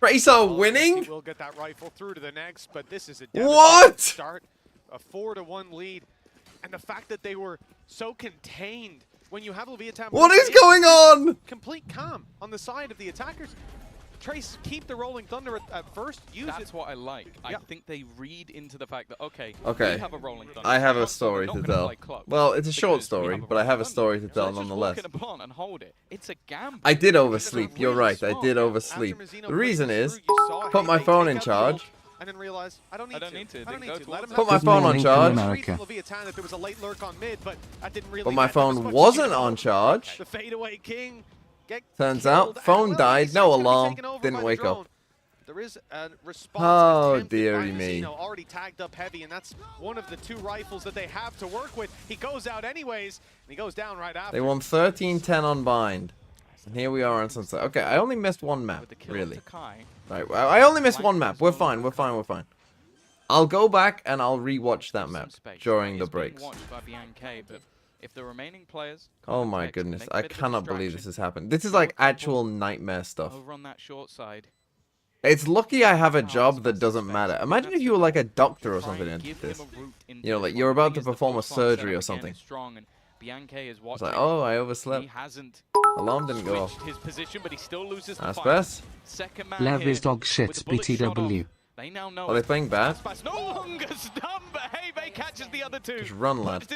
Trace are winning? We'll get that rifle through to the next, but this is a what? Start, a 4-1 lead. And the fact that they were so contained when you have Leviathan. What is going on? Complete calm on the side of the attackers. Trace, keep the rolling thunder at first. That's what I like. I think they read into the fact that, okay, we have a rolling thunder. I have a story to tell. Well, it's a short story, but I have a story to tell nonetheless. And hold it. It's a gamble. I did oversleep. You're right. I did oversleep. The reason is, put my phone in charge. And then realize I don't need to. Put my phone on charge. But my phone wasn't on charge. The fadeaway king. Turns out, phone died, no alarm, didn't wake up. There is a response. Oh, dearie me. Already tagged up heavy, and that's one of the 2 rifles that they have to work with. He goes out anyways, and he goes down right after. They won 13-10 on bind. And here we are on Sunset. Okay, I only missed 1 map, really. Right, I only missed 1 map. We're fine, we're fine, we're fine. I'll go back and I'll rewatch that map during the breaks. If the remaining players oh my goodness, I cannot believe this has happened. This is like actual nightmare stuff. Over on that short side. It's lucky I have a job that doesn't matter. Imagine if you were like a doctor or something and did this. You know, like you're about to perform a surgery or something. It's like, oh, I overslept. Alarm didn't go off. That's best. LEV is dog shit, BTW. They now know. Are they playing bad? No longer stunned, but Hebe catches the other 2. Just run, lad.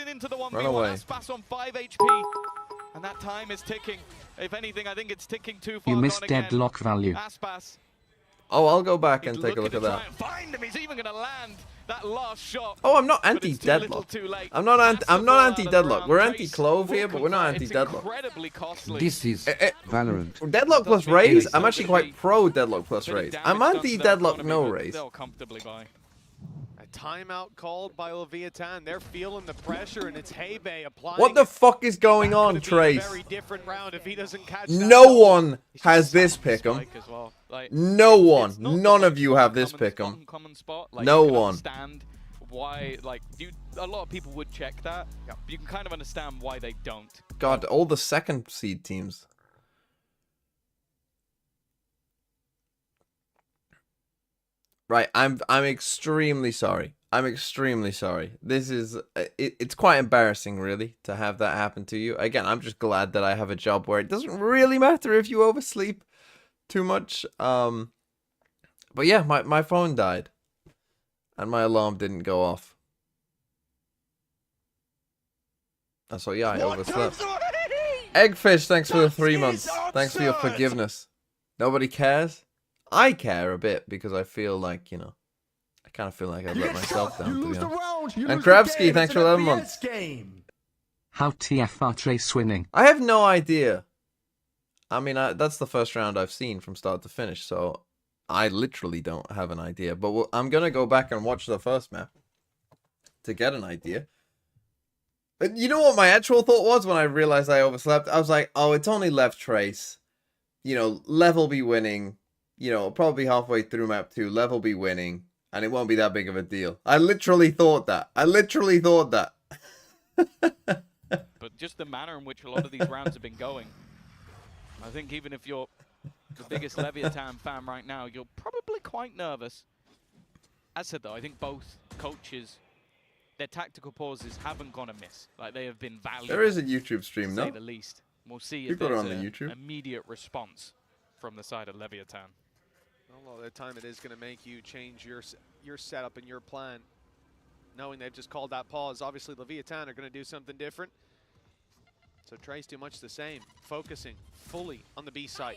Run away. Aspas on 5 HP. And that time is ticking. If anything, I think it's ticking too far. You missed deadlock value. Aspas. Oh, I'll go back and take a look at that. Find him. He's even going to land that last shot. Oh, I'm not anti-deadlock. I'm not anti-deadlock. We're anti-clove here, but we're not anti-deadlock. This is Valorant. Deadlock plus raise? I'm actually quite pro deadlock plus raise. I'm anti-deadlock no raise. A timeout called by Leviathan. They're feeling the pressure, and it's Hebe applying. What the fuck is going on, Trace? Very different round if he doesn't catch no one has this pick'em. No one. None of you have this pick'em. No one. Why, like, a lot of people would check that. But you can kind of understand why they don't. God, all the 2nd seed teams. Right, I'm extremely sorry. I'm extremely sorry. This is it's quite embarrassing, really, to have that happen to you. Again, I'm just glad that I have a job where it doesn't really matter if you oversleep too much. But yeah, my phone died, and my alarm didn't go off. And so yeah, I overslept. Eggfish, thanks for the 3 months. Thanks for your forgiveness. Nobody cares. I care a bit because I feel like, you know, I kind of feel like I've let myself down, to be honest. And Kravsky, thanks for 11 months. How TFR Trace winning? I have no idea. I mean, that's the first round I've seen from start to finish, so I literally don't have an idea. But I'm going to go back and watch the first map to get an idea. But you know what my actual thought was when I realized I overslept? I was like, oh, it's only left Trace. You know, LEV will be winning. You know, probably halfway through map 2, LEV will be winning, and it won't be that big of a deal. I literally thought that. But just the manner in which a lot of these rounds have been going, I think even if you're the biggest Leviathan fan right now, you're probably quite nervous. As said though, I think both coaches, their tactical pauses haven't gone amiss. Like, they have been valuable. There is a YouTube stream, to say no? the least. We'll see if there's an immediate response from the side of Leviathan. A lot of the time it is going to make you change your setup and your plan. Knowing they've just called that pause, obviously Leviathan are going to do something different. So Trace do much the same, focusing fully on the B site.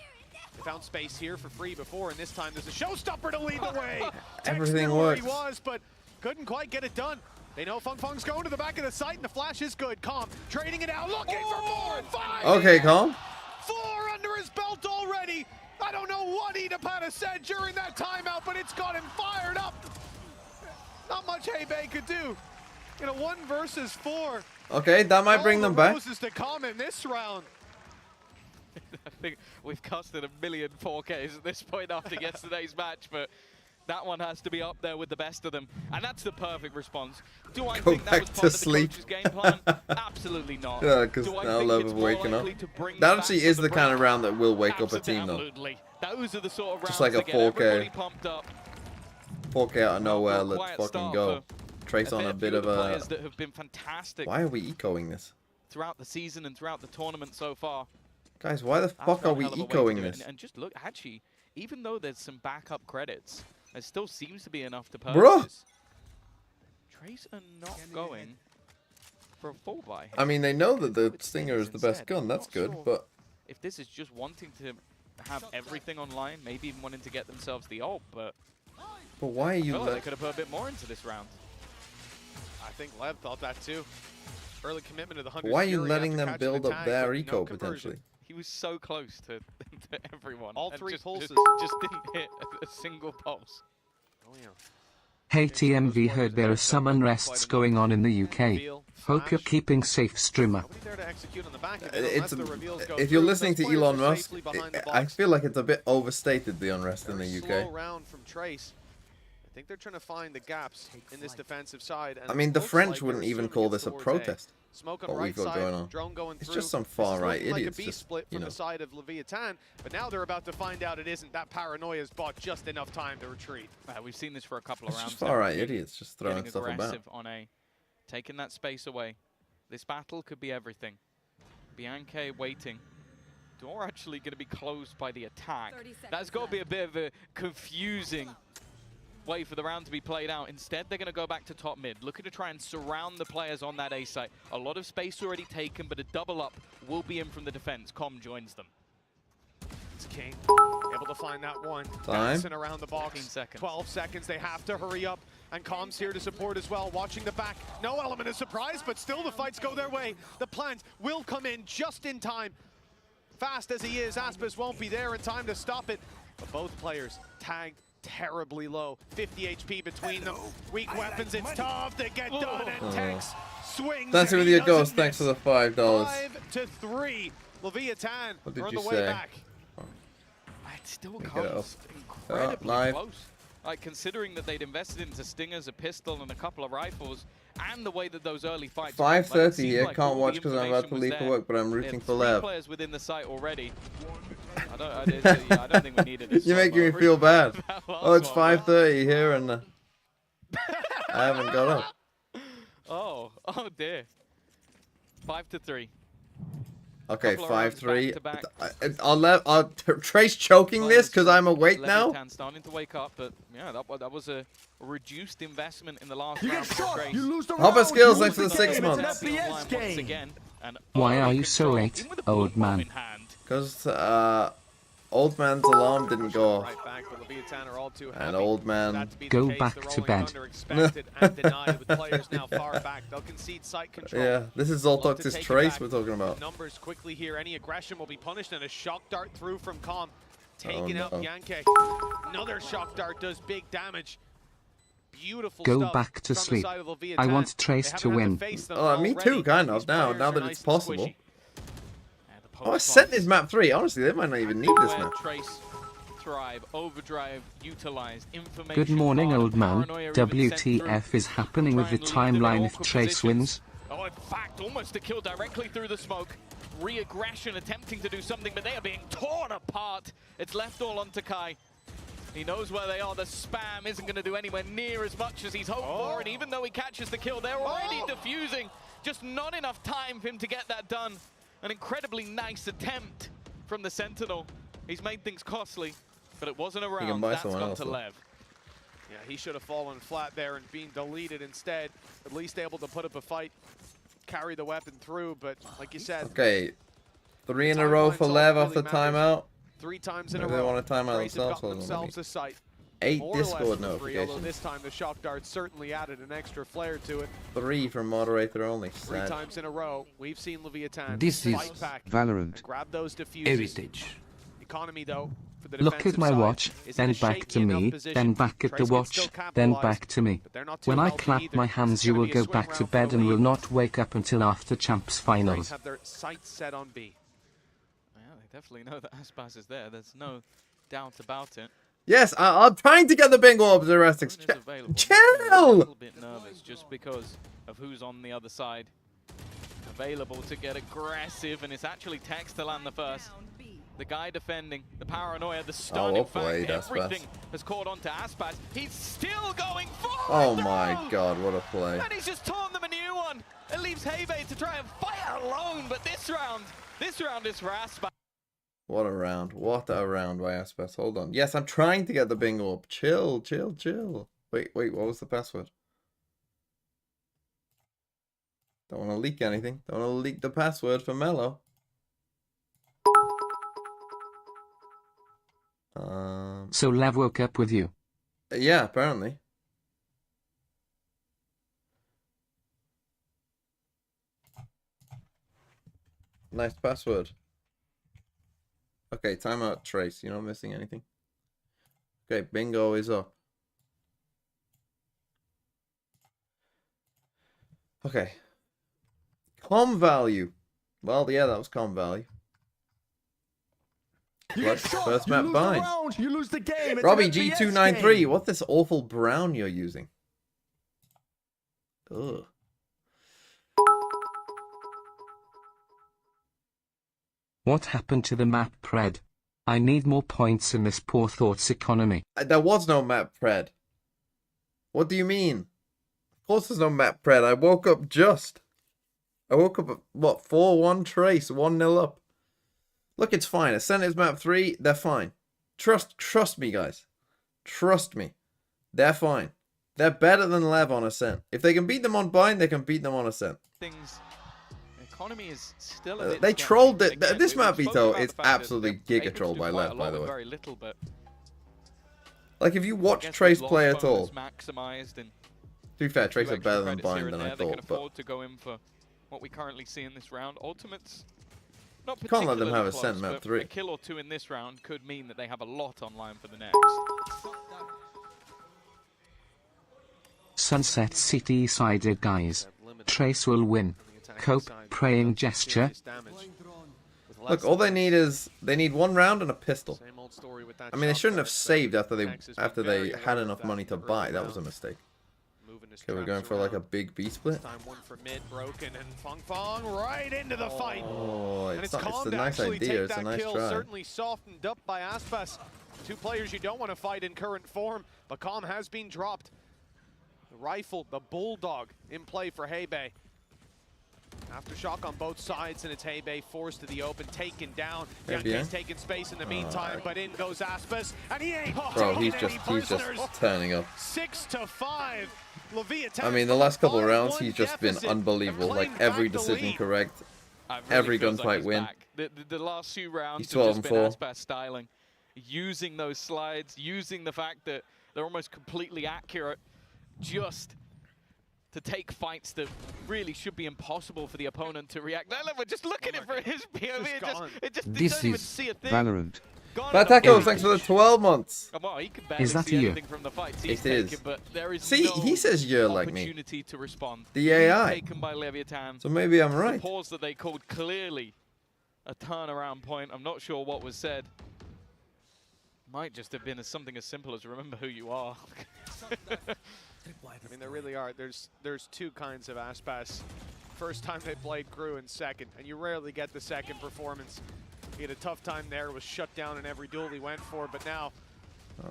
They found space here for free before, and this time there's a showstopper to lead the way. Everything where works. He was, but couldn't quite get it done. They know Fung Fung's going to the back of the site, and the flash is good. Calm, trading it out, looking for more. 5. Okay, Calm. 4 under his belt already. I don't know what Edapata said during that timeout, but it's got him fired up. Not much Hebe could do. You know, 1 versus 4. Okay, that might bring them back. To come in this round. I think we've costed 1 million 4Ks at this point after yesterday's match, but that one has to be up there with the best of them, and that's the perfect response. Do I think that was part of the coach's game plan? Absolutely not. Yeah, because now LEV is waking up. That actually is the kind of round that will wake up a team, though. Absolutely. Those are the sort of rounds Just like a that get 4K. everybody pumped up. 4K out of nowhere, Well, let's quiet fucking start go. for Trace on a fair bit few of the a... players that have been fantastic Why are we ecoing this? throughout the season and throughout the tournament so far. Guys, why the That's fuck are one we hell of a way to do ecoing it. this? And just look, actually, even though there's some backup credits, there still seems to be enough to Bruh. purchase. Trace are not going for a full buy here. I mean, they know that the With Stinger is the Stingers best instead. gun, that's Not good, sure but... if this is just wanting to have everything online, maybe even wanting to get themselves the ult, but But why are I you... feel like they could have put a bit more into this round. I think Lev thought that too. Early commitment to the 100. Why are you Fury letting after them catching the build up tag, their but eco, no conversion. potentially? He was so close to everyone. All and three just pulses. didn't hit a single pulse. Oh, yeah. Hey TMV, heard there are some unrests going on in the UK. Hope you're keeping safe, streamer. Nobody there to execute on the back of it It's unless the reveals go if you're through. listening Those to players Elon are Musk, safely behind the I box. feel like it's a bit overstated, the unrest in Very the slow UK. round from Trace. I think they're trying to find the gaps in this defensive side. And I mean, it the looks French like wouldn't they're even assuming call it's this a towards protest. Smoke on what right we've got side, going on. drone going It's through. just some This is far-right looking like idiots a B just, split you from know. the side of Leviathan, but now they're about to find out it isn't. That paranoia's bought just enough time to retreat. We've seen this for a couple of It's rounds. just now. far-right idiots just throwing Getting stuff about. aggressive on A, taking that space away. This battle could be everything. Bianca waiting. Door actually going to be closed by the attack. That's got to be a bit of a confusing way for the round to be played out. Instead, they're going to go back to top mid, looking to try and surround the players on that A site. A lot of space already taken, but a double up will be in from the defense. Com joins them. It's King able to find that one. Time. Dancing around the box. 15 seconds. 12 seconds. They have to hurry up. And Com's here to support as well. Watching the back. No element of surprise, but still the fights go their way. The plant will come in just in time. Fast as he is, Aspis won't be there in time to stop it. But both players tagged terribly low. 50 HP between them. Weak weapons. It's tough to get done. And Tex swings. Dancing and with he your ghost, doesn't thanks for miss. the $5. 5-3. Leviathan What did are on you the way say? back. It still Pick it up. comes incredibly live. close. Like, considering that they'd invested into Stingers, a pistol, and a couple of rifles, and the way that those early fights... 5:30 here, can't watch because I'm about to leave for work, but I'm rooting for Lev. Players within the site already. I don't think we needed this. You're one, making me but feel bad. that last Oh, it's one, 5:30 here and I haven't got up. Oh dear. 5-3. Okay, Couple of rounds 5-3. back I'll Trace choking this because I'm awake now. Leviathan starting to wake up, but yeah, that was a reduced investment in the last round. Hopper skills, thanks for the 6 months. Again, and Why are you control, so late, even with a old blue bomb man? in hand. Because old man's alarm didn't go off. Right back, but Leviathan are all too And happy old for man... that to be the Go case. back The to Rolling bed. Thunder expected and denied with players now far back. They'll concede site control. Yeah, this is Look to Zoltox's take it Trace back. we're talking about. Numbers quickly here. Any aggression will be punished, and a shock dart through from Com. Taking out no. Yankee. Another shock dart does big damage. Beautiful Go stuff back to from the sleep. side of I Leviathan. want Trace They to haven't had win. face them Oh, me already. too, kind of, These now players that are it's nice and possible. squishy. Yeah, the Oh, I post sent box this map 3. Honestly, they might not even need this where map. Trace thrive, overdrive, utilized, information. Good morning, card, old man. paranoia even sent through. WTF is happening with the Try and lead them in timeline if awkward Trace positions. wins? Oh, in fact, almost a kill directly through the smoke. Re-aggression attempting to do something, but they are being torn apart. It's left all on Takai. He knows where they are. The spam isn't going to do anywhere near as much as he's hoped for, and even though he catches the kill, they're already defusing. Just not enough time for him to get that done. An incredibly nice attempt from the Sentinel. He's made things costly, but it wasn't a can round. buy That's someone gone else, to though. Lev. Yeah, he should have fallen flat there and been deleted instead. At least able to put up a fight, carry the weapon through, but like you said, Okay, 3 in a row for Lev off the timeout. 3 times in Maybe a they row. want to time out Trace have themselves. gotten Hold on, let me- themselves a site. 8 More or less Discord for free, although notifications. this time the shock dart certainly added an extra flair to it. 3 from moderator only. 3 Sad. times in a row, we've seen Leviathan This is fight back Valorant and grab those diffuses. heritage. Economy though, for the Look defensive at my side, watch, is in then a back to shaky enough me, position. then back at the Trace can watch, still then capitalize, back to me. but they're not too When I healthy clap either. my This hands is you gonna will be a go swing back to round for bed the and will lead. not wake up until after Champs Trace Finals. have their sights set on B. Yeah, they definitely know that Aspas is there. There's no doubt about it. Yes, I'm trying to get the bingo orbs arresting. Drone is available. Chill! A little bit nervous just because of who's on the other side. Available to get aggressive, and it's actually Tex to land the first. The guy defending, the paranoia, the stun, in fact, everything has caught on to Aspas. He's still going forward. Oh my god, what a play. And he's just torn them a new one. It leaves Hebe to try and fight alone, but this round is for Aspas. What a round. What a round by Aspas. Hold on. Yes, I'm trying to get the bingo up. Chill, chill, chill. Wait, what was the password? Don't want to leak anything. Don't want to leak the password for Mello. So Lev woke up with you. Yeah, apparently. Nice password. Okay, timeout trace. You're not missing anything. Okay, bingo is up. Okay. Com value. Well, yeah, that was com value. First map bind. You lose the game. It's Robbie an FPS G293. game. What's this awful brown you're using? Ugh. What happened to the map pred? I need more points in this poor thoughts economy. There was no map pred. What do you mean? Of course there's no map pred. I woke up just. I woke up at, what, 4-1 trace, 1-0 up. Look, it's fine. Ascent is map 3. They're fine. Trust me, guys. Trust me. They're fine. They're better than LEV on Ascent. If they can beat them on bind, they can beat them on Ascent. Economy is still a bit they sketchy. trolled it. Again, This we map spoke veto about is the fact that absolutely they're able giga to trolled do by quite a LEV, by lot the with way. very little, but Like, if you I watch guess Trace with play lost at all, bonus maximized and to be fair, Trace few are extra better than credits here bind and than I there, they can thought, but afford to go in for what we currently see in this round. Ultimates, not can't let them particularly have close, Ascent map but 3. a kill or two in this round could mean that they have a lot on line for the next. Sunset City sided guys. Trace will win. Cope praying gesture. Look, all they need is they need 1 round and a pistol. I mean, they shouldn't have saved after they had enough money to buy. That was a mistake. Okay, we're going for like a big B split. Time one for mid, broken, and Fong Fong right into the fight. Oh, And it's calm a to nice actually idea. take It's a that nice kill. try. Certainly softened up by Aspas. Two players you don't want to fight in current form, but calm has been dropped. The rifle, the bulldog in play for Hebe. Aftershock on both sides, and it's Hebe forced to the open, taken down. Yankee's taking space in the meantime, but in goes Aspas, and he ain't Bro, taking he's any just prisoners. turning up. 6-5. Leviathan I mean, the last couple of rounds, he's just been deficit, unbelievable. Like, claimed every back the decision lead. correct. It Every feels gunfight he's win. back. The last few rounds He's have just 12 been and 4. Aspas styling, using those slides, using the fact that they're almost completely accurate, just to take fights that really should be impossible for the opponent to react. We're just looking at it for his POV. It just This don't even is see a thing. Valorant. Bad Taco, thanks for the 12 months. Well, he can barely Is that see you? anything from the fights he's It is. taken, but there is See, no he says you're like me. opportunity to respond. The AI. Taken by Leviathan. So maybe I'm The right. pause that they called clearly a turnaround point. I'm not sure what was said. Might just have been something as simple as remember who you are. I mean, there really are. There's two kinds of Aspas. First time they played Crew, and second, and you rarely get the second performance. He had a tough time there, was shut down in every duel he went for, but now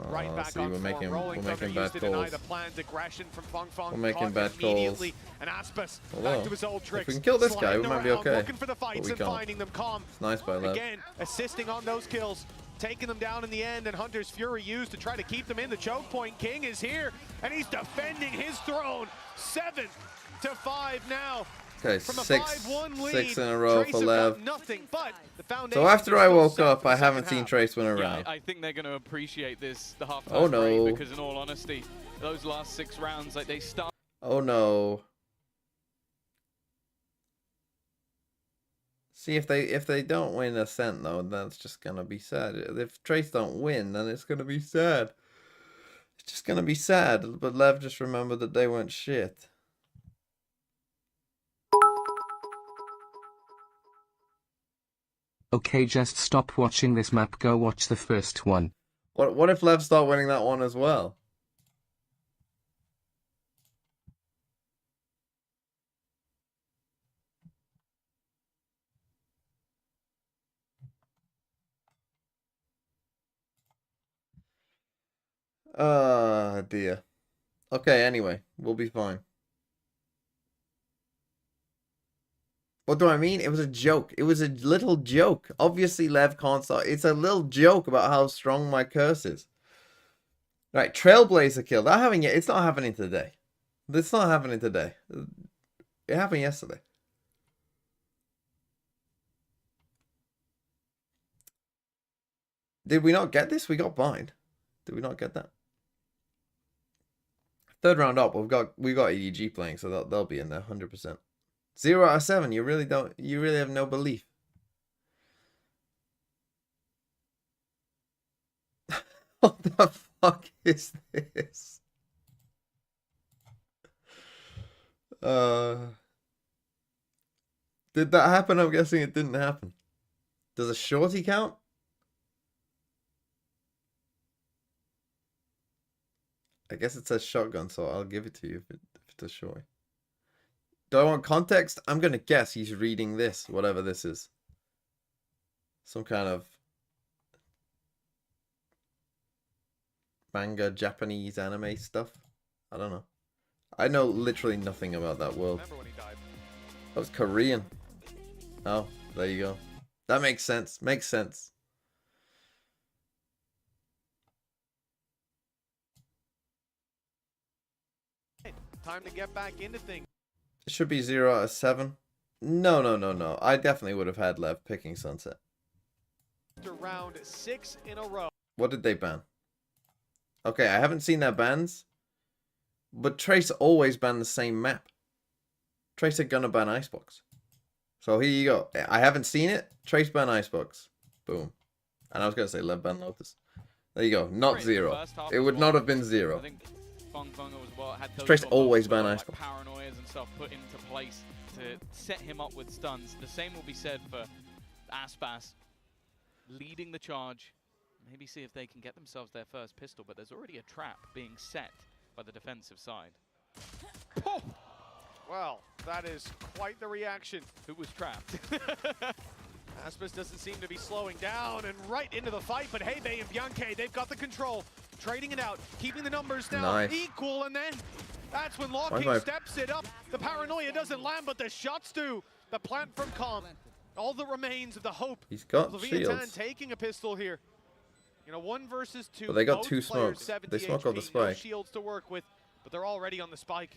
right back see, on we're form. making Rolling Thunder bad used to deny calls. the planned aggression from Fong Fong. We're making caught bad immediately, calls. and Aspas Although, back to his old tricks. if we can kill this guy, we sliding might be around, okay. Looking for the fights we and can't. finding them calm. It's nice by LEV. Again, assisting on those kills, taking them down in the end, and Hunter's Fury used to try to keep them in the choke point. King is here, and he's defending his throne. 7-5 now. Okay, From a 6 5-1 lead, in a row Trace for have got LEV. nothing, but the So foundations after are I still woke set up, for I the haven't second seen half. Trace win a Yeah, round. I think they're going to appreciate this, the half-time Oh, no. break, because in all honesty, those last 6 rounds, like they start. Oh no. See, if they don't win Ascent though, that's just gonna be sad. If Trace don't win, then it's gonna be sad. It's just gonna be sad. But LEV just remembered that they weren't shit. Okay, just stop watching this map, go watch the first one. What if LEV start winning that one as well? Dear. Okay, anyway, we'll be fine. What do I mean? It was a joke. It was a little joke. Obviously, Lev can't start. It's a little joke about how strong my curse is. Right, Trailblazer kill. That happened yet? It's not happening today. It's not happening today. It happened yesterday. Did we not get this? We got bind. Did we not get that? Third round up, we got EDG playing, so they'll be in there 100%. 0 out of 7. You really have no belief. What the fuck is this? Did that happen? I'm guessing it didn't happen. Does a shorty count? I guess it says shotgun, so I'll give it to you if it's a shorty. Do I want context? I'm gonna guess he's reading this, whatever this is. Some kind of manga, Japanese anime stuff. I don't know. I know literally nothing about that world. That was Korean. Oh, there you go. That makes sense. Makes sense. Time to get back into things. It should be 0 out of 7. No. I definitely would have had Lev picking Sunset. After round 6 in a row. What did they ban? Okay, I haven't seen their bans. But Trace always ban the same map. Trace are gonna ban Icebox. So here you go. I haven't seen it. Trace ban Icebox. Boom. And I was gonna say Lev ban Lotus. There you go. Not 0. It would not have been 0. Trace always ban Icebox. Paranoias and stuff put into place to set him up with stuns. The same will be said for Aspas leading the charge. Maybe see if they can get themselves their first pistol, but there's already a trap being set by the defensive side. Oh! Well, that is quite the reaction. Who was trapped? Aspas doesn't seem to be slowing down and right into the fight, but Hebe and Bianche, they've got the control. Trading it out, keeping the numbers down, equal, and then that's when Locking steps it up. The paranoia doesn't land, but the shots do. The plant from Calm. All that remains of the hope. He's got Leviathan shields. taking a pistol here. You know, 1 versus 2. But they got 2 smokes. They smoke on the spike. No shields to work with, but they're already on the spike.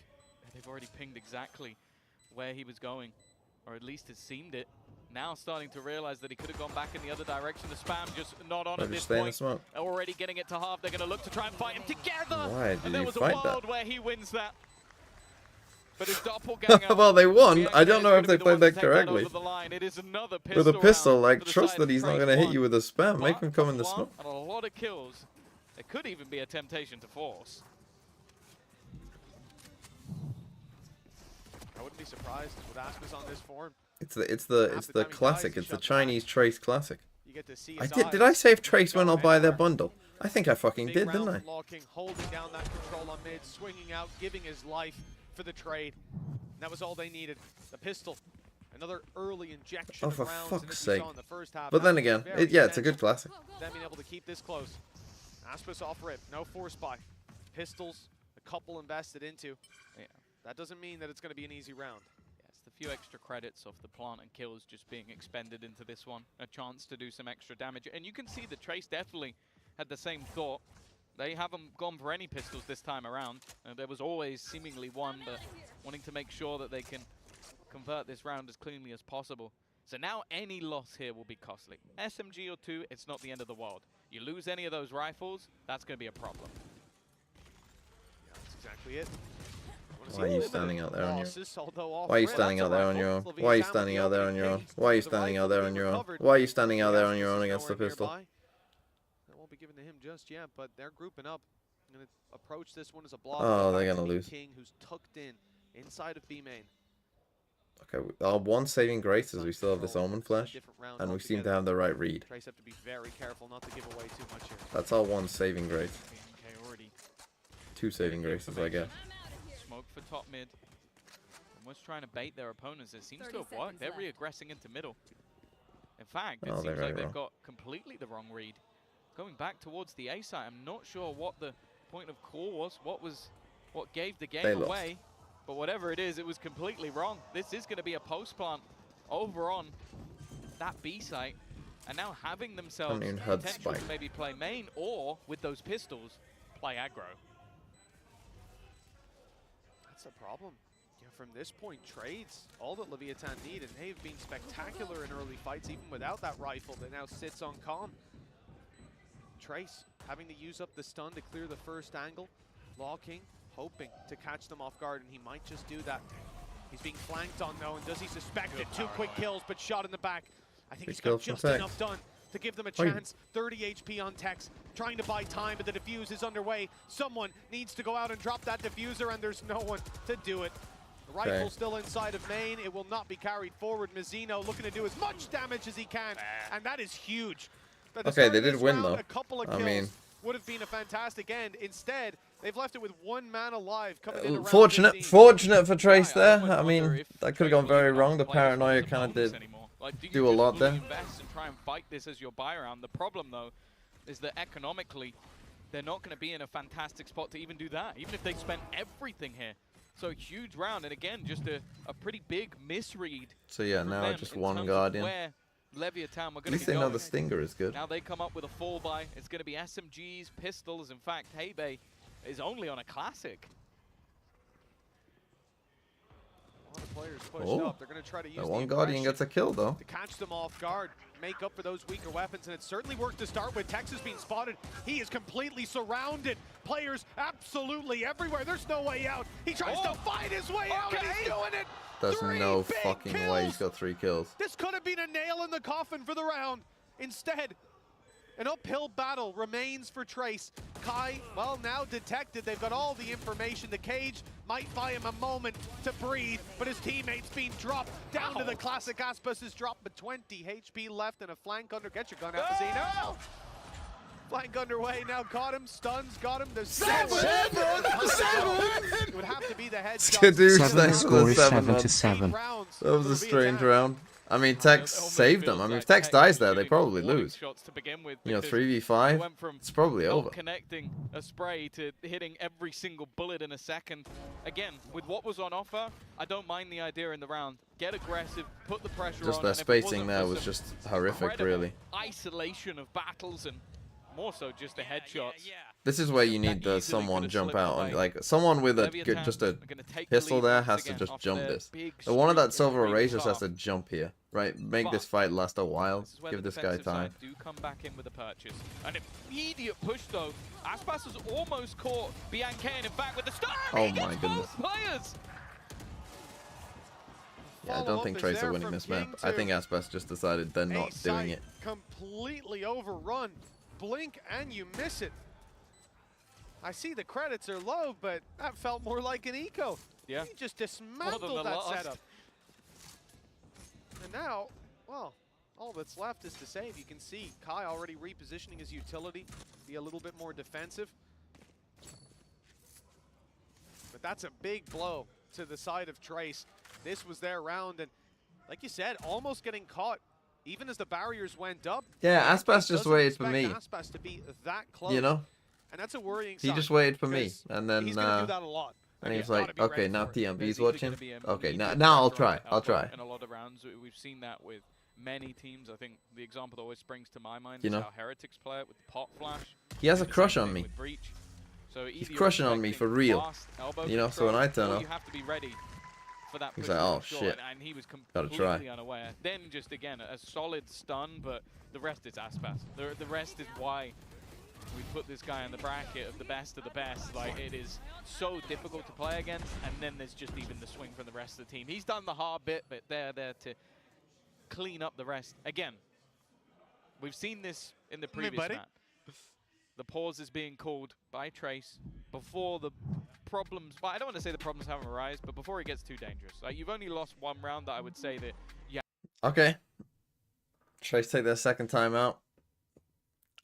They've already pinged exactly where he was going, or at least it seemed it. Now starting to realize that he could have gone back in the other direction. The spam just not on at this point. Already getting it to half. They're going to look to try and fight him together. Why did and there you was fight a world that? where he wins that. But his doppelganger. Well, they won. I don't know if they played that correctly. It is another with a pistol, like, trust that he's not going to hit you with a spam. Make him come in the smoke. And a lot of kills. It could even be a temptation to force. I wouldn't be surprised with Aspas on this form. It's the classic. It's the Chinese Trace classic. You get to see did I say if Trace win, I'll buy their bundle? I think I fucking did, didn't I? Locking, holding down that control on mid, swinging out, giving his life for the trade. And that was all they needed. The pistol. Another early injection of rounds. Oh, for fuck's sake. In the first half. But then again, it's a good classic. Them being able to keep this close. Aspas off rip, no force buy. Pistols, a couple invested into. Yeah. That doesn't mean that it's going to be an easy round. Yes, the few extra credits of the plant and kills just being expended into this one. A chance to do some extra damage. And you can see that Trace definitely had the same thought. They haven't gone for any pistols this time around. There was always seemingly one, but wanting to make sure that they can convert this round as cleanly as possible. So now any loss here will be costly. SMG or 2, it's not the end of the world. You lose any of those rifles, that's going to be a problem. Yeah, that's exactly it. Why are you standing out there on your own? Why are you standing out there on your own? Why are you standing out there on your own? Why are you standing out there on your own? Why are you standing out there on your own against the pistol? That won't be given to him just yet, but they're grouping up. I'm going to approach this one as a block. Oh, they're going to lose. King, who's tucked in inside of B main. Okay, our one saving grace is we still have this Omen Flash, and we seem to have the right read. Trace have to be very careful not to give away too much here. That's our one saving grace. Okay, already 2 saving graces, I guess. Smoke for top mid. Almost trying to bait their opponents. It seems to have worked. They're re-aggressing into middle. In fact, it seems like they've got completely the wrong read. Going back towards the A site, I'm not sure what the point of call was, what gave the They game lost. away. But whatever it is, it was completely wrong. This is going to be a post plant over on that B site, and now having themselves even heard potential to spike. maybe play main, or with those pistols, play aggro. That's the problem. Yeah, from this point, trades, all that Leviathan need, and they've been spectacular in early fights, even without that rifle that now sits on Calm. Trace having to use up the stun to clear the first angle. Law King hoping to catch them off guard, and he might just do that. He's being flanked on though, and does he suspect it? Two quick kills, but shot in the back. I think Big he's got kill from just Tex. enough done to give them a Oi. chance. 30 HP on Tex, trying to buy time, but the defuse is underway. Someone needs to go out and drop that diffuser, and there's no one to do it. The rifle Okay. still inside of main. It will not be carried forward. Mizzino looking to do as much damage as he can, and that is huge. At the Okay, start they of did this win, round, though. A couple of I kills mean- would have been a fantastic end. Instead, they've left it with one man alive coming in around Fortunate 15. for Trace Yeah, I there. almost I mean, wonder if that could have Trace gone will very even wrong. have The players with paranoia the kind of bonus did anymore. Like, do you do a just lot fully there. invest and try and fight this as your buy round? The problem, though, is that economically, they're not going to be in a fantastic spot to even do that, even if they spent everything here. So huge round, and again, just a pretty big misread. So yeah, from now them just in one terms of Guardian. where Leviathan were At going least to be they know going. the Stinger is good. Now they come up with a fall buy. It's going to be SMGs, pistols. In fact, Heybei is only on a classic. A lot of players pushed Oh, up. They're going to try to use That the one Guardian aggression gets a kill though. to catch them off guard, make up for those weaker weapons, and it certainly worked to start with. Texas being spotted. He is completely surrounded. Players absolutely everywhere. There's no way out. He tries to fight his way out, and he's doing it. There's Three no big fucking kills. way he's got 3 kills. This could have been a nail in the coffin for the round. Instead, an uphill battle remains for Trace. Kai, well, now detected. They've got all the information. The cage might buy him a moment to breathe, but his teammate's being dropped down to the classic. Aspas is dropped, but 20 HP left and a flank under. Get your gun out, Mazzino. Flank underway, now got him. Stuns, got him. There's seven! It would have to be the headshot. Skidoo Seven staying score for the is 7 7 to on. 7. Rounds That was for a strange Leviathan. round. I mean, Tex It almost saved them. feels I mean, like if Tex dies was there, they shooting probably warning lose. shots to begin with, You know, because 3v5, they went from it's probably not over. connecting a spray to hitting every single bullet in a second. Again, with what was on offer, I don't mind the idea in the round. Get aggressive, put the pressure Just on. their and if it spacing wasn't there for was some just horrific, incredible really. isolation of battles and more so just the headshots. This is where you That need easily someone could've jump slipped out on, away. like someone with a Leviathan just a are gonna take the pistol lead there once has to again just off jump their this. big The one of streak that in silver the array green just has bar. to jump here, right? Make But this fight last a while. This is where Give the this guy defensive time. side do come back in with a purchase. An immediate push though. Aspas has almost caught Bianca, and in fact with the stun, Oh he my gets goodness. both players. Yeah, I don't Follow-up think is Trace are there winning from this map. King I too. think Aspas just decided they're not A doing site it. completely overrun. Blink and you miss it. I see the credits are low, but that felt more like an eco. Yeah. He just More dismantled than the that last. setup. And now, well, all that's left is to save. You can see Kai already repositioning his utility, be a little bit more defensive. But that's a big blow to the side of Trace. This was their round, and like you said, almost getting caught. Even as the barriers went up. Yeah, Bianca Aspas just doesn't waited for expect me. Aspas to be that close. You know, And that's a worrying he sign. just waited for me, 'cause and then he's gonna do that a lot. and he he's was gotta like, be okay, ready now for it. TMV's There's either watching. gonna be an Okay, immediate now I'll pressure on try. I'll Elbow try. In a lot of rounds, we've seen that with many teams. I think the example that always springs to my mind You is know. how Heretics play it with the pot flash. He has a Do the crush same on thing me. with Breach. So He's either you're crushing on me expecting for real. fast elbow You know, so when control, I turn or up, you have to be ready for that he's push like, from "Oh, short," shit. and he was Gotta completely try. unaware. Then just again a solid stun, but the rest is Aspas. The rest is why we put this guy in the bracket of the best. Like, it is so difficult to play against, and then there's just even the swing from the rest of the team. He's done the hard bit, but they're there to clean up the rest. Again, we've seen this in the previous buddy. map. The pause is being called by Trace before the problems, well, I don't want to say the problems haven't arisen, but before it gets too dangerous. Like, you've only lost one round that I would say that, yeah. Okay. Trace take their second time out.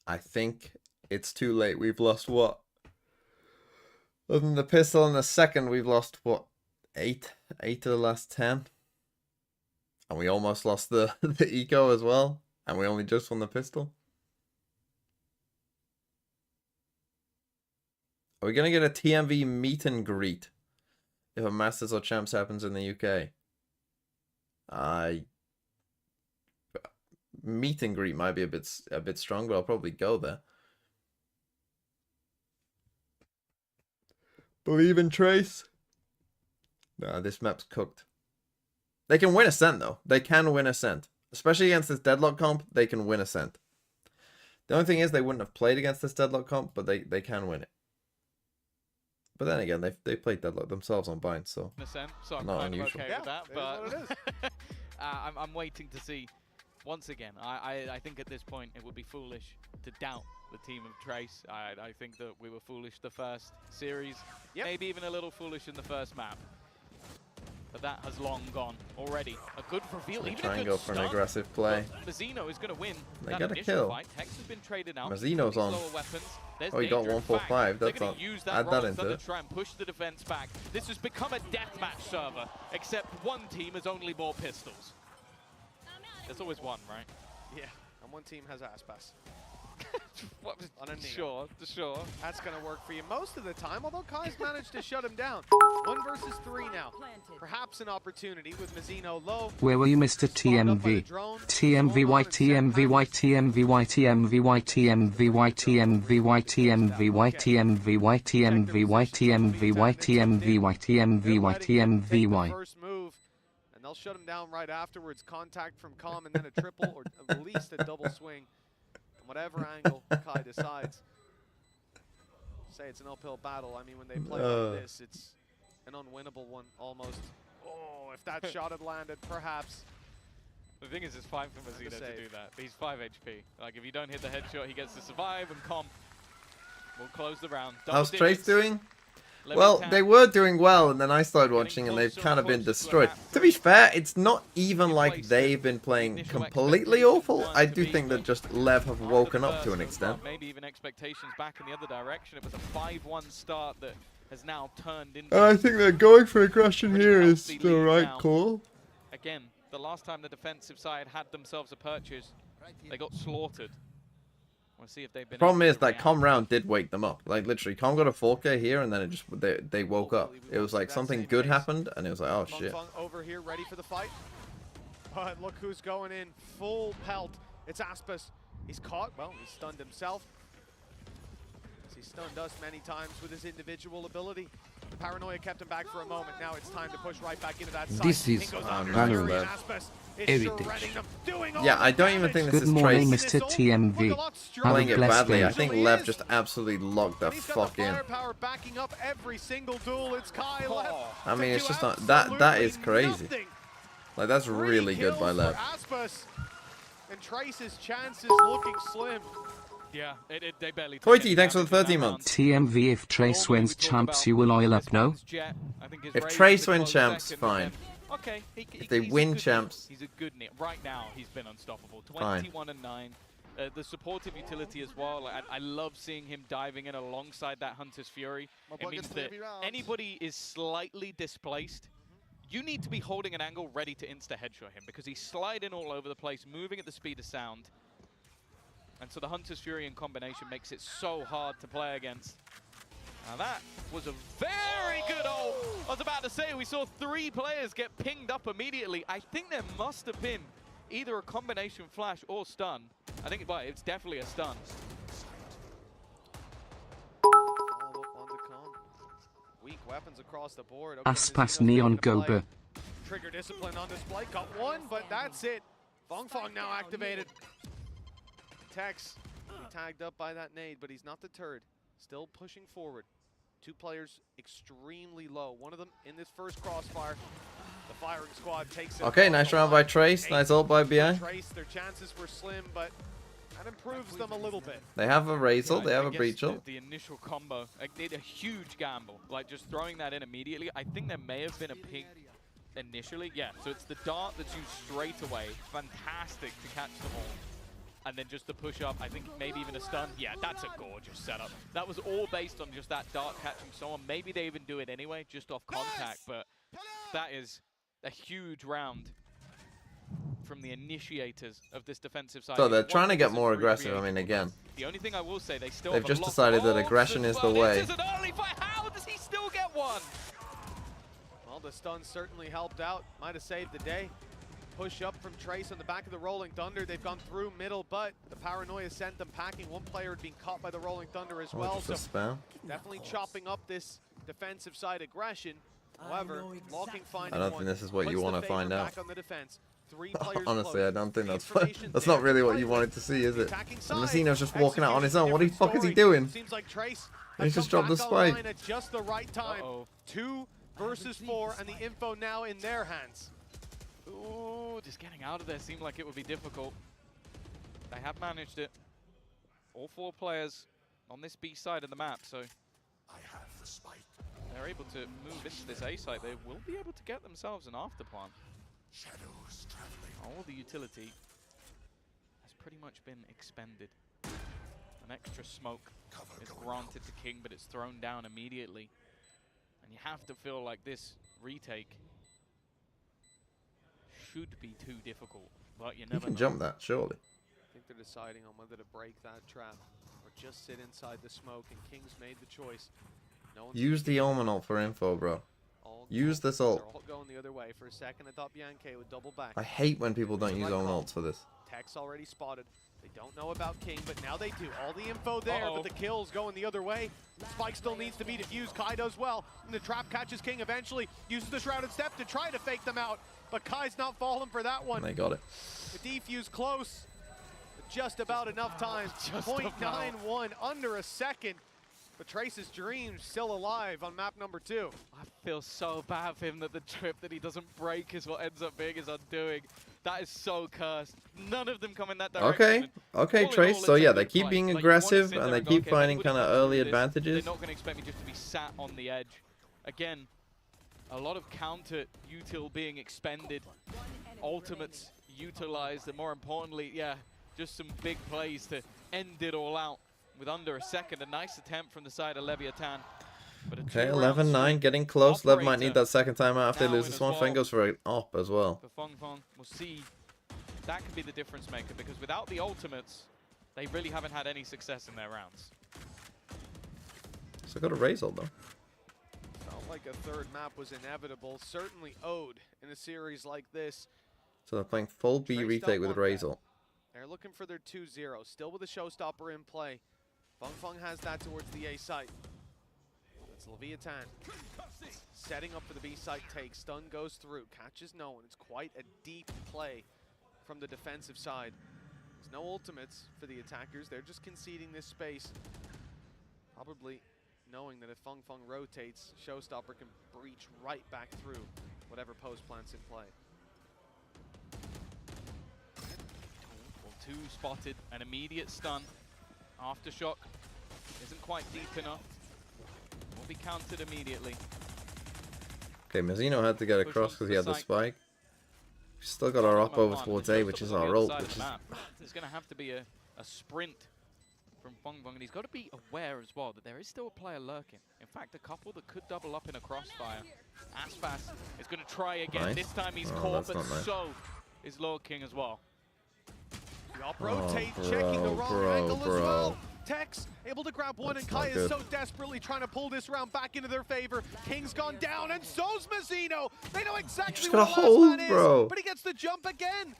I think it's too late. We've lost what? Other than the pistol in the second, we've lost what? 8 of the last 10. And we almost lost the eco as well. And we only just won the pistol. Are we gonna get a TMV meet and greet if a Masters or Champs happens in the UK? Meet and greet might be a bit strong, but I'll probably go there. Believe in Trace. Nah, this map's cooked. They can win Ascent though. They can win Ascent, especially against this Deadlock comp. They can win Ascent. The only thing is they wouldn't have played against this Deadlock comp, but they can win it. But then again, they played Deadlock themselves on Bind, so So I'm not kind of unusual. okay with that, but I'm waiting to see. Once again, I think at this point it would be foolish to doubt the team of Trace. I think that we were foolish the first series, maybe even a little foolish in the first map. But that has long gone already. A good reveal, even try a and good go for an stun. aggressive play. Mazzino is going to win They that got a initial kill. fight. Hex has been traded out. Mazzino's on. Oh, he got 145. That's on. Add that into it. To try and push the defense back. This has become a deathmatch server, except one team has only more pistols. There's always one, right? Yeah, and one team has Aspas. On a sure. That's going to work for you most of the time, although Kai's managed to shut him down. 1 versus 3 now. Perhaps an opportunity with Mazzino low. Where were you, Mr. TMV? TMVY, TMVY, TMVY, TMVY, TMVY, TMVY, TMVY, TMVY, TMVY, TMVY, TMVY, TMVY, TMVY. First move, and they'll shut him down right afterwards. Contact from Com and then a triple or at least a double swing. Whatever angle Kai decides. Say it's an uphill battle. I mean, when they play like this, it's an unwinnable one almost. Oh, if that shot had landed, perhaps. The thing is, it's fine for Mazzino to do that. He's 5 HP. Like, if you don't hit the headshot, he gets to survive, and Com will close the round. How's Trace doing? Well, they were doing well, and then I started watching, and they've kind of been destroyed. To be fair, it's not even like they've been playing completely awful. I do think that just LEV have woken up to an extent. Maybe even expectations back in the other direction. It was a 5-1 start that has now turned into... I think that going for aggression here is the right call. Again, the last time the defensive side had themselves a purchase, they got slaughtered. We'll see if they've been Problem is that Com round did wake them up. Like literally, Com got a 4K here, and then it just they woke up. It was like something good happened, and it was like, oh shit. Over here, ready for the fight. But look who's going in full pelt. It's Aspas. He's caught. Well, he's stunned himself. He stunned us many times with his individual ability. The paranoia kept him back for a moment. Now it's time to push right back into that side. This is Valorant. Yeah, I don't even think this Good is morning, Trace Mr. TMV. playing it blessed badly. day. I think LEV just absolutely locked the fuck in. Backing up every single duel. It's Kai left. I mean, it's just not that is crazy. Like that's really good by LEV. And Trace's chances looking slim. Yeah, they barely... Toity, thanks for the 13 months. TMV, if Trace wins champs, you will oil up, no? If Trace wins champs, fine. Okay, if they win champs, he's a good nit. Right now, he's been unstoppable. Fine. 21-9. The supportive utility as well. I love seeing him diving in alongside that Hunter's Fury. It means that anybody is slightly displaced. You need to be holding an angle ready to insta-headshot him because he's sliding all over the place, moving at the speed of sound. And so the Hunter's Fury in combination makes it so hard to play against. Now that was a very good ult. I was about to say, we saw 3 players get pinged up immediately. I think there must have been either a combination flash or stun. I think it's definitely a stun. Weak weapons across the board. Aspas Neon Gober. Trigger discipline on display. Got one, but that's it. Fong now activated. Tex, he tagged up by that nade, but he's not deterred. Still pushing forward. 2 players extremely low. One of them in this first crossfire. The firing squad takes it. Okay, nice round by Trace. Nice ult by BI. Trace, their chances were slim, but that improves them a little bit. They have a Razor, they have a Breach ult. The initial combo, like, did a huge gamble. Like, just throwing that in immediately. I think there may have been a ping initially. Yeah, so it's the dart that's used straight away. Fantastic to catch them all. And then just the push up, I think maybe even a stun. Yeah, that's a gorgeous setup. That was all based on just that dart catching someone. Maybe they even do it anyway, just off contact, but that is a huge round from the initiators of this defensive side. So they're trying to get more aggressive. I mean, again, The only thing I will say, they still They've have just a lot decided that of aggression is the but way. This is an early fight. How does he still get one? Well, the stun certainly helped out. Might have saved the day. Push up from Trace on the back of the Rolling Thunder. They've gone through middle, but the paranoia sent them packing. One player had been caught by the Rolling Thunder as well. Just a So spam. definitely chopping up this defensive side aggression. However, locking finding I don't one think this is what you puts want the to favor find out. back on the defense. 3 players Honestly, I close. don't think The that's information that's there not really to what fight you with. wanted to see, is The it? attacking And side, Messino's just walking out on his own. What the executing fuck is he different doing? story. Seems like Trace He's has just come dropped the back online spike. at just the right time. 2 versus 4, and the info now in their hands. Ooh, just getting out of there seemed like it would be difficult. They have managed it. All 4 players on this B side of the map, so they're able to move into this A site. They will be able to get themselves an afterplant. All the utility has pretty much been expended. An extra smoke is granted to King, but it's thrown down immediately. And you have to feel like this retake should be too difficult, but you You never can know. jump that, surely. I think they're deciding on whether to break that trap or just sit inside the smoke, and King's made the choice. No one's Use the Omen ult for info, bro. all Use this they're ult. all going the other way. For a second, I thought Bianca would double back. I hate when people don't use Omen ults for this. Tech's already spotted. They don't know about King, but now they do. All the info there, but the kills going the other way. Spike still needs to be defused. Kai does well. And the trap catches King eventually. Uses the Shrouded Step to try to fake them out. But Kai's not falling for that one. And they got it. The defuse close. But just about enough time. Just 0.91, under a second. But Trace's dream's still alive on map number 2. I feel so bad for him that the trip that he doesn't break is what ends up being his undoing. That is so cursed. None of them come in that direction. Okay, All in Trace. all, So it's a yeah, good they keep fight. being Like, you wanna aggressive sit and there they and go, keep okay, if finding anybody kind of comes through early this, advantages. They're not going to expect me just to be sat on the edge. Again, a lot of counter util being expended, ultimates utilized, and more importantly, yeah, just some big plays to end it all out with under a second. A nice attempt from the side of Leviathan. But Okay, 11-9, getting close. Lev might need that second time out if they lose this one. Fang goes for an op as well. For Fong Fong, we'll see. That could be the difference maker, because without the ultimates, they really haven't had any success in their rounds. So got a raise ult though. Felt like a third map was inevitable. Certainly owed in a series like this. So they're playing full B Trace retake don't with want raise that. ult. They're looking for their 2-0. Still with a showstopper in play. Fung Fung has that towards the A site. It's Leviathan. Setting up for the B site take. Stun goes through. Catches no one. It's quite a deep play from the defensive side. There's no ultimates for the attackers. They're just conceding this space. Probably knowing that if Fung Fung rotates, showstopper can breach right back through whatever post plant's in play. Well, 2 spotted, an immediate stun. Aftershock isn't quite deep enough. Will be countered immediately. Okay, Mazzino had to get Push across onto because he had the site. spike. We still got our op over towards A, which is our ult, which is... There's going to have to be a sprint from Fong Fong, and he's got to be aware as well that there is still a player lurking. In fact, a couple that could double up in a crossfire. Aspas is going to try again. Nice. This time he's Oh, caught, that's but not nice. so is Lord King as well. The op rotate, bro, checking the wrong bro, angle bro. as well. Tex able to grab one, That's and Kai not is good. so desperately trying to pull this round back into their favor. King's gone down, and so's Mazzino. They know exactly just where gotta the last hold, man bro. is, but he gets the jump again.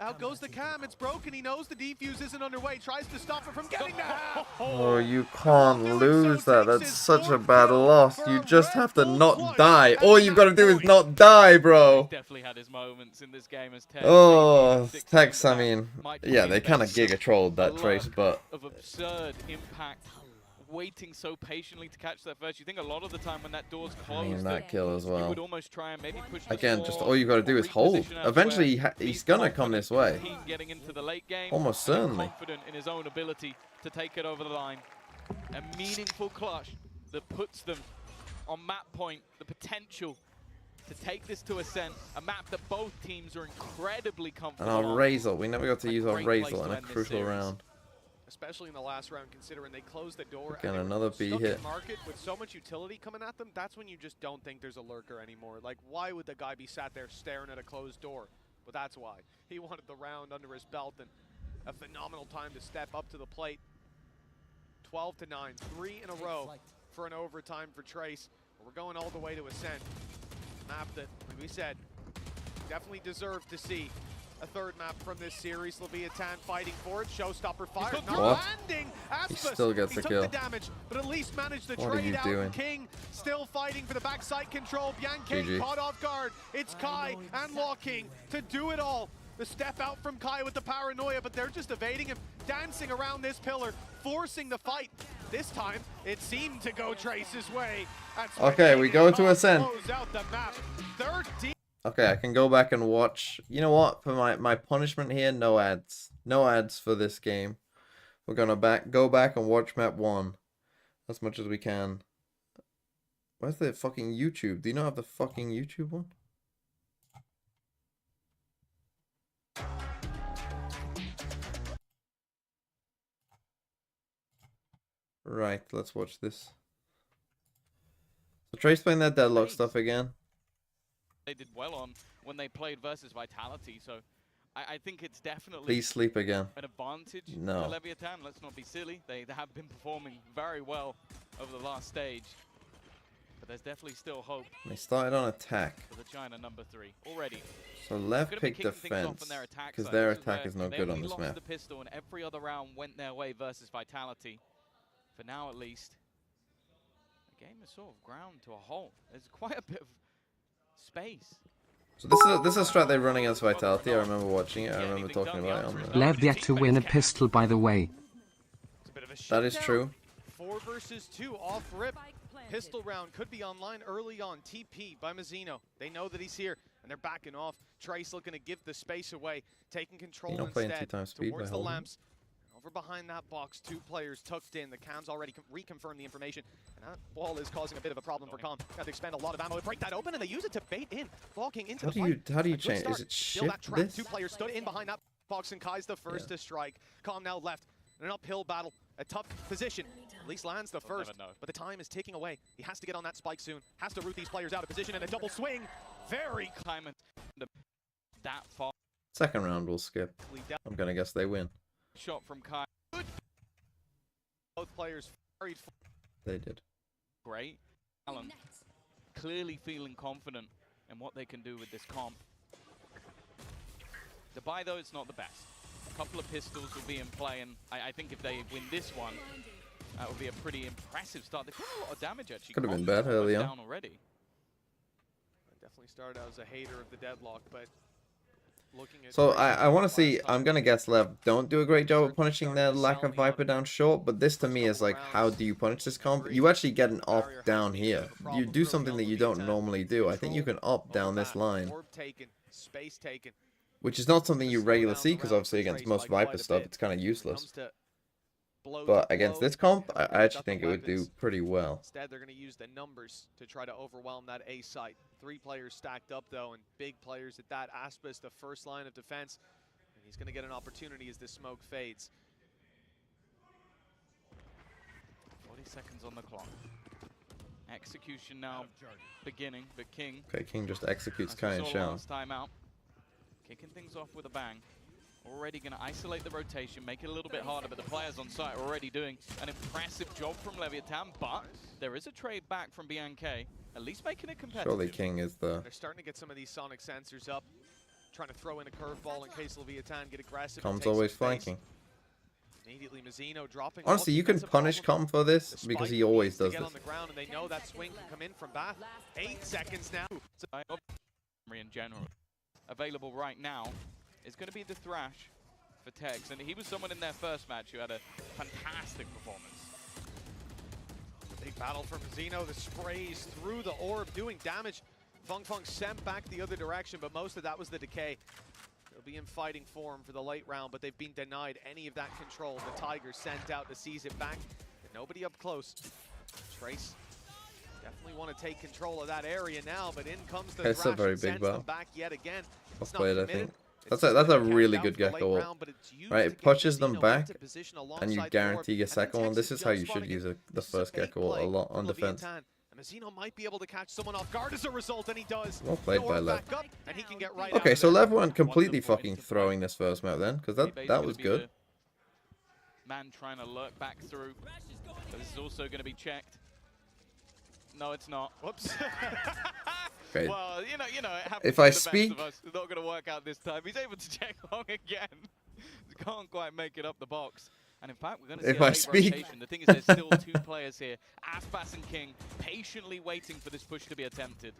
Out goes the cam, it's broken. He knows the defuse isn't underway, tries to stop it from getting the half. Oh, you can't Doing lose so that. takes That's his such a fourth bad kill loss. for You a just Red have to Bull not clutch die. at All you've got to do is point. not die, He's bro. definitely had his moments in this game as Tex. Oh, Six Tex, I back mean, might yeah, be they kind of best. giga trolled that A Trace, lot but of absurd impact, waiting so patiently to catch that first. You think a lot of the time when that door's I mean, closed, that kill as you well. would almost try and maybe push the Again, just score all you got to do or is hold. reposition elsewhere. Eventually, he's He's gonna come confident this in way. the team getting into the late game, Almost and he's certainly. confident in his own ability to take it over the line. A meaningful clutch that puts them on map point, the potential to take this to Ascent, a map that both teams are incredibly And comfortable our on. raise ult, we never got to A use our great raise place ult to in a end this crucial series. round. Especially in the last round, considering they closed the door. Again, and they were another B stuck hit. in market with so much utility coming at them. That's when you just don't think there's a lurker anymore. Like, why would the guy be sat there staring at a closed door? Well, that's why. He wanted the round under his belt, and a phenomenal time to step up to the plate. 12-9, 3 in a row for an overtime for Trace. We're going all the way to Ascent. Map that, like we said, definitely deserved to see a third map from this series. Leviathan fighting for it. Showstopper fire. Not What? landing. He Aspis, still gets he the took kill. the damage, but at least managed the What are trade you out. doing? King still fighting for the backside control. Bianchi GG. caught off guard. It's Kai and Law King to do it all. The step out from Kai with the paranoia, but they're just evading him, dancing around this pillar, forcing the fight. This time, it seemed to go Trace's way. Okay, we go to Ascent. Close out the map. 13. Okay, I can go back and watch. You know what? For my punishment here, no ads. No ads for this game. We're gonna go back and watch map 1 as much as we can. Where's the fucking YouTube? Do you not have the fucking YouTube one? Right, let's watch this. So Trace playing that deadlock stuff again. They did well on when they played versus Vitality, so I think it's definitely Please sleep again. an advantage No. for Leviathan. Let's not be silly. They have been performing very well over the last stage, but there's definitely still hope They started on attack. for the China number 3 already. So Lev Gonna be picked kicking things off defense on their attack because side. their This is attack where is no they good on only this lost map. the pistol, and every other round went their way versus Vitality. For now, at least, the game is sort of ground to a halt. There's quite a bit of space. So this is a strat they run against Vitality. I remember watching it. I remember talking about it on the... Lev yet to win a pistol, by the way. It's a bit of a That is shutdown. true. 4 versus 2 off rip. Pistol round could be online early on. TP by Mazzino. They know that he's here, and they're backing off. Trace looking to give the space away, taking control You don't play in instead 2x speed by towards the holding. lamps. Over behind that box, 2 players tucked in. The cam's already reconfirmed the information, and that wall is causing a bit of a problem for Com. Got to expend a lot of ammo to break that open, and they use it to bait in, walking into How the do you fight. how do you A good change? start. Is it Still that shift trap. this? 2 players stood in behind that box, and Kai's the first to strike. Com now left. An uphill battle, a tough position. At least lands the first, but the time is ticking away. He has to get on that spike soon. Has to root these players out of position, and a double swing. Very Time that far. Second round we'll skip. I'm gonna guess they win. Shot from Kai. Both players varied. They did. Great. Alan clearly feeling confident in what they can do with this comp. The buy, though, it's not the best. A couple of pistols will be in play, and I think if they win this one, that would be a pretty impressive start. They could do a lot of damage, actually. Could have been Comp bad early on. down already. I definitely started out as a hater of the deadlock, but looking at So I want to see. I'm gonna guess Lev don't do a great job of punishing their lack of Viper down short, but this to me is like, how do you punish this comp? You actually get an op down here. You do something that you don't normally do. I think you can op down this line, orb taken, space taken. which is not something you regularly see because obviously against most Viper stuff it's kind of useless. But against this comp, I actually think it would do pretty well. Instead, they're going to use the numbers to try to overwhelm that A site. 3 players stacked up, though, and big players at that. Aspis, the first line of defense, and he's going to get an opportunity as this smoke fades. 40 seconds on the clock. Execution now beginning, but King, Okay, King just executes as we Kai and saw Shao. last time out, kicking things off with a bang. Already going to isolate the rotation, make it a little bit harder, but the players on site are already doing an impressive job from Leviathan, but there is a trade back from Bianchi, at least making it competitive. Surely King is the... They're starting to get some of these sonic sensors up, trying to throw in a curveball in case Leviathan get aggressive. and Com's take always some space. flanking. Immediately Mazzino dropping. Honestly, you can punish Com for this The because spike he always needs to does get this. on the ground, and they know that swing can come in from back. 8 seconds now. In general, available right now is going to be the Thrash for Tex, and he was someone in their first match who had a fantastic performance. Big battle for Mazzino. The sprays through the orb doing damage. Fung Fung sent back the other direction, but most of that was the decay. They'll be in fighting form for the late round, but they've been denied any of that control. The Tigers sent out to seize it back, and nobody up close. Trace definitely want to take control of that area now, but in comes the It's a Thrash very and big sends them battle. back yet again. Well It's not played, I committed. think. It's That's a just been really carried good out for the gecko late ult. round, but it's used Right, to it get pushes them Mazzino back, into position and you alongside the orb, guarantee your and then second one. This Texas is how you jump should spotting use it. the This is a first bait gecko ult play a lot for on defense. Leviathan. And Mazzino might be able to catch someone off guard as a result, and he does. Well played by Orb Lev. back up, and he can get right out Okay, of so there. Lev weren't completely Wonderful fucking interplay. throwing this first map then, because that Maybe that it's was gonna be good. Man trying to lurk back through. But this is also going to be checked. No, it's not. Whoops. Okay. Well, you know, it happens If to I the speak- best of us. It's not going to work out this time. He's able to check long again. Can't quite make it up the box. And in fact, we're going to see If a I late speak- rotation. The thing is, there's still 2 players here. Aspas and King patiently waiting for this push to be attempted.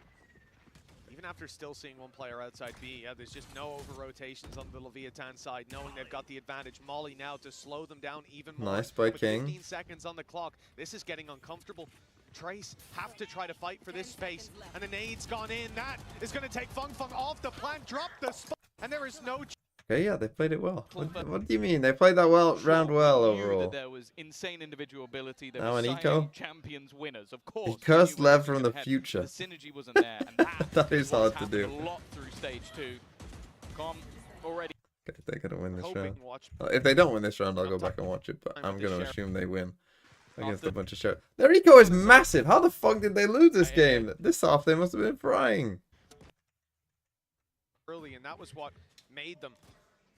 Even after still seeing one player outside B, yeah, there's just no over-rotations on the Leviathan side, knowing they've got the advantage. Molly now to slow them down even more. Nice by With King. 15 seconds on the clock. This is getting uncomfortable. Trace have to try to fight for this space, and the nade's gone in. That is going to take Fung Fung off the plant, drop the spot, and there is no... Okay, yeah, they played it well. What do you mean? They played that round well Knew overall. that there was insane individual ability. There Now was an eco? champions winners, of course. He we cursed knew where Lev this from was the gonna head. future. The synergy wasn't there, and That is hard what's to do. happened a lot through stage 2. Com already. Okay, they're gonna win this hoping round. to watch. If they don't win this round, I'll go back and watch it. But I'm I'm with the gonna sheriff. assume they win against After- a bunch of sheriff. Their eco is massive. How the fuck did they lose this game? This off, they must have been frying. Early, and that was what made them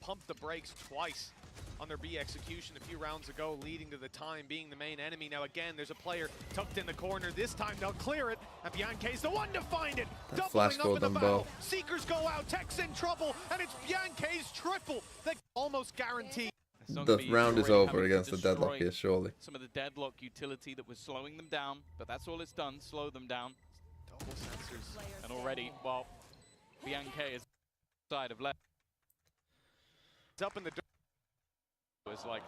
pump the brakes twice on their B execution a few rounds ago, leading to the time being the main enemy. Now again, there's a player tucked in the corner. This time they'll clear it, and Bianche's the one to find it. That flash Doubling up in gold the on battle. both. Seekers go out, Tech's in trouble, and it's Bianche's triple. They almost guaranteed. It's not The gonna be round is already over having to against the deadlock destroy here, surely. some of the deadlock utility that was slowing them down, but that's all it's done, slow them down. Double sensors. And already, well, Bianche is side of left. It's up in the door. It's like,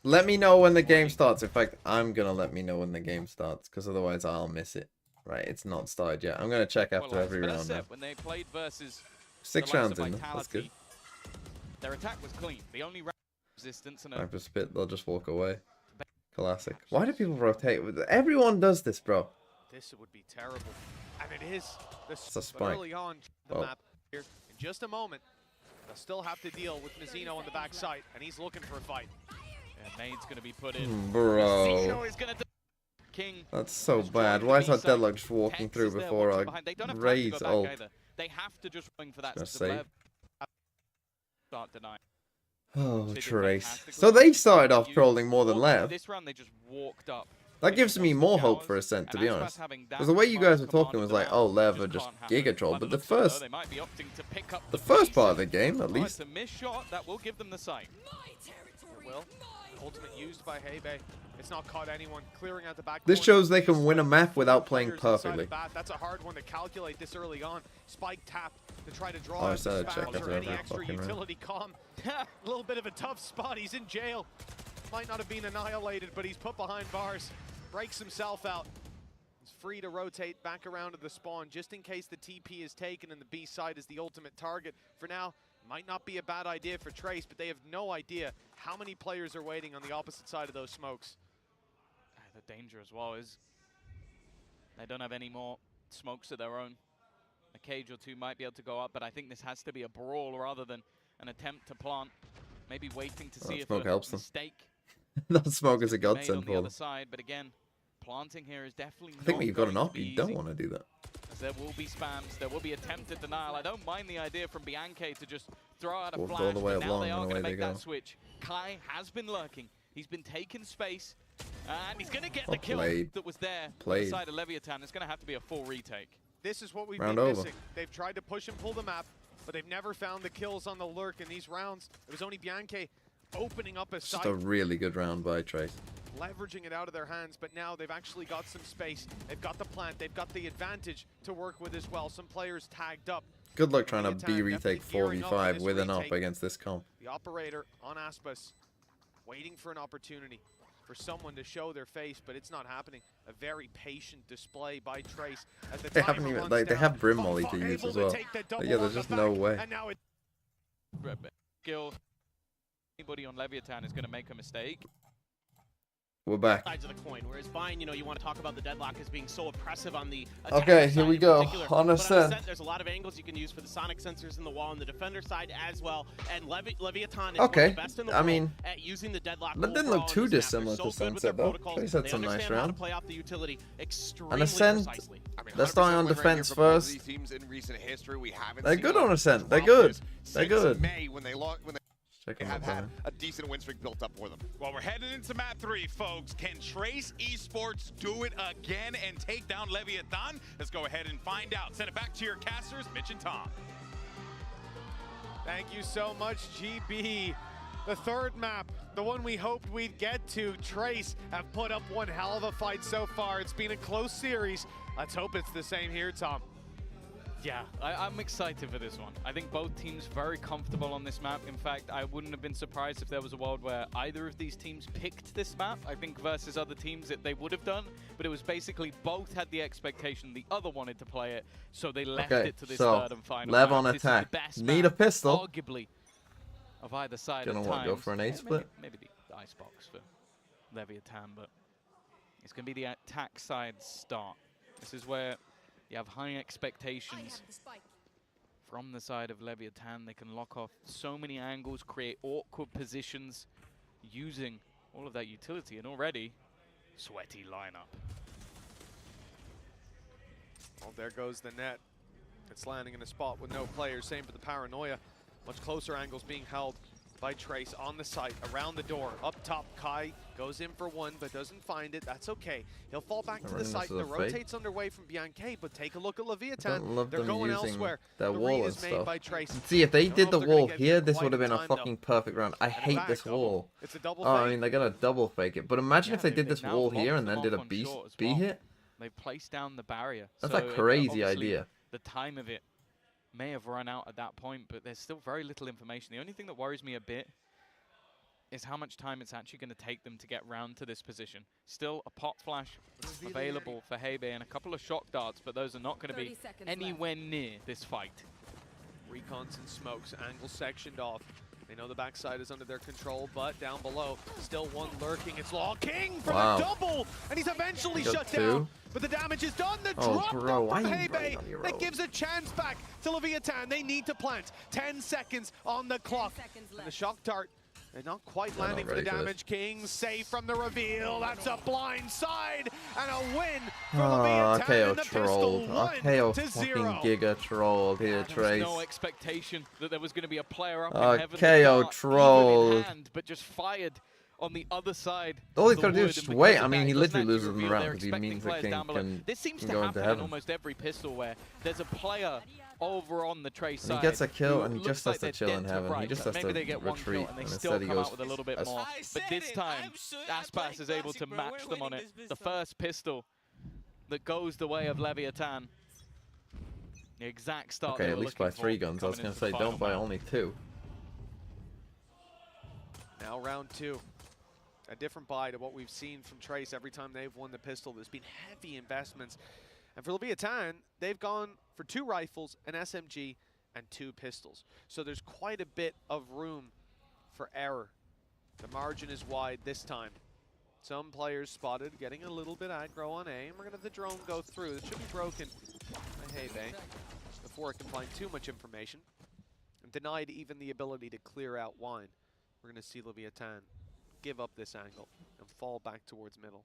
Let me know when the game starts. In fact, I'm gonna let me know when the game starts, because otherwise I'll miss it. Right, it's not started yet. I'm gonna check after well, every but as round I now. said, when they played versus 6 the likes rounds of in, that's good. Vitality, their attack was clean. The only round resistance and a Time for spit, they'll just walk away. Classic. Why do people rotate? Everyone does this, bro. This would be terrible. And it is. It's a But spike. early on the Well. map here. In just a moment, they'll still have to deal with Mizzino on the backside, and he's looking for a fight. and nade's going to be put in. Bro. Zisho is going to King. That's so is bad. trying Why to is be that so deadlock just walking Tex through is there before watching I behind. They don't have time to go raise back ult? either. They have to just swing for that Gonna start save. deny. Oh, They did Trace. fantastically. So they started off You- trolling more than Well, Lev. This round they just walked up. That gives me more hope for Aspas, Ascent, to and be Aspas honest. having that Because the way you guys were command talking of was the like, map oh, Lev are just just can't happen. Giga Troll. By But the the looks of it, though, first they might be opting to pick up the first piece. part of the game, at Oh, least. it's a missed shot that will give them the site. It will. Ultimate used by Hebe. It's not caught anyone. Clearing out the back. This corner. shows they can win a map without Four playing players inside the perfectly. bat. That's a hard one to calculate this early on. Spike tap to try to draw Oh, I out started the check spams after or any every extra fucking round. utility com. A little bit of a tough spot. He's in jail. Might not have been annihilated, but he's put behind bars. Breaks himself out. He's free to rotate back around to the spawn just in case the TP is taken and the B side is the ultimate target. For now, might not be a bad idea for Trace, but they have no idea how many players are waiting on the opposite side of those smokes. The danger as well is they don't have any more smokes of their own. A cage or two might be able to go up, but I think this has to be a brawl rather than an attempt to plant. Maybe waiting to see if smoke a helps them. mistake That smoke is a is made on godsend the for other them. side. But again, planting here is definitely I think when you've got an going op, to be you don't easy, want to do that. as there will be spams, there will be attempted denial. I don't mind the idea from Bianche to just throw out a Walked all flash, the way but up now long they and are going away to they make that go. switch. Kai has been lurking. He's been taking space, and he's going to get the Oh, kill played. that was there on the Played. side of Leviathan. It's going to have to be a full retake. This is what we've Round been over. missing. They've tried to push and pull the map, but they've never found the kills on the lurk in these rounds. It was only Bianche opening up a Just site, a really good round by Trace. leveraging it out of their hands, but now they've actually got some space. They've got the plant, they've got the advantage to work with as well. Some players tagged up. Good luck trying to Leviathan B retake definitely gearing up for 4v5 this with an op retake. against this comp. The operator on Aspas, waiting for an opportunity for someone to show their face, but it's not happening. A very patient display by Trace. As the They haven't timer even runs like they down, have Brim Fung Molly Fung to use able as to well. take the double Yeah, on there's the just no back, way. and now it Skill. Anybody on Leviathan is going to make a mistake. We're back. Sides of the coin. Whereas Vine, you know, you want to talk about the deadlock as being so oppressive on the Okay, attacker here side we in go. particular. On But Ascent. there's a lot of angles you can use for the sonic sensors in the wall on the defender side as well. And Leviathan is one Okay, of the best in the I world mean, at using the deadlock. that didn't overall look on too this map. dissimilar They're to so good with Sunset, their though. protocols. Trace had They some nice understand how to round. play off the utility extremely Ascent, precisely. I mean, they're starting 100% on win rate defense here for both of first. these teams in recent history. We haven't They're seen good them on Ascent. They're drop good. this They're since good. May when they lost. Checking have the had bar. a decent win streak built up for them. Well, we're heading into map 3, folks. Can Trace Esports do it again and take down Leviathan? Let's go ahead and find out. Send it back to your casters, Mitch and Tom. Thank you so much, GB. The third map, the one we hoped we'd get to, Trace have put up one hell of a fight so far. It's been a close series. Let's hope it's the same here, Tom. Yeah, I'm excited for this one. I think both teams very comfortable on this map. In fact, I wouldn't have been surprised if there was a world where either of these teams picked this map. I think versus other teams that they would have done, but it was basically both had the expectation the other wanted to play it, so they left it to this third and final Lev map. on This is the attack. best Need map, a pistol. arguably, of either side Gonna at want to go times. for an A split. Maybe the icebox for Leviathan, but it's going to be the attack side start. This is where you have high expectations from the side of Leviathan. They can lock off so many angles, create awkward positions using all of that utility, and already sweaty lineup. Well, there goes the net. It's landing in a spot with no players. Same for the Paranoia. Much closer angles being held by Trace on the site, around the door. Up top, Kai goes in for one, but doesn't find it. That's okay. He'll fall back to the site. The rotate's underway from Bianca, but take a look at Leviathan. They're going elsewhere. That The wall read and is made stuff. by Trace. See, if they Don't did know the if they're gonna wall get here, through this quite would have in been a time, though. fucking perfect round. I hate back, this wall. It's a double Oh, I fake. mean, they're gonna double fake it. But imagine Yeah, if they did they've this now wall here locked and then them did a off on B, short as B well. hit. They've placed down the barrier. That's so a crazy obviously idea. The time of it may have run out at that point, but there's still very little information. The only thing that worries me a bit is how much time it's actually going to take them to get round to this position. Still a pop flash available for Hebe and a couple of shock darts, but those are not going to be anywhere near this fight. Recons and smokes, angle sectioned off. They know the backside is under their control, but down below, still one lurking. It's Law King for the double, and he's eventually shut down. But the damage is done. The drop bro, why from are you running Hebe on your that road? gives a chance back to Leviathan. They need to plant. 10 seconds on the clock. And the shock dart, they're not quite landing for the ready for this. damage. King safe from the reveal. That's a blind side and a win for Oh, Leviathan. KO And the pistol trolled. 1 KO to fucking 0. Giga trolled here, There was Trace. no expectation that there was going to be a player up Oh, in heaven. KO with dart trolled. even in hand, but just fired on the other side. All he's of gotta the do wood, is just and wait. because I of mean, that, he it doesn't literally actually loses the reveal round they're because he expecting means the players king down below. can This seems to go into happen in heaven. almost every pistol where there's a player over on the Trace And side. he gets a kill who and he looks just like has to they're chill dead in to heaven. He rights. just has Maybe to they get one kill retreat, and they and still instead he come goes out with a little bit as- more. But this time, Aspas is able to match them on it. The first pistol that goes the way of Leviathan. The exact start Okay, they at were least looking buy 3 for guns. I was coming gonna into the say, final don't buy map. only 2. Now round 2. A different buy to what we've seen from Trace every time they've won the pistol. There's been heavy investments. And for Leviathan, they've gone for 2 rifles, an SMG, and 2 pistols. So there's quite a bit of room for error. The margin is wide this time. Some players spotted getting a little bit aggro on A, and we're going to have the drone go through. It should be broken by Hebe before it can find too much information. And denied even the ability to clear out wine. We're going to see Leviathan give up this angle and fall back towards middle.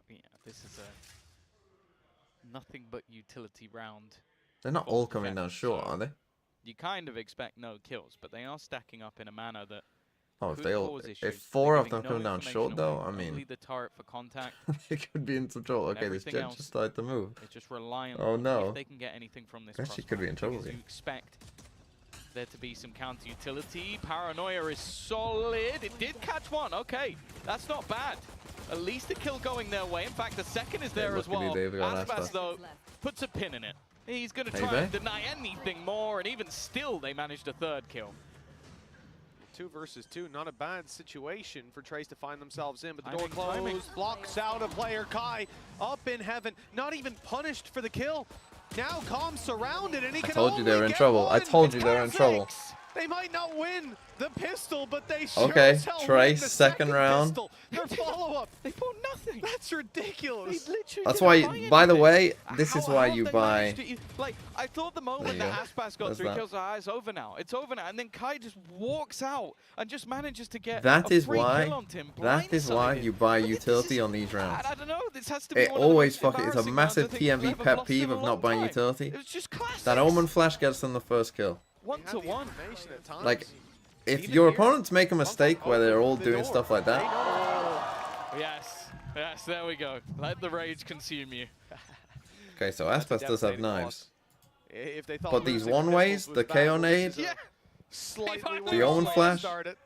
Yeah, this is a nothing but utility round. They're not for all coming down defenders, short, so are they? You kind of expect no kills, but they are stacking up in a manner that Oh, if could they all, cause issues. if They're 4 of giving them no come down information short though, away, I only mean, the turret for contact. they could be in some trouble. Okay, this Everything jet else- just started to move. It's just reliant Oh, on no. if they can get anything from this Actually could be in crossfire, trouble because here. you expect there to be some counter utility. Paranoia is solid. It did catch one. Okay, that's not bad. At least a kill going their way. In fact, the second is there as luckily well. they've got Aspas, Aspas. though, puts a pin in it. He's going to Hey, try Bay? and deny anything more, and even still, they managed a 3rd kill. 2 versus 2, not a bad situation for Trace to find themselves in, but the Timing, door closed, timing. blocks out a player. Kai up in heaven, not even punished for the kill. Now Calm surrounded, and he can told you they only were in get trouble. I one. told you they were in trouble. Perfect. They might not win the pistol, but they sure Okay, as hell Trace, win the second round. Pistol. Their follow-up. They bought nothing. That's ridiculous. They literally That's didn't why, buy by the anything. way, this is How why have you they buy. managed to like, I thought the moment There you that go. Aspas got There's 3 that. kills, it's over now. It's over now. And then Kai just walks out and just manages to get That a is free why. kill on Tim. That is why blindsided. you buy But this utility is- on these rounds. I don't know. This has to be It one of the always most fucking. It's a embarrassing massive rounds I think we've TMV ever pet lost peeve in a of long not buying time. utility. It was just classic. That Omen flash gets them the first kill. One They to have the one. information at times. Like, if Even your here, opponents make a mistake where they're all opened the doing door. stuff like They that, know. Yes, yes, there we go. Let the rage consume you. okay, so That's a Aspas does have devastating knives. loss. If they thought But these losing one-ways, pistols was the bad, KO well, this nade, is a Yeah. slightly The worse Omen way to flash. start it.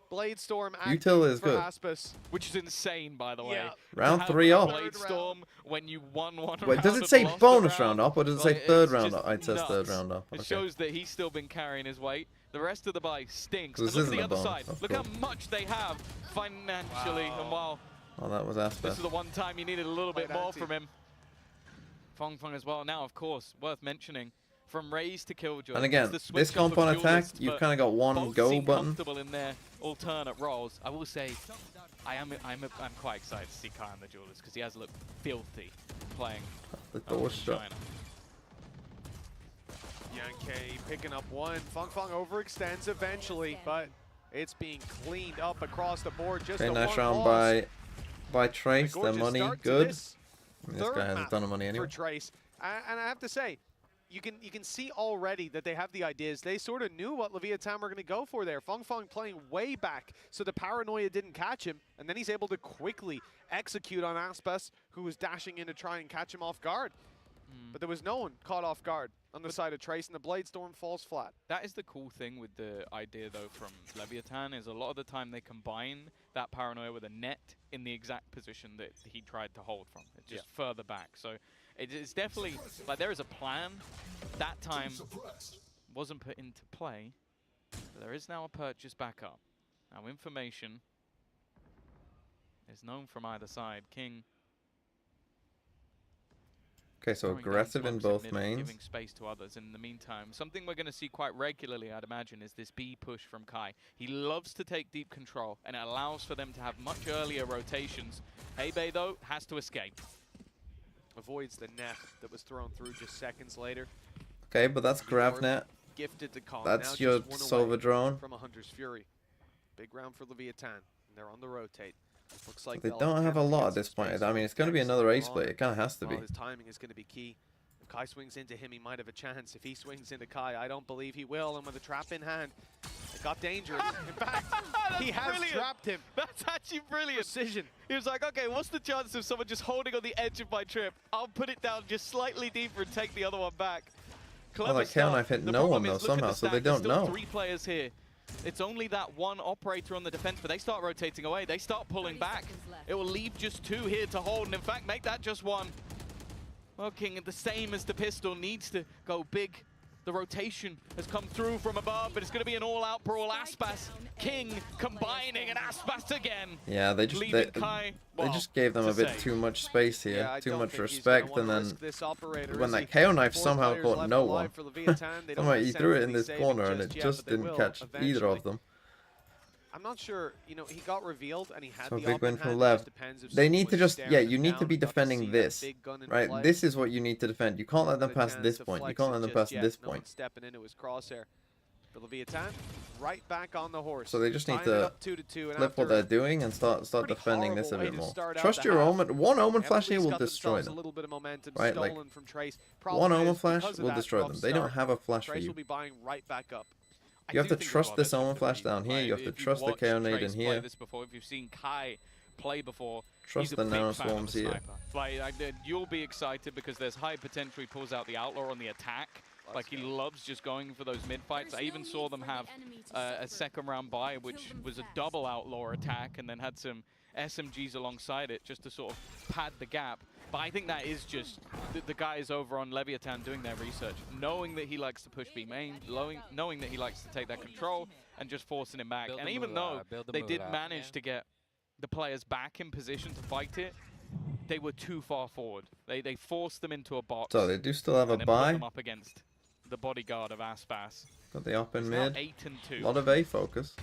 Blade Storm Util active is for good. Aspas. Which is insane, by the way. Yeah. Round To have 3 a up. Blade Storm when you won one Wait, round does it and say lost a bonus round up or does it say Like, third it's round just up? It says third nuts. round up. It Okay. shows that he's still been carrying his weight. The rest of the buy stinks. This And look at isn't the a other bonus. side. Oh, Look cool. how much they have financially. And while Oh, that was this Aspas. is the one time you needed a little bit Quite more anti. from him. Fong as well. Now, of course, worth mentioning, from Raze to Killjoy. And again, it's the this switch up comp of on attack, duelists, you've but kind of got one both go seem button. comfortable in their alternate roles. I will say, I'm quite excited to see Kai on the duelist because he has looked filthy playing The over door in shut. China. Yankee picking up one. Fong overextends eventually, but it's being cleaned up across the board. Just Okay, a nice one round loss. by Trace. A The gorgeous money, start to good. this I mean, this third guy has a map ton of money anyway. for Trace. And I have to say, you can see already that they have the ideas. They sort of knew what Leviathan were going to go for there. Fong playing way back, so the paranoia didn't catch him, and then he's able to quickly execute on Aspas, who was dashing in to try and catch him off guard. But there was no one caught off guard on the side of Trace, and the Blade Storm falls flat. That is the cool thing with the idea, though, from Leviathan, is a lot of the time they combine that paranoia with a net in the exact position that he tried to hold from. It's just further back. So it's definitely, like, there is a plan. That time wasn't put into play. But there is now a purchase back up. Now, information is known from either side. King. Okay, so throwing down aggressive in smokes in both mid, mains. giving space to others in the meantime. Something we're going to see quite regularly, I'd imagine, is this B push from Kai. He loves to take deep control, and it allows for them to have much earlier rotations. Hebe, though, has to escape. Avoids the net that was thrown through just seconds later. Okay, but that's GravNet. Gifted to Kong. That's Now your just one Silver away drone. from a Hunter's Fury. Big round for Leviathan. And they're on the rotate. Looks like They they'll don't have a attempt to lot get at this some point. space I mean, on it's going to be decks another later ace on. play. It kind of has to be. Well, his timing is going to be key. If Kai swings into him, he might have a chance. If he swings into Kai, I don't believe he will. And with a trap in hand, it got dangerous. In fact, he has brilliant. trapped him. That's actually brilliant. Precision. He was like, okay, what's the chance of someone just holding on the edge of my trip? I'll put it down just slightly deeper and take the other one back. Clever that stuff. KO knife hit The no one, problem is, though, look at somehow, the so they stack. There's don't still know. 3 players here. It's only that one operator on the defense, but they start rotating away. They start pulling back. It will leave just 2 here to hold, and in fact, make that just 1. Well, King, the same as the pistol, needs to go big. The rotation has come through from above, but it's going to be an all-out brawl. Aspas, King combining, and Aspas again. Yeah, they just Leaving Kai, they well, just gave them to a bit say. too much space here, Yeah, I too don't much think he's gonna respect, wanna and risk then this operator, when is that he? KO knife 4 somehow players caught left no alive one. for Leviathan. They don't Somehow have he threw it in essentially this saved corner, and just it yet, just but they didn't will catch either eventually. of them. I'm not sure, you know, he got revealed and he had So the big up win in from hand. It LEV. just depends if They someone need to was just, staring yeah, him you need to down be and got defending see that this, big gun in right? play. This is what you need to defend. You can't let them Not a pass chance this to point. You flex can't it let them just pass yet. this No point. one stepping into his crosshair. For Leviathan, right back on the horse. So they just need Tying it to up 2-2, and flip what after they're doing and start pretty defending this a horrible way bit to more. start out Trust the your half, omen. One omen they flash at here least will got destroy themselves them. a little bit of momentum Right, like, stolen from Trace. One Problem omen is, flash because of will that destroy rough them. They don't start, have a flash for Trace you. will be buying right back up. I You have do to think as trust well this there's omen something flash to down be- here. like, You have to if you've trust the watched KO nade in Trace play here. this before, if you've seen Kai play before, Trust he's the a big nano fan of swarms the here. sniper. Like, you'll be excited because there's high potential he pulls out the outlaw on the attack. Like, he loves just going for those mid-fights. I even saw them have a second round buy, which was a double outlaw attack, and then had some SMGs alongside it just to sort of pad the gap. But I think that is just the guys over on Leviathan doing their research, knowing that he likes to push B main, knowing that he likes to take that control, and just forcing him back. Build And the even mood though out, build the they mood did out. manage to get the players back in position to fight it, they were too far forward. They forced them into a box. So they do still have a and then put buy. them up against the bodyguard of Aspas. Got the up in It's now mid. 8-2. A lot of A focus.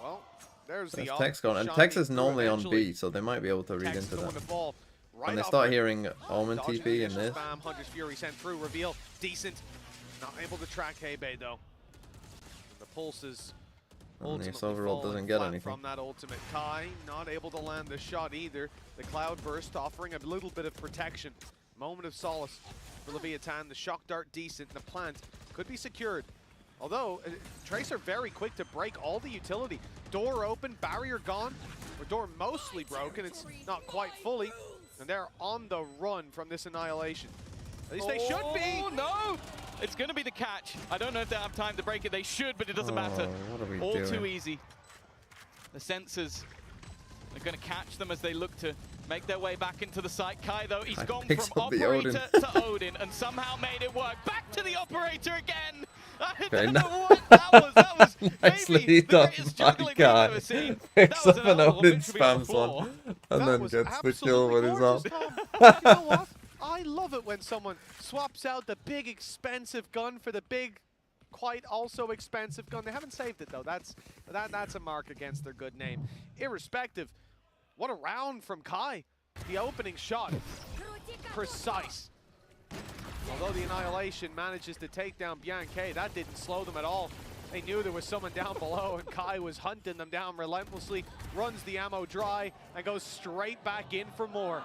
Well, there's There's the Tex gone, and shining Tex is through normally on eventually. B, so they might be able to read Tex into going that. to fall right When they off start rip. hearing Omen Dodging TP in initial this, spam, Hunter's Fury sent through, reveal, decent. Not able to track Hebe though. And the pulses and ultimately the overall falling doesn't get flat anything. from that ultimate. Kai not able to land the shot either. The Cloud Burst offering a little bit of protection. Moment of solace for Leviathan. The shock dart decent, the plant could be secured. Although, Trace are very quick to break all the utility. Door open, barrier gone, or door mostly broken. It's not quite fully. And they're on the run from this annihilation. At least they should be. Oh, no! It's going to be the catch. I don't know if they have time to break it. They should, but it doesn't matter. What are we All doing? too easy. The sensors are going to catch them as they look to make their way back into the site. Kai, though, he's gone picks from up the operator Odin. to Odin and somehow made it work. Back to the operator again. I Okay, don't no- know what that was. That was Nicely maybe the done, greatest my juggling we've guy. ever seen. Picks That was up an an elbow Odin, literally on the spams floor. one, and That then was gets the kill absolutely with his gorgeous, arm. Tom. You know what? I love it when someone swaps out the big expensive gun for the big, quite also expensive gun. They haven't saved it though. That's a mark against their good name. Irrespective, what a round from Kai. The opening shot, precise. Although the Annihilation manages to take down Bianche, that didn't slow them at all. They knew there was someone down below, and Kai was hunting them down relentlessly, runs the ammo dry, and goes straight back in for more.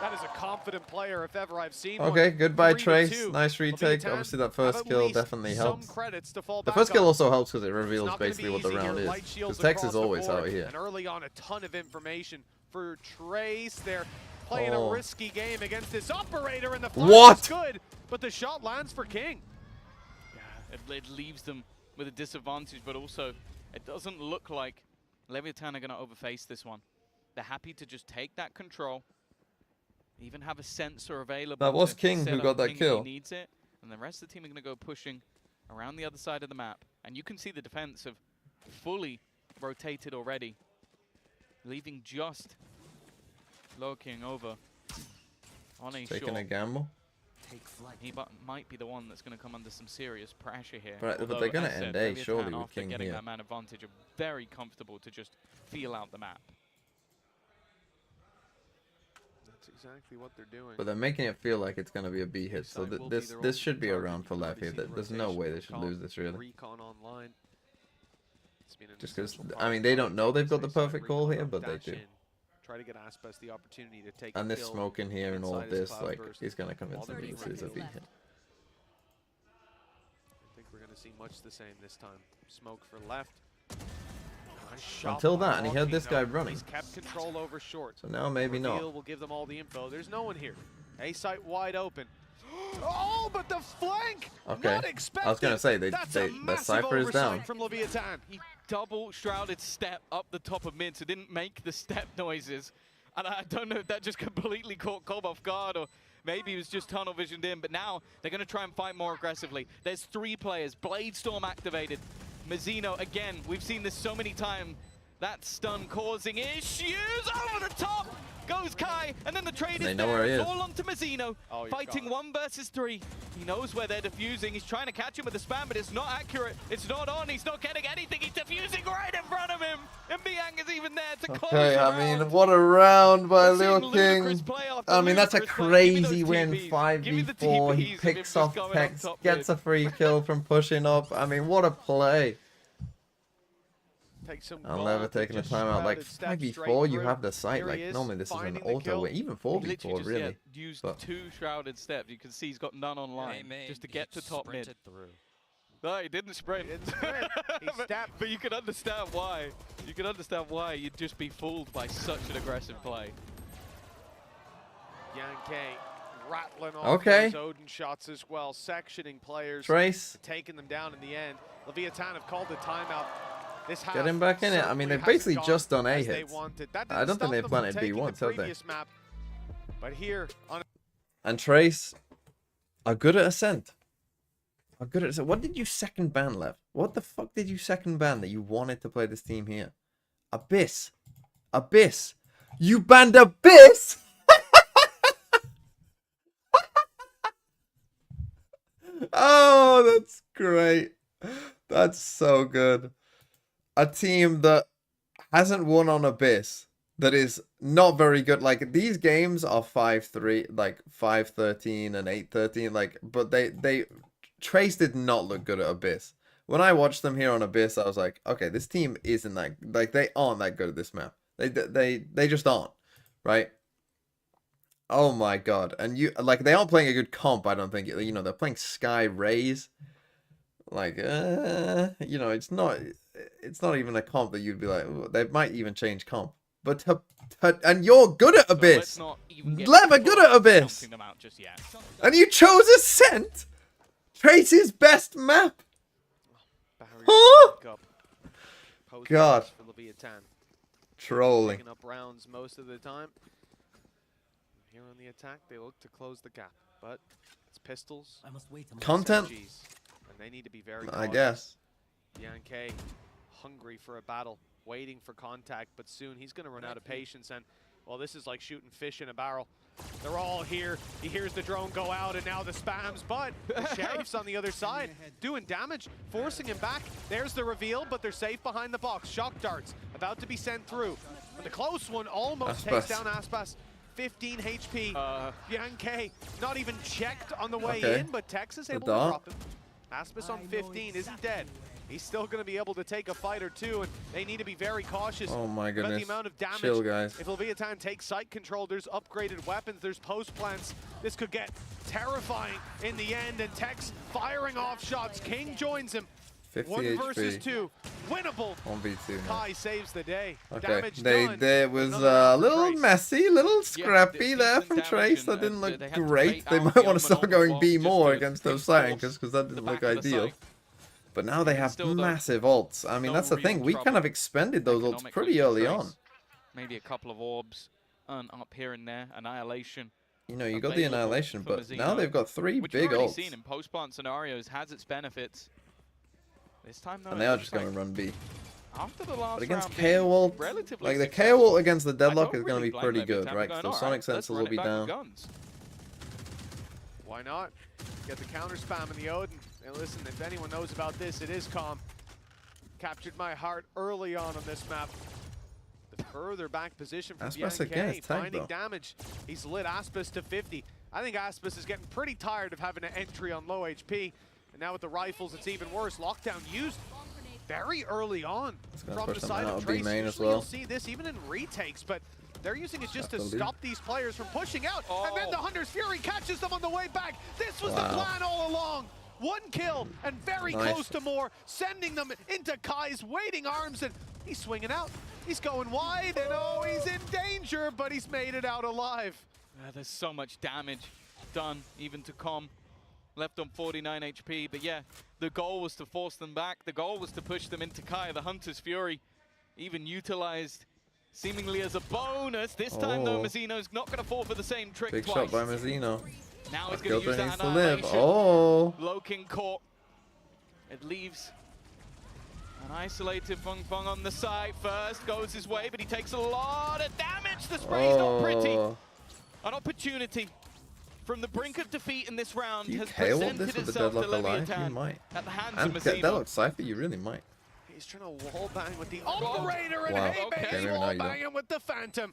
That is a confident player if ever I've seen one. Okay, goodbye 3-2. Trace. Nice retake. Leviathan Obviously, that have first at kill least definitely helps. Some credits to fall The back first kill on. also helps because it It's reveals not gonna basically be what the easy round here. is. Light shields Because Tex across is the always board, out here. And early on, a ton of information for Trace. They're playing Oh. a risky game against this operator, and the flash What? is good, but the shot lands for King. Yeah, it leaves them with a disadvantage, but also it doesn't look like Leviathan are going to overface this one. They're happy to just take that control, even have a sensor available. That was to King set who up got that King if kill. He needs it, and the rest of the team are going to go pushing around the other side of the map. And you can see the defense have fully rotated already, leaving just Low King over on a Taking short. a gamble. He might be the one that's going to come under some serious pressure here. But Although, they're gonna as said, end A, Leviathan, surely, with after King getting here. that man advantage, are very comfortable to just feel out the map. That's exactly what they're doing. But they're making it feel like it's going to be a B hit. So Side will be their this own should be a target. round for You can LEV here. already see the There's no rotation way of they should Call- lose this, really. Recon online. It's been an Just because, essential I part mean, of they trying don't to know take they've got the this A side. perfect call Recon here, up, but they dash do. in, try to get Aspas the opportunity to take And the this kill smoke in here and all inside of his this, cloud like, burst. is going to convince them 30 this is a B hit. I think we're going to see much the same this time. Smoke for left. Nice shot Until by that, and he had Walking, this guy though. running. He's kept control over short. So now maybe Reveal not. will give them all the info. There's no one here. A site wide open. Oh, but the flank! Okay. Not expected. I was going to say, That's a the massive Cypher is down. oversight from Leviathan. He double shrouded step up the top of mid, so didn't make the step noises. And I don't know if that just completely caught Cobb off guard, or maybe he was just tunnel visioned in. But now they're going to try and fight more aggressively. There's 3 players. Blade Storm activated. Mazzino, again, we've seen this so many times. That stun causing issues. Over the top goes Kai, and then the trade They is know there. where he It's is. all onto Mazzino. Oh, you're Fighting gone. 1 versus 3. He knows where they're defusing. He's trying to catch him with the spam, but it's not accurate. It's not on. He's not getting anything. He's defusing right in front of him. And Biang is even there to close Okay, the I mean, round. what a round by We're seeing Lil ludicrous King. play after I mean, that's a ludicrous play. Give me crazy those win, TPs. Give me the 5v4. He TPs of him picks just off going up Tex, top gets mid. a free kill from pushing up. I mean, what a play. Take some I'll gold, never taking a just timeout. Like, shrouded, step 5v4, straight you through. have the sight. Here he Like, is, normally this is an finding the auto kill. win. Even He literally 4v4, just really. used But 2 shrouded steps. You can see he's got none online just to get to top mid. No, he didn't sprint. He didn't sprint. He But- stepped. But you can understand why. You can understand why you'd just be fooled by such an aggressive play. Yankee rattling off Okay. those Odin shots as well, sectioning players, Trace, taking them down in the end. Leviathan have called the timeout. This half get him back in it. I certainly mean, they've hasn't basically gone just done A as they hits. wanted. That I didn't don't think stop they them from planted B taking the once, have they? previous map. But here on and Trace are good at Ascent. Are good at Ascent. What did you second ban, Lev? What the fuck did you second ban that you wanted to play this team here? Abyss. Abyss. You banned Abyss? Oh, that's great. That's so good. A team that hasn't won on Abyss, that is not very good. Like, these games are 5-3, like 5-13 and 8-13, like, but they Trace did not look good at Abyss. When I watched them here on Abyss, I was like, okay, this team isn't that, like, they aren't that good at this map. They just aren't, right? Oh my god. And you, like, they aren't playing a good comp, I don't think. You know, they're playing Sky Rays. Like, you know, it's not even a comp that you'd be like, "Ooh," they might even change comp. But and you're good at Abyss. Lev are good at Abyss. Them out just yet. And you chose Ascent? Trace's best map. Barriers Huh? back up. Post God. for Leviathan. Trolling. Picking up rounds most of the time. Here on the attack, they look to close the gap, but it's pistols. Content? SMGs, and they need to be very I cautious. guess. Yankee, hungry for a battle, waiting for contact, but soon he's going to run out of patience. And well, this is like shooting fish in a barrel. They're all here. He hears the drone go out, and now the spams. But the Sheriff's on the other side, doing damage, forcing him back. There's the reveal, but they're safe behind the box. Shock darts about to be sent through. But the close one almost takes down Aspas. 15 HP. Yankee not even checked on the way in, but Texas able to drop him. Aspas on 15 isn't dead. He's still going to be able to take a fight or two, and they need to be very cautious Oh my about goodness. the amount of damage. Chill, guys. If Leviathan takes site control, there's upgraded weapons, there's post plants. This could get terrifying in the end, and Tex firing off shots. King joins him. 50 1 HP. versus 2. Winnable. 1v2. Kai saves the day. Okay, Damage done. there was Another a round for little Trace. messy, little scrappy there decent from damage, Trace. That and, didn't they look had to great. bait They out might the want to start Omen all going the B while more just to against those enforce Scientists because that the didn't look back of the ideal. site. But now they have Still, though, massive ults. I mean, no that's the real thing. We kind trouble of expended those ults economically pretty for early Trace. on. Maybe a couple of orbs up here and there. Annihilation. You know, you got the available Annihilation, for but now Mazzino, they've got 3 which big we've already ults. seen in post-plant scenarios has its benefits. This time, though, And it they are looks just going to like run B. after the last But against round being KO ult, relatively like the successful, KO ult against the Deadlock I is don't going to really be blame pretty Leviathan good, for right? going, So "All Sonic right, let's Sensors run will it be back with down. guns." Why not? Get the counter spam in the Odin. And listen, if anyone knows about this, it is Calm. Captured my heart early on this map. The further back position from Aspas again Yankee, is tagged, finding though. damage. He's lit Aspas to 50. I think Aspas is getting pretty tired of having an entry on low HP. And now with the rifles, it's even worse. Lockdown used very early on gonna from push the them side out of of B Trace. main as Usually well. you'll see this even in retakes, but they're using it just to Definitely. stop these players from pushing out. And then the Hunter's Fury catches them on the way back. This was the Wow. plan all along. 1 kill and very Nice. close to more, sending them into Kai's waiting arms, and he's swinging out. He's going wide, and oh, he's in danger, but he's made it out alive. There's so much damage done, even to Com. Left on 49 HP, but yeah, the goal was to force them back. The goal was to push them into Kai. The Hunter's Fury even utilized seemingly as a bonus. This time, though, Oh. Mazzino's not going to fall for the same trick Big twice. shot by Mazzino. Now he's going to use Gilbert that needs to live. annihilation. Oh. Low King caught. It leaves an isolated Fung Fung on the side. First goes his way, but he takes a lot of damage. The spray's not pretty. Oh. An opportunity from the brink of defeat in this round Do you has KO presented this with the itself to Deadlock alive? You Leviathan might. at the hands And of Mazzino. Deadlock Cypher, you really might. He's trying to wall bang with the operator, and Wow. hey, Okay, baby, maybe now wall you don't. banging with the Phantom.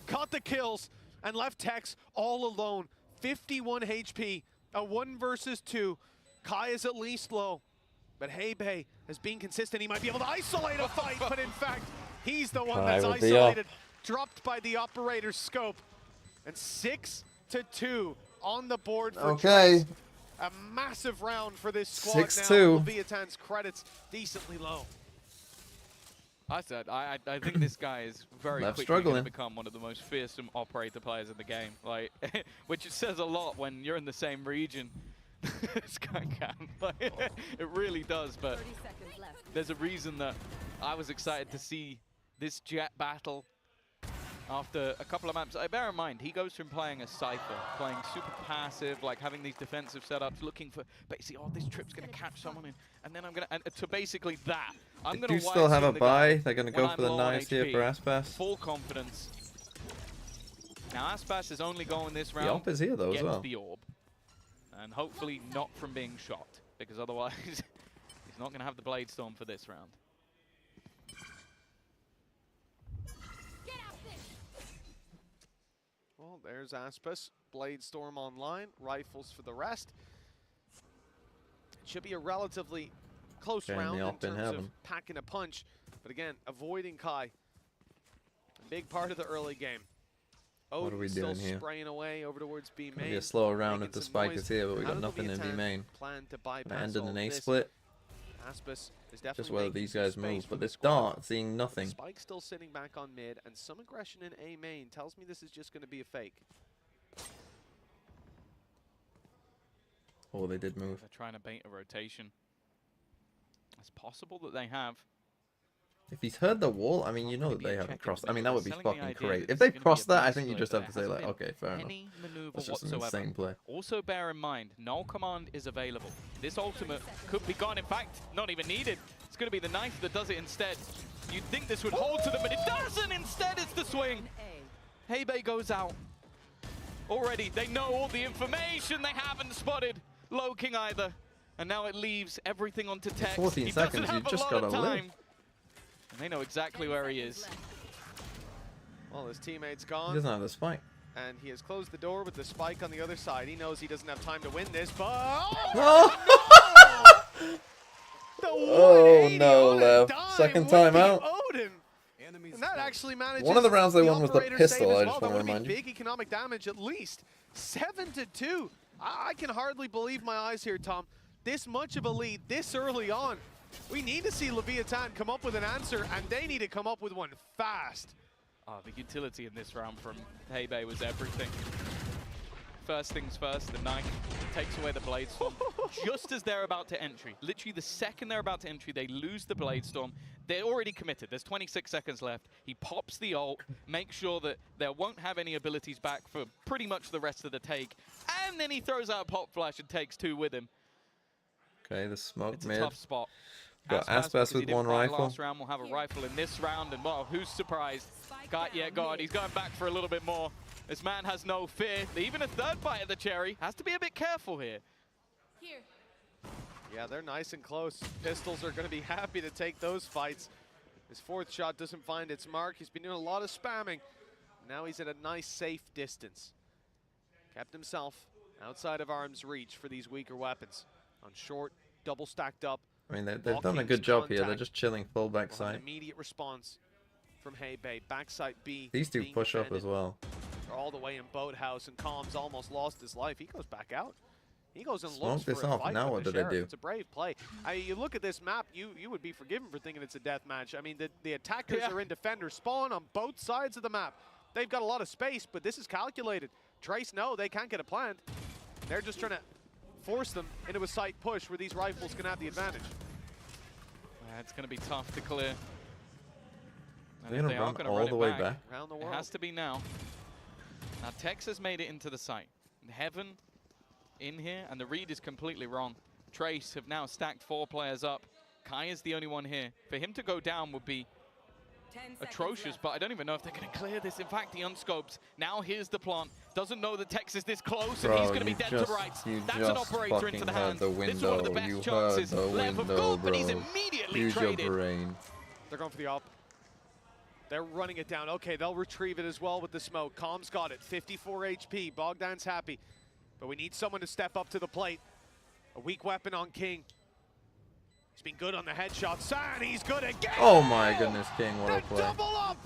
Caught the kills and left Tex all alone. 51 HP, a 1 versus 2. Kai is at least low, but Heibei has been consistent. He might be able to isolate a fight, but in fact, he's the one Kai that's will be up. isolated, dropped by the operator's scope. And 6-2 on the board for Okay. Trace. A massive round for this squad 6-2. now. Leviathan's credits decently low. I said, I think this guy is very Left quickly going struggling. to become one of the most fearsome operator players in the game. Like, which says a lot when you're in the same region. This guy can. Like, it really does. But there's a reason that I was excited to see this Jet battle after a couple of maps. Bear in mind, he goes from playing a Cypher, playing super passive, like having these defensive setups, looking for basically, oh, this trip's going to catch someone in, and then I'm going to, to basically that. I'm They going do to still have a the buy. guy They're going to when go I'm for the low on knives here HP. for Aspas. Full confidence. Now Aspas is only going this The round. AWP is here though as Gets well. the orb, and hopefully not from being shot, because otherwise he's not going to have the Blade Storm for this round. Well, there's Aspas. Blade Storm online. Rifles for the rest. It should be a relatively close Okay, round the in AWP in terms of heaven. packing a punch. But again, avoiding Kai. A big part of the early game. What are we still doing here? spraying away over towards B Gonna main. be a slower round making if the some spike noise. is here, but we How got did nothing in B Leviathan main. plan to Gonna bypass end in all an of A this? split. Aspis is definitely Just whether making these some guys space move, for but the this squad. Dart seeing But nothing. Spike still sitting back on mid, and some aggression in A main tells me this is just going to be a fake. Oh, they did move. They're trying to bait a rotation. It's possible that they have. If he's heard the wall, I mean, Can't you know really that be a they haven't check in crossed. the I mean, middle. that would They're be selling the fucking idea crazy. that If this they is gonna be a crossed that, I base think you play, just but have to there say, like, hasn't been okay, fair enough. any maneuver That's just an whatsoever. insane play. Also bear in mind, null command is available. This ultimate could be gone. In fact, not even needed. It's going to be the knife that does it instead. You'd think this would hold to them, but it doesn't. Instead, it's the swing. Heybei goes out. Already, they know all the information. They haven't spotted Low King either. And now it leaves everything onto Tex. 14 He seconds, doesn't have you've a just lot gotta of live. time. And they know exactly where he is. Well, his teammate's He gone, doesn't have the spike. and he has closed the door with the spike on the other side. He knows he doesn't have time to win this, but... Oh, The oh 180 no, on a Lev. dime Second with time the out. Odin. And that actually manages One of the rounds they the won was the operator's pistol, save as I well. just That want to would be remind you. big economic damage at least. 7-2. I can hardly believe my eyes here, Tom. This much of a lead this early on. We need to see Leviathan come up with an answer, and they need to come up with one fast. Oh, the utility in this round from Heybei was everything. First things first, the knife takes away the blade storm. Just as they're about to entry, literally the second they're about to entry, they lose the blade storm. They're already committed. There's 26 seconds left. He pops the ult, makes sure that they won't have any abilities back for pretty much the rest of the take, and then he throws out a pop flash and takes two with him. Okay, the smoke It's a mid. tough spot. Got because Aspas he with didn't one fight rifle. Last round, we'll have a rifle in this round, and well, who's surprised? God, he's going back for a little bit more. This man has no fear. Even a third bite of the cherry. Has to be a bit careful here. Yeah, they're nice and close. Pistols are going to be happy to take those fights. His fourth shot doesn't find its mark. He's been doing a lot of spamming. Now he's at a nice, safe distance. Kept himself outside of arm's reach for these weaker weapons. On short, double stacked up. I mean, they've done a good job here. They're just chilling full Well, an backside. immediate response from Heybei. Backside B. These two being push up defended. as well. They're all the way in Boathouse, and Calm's almost lost his life. He goes back out. He goes and Smoke looks this for a off. fight Now with what the do they Sheriff. do? It's a brave play. You look at this map, you would be forgiven for thinking it's a death match. I mean, the attackers Yeah. are in defender spawn on both sides of the map. They've got a lot of space, but this is calculated. Trace, no, they can't get a plant. They're just trying to force them into a site push where these rifles can have the advantage. It's going to be tough to clear. And They're if gonna they are run gonna all run the it way back, back. Around the it world. has to be now. Now, Tex has made it into the site. Heaven in here, and the read is completely wrong. Trace have now stacked 4 players up. Kai is the only one here. For him to go down would be atrocious, but I don't even know if they're going to clear this. In fact, he unscopes. Now here's the plant. Doesn't know the Tex is this close, and he's going to be dead to rights. That's an operator into the hands. The This is one of the window. You best heard chances. the Lev have window, got, but he's bro. immediately Use your traded. brain. They're going for the op. They're running it down. Okay, they'll retrieve it as well with the smoke. Calm's got it. 54 HP. Bogdan's happy. But we need someone to step up to the plate. A weak weapon on King. He's been good on the headshots. And he's good again. Oh my goodness, King, what a The play. double up.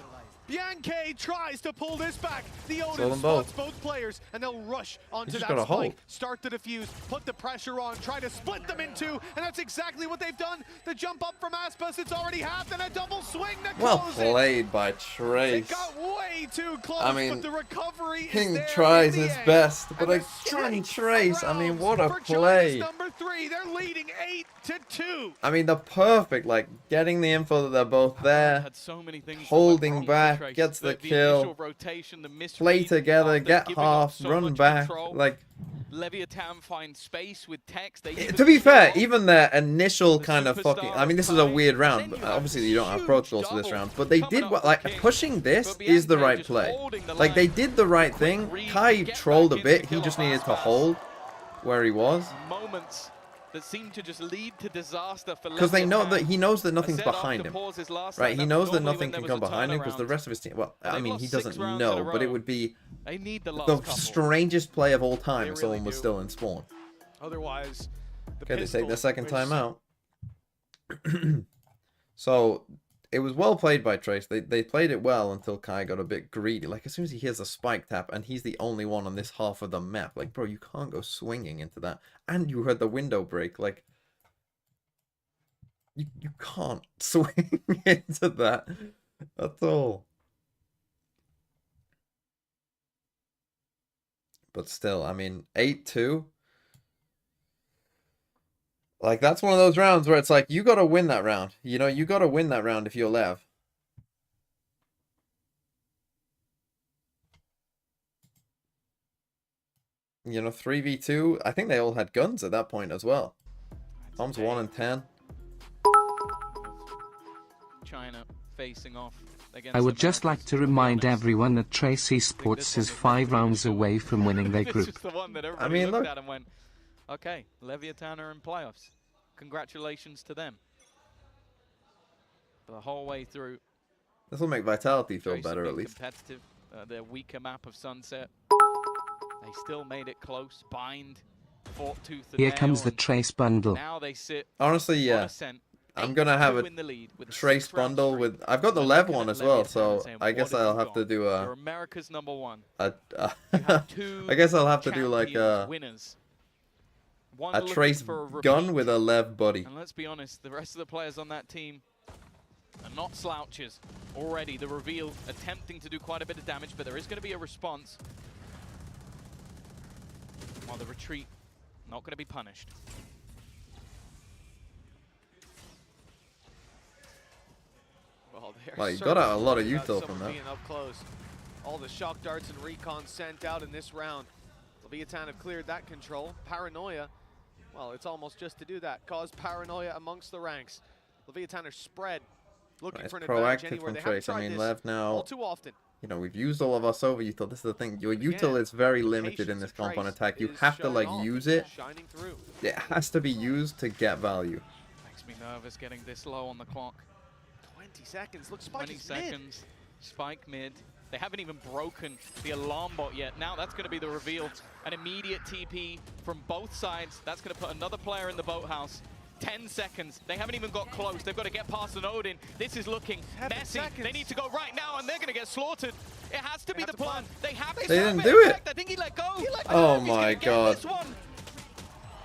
Bianche tries to pull this back. The Sold Odin them spots both. both players, and they'll rush onto just that gotta spike. hold. Start the defuse, put the pressure on, try to split them in two, and that's exactly what they've done. The jump up from Aspas, it's already happened. A double swing to Well close it. played by It Trace. got way too close, I mean, but the recovery King is there tries in the his end. best, but And the again, streak Trace, I mean, surrounds what a for play. China's number 3. They're leading 8-2. I mean, the perfect, like, getting the info that they're both there, Had so many things that went holding wrong for back, Trace. gets the initial kill, rotation, the play misread together, after get giving up half, so run much back, control. like, Leviathan finds space with Tex. They even to be fair, chill. even their initial The kind of superstar fucking, I mean, this is a of weird time. round, Then but you have obviously you don't have huge protocols for this double round, but they coming did up what, for like, King. pushing this But is the Bianchi right just play. holding the Like, they line. did the right Quick thing. read, Kai get trolled a back bit, into he kill just off needed to Aspas. hold where he was. Moments that seem to just lead to disaster for Because they know Leviathan. that he knows that nothing's I said behind after him. pauses last Right, time, he that's knows that normally nothing when can there come was a behind him because the turnaround. rest of his team, well, I They've mean, lost he 6 doesn't rounds in a know, but it row. would be They need the last the couple. strangest play of all time They if someone really was do. still in spawn. Otherwise, the Okay, they take their pistol second is- time out. So, it was well played by Trace. They played it well until Kai got a bit greedy. Like, as soon as he hears a spike tap, and he's the only one on this half of the map. Like, bro, you can't go swinging into that. And you heard the window break. Like, You can't swing into that at all. But still, I mean, 8-2. Like, that's one of those rounds where it's like, you got to win that round. You know, you got to win that round if you're LEV. You know, 3v2. I think they all had guns at that point as well. Tom's 1 and 10. China facing off against I would just like Americans. to remind everyone that Trace Esports is 5 rounds away from winning their This group. is the one that everybody mean, looked look. at and went, okay, Leviathan are in playoffs. Congratulations to them. The whole way through, This will make Vitality feel Trace have better been at least. competitive. Their weaker map of Sunset. They still made it close. Bind fought tooth and Here nail, comes the and Trace bundle. now they sit Honestly, on yeah. ascent. I'm gonna have 8-2 a in the lead with a Trace 6-round bundle streak. with... I've got the We're LEV looking one at as well, Leviathan so and saying, I guess what have I'll you have to got? do You're America's number one. a You have two I guess I'll have to do like champions, winners. One a looking Trace for a gun repeat. with a LEV buddy. And let's be honest, the rest of the players on that team are not slouches. Already, the reveal attempting to do quite a bit of damage, but there is going to be a response. While the retreat not going to be punished. Well, they're Well, you got out a lot of certainly worried util about from someone that. being up close. All the shock darts and recon sent out in this round. Leviathan have cleared that control. Paranoia, well, it's almost just to do that. Cause paranoia amongst the ranks. Leviathan are spread, looking It's for an advantage proactive anywhere. from They haven't Trace. I tried mean, this LEV all now... too often. You know, we've used all of our silver util. This is the thing. Your util Again, is very the limited in patience this of comp on Trace attack. You is have to, showing like, off, use it. shining through. It has to be used to get value. Makes me nervous getting this low on the clock. 20 seconds. Look, Spike 20 is mid. seconds. Spike mid. They haven't even broken the alarm bot yet. Now that's going to be the reveal. An immediate TP from both sides. That's going to put another player in the boathouse. 10 seconds. They haven't even got close. They've got to get past an Odin. This is looking 7 messy. seconds. They need to go right now, and they're going to get slaughtered. It has to be have the to plan. They have to. They didn't serve do it. Effect. I think he let go. Oh He's my gonna get God. this one.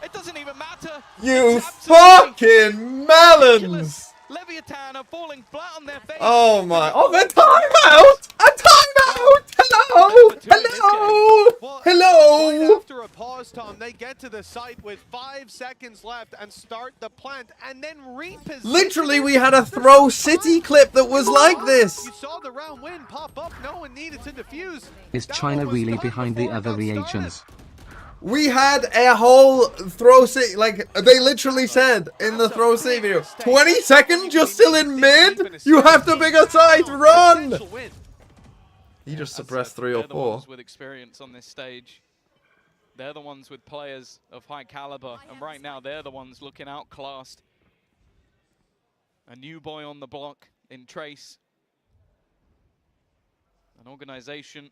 It doesn't even matter. You It's absolutely fucking melons! ridiculous. Leviathan are falling flat on their face. Oh my... Oh, the timeout! A timeout! Hello! Hello! Well, right Hello! after a pause, Tom, they get to the site with 5 seconds left and start the plant and then reposition. Literally, it. we had a There's Throw no City time. clip that was like this. You saw the round win pop up. No one needed to defuse. Is That China one was really done behind the before it other got started. reagents? We had a whole Throw City, like, they literally said in the Throw City video, 20 seconds, you're still in mid? You have to pick a side, run! Potential win. He just As I suppressed said, 3 or they're the 4. ones with experience on this stage. They're the ones with players of high caliber, and right now they're the ones looking outclassed. A new boy on the block in Trace. An organization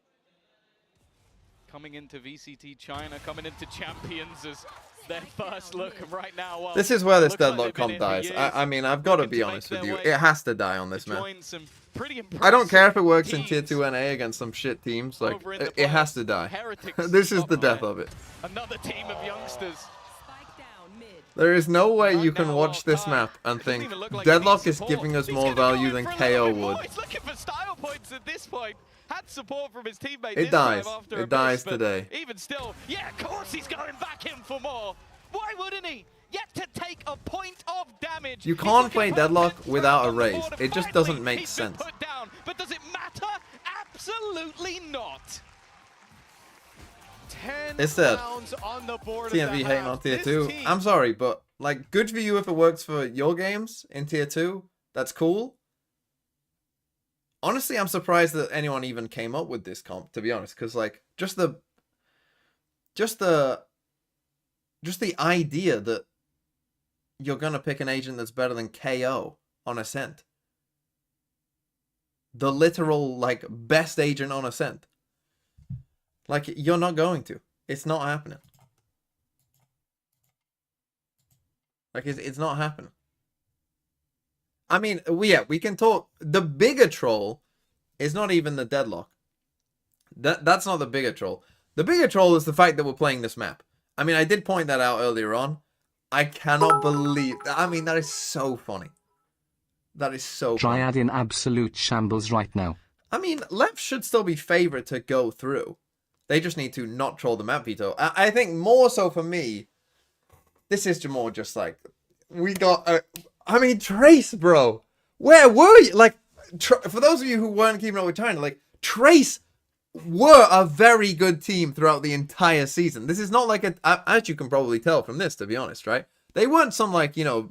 coming into VCT China, coming into Champions as their first look, and right now, well, This is where this looks like deadlock they've been comp in for dies. years, I mean, I've got to looking be to honest make with their you. way It has to die on to this map. join some pretty I don't care if it impressive works in Tier teams 2 NA against some shit teams. Like, over in the it has playoffs. to die. Heretics This is up the death high. of it. Another team of youngsters. There is no way Right you can now, watch this Kai, map and it doesn't think even look like he Deadlock needs is support. giving us He's more gonna go value in than for a little KO bit would. more. He's looking for style points at this point. Had support from his teammate It this dies. time after It a miss, dies but today. Even still, yeah, of course he's going back in for more. Why wouldn't he? Yet to take a point of damage. You He's can't looking play for Deadlock 10th without a round on the raise. board, and It just finally, doesn't make he's been sense. put down. But does it matter? Absolutely not. 10 It's sad. rounds on the board. TMV at the hating half. on Tier This 2. team- I'm sorry, but, like, good for you if it works for your games in Tier 2. That's cool. Honestly, I'm surprised that anyone even came up with this comp, to be honest, because, like, just the idea that you're gonna pick an agent that's better than KO on Ascent. The literal, like, best agent on Ascent. Like, you're not going to. It's not happening. Like, it's not happening. I mean, we can talk. The bigger troll is not even the Deadlock. That's not the bigger troll. The bigger troll is the fact that we're playing this map. I mean, I did point that out earlier on. I cannot believe. I mean, that is so funny. That is so funny. Dryad in absolute shambles right now. I mean, LEV should still be favored to go through. They just need to not troll the map veto. I think more so for me, this is more just like, we got I mean, Trace, bro. Where were you? Like, for those of you who weren't keeping up with China, like, Trace were a very good team throughout the entire season. This is not like as you can probably tell from this, to be honest, right? They weren't some, like, you know,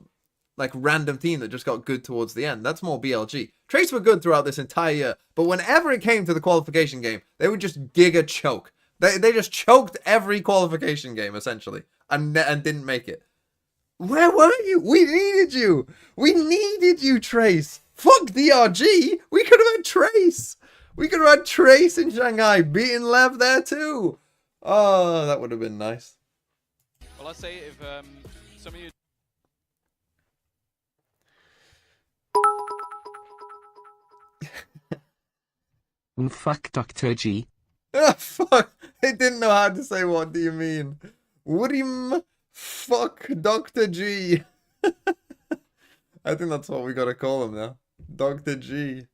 like random team that just got good towards the end. That's more BLG. Trace were good throughout this entire year, but whenever it came to the qualification game, they would just giga choke. They just choked every qualification game, essentially, and didn't make it. Where were you? We needed you. We needed you, Trace. Fuck DRG. We could have had Trace. We could have had Trace in Shanghai, beating LEV there too. Oh, that would have been nice. Well, I say if some of you. Fuck Dr. G. Ah, fuck. They didn't know how to say what do you mean. Woody fuck Dr. G. I think that's what we gotta call him now. Dr. G.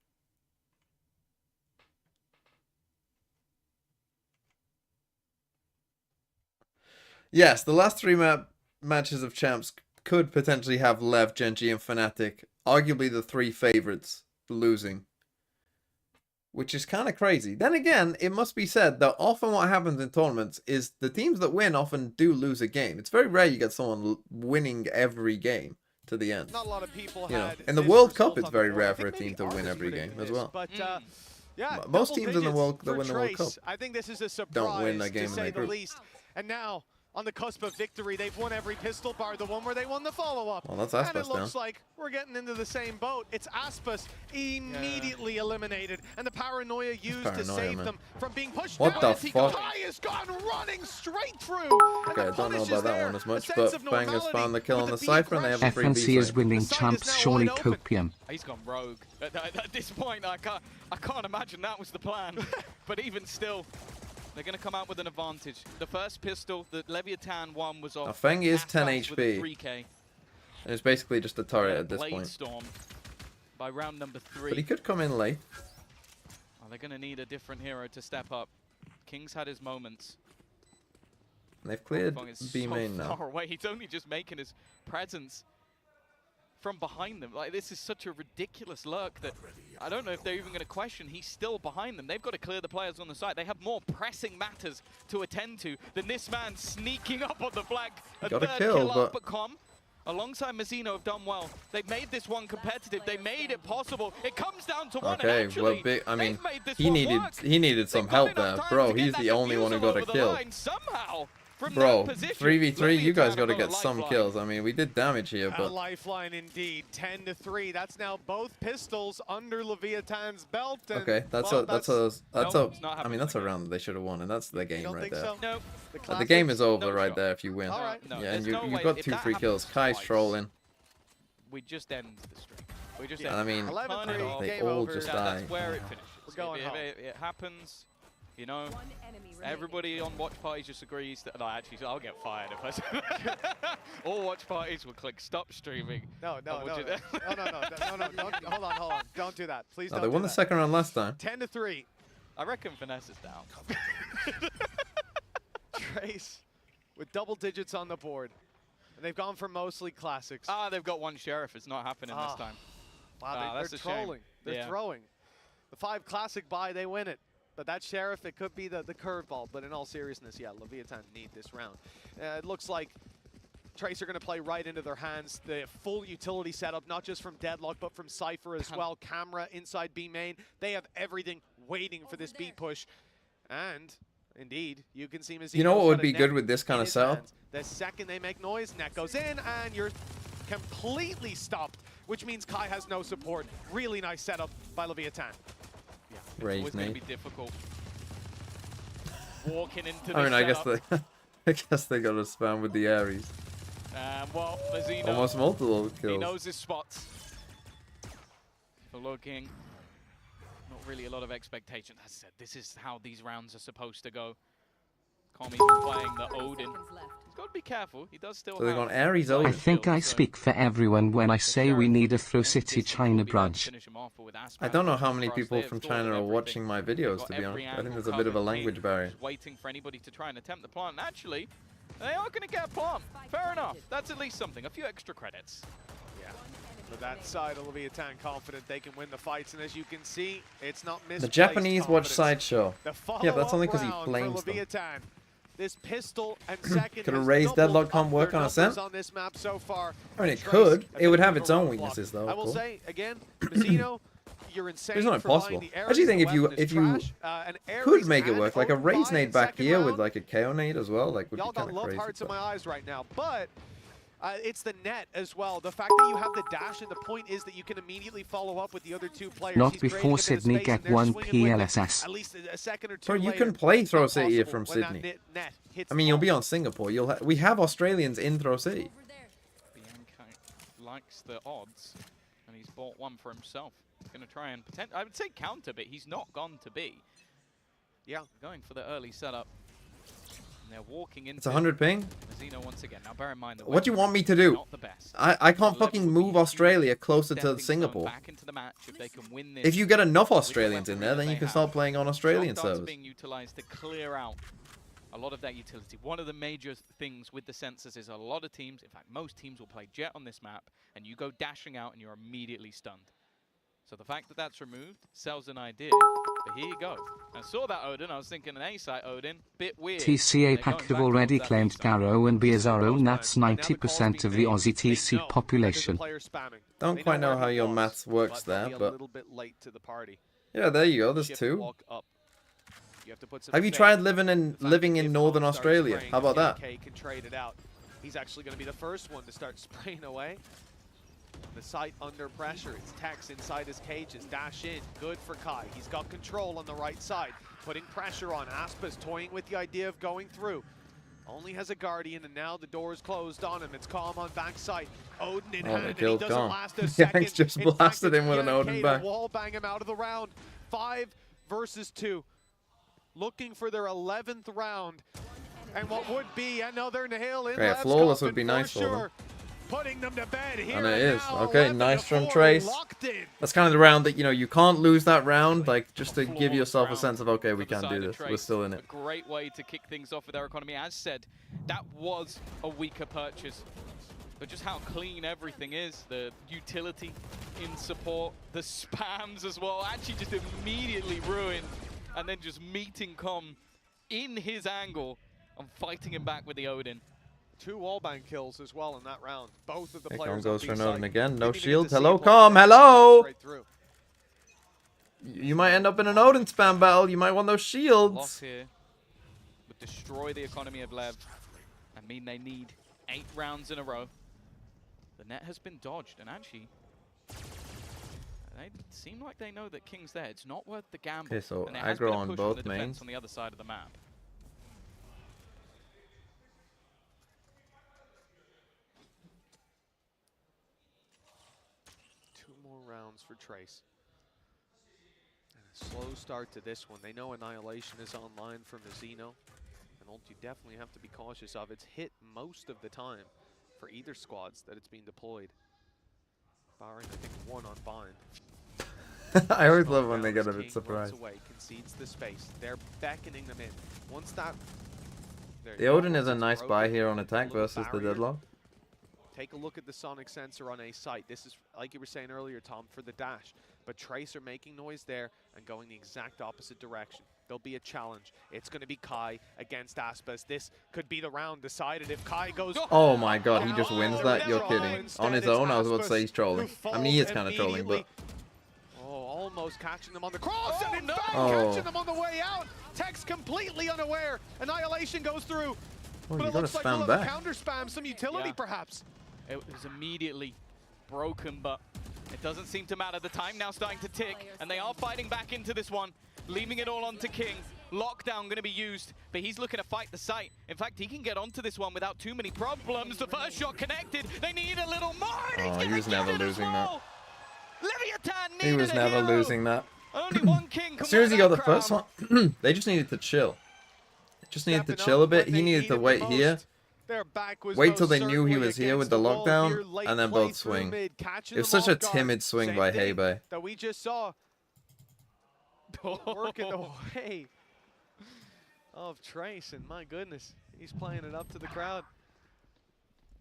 Yes, the last three matches of champs could potentially have LEV, Gen.G, and Fnatic, arguably the three favorites, losing. Which is kind of crazy. Then again, it must be said that often what happens in tournaments is the teams that win often do lose a game. It's very rare you get someone winning every game to the end. Not a lot of people you know, had in the this World Cup, result it's on the very board. rare I for a think team maybe to win Argus every would have game been as this, well. But, yeah, Most double teams in the digits World that for win the World Trace. Cup I think this is a surprise, don't win a game to in say their the group. least. And now, on the cusp of victory, they've won every pistol bar, the one where they won the follow-up. Well, that's and Aspas it looks down. like we're getting into the same boat. It's Aspas immediately eliminated, and the paranoia used to Paranoia, save man. them from being pushed What down. the As he fuck? Kai has gone running straight through. Okay, I don't know about that one as much, but Fang has found the kill on the Cypher, Cypher, and they have a free FNC B is side. winning The site champs is now surely wide open. copium. He's gone rogue. At this point, I can't imagine that was the plan. But even still, they're going to come out with an advantage. The first pistol that Leviathan won was off. Now, Feng is 10 Aspas with a HP. 3K. And it's basically just a turret at this Blade point. Storm by round number 3. But he could come in late. Oh, they're going to need a different hero to step up. King's had his moments. And they've cleared Feng is B so main now. far away. He's only just making his presence from behind them. Like, this is such a ridiculous lurk that I don't know if they're even going to question. He's still behind them. They've got to clear the players on the side. They have more pressing matters to attend to than this man sneaking up on the flag. A Got a third kill, up, but Com, alongside Mazzino, have done well. They've made this one competitive. They made it possible. It comes down to one. Okay, And actually, well, I mean, they've made this he one needed work. some They've got help enough there, time bro. to get He's that the only one who defusal got a over the kill. line somehow. From Bro, that position, 3v3, you guys Leviathan got to have got get a some lifeline. kills. I mean, we did damage here, A but lifeline indeed, 10-3. That's now both pistols under Leviathan's belt. And, okay, that's well, a it's not I mean, that's a happening. round that they should have won, and that's the You game don't right think there. so? No, The game is over No right shot. there if you win. All right. No, Yeah, and there's no you've way. got If 2 that free kills. happens Kai's twice, trolling. we just end the streak. We just Yeah. end I mean, 11-3, they game all over. just that's die. where it finishes. We're going if home. it happens, you know, everybody on watch parties just agrees that. No, actually, I'll get fired if I say all watch parties will click stop streaming. No, And we'll don't, hold on. Don't do that. Please Oh, don't they do won the that. second round last time. 10-3. I reckon Finesse is down. Trace with double digits on the board. And they've gone for mostly classics. They've got one sheriff. It's not happening this time. Wow, that's they're a shame. trolling. They're Yeah. throwing. The 5 classic buy, they win it. But that sheriff, it could be the curveball. But in all seriousness, yeah, Leviathan need this round. It looks like Trace are going to play right into their hands. The full utility setup, not just from Deadlock, but from Cypher as well. Camera inside B main. They have everything waiting for this B push. And indeed, you can see Mazzino's You know what would got a be net good with this kind in of his setup? hands. The second they make noise, net goes in, and you're completely stopped, which means Kai has no support. Really nice setup by Leviathan. Yeah, Raise it's going to nade. be difficult. Walking into the I mean, I guess setup. I guess they got to spam with the Ares. Well, Mazzino, Almost multiple he kills. knows his spots. For looking, not really a lot of expectation. As I said, this is how these rounds are supposed to go. Com even playing the Odin. He's got to be careful. He does still So they've have gone Ares I Odin. think I speak for everyone when I say we need a Throw City China branch. I don't know how many people from China are watching my videos, to be honest. I think there's a bit of a language barrier. Just waiting for anybody to try and attempt the plant. And actually, they are going to get a plant. Fair enough. That's at least something. A few extra credits. Yeah. For that side of Leviathan, confident they can win the fights, and as you can see, it's not misplaced The Japanese watch confidence. Sideshow. The Yeah, that's only follow-up because he round flames for them. Leviathan. This pistol and second Could a has raised doubled deadlock can't up work their on a numbers cent? on this map so far. I mean, it Trace could. a It would bit have of its a own rough weaknesses, block. though. I will Cool. say again, Mizzino, you're insane. It's not for buying impossible. the I Ares. actually think The if you weapon is trash. An could Ares make it and work, like a Odin raise buy nade in back second here with round. like a KO nade as well, like would Y'all be kind got of love crazy. hearts in but- my eyes right now, but it's the net as well. The fact that you have the dash, and the point is that you can immediately follow up with the other two players. Not He's before creating a bit of Sydney space, get and they're 1 swinging with it PLSS. At least a second or two Bro, you later. can play It's Throw not City possible from when that Sydney. net hits I mean, the you'll ball. be on Singapore. We have Australians in Throw City. Bianca likes the odds, and he's bought one for himself. He's going to try and I would say counter, but he's not gone to B. Yeah. Going for the early setup. And they're walking into It's 100 ping. Mizzino once again. Now bear in mind that What do you want me to do? not the best. I can't The fucking level would be move Australia huge closer to stepping stone Singapore. Back into the match if they can win this. If you get enough with the Australians in weaponry there, that then you they can have. start playing on Australian Drop darts servers. being utilized to clear out a lot of that utility. One of the major things with the sensors is a lot of teams, in fact most teams, will play Jet on this map, and you go dashing out and you're immediately stunned. So the fact that that's removed sells an idea. But here you go. I saw that Odin, I was thinking an A-site Odin, bit weird. TCA Pack have already claimed Garo and Biazaro, and that's 90% of the Aussie TC population. Don't quite know how your maths works there, a but little bit late to the party. yeah, there you go. There's Shift two. walk up. You have to put some Have you faith. tried The living fact in that if Northern Tom starts Australia? spraying, How about that? EDG can trade it out. He's actually going to be the first one to start spraying away. The site under pressure. It's Tex inside his cages. Dash in. Good for Kai. He's got control on the right side. Putting pressure on. Aspa's toying with the idea of going through. Only has a Guardian, and now the door is closed on him. It's Calm on backside. Odin in Oh, hand, they and he killed doesn't Calm. last a Yanks second. just In fact, blasted it's him with an EDG Odin to back. wall bang him out of the round. 5 versus 2. Looking for their 11th round. And what would be another nail in Yeah, Lev's flawless coffin would be for nice for them. sure. Putting them to bed here And it is. now, Okay, 11 nice to from 4, Trace. locked in. That's kind of the round that, you know, you can't lose that round, like, just to give Flawless yourself a round sense of, okay, we for the can side do of this. We're Trace. still in A it. great way to kick things off with their economy. As said, that was a weaker purchase. But just how clean everything is, the utility in support, the spams as well, actually just immediately ruined. And then just meeting Com in his angle and fighting him back with the Odin. 2 wallbang kills as well in that round. Both of the Okay, players Com goes on for an B-side Odin again. No didn't even shield. get to see Hello, him Com. once. Hello. Straight through. You might end up in an Odin spam battle. You might want those Loss shields. here would destroy the economy of LEV and mean they need 8 rounds in a row. The net has been dodged, and actually, they seem like they know that King's there. It's not worth the gamble. Okay, so And there has aggro been a on push both from the defense mains. on the other side of the map. Two more rounds for Trace. And a slow start to this one. They know Annihilation is online from Mizzino. And ult you definitely have to be cautious of. It's hit most of the time for either squads that it's being deployed. Barring, I think, one on bind. I always Slowing love when they down get a as bit King surprised. runs away, concedes the space. They're beckoning them in. Once that... there you The go. Odin Once is a it's nice broken, buy here on a attack little versus the barrier. deadlock. Take a look at the sonic sensor on A site. This is, like you were saying earlier, Tom, for the dash. But Trace are making noise there and going the exact opposite direction. There'll be a challenge. It's going to be Kai against Aspas. This could be the round decided if Kai goes... Oh my god, he just down wins the that? You're row. kidding. Instead, On his it's own, I was about to Aspas say he's trolling. who I mean, he is falls kind of trolling, but... immediately. Oh, almost catching them on the cross, and in no. fact, Oh. catching them on the way out. Tex completely unaware. Annihilation goes through. Oh, But you it gotta looks like spam we'll have a back. counter spam, some utility Yeah. perhaps. It was immediately broken, but it doesn't seem to matter. The time now starting to tick, and they are fighting back into this one, leaving it all onto King. Lockdown going to be used, but he's looking to fight the site. In fact, he can get onto this one without too many problems. The first shot connected. They need a little more. And he's Oh, he gonna was get never it as losing that. well. Leviathan He needed was a never hero. losing that. Only one King can As soon as he win got that the first crown. one, they just needed to chill. Just needed to stepping chill a up bit. when He they needed to needed wait the here. most. Their back was Wait most till they knew he certainly was here with against the wall lockdown, here, late and then play both through swing. mid, catching It was them such a off guard. timid swing Same by thing Heibai. that we just saw. Working away of Trace, and my goodness, he's playing it up to the crowd.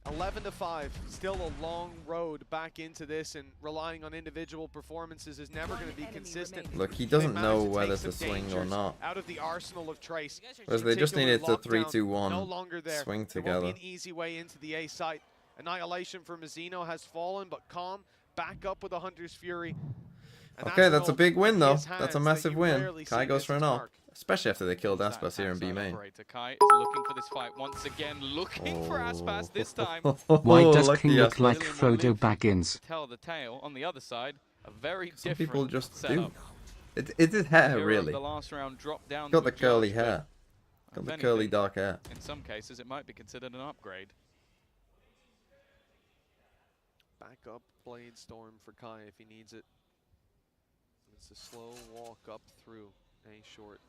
11-5, still a long road back into this, and relying on individual performances is never going to be consistent. Look, he They doesn't managed know to take whether some to swing or dangers not. out of the arsenal of Trace. Whereas they just Particular needed to lockdown, 3-2-1 no longer there. swing There won't together. be an easy way into the A site. Annihilation for Mazzino has fallen, but Calm back up with a Hunter's Fury. And Okay, that's a an big ult win in though. his That's a hands massive that you win. rarely Kai see goes miss for an its ult. mark. Especially after they killed That Aspas here in B backside main. operator. Kai is looking for this fight once again, looking for Aspas this time. Why does Lucky King look Aspas. like William will Frodo live Baggins? to tell the tale. On the other side, a very Some different people just setup. do. It is hair, Hero of really. the last round dropped down Got to the a curly judge, but hair. Got if the anything, curly dark hair. in some cases, it might be considered an upgrade. Back up Blade Storm for Kai if he needs it. It's a slow walk up through a short.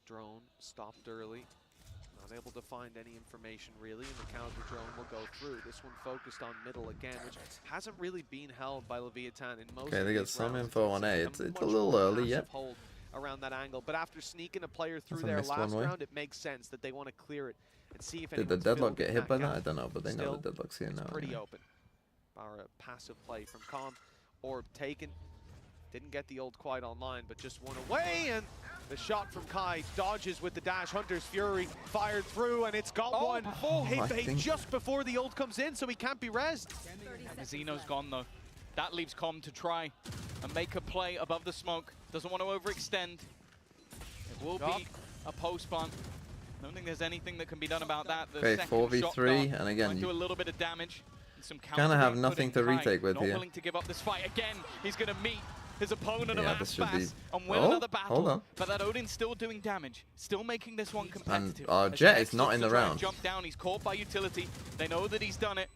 Drone stopped early. Not able to find any information really, and the counter drone will go through. This one focused on middle again, which hasn't really been held by Leviathan in most Okay, of they got these some rounds. info on A. It's It's a much little more early passive yet. hold around that angle, but after sneaking a player through That's a there missed last one way. round, it makes sense that they want to clear it and see if Did the anyone's deadlock filled get in hit by that? gap. I don't know, but they know Still, the deadlock's here It's now. pretty yeah. open. Bar a passive play from Calm. Orb taken. Didn't get the ult quite online, but just one away, and the shot from Kai dodges with the dash. Hunter's Fury fired through, and it's got one. Heibai just before the ult comes in, so he can't be rezzed. Mazzino's gone though. That leaves Com to try and make a play above the smoke. Doesn't want to overextend. It will be a post plant. I don't think there's anything that can be done about that. The Okay, second 4v3, shot dart and again, might do you a little bit of damage. And some kinda have counter nothing put in to Kai, retake with not here. willing to give up this fight again. He's going to meet his opponent Yeah, of this should be- Aspas and win Oh, another battle. hold on. But that Odin's still doing damage, still making this one competitive. our As Jet Tex is not looks in to the try and round. Jump down, he's caught by utility. They know that he's done it.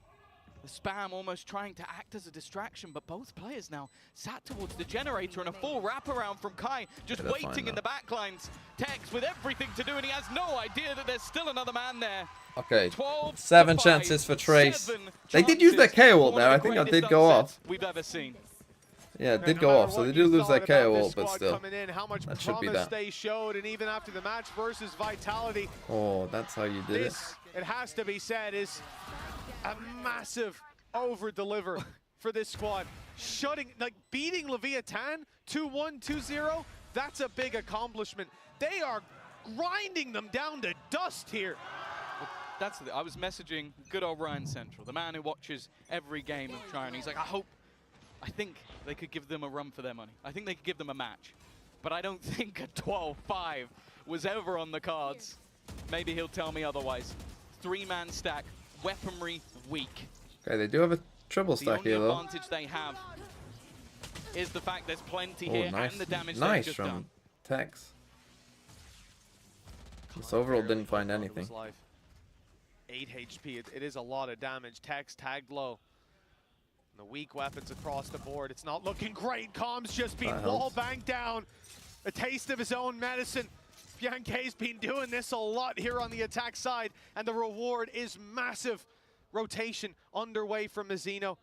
The spam almost trying to act as a distraction, but both players now sat towards the generator and a full wraparound from Kai, just Better waiting find in the backlines. Tex with everything to do, and he has no idea that there's still another man there. Okay, 12 7 to chances 5, for Trace. 7 They did use their chances KO for ult one there. of I the think that greatest did go upsets off. we've ever seen. Yeah, it did No go matter off, so what they you do lose their thought about KO this ult, but squad still. coming in, how much That should be promise that. they showed, and even after the match versus Vitality, Oh, that's how you did it. this, it has to be said, is a massive over-deliver for this squad. Beating Leviathan 2-1, 2-0, that's a big accomplishment. They are grinding them down to dust here. That's I was messaging good old Ryan Central, the man who watches every game of Try, and he's like, I think they could give them a run for their money. I think they could give them a match. But I don't think a 12-5 was ever on the cards. Maybe he'll tell me otherwise. 3-man stack, weaponry weak. Okay, they do have a triple The stack only here, though. advantage they have is the fact there's plenty Oh, here nice. and the damage Nice they've just from done. Tex. This overall Barely didn't find held on to anything. his life. 8 HP, it is a lot of damage. Tex tagged low. And the weak weapons across the board. It's not looking great. Calm's just been That wall helps. banged down. A taste of his own medicine. Bianche's been doing this a lot here on the attack side, and the reward is massive. Rotation underway from Mazzino.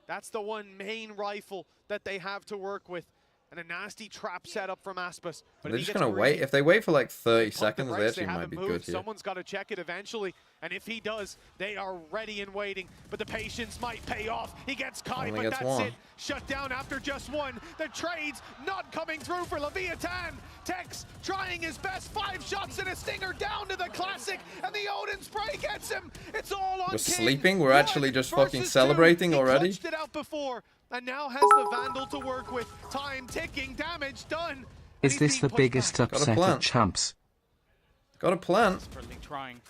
That's the one main rifle that they have to work with. And a nasty trap setup from Aspas. But They're if he just gets gonna greedy, wait. If they wait for like 30 pump the seconds, they brakes, actually might haven't be moved. good here. Someone's got to check it eventually, and if he does, they are ready and waiting. But the patience might pay off. He gets Kai, Only but gets that's one. it. Shut down after just one. The trades not coming through for Leviathan. Tex trying his best. 5 shots and a stinger down to the classic, and the Odin spray gets him. It's all on We're King. sleeping? We're 1 actually just fucking versus 2. celebrating He already? clutched it out before, and now has the Vandal to work with. Time ticking, damage done. Is He's this being the pushed biggest back. Got a upset plan. of champs? Got a plant. Desperately trying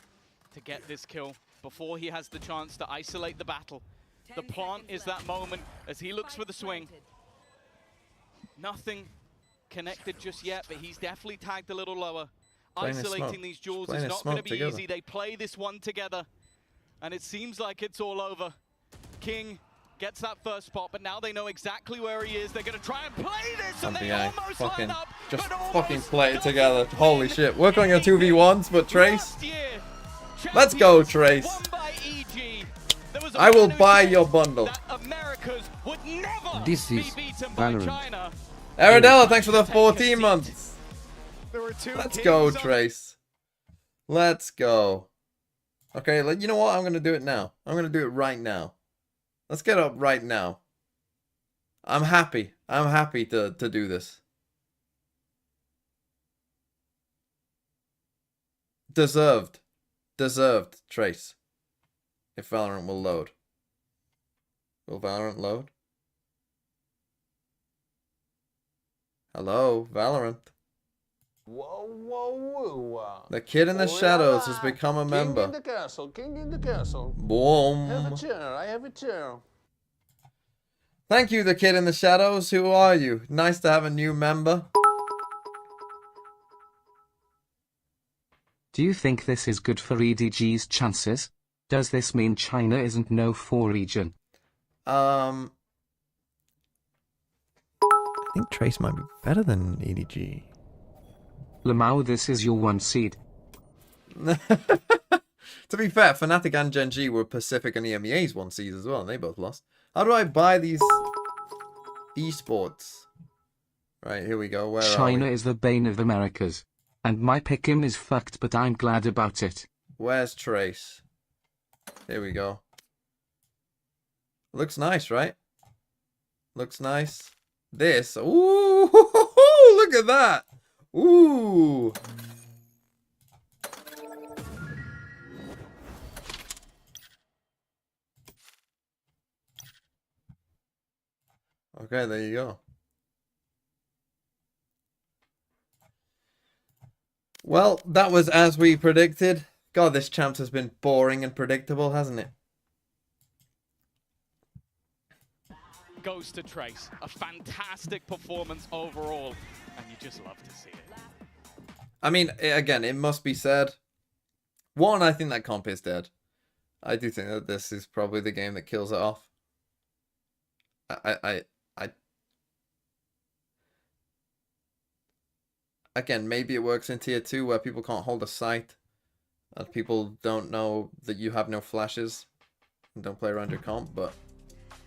to get this kill before he has the chance to isolate the battle. The plant is that moment as he looks for the swing. Nothing connected just yet, but he's definitely tagged a little lower. Playing his Isolating smoke. these Just jewels playing is his not going to smoke be together. easy. They play this one together, and it seems like it's all over. King Gets that first spot, but now they know exactly where he is. They're going to try and play this, and they NBA. almost Fucking, line up. just but fucking almost play it doesn't together. Holy win shit. Work on your the 2v1s, but Trace. Last year, Let's go, champions Trace. won by EG. There was a I will man who buy said your bundle. that Americas would never This be is beaten by Valorant. China. Aradella, thanks for the Take a 14 seat. months. There were two Let's kings go, on- Trace. Let's go. Okay, you know what? I'm going to do it now. I'm going to do it right now. Let's get up right now. I'm happy. I'm happy to do this. Deserved. Deserved, Trace. If Valorant will load. Will Valorant load? Hello, Valorant. Whoa, whoa, whoa. The kid in the shadows has become a King member. in the castle, king in the castle. Have a Boom. chair, I have a chair. Thank you, the kid in the shadows. Who are you? Nice to have a new member. Do you think this is good for EDG's chances? Does this mean China isn't no 4 region? I think Trace might be better than EDG. Lamau, this is your 1 seed. To be fair, Fnatic and Gen G were Pacific and EMEA's 1 seed as well, and they both lost. How do I buy these esports? Right, here we go. Where China are we? is the bane of Americas. And my pick'em is fucked, but I'm glad about it. Where's Trace? Here we go. Looks nice, right? Looks nice. This. Ooh, look at that. Ooh. Okay, there you go. Well, that was as we predicted. God, this champs has been boring and predictable, hasn't it? Goes to Trace. A fantastic performance overall, and you just love to see it. I mean, again, it must be said. One, I think that comp is dead. I do think that this is probably the game that kills it off. Again, maybe it works in tier 2 where people can't hold a sight. And people don't know that you have no flashes. And don't play around your comp, but...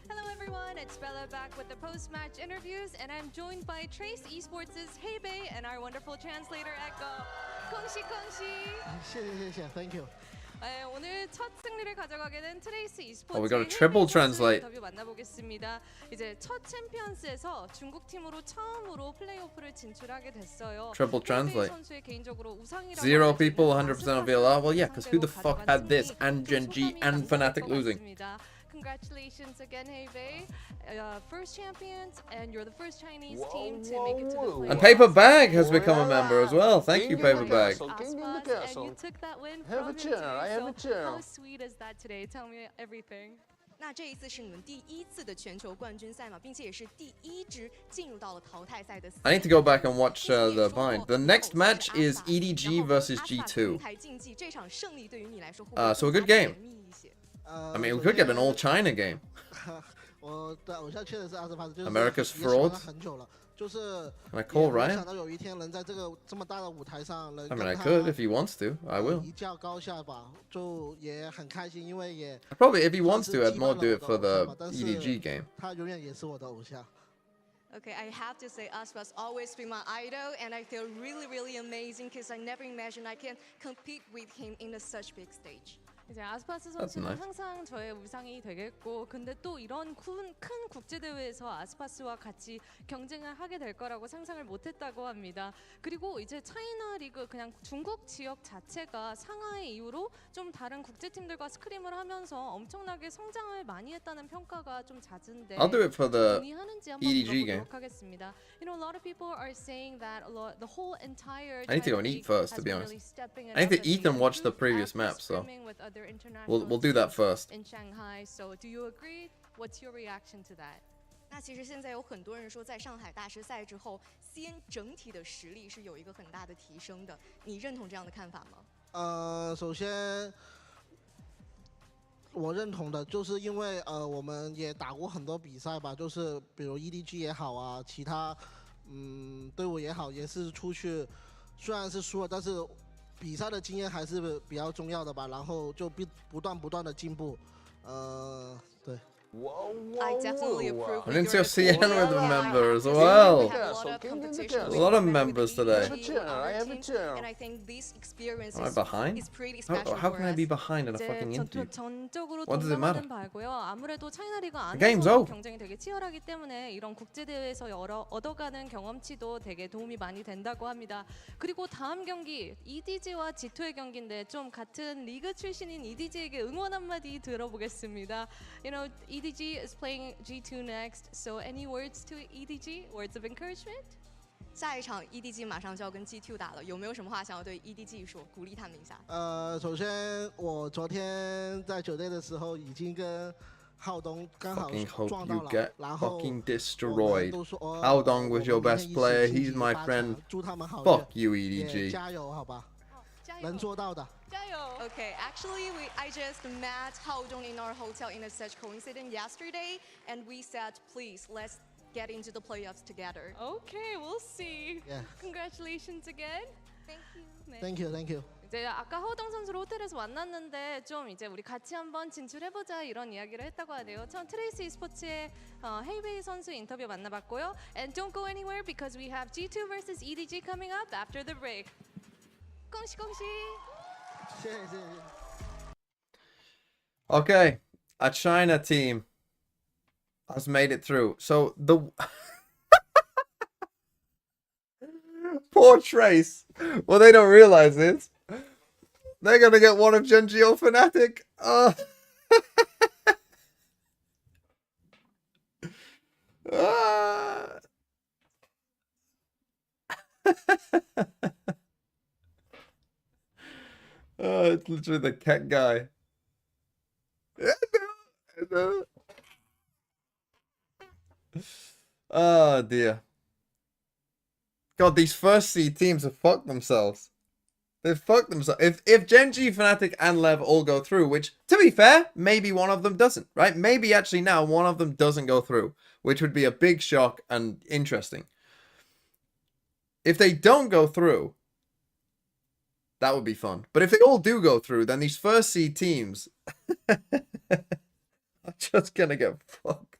Hello everyone, it's Bella back with the post-match interviews, and I'm joined by Trace Esports' Heibei and our wonderful translator Echo. Kongshi Kongshi! Thank you. 네, 오늘 첫 승리를 가져가게 된 트레이스 e스포츠의 Oh, we got a triple translate. 인터뷰 만나보겠습니다. 이제 첫 챔피언스에서 중국 팀으로 처음으로 플레이오프를 진출하게 됐어요. Triple translate. 선수의 개인적으로 우상이라고 0 people, 알려지는 100% of VLR. Well, yeah, because who the 상대로 fuck had this 가져간 and Gen G 승리, and 큰 소감이 Fnatic 남을 것 losing? 같습니다. Congratulations again, Heibei. First champions, and you're the first Chinese team to make it to the playoffs. And Paper Bag has become a member as well. Thank you, Paper Bag. King in the And castle. you took that win Have a from chair, him I too. have a So chair. how sweet is that today? Tell me everything. 那这一次是你们第一次的全球冠军赛嘛，并且也是第一支进入到了淘汰赛的。I need to go back and watch the bind. The next match is EDG versus G2. 台竞技这场胜利对于你来说， So a good game. I mean, we could get an all China game. 我的偶像确实是阿斯帕斯，就是 America's 也喜欢 fraud. 他很久了，就是 Can I call 也没 Ryan? 想到有一天能在这个这么大的舞台上，能 I mean, 跟 I 他 could if he wants to. I will. 一较高下吧，就也很开心，因为也 Probably if he wants to, 算 I'd 是 more 击败 do 了 it 我 for 的偶 the 像吧，但是 EDG game. 他永远也是我的偶像。 Okay, I have to say Aspas always been my idol, and I feel really, really amazing because I never imagined I can compete with him in a such big stage. 이제 아스파스 That's 선수는 nice. 항상 저의 우상이 되겠고, 근데 또 이런 큰 국제 대회에서 아스파스와 같이 경쟁을 하게 될 거라고 상상을 못했다고 합니다. 그리고 이제 차이나 리그, 그냥 중국 지역 자체가 상하이 이후로 좀 다른 국제 팀들과 스크림을 하면서 엄청나게 성장을 많이 했다는 평가가 좀 잦은데. I'll do it for the 동의하는지 한번 EDG game. 물어보도록 하겠습니다. You know, a lot of people are saying that the whole entire I need to go and eat first, to be honest. I need to eat and watch the previous map, so we'll do that first. In Shanghai, so do you agree? What's your reaction to that? 那其实现在有很多人说，在上海大师赛之后，CN 整体的实力是有一个很大的提升的，你认同这样的看法吗？首先我认同的，就是因为我们也打过很多比赛吧，就是比如 EDG 也好啊，其他队伍也好，也是出去，虽然是输了，但是比赛的经验还是比较重要的吧。然后就不断的进步，对。 I definitely approve. I didn't see a with your CN opinion. with the Yeah, I members. have Wow. we have a lot of competition A with lot of with members today. EDG, other teams, and I think this experience Am I behind? is pretty special How for can I us. be behind in a 이제 fucking interview? 전적으로 What does it matter? 동감하는 바고요. 아무래도 차이나 리그 The game's 안에서 over. 경쟁이 되게 치열하기 때문에 이런 국제 대회에서 여러 얻어가는 경험치도 되게 도움이 많이 된다고 합니다. 그리고 다음 경기 EDG와 G2의 경기인데 좀 같은 리그 출신인 EDG에게 응원 한마디 들어보겠습니다. You know, EDG is playing G2 next, so any words to EDG? Words of encouragement? 下一场 EDG 马上就要跟 G2 打了，有没有什么话想要对 EDG 说，鼓励他们一下？首先我昨天在酒店的时候已经跟浩东刚好 Fucking hope 撞到 you 了， get 然后 fucking destroyed. 都说 Haodong was your 我们 best 明天 player. 一起 He's 晋级 my 八 friend. 强，祝他们好运， Fuck you, 也 EDG. 加油，好吧，加油！能做到的。 Okay, actually, I just met Haodong in our hotel in a such coincidence yesterday, and we said, please, let's get into the playoffs together. Okay, we'll see. Yeah. Congratulations again. Thank you. 네. Thank you. 이제 아까 허동 선수를 호텔에서 만났는데 좀 이제 우리 같이 한번 진출해보자 이런 이야기를 했다고 하네요. 처음 트레이스 e스포츠의 헤이베이 선수 인터뷰 만나봤고요. And don't go anywhere because we have G2 versus EDG coming up after the break.恭喜恭喜! 谢谢。 Okay, a China team has made it through. So the poor Trace. What they don't realize is they're gonna get one of Genji or Fnatic. Oh, it's literally the cat guy. Oh dear. God, these first seed teams have fucked themselves. They've fucked themselves. If Genji, Fnatic, and LEV all go through, which, to be fair, maybe one of them doesn't, right? Maybe actually now one of them doesn't go through, which would be a big shock and interesting. If they don't go through, that would be fun. But if they all do go through, then these first seed teams are just gonna get fucked.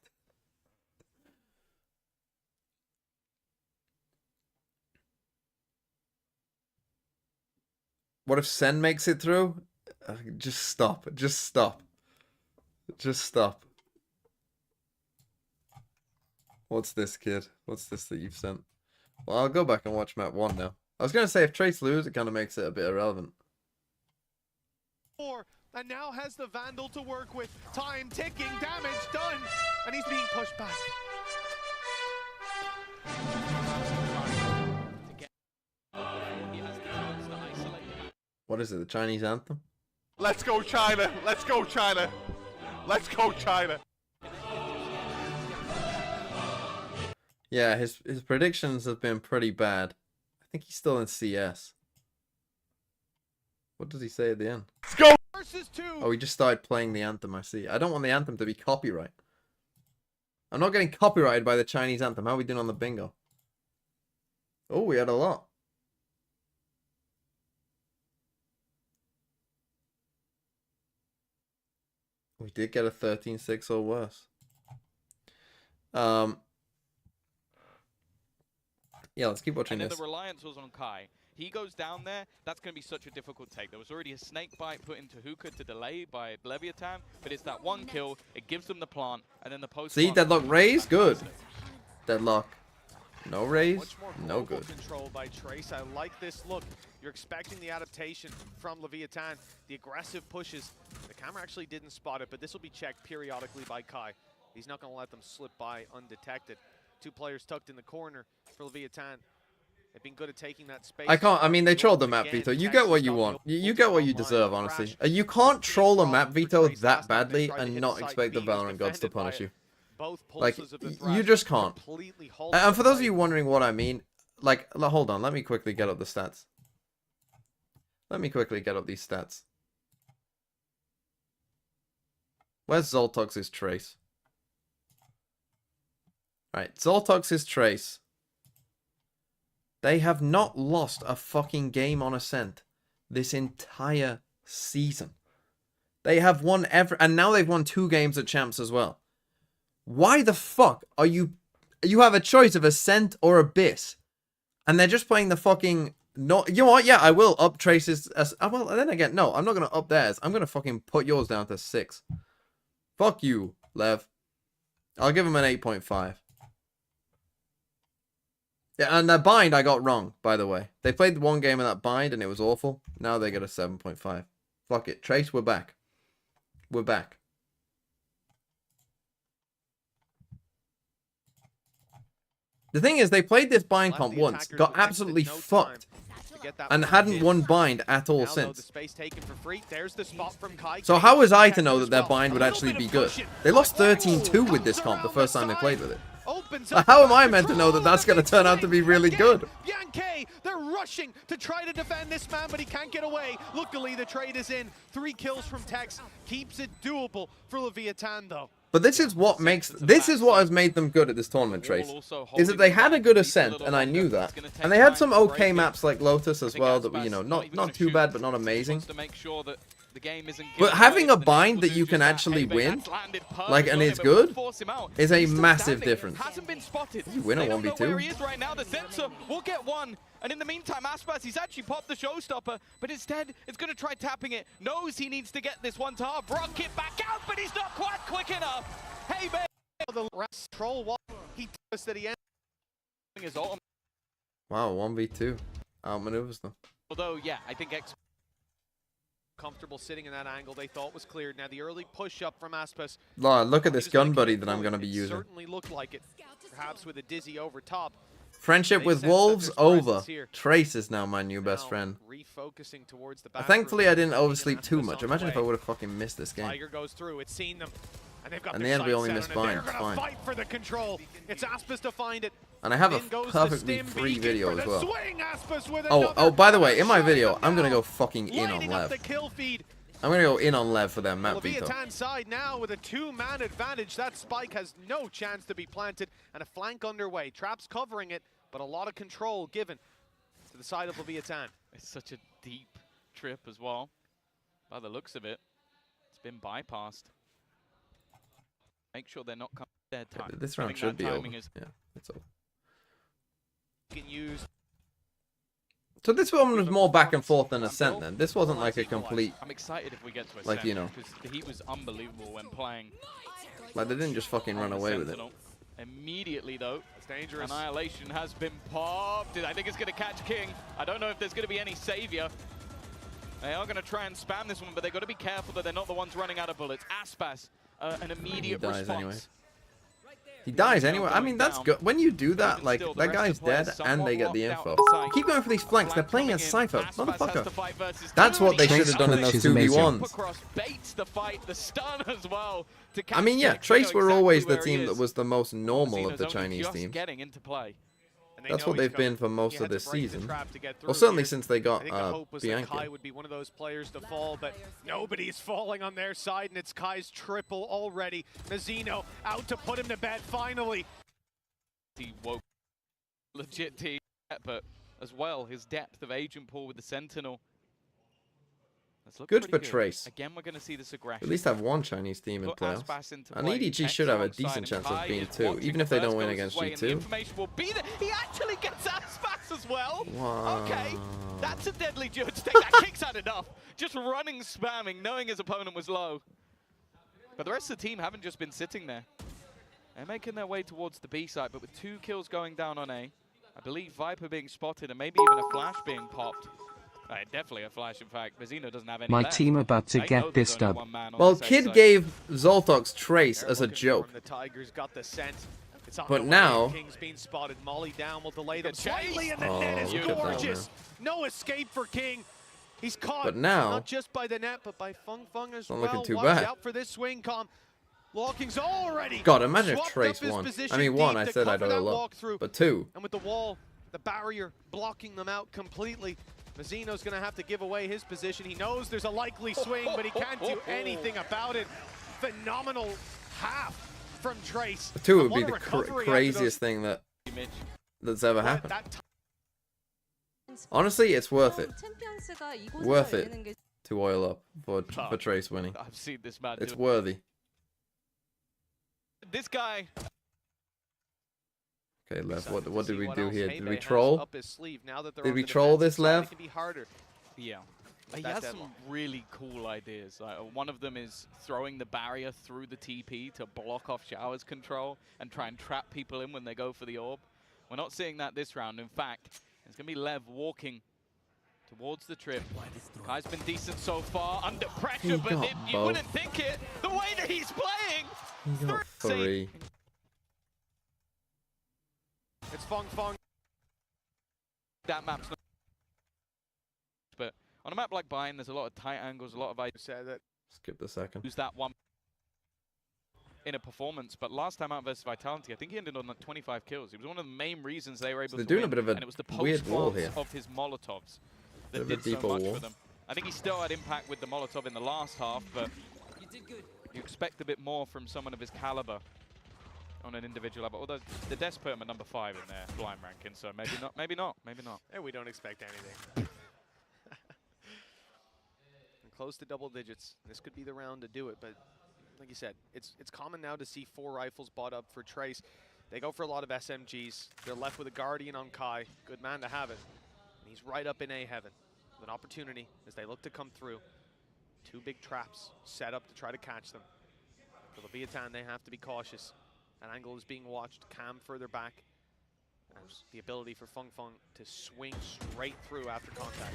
What if Sen makes it through? Just stop. Just stop. Just stop. What's this, kid? What's this that you've sent? Well, I'll go back and watch map 1 now. I was going to say, if Trace lose, it kind of makes it a bit irrelevant. And now has the Vandal to work with. Time ticking, damage done, and he's being pushed back. What is it, the Chinese anthem? Let's go China! Let's go China! Let's go China! Yeah, his predictions have been pretty bad. I think he's still in CS. What does he say at the end? Let's go! Versus 2. Oh, he just started playing the anthem, I see. I don't want the anthem to be copyright. I'm not getting copyrighted by the Chinese anthem. How are we doing on the bingo? Oh, we had a lot. We did get a 13-6 or worse. Yeah, let's keep watching and this. The reliance was on Kai. He goes down there, that's going to be such a difficult take. There was already a snake bite put into Hookah to delay by Leviathan, but it's that one kill, it gives them the plant, and then the post. See, deadlock raise, good. Deadlock, no raise, Much more no global good. control by Trace. I like this look. You're expecting the adaptation from Leviathan, the aggressive pushes. The camera actually didn't spot it, but this will be checked periodically by Kai. He's not going to let them slip by undetected. 2 players tucked in the corner for Leviathan. They've been good at taking that space. I mean, they trolled the map veto. You get what you want. You get what you deserve, honestly. You can't troll a map veto that badly and not expect the Valorant gods to punish you. Like, you just can't. And for those of you wondering what I mean, like, hold on, let me quickly get up the stats. Let me quickly get up these stats. Where's Zoltox's trace? Right, Zoltox's trace. They have not lost a fucking game on Ascent this entire season. They have won every... And now they've won 2 games at Champs as well. Why the fuck are you... You have a choice of Ascent or Abyss. And they're just playing the fucking... No, you know what? Yeah, I will up Trace's... well, then again, no, I'm not going to up theirs. I'm going to fucking put yours down to 6. Fuck you, Lev. I'll give him an 8.5. Yeah, and that bind I got wrong, by the way. They played one game of that bind and it was awful. Now they get a 7.5. Fuck it. Trace, we're back. We're back. The thing is, they played this bind comp once, got absolutely fucked, and hadn't won bind at all since. So how was I to know that their bind would actually be good? They lost 13-2 with this comp the first time they played with it. How am I meant to know that that's going to turn out to be really good? Yankee, they're rushing to try to defend this man, but he can't get away. Luckily, the trade is in. 3 kills from Tex keeps it doable for Leviathan, though. But this is what makes... This is what has made them good at this tournament, Trace. Is that they had a good Ascent, and I knew that. And they had some okay maps like Lotus as well that were, you know, not too bad, but not amazing. But having a bind that you can actually win, like, and it's good, is a massive difference. You win a 1v2. We'll get one. And in the meantime, Aspas, he's actually popped the showstopper, but instead, it's going to try tapping it. Knows he needs to get this one to half. Brock it back out, but he's not quite quick enough. Hey, man. The troll wall, he told us that he ended his ultimate. Wow, 1v2. Outmaneuvers them. Although, yeah, I think X comfortable sitting in that angle they thought was cleared. Now, the early push-up from Aspas. Look at this gun buddy that I'm going to be using. Certainly looked like it, perhaps with a dizzy over top. Friendship with wolves over. Trace is now my new best friend. Refocusing towards the Thankfully, I didn't oversleep too much. Imagine if I would have fucking missed this game. Tiger goes through. It's seen them. And they've got in the end, we only missed bind. It's fine. Fight for the control. It's Aspas to find it. And I have a perfectly free video as well. Oh, by the way, in my video, I'm gonna go fucking in on Lev. I'm gonna go in on Lev for their map veto. Side now with a 2-man advantage. That spike has no chance to be planted, and a flank underway. Traps covering it, but a lot of control given to the side of Leviathan. It's such a deep trip as well. By the looks of it, it's been bypassed. Make sure they're not coming dead time. This round should be over. Yeah, it's over. You can use. So this one was more back and forth than Ascent then. This wasn't like a complete... I'm excited if we get to Ascent, like, you know. because he was unbelievable when playing. Like, they didn't just fucking run away with it. Immediately, though, it's dangerous. Annihilation has been popped. I think it's going to catch King. I don't know if there's going to be any savior. They are going to try and spam this one, but they've got to be careful that they're not the ones running out of bullets. Aspas, an immediate response. Anyway. He dies anyway. I mean, that's good. When you do that, like, that guy's dead and they get the info. Keep going for these flanks. They're playing as Cypher. Motherfucker. That's what they should have done in those 2v1s. I mean, yeah, Trace were always the team that was the most normal of the Chinese teams. That's what they've been for most of this season. Well, certainly since they got Bianchi. Kai would be one of those players to fall, but nobody's falling on their side, and it's Kai's triple already. Mazzino out to put him to bed, finally. He woke legit team, but as well, his depth of agent pool with the Sentinel. Good for Trace. Again, we're going to see this aggression. At least have one Chinese team in playoffs. And EDG should have a decent chance of being 2, even if they don't win against G2. He actually gets Aspas as well. Wow. Okay, that's a deadly judge. That kick's had enough. Just running, spamming, knowing his opponent was low. But the rest of the team haven't just been sitting there. They're making their way towards the B side, but with 2 kills going down on A, I believe Viper being spotted and maybe even a flash being popped. Definitely a flash, in fact. Mazzino doesn't have any My left. team about to get this dub. Well, Kid gave Zoltox Trace as a joke. The Tigers got the scent. But now... King's being spotted. Molly down will delay them slightly, and the net is gorgeous. No escape for King. He's caught, but now, not just by the net, but by Fung Fung as well. Not looking too Watch bad. out for this swing com. Locking's already God, imagine if Trace won. I mean, 1, I said I'd overlook. But 2. And with the wall, the barrier blocking them out completely. Mazzino's going to have to give away his position. He knows there's a likely swing, but he can't do anything about it. phenomenal half from Trace. The 2 would And be what a the recovery after craziest those- thing Mitch. that's ever But happened. that Honestly, it's worth it. 챔피언스가 이곳에서 Worth it 열리는 게 to oil up for Trace winning. I've seen this man It's do worthy. This guy. Okay, Lev, excited to what did see we what do else here? Maybe Did we has troll? up his sleeve. Now that they're Did on we the troll defensive this, side, Lev? It can be harder. Yeah. He That has deadlock. some really cool ideas. Like, one of them is throwing the barrier through the TP to block off Shower's control and try and trap people in when they go for the orb. We're not seeing that this round. In fact, it's going to be Lev walking towards the trip. Kai's been decent so far, under pressure, but got you both. wouldn't think it. The way that he's playing. He got 3. It's Fong Fong. That map's not. But on a map like Bayern, there's a lot of tight angles, a lot of ideas. Said that Skip the second. Use that one in a performance, but last time out versus Vitality, I think he ended on like 25 kills. He was one of the main reasons they were able they're to doing win, a bit of a and it was the weird wall post-walls here. of his Molotovs Bit that of a did so deeper much wall. for them. I think he still had impact with the Molotov in the last half, but you expect a bit more from someone of his caliber on an individual level. Although the Des put him at number 5 in their blind ranking, so maybe not, maybe not, maybe not. hey, we don't expect anything. And close to double digits. This could be the round to do it, but like you said, it's common now to see 4 rifles bought up for Trace. They go for a lot of SMGs. They're left with a Guardian on Kai. Good man to have it. And he's right up in A heaven. With an opportunity as they look to come through. 2 big traps set up to try to catch them. For Leviathan, they have to be cautious. That angle is being watched. Cam further back. And the ability for Fung Fung to swing straight through after contact.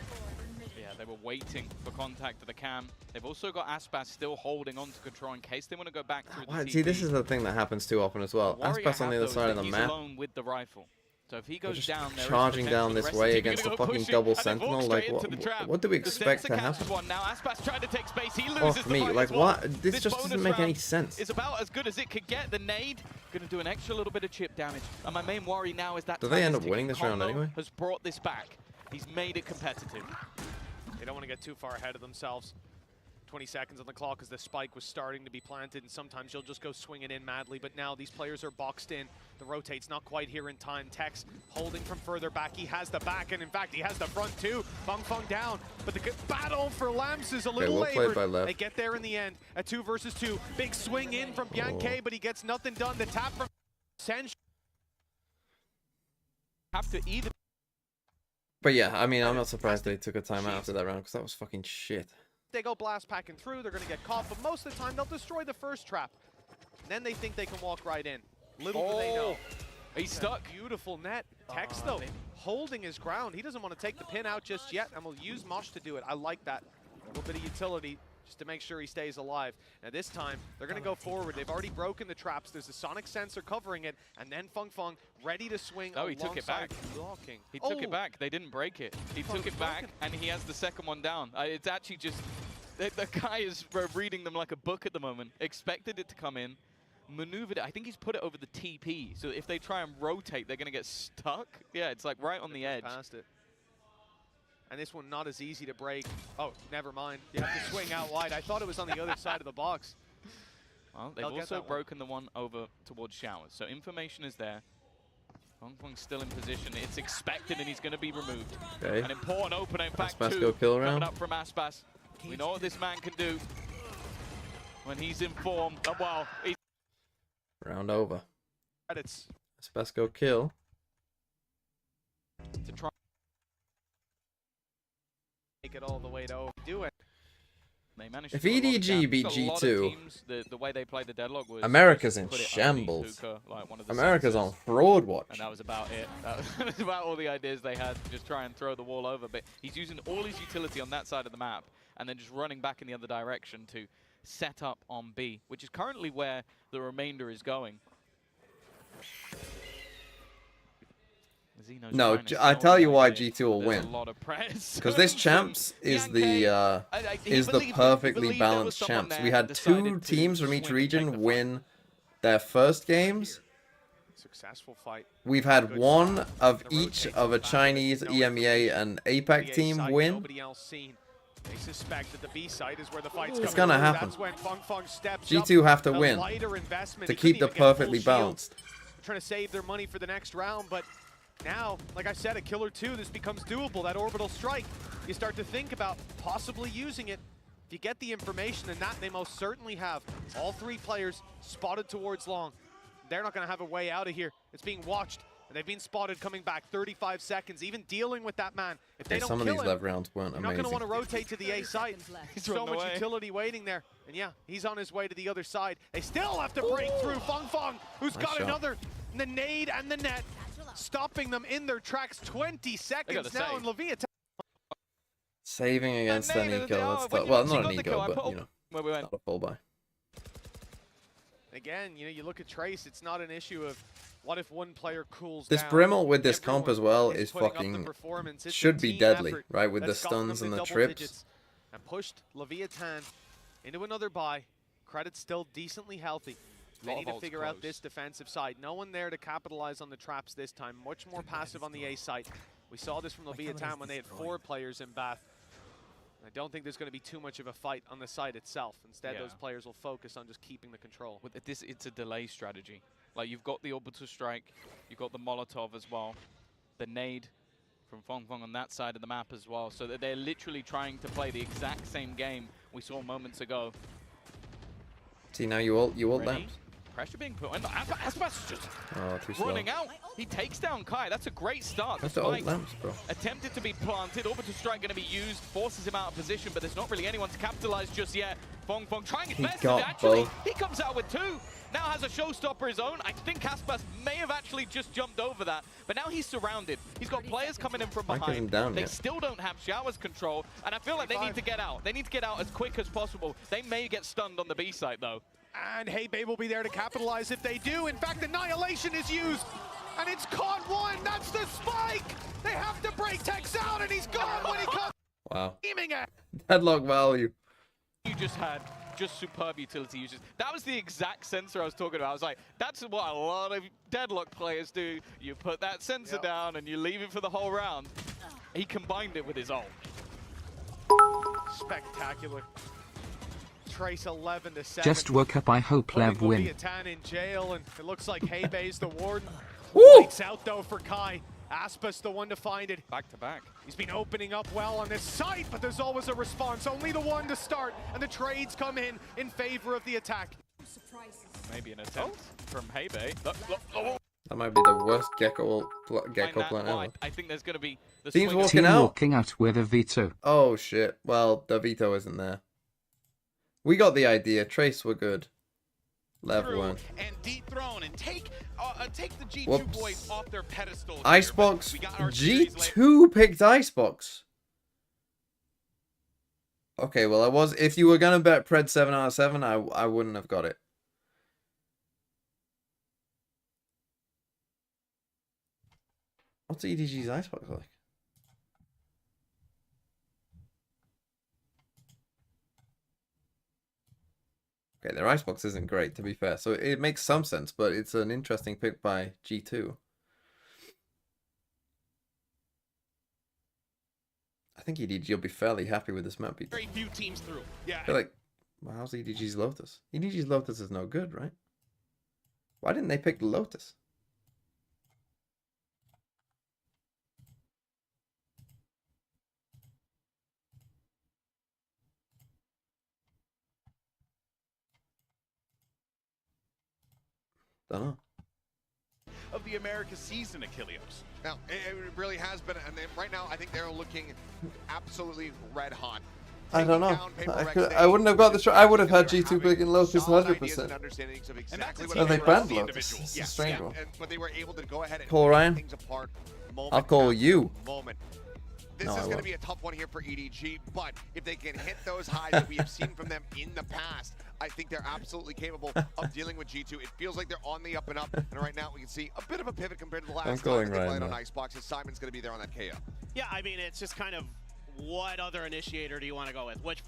Yeah, they were waiting for contact to the cam. They've also got Aspas still holding on to control in case they want to go back through the TP. See, this is the thing that happens too often as well. Warrior Aspas on the have, other though, side is of the that he's map. alone with the rifle. So if he They're goes just down, there is charging potential down the this rest of way the team against are the gonna go fucking push it, double and they've walked sentinel. Like, straight into the trap. what do we The expect Sensor to catches happen? one now. Aspas trying to take space. He loses Off the me, fight like as well. what? This just bonus doesn't make any round sense. is about as good as it could get. The nade going to do an extra little bit of chip damage. And my main worry now is that Do they end up Titus winning this round combo anyway? has brought this back. He's made it competitive. They don't want to get too far ahead of themselves. 20 seconds on the clock as the spike was starting to be planted, and sometimes you'll just go swinging in madly, but now these players are boxed in. The rotate's not quite here in time. Tex holding from further back. He has the back, and in fact, he has the front too. Fung Fung down, but the battle for Lamps is a little well played by labored. Lev. They get there in the end. A 2 versus 2. Big swing in from Bianche, but he gets nothing done. The tap from Sench. Have to either. But yeah, I mean, I'm not surprised they took a timeout after that round because that was fucking shit. They go blast packing through, they're going to get caught, but most of the time they'll destroy the first trap. And then they think they can walk right in. Little do they know. He's stuck. Beautiful net. Tex, though, holding his ground. He doesn't want to take the pin out just yet, and will use Mosh to do it. I like that. A little bit of utility just to make sure he stays alive. Now this time, they're going to go forward. They've already broken the traps. There's a sonic sensor covering it, and then Fung Fung ready to swing. Oh, he took it back. Blocking. He took it back. They didn't break it. He took it back, and he has the second one down. It's actually just... The guy is reading them like a book at the moment. Expected it to come in. Maneuvered it. I think he's put it over the TP. So if they try and rotate, they're going to get stuck. Yeah, it's like right on the edge. Past it. And this one not as easy to break. Oh, never mind. You have to swing out wide. I thought it was on the other side of the box. Well, they've also broken the one over towards Showers. So information is there. Fung Fung's still in position. It's expected, and he's going to be removed. Okay. An important opener, in fact, Aspas two go kill coming round. up from Aspas. We know what this man can do when he's in form. Oh, wow. He's Round over. Credits. Aspas go kill. to try. Take it all the way to do it. They managed If to put a lot of EDG gap. beat So a lot of G2, teams, the way they played the deadlock was America's just in put it shambles. underneath Hookah, like one of the America's sensors. on fraud watch. And that was about it. That was about all the ideas they had to just try and throw the wall over. But he's using all his utility on that side of the map and then just running back in the other direction to set up on B, which is currently where the remainder is going. Zeno's No, trying to I sell tell the you why idea. G2 will There's win. a lot of press. Because this champs is the perfectly balanced champs. We had 2 teams from each region win their first games. Successful fight. We've had one of each of a Chinese, EMEA, and APAC team win. Nobody else seen. They suspect that the B site is where the fight's It's coming gonna through. happen. That's when Feng Feng steps G2 up. have to The win lighter investment. to He couldn't keep the even get full perfectly shield. balanced. Trying to save their money for the next round, but now, like I said, a killer 2, this becomes doable. That orbital strike, you start to think about possibly using it. If you get the information, and that they most certainly have. All 3 players spotted towards long. They're not going to have a way out of here. It's being watched, and they've been spotted coming back 35 seconds, even dealing with that man. If they don't Some of kill these him, LEV rounds weren't you're not going to amazing. want to rotate to the A side. He's So running much away. utility waiting there. And yeah, he's on his way to the other side. They still have to break through. Feng Feng, who's Nice got shot. another, the nade and the net, stopping them in their tracks. 20 seconds now, save. and Leviathan. Saving against an nailed it. eco, Oh, that's when tough. you Well, actually not an got the eco, kill, I but put you know, where we went. not a full buy. Again, you know, you look at Trace, it's not an issue of what if one player cools This down. Brimble with this comp Everyone as well is is putting up the fucking performance. It's should a be team deadly, effort right? With the that's gotten stuns them and to the double trips. digits and pushed Leviathan into another buy. Credit's still decently healthy. They Lot need of to ults figure out close. this defensive side. No one there to capitalize on the traps this time. Much more passive on the A side. We saw this from Leviathan when they had 4 players in Bath. I don't think there's going to be too much of a fight on the side itself. Instead, Yeah. those players will focus on just keeping the control. With this, it's a delay strategy. Like, you've got the orbital strike, you've got the Molotov as well, the nade from Feng Feng on that side of the map as well, so that they're literally trying to play the exact same game we saw moments ago. See, now you ult Ready? lamps. Pressure being put on. Aspas is just Oh, too slow. running out. He takes down Kai. That's a great start. The That's the ult spike lamps, bro. attempted to be planted. Orbital strike going to be used. Forces him out of position, but there's not really anyone to capitalize just yet. Feng Feng trying his He best. got And actually, both. he comes out with 2. Now has a showstopper his own. I think Aspas may have actually just jumped over that, but now he's surrounded. He's got players coming in from Can't get him behind. down They yet. still don't have showers control, and I feel like they need to get out. They need to get out as quick as possible. They may get stunned on the B site though. And Hey Babe will be there to capitalize if they do. In fact, Annihilation is used, and it's caught 1. That's the spike. They have to break Tex out, and he's gone when he comes Wow. aiming at. Deadlock value. You just had just superb utility uses. That was the exact sensor I was talking about. I was like, that's what a lot of Deadlock players do. You put that sensor down and you leave it for the whole round. He combined it with his ult. Spectacular. Trace 11 to 7. Just woke up, I hope Putting Lev win. Leviathan in jail, and it looks like Haybay's the warden. Woo! Lights out though for Kai. Aspas the one to find it. Back to back. He's been opening up well on this site, but there's always a response. Only the one to start, and the trades come in favor of the attack. Maybe an attempt from Heybay. Look. That might be the worst Gecko Find that. plan Well, ever. I think there's going to be the Team's swing of- walking Team out. walking out with a veto. Oh shit. Well, the veto isn't there. We got the idea. Trace were good. Lev through weren't. and dethrone and take the G2 Whoops. boys off their pedestal. Icebox. We got our series G2 picked Icebox. Okay, well, I was. If you were gonna bet Pred 7 out of 7, I wouldn't have got it. What's EDG's Icebox like? Okay, their Icebox isn't great, to be fair. So it makes some sense, but it's an interesting pick by G2. I think EDG will be fairly happy with this map. very few teams through. Yeah. I feel like, well, how's EDG's Lotus? EDG's Lotus is no good, right? Why didn't they pick the Lotus? Don't know. Of the America season, Achilleos. Now, it really has been, and right now I think they're looking absolutely red hot. I don't know. Taking down Paper Rex, I wouldn't have got this. I would have had they're G2 having picking Lotus solid ideas 100%. and understandings of exactly that's what Oh, they Paper banned Rex Lotus. individual. It's a Yeah, strange yeah, one. but they were able to go ahead and Call pick Ryan. things apart. Moment I'll call after you. Moment. This No, I is going to won't. be a tough one here for EDG, but if they can hit those highs that we have seen from them in the past, I think they're absolutely capable of dealing with G2. It feels like they're on the up and up, and right now we can see a bit of a pivot compared to the last time calling that they Ryan played on now. Icebox, as Simon's going to be there on that KO. Yeah, I mean, it's just kind of what other initiator do you want to go with? Which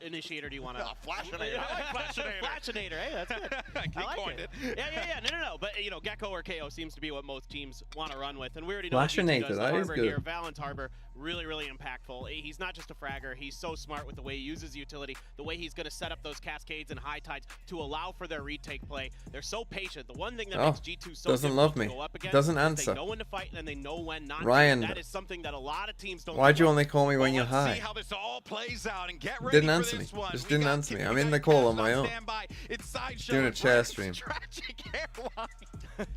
initiator do you want to? Flashinator. I like Flashinator. Flashinator. Hey, that's good. I like it. Yeah. No. But you know, Gecko or KO seems to be what most teams want to run with, and we already know what G2 does. The Harbor here, Valent Harbor, really impactful. He's not just a fragger. He's so smart with the way he uses utility, the way he's going to set up those cascades and high tides to allow for their retake play. They're so patient. The one thing that makes G2 so doesn't love me. to go up against Doesn't is answer. they know when to fight and they know when not Ryan, to. That is something that a lot of teams don't. Why'd you only call me when you're Let's high? see how this all plays out and get ready Didn't for answer me. this one. Just We didn't got answer me. Kimmy I'm in the Guy call on Cast my own. standby. It's Sideshow Doing a and chair Black's stream. Tragic airline.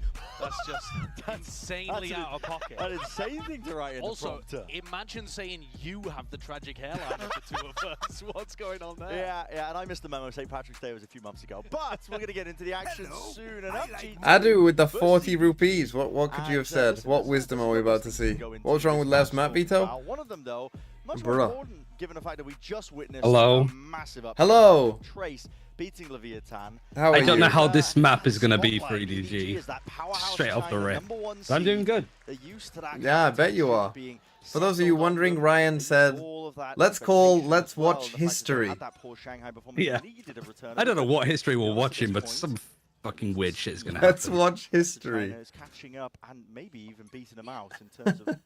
That's just insanely out of pocket. An insane thing to write in Also, the prompter. imagine saying you have the tragic hairline of the two of us. What's going on there? Yeah, and I missed the memo. St. Patrick's Day was a few months ago. But we're going to get into the action soon enough. Adu with the 40 rupees. What could you have said? What wisdom are we about to see? What's wrong with Lev's map veto? One of them, though, much Bruh. more important, given the fact that we just witnessed Hello? a massive upset. Hello. Trace beating Leviathan. How are I don't you? know how this map is going to be for Spotlight, EDG. is that powerhouse Straight off the China, rip. #1 But I'm doing seed. good. They're used to that Yeah, I bet you are. being For those of you settled on wondering, them. Ryan They use said, all of that let's expectation watch as well, and the fact that they history. had that poor Shanghai performance Yeah. needed a return. I don't know what history we're You know, at watching, this but point, some fucking weird shit's going to Let's happen. watch history. China is catching up and maybe even beating them out in terms of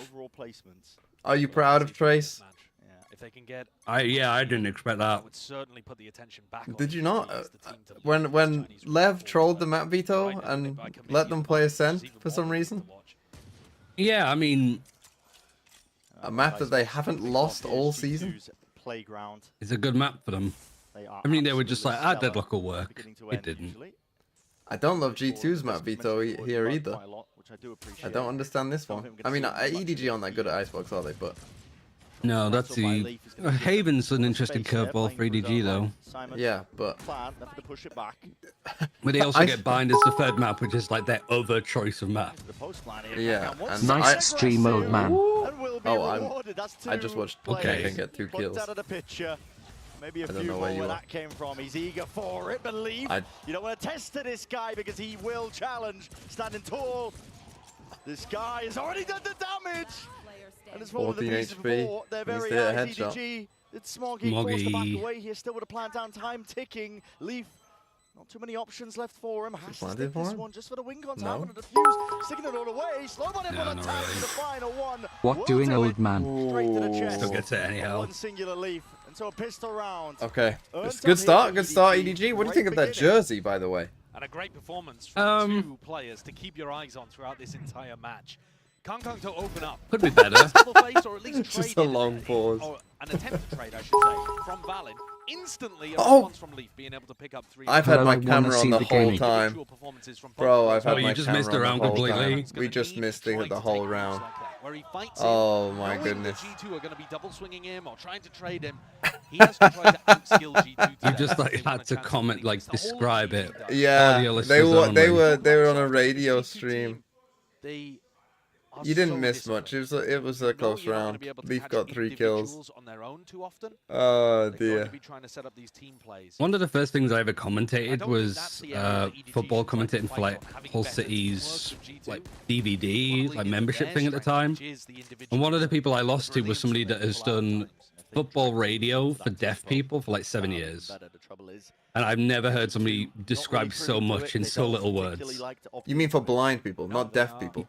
overall placements. Are you proud of Trace? Yeah, if they can get, Yeah, I didn't expect I that. would certainly put the attention back on Did you not? EDG as the team to beat When the Chinese Lev before, trolled the but map veto right now, and by committee let them of play minds, Ascent it's even for more some interesting reason? to watch. Yeah, I mean, A map that they haven't lost all season? Playground. it's a good map for them. I mean, they were just like, deadlock will work. It didn't. I don't love G2's map veto here either. I don't understand this one. I mean, EDG aren't that good at Icebox, are they? But No, that's the... Haven's an interesting curveball for EDG, though. yeah, but But they also get Bind as the third map, which is like their other choice of map. yeah. And Nice stream mode, man. Oh, I just watched Okay. Ken get 2 kills. Maybe a I don't few know more where you where are. that came from. He's eager for it, believe. You don't want to test to this guy because he will challenge. Standing tall. This guy has already done the damage. And it's 14 HP. They're Needs very to hit a high. headshot. EDG. It's Smoggy forced to back Smoggy. away here. Still with a plan down. Time ticking. Leaf. Not too many options left for him. Has to planted stick for this him? one just for the wing on No. top and the defuse. Sticking it all away. Slow on No, everyone not attack really. for the final one. What Will doing, do old it. man? Straight to the chest. Still gets it anyhow. One singular Leaf. And so a pistol round. Okay. Earned It's up good start. here Good for start, EDG. What do you think of that Great beginning. jersey, by the way? And a great performance from two players to keep your eyes on throughout this entire match. Kong to open up. Could be better. Double face or at least Just trade a long pause. or an attempt to trade, I should say, from Valen. Instantly a Oh! response from Leaf being able to pick up 3. I've had Hello, my I wanna camera see on the the whole game. time. Individual performances from both Bro, I've players. had you my just camera missed on the the round whole completely. time. We just missed the Trying to whole take round. moves like that, where he fights Oh him, my knowing goodness. that G2 are going to be double swinging him or trying to trade him. He has to try to outskill G2. You just like had to comment, like describe it. Yeah, Audio they listeners were only. they were on a radio stream. They are You didn't so miss much. disciplined. It was You a know close you're not gonna round. be able to Leaf catch got 3 kills. individuals on their own too often. Oh They're going dear. to be trying to set up these team plays. One of the first things I ever commentated don't think was that's the area that EDG football should try to commentating for fight like on, having Hull better City's teamwork with G2. like DVD, Probably like is membership their thing at the strength, time. which is the individual And one of the people I the lost to was brilliance somebody that that they has pull out at done times. If they football try to radio use for that deaf as well. people for like 7 years. Better the trouble is. And I've never heard somebody describe so much in so little words. You mean for blind people, not deaf people?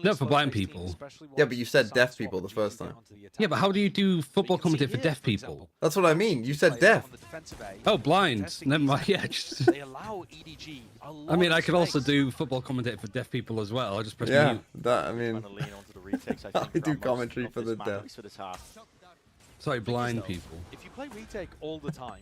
No, for blind people. Yeah, but you said deaf people the first time. Yeah, but how do you do football commentary for deaf people? That's what I mean. You said deaf. Oh, blind. Never mind. Yeah, just... They allow EDG a lot I mean, I of could also space. do football commentary for deaf people as well. I just press Yeah, mute. that I mean. Trying to lean onto the retakes, I I think, do for most commentary of for this the match, deaf. at least for this half. Sorry, blind people. If you play retake all the time,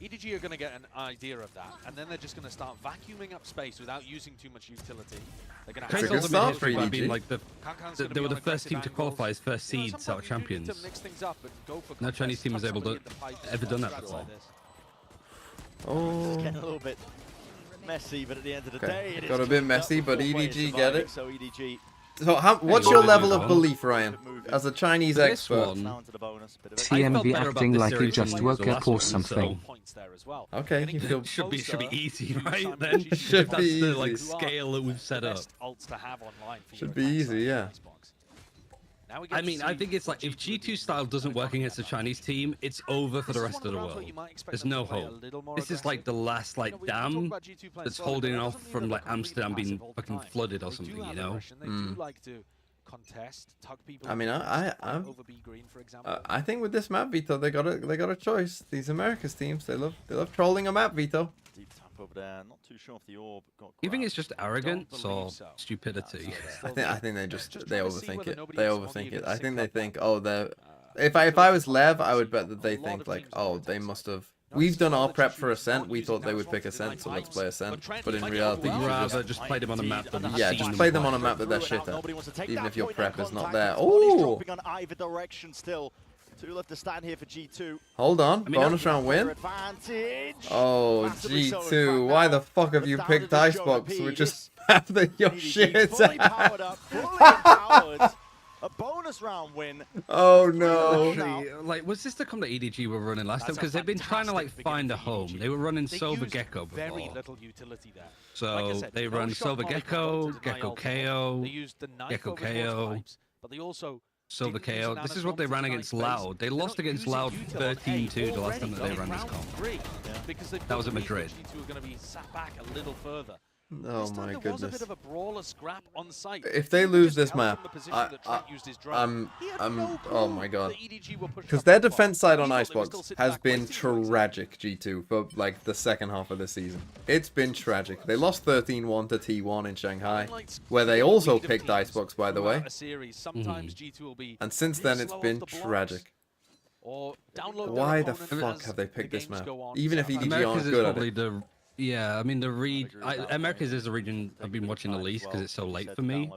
EDG are going to get an idea of that, and then they're just going to start vacuuming up space without using too much utility. They're going to It's a have good some start history for by EDG. being Like they were the first team to qualify as first seeds out of champions. No Chinese team was able to ever done that before. Oh. It's getting a little bit messy, but at the end of the day, it is Got a bit cleaned up messy, with but 4 players EDG get surviving, it. So EDG So, what's Hey, your what level did of you belief, Ryan, as a Chinese For this expert? one, down to the bonus. Bit of a better TMV excitement. about acting this like he series just than woke the up last or one, something. Okay, you feel Should be easy, right? Then Then Should that's be the like easy. scale that we've set up. Ults to have online for Should your be attack easy, side yeah. of Xbox. I mean, I think it's like if G2 style doesn't work against the Chinese team, it's over for the rest of the world. There's no hope. This is like the last like dam that's holding off from like Amsterdam being fucking flooded or something, you know? I mean, I think with this map veto, they got a choice. These Americas teams, they love trolling a map veto. Over there, not too sure if the orb got. You think it's just arrogance or stupidity? I think they overthink it. They overthink it. I think they think, oh, they're. If I was Lev, I would bet that they think like, oh, they must have. We've done our prep for Ascent. We thought they would pick Ascent, so let's play Ascent. But in reality, you rather just play them on a map. Yeah, just play them on a map that they're shit at, even if your prep is not there. Oh! On either direction still. 2 left to stand here for G2. Hold on, bonus round win. Oh, G2, why the fuck have you picked Icebox, which is half your shit? A bonus round win. Oh no! Actually, like, was this the comp that EDG were running last time? Because they've been trying to like find a home. They were running Silver Gecko before. Very little utility there. So they run Silver Gecko, Gecko KO, Gecko KO, but they also Silver KO. This is what they ran against Loud. They lost against Loud 13-2 the last time that they ran this comp. That was at Madrid. Oh my goodness. Was a bit of a brawler scrap on site. If they lose this map, oh my god. Because their defense side on Icebox has been tragic, G2, for like the second half of the season. It's been tragic. They lost 13-1 to T1 in Shanghai, where they also picked Icebox, by the way. And since then, it's been tragic. Why the fuck have they picked this map? Even if EDG aren't good at it. Yeah, I mean, Americas is the region I've been watching the least because it's so late for me.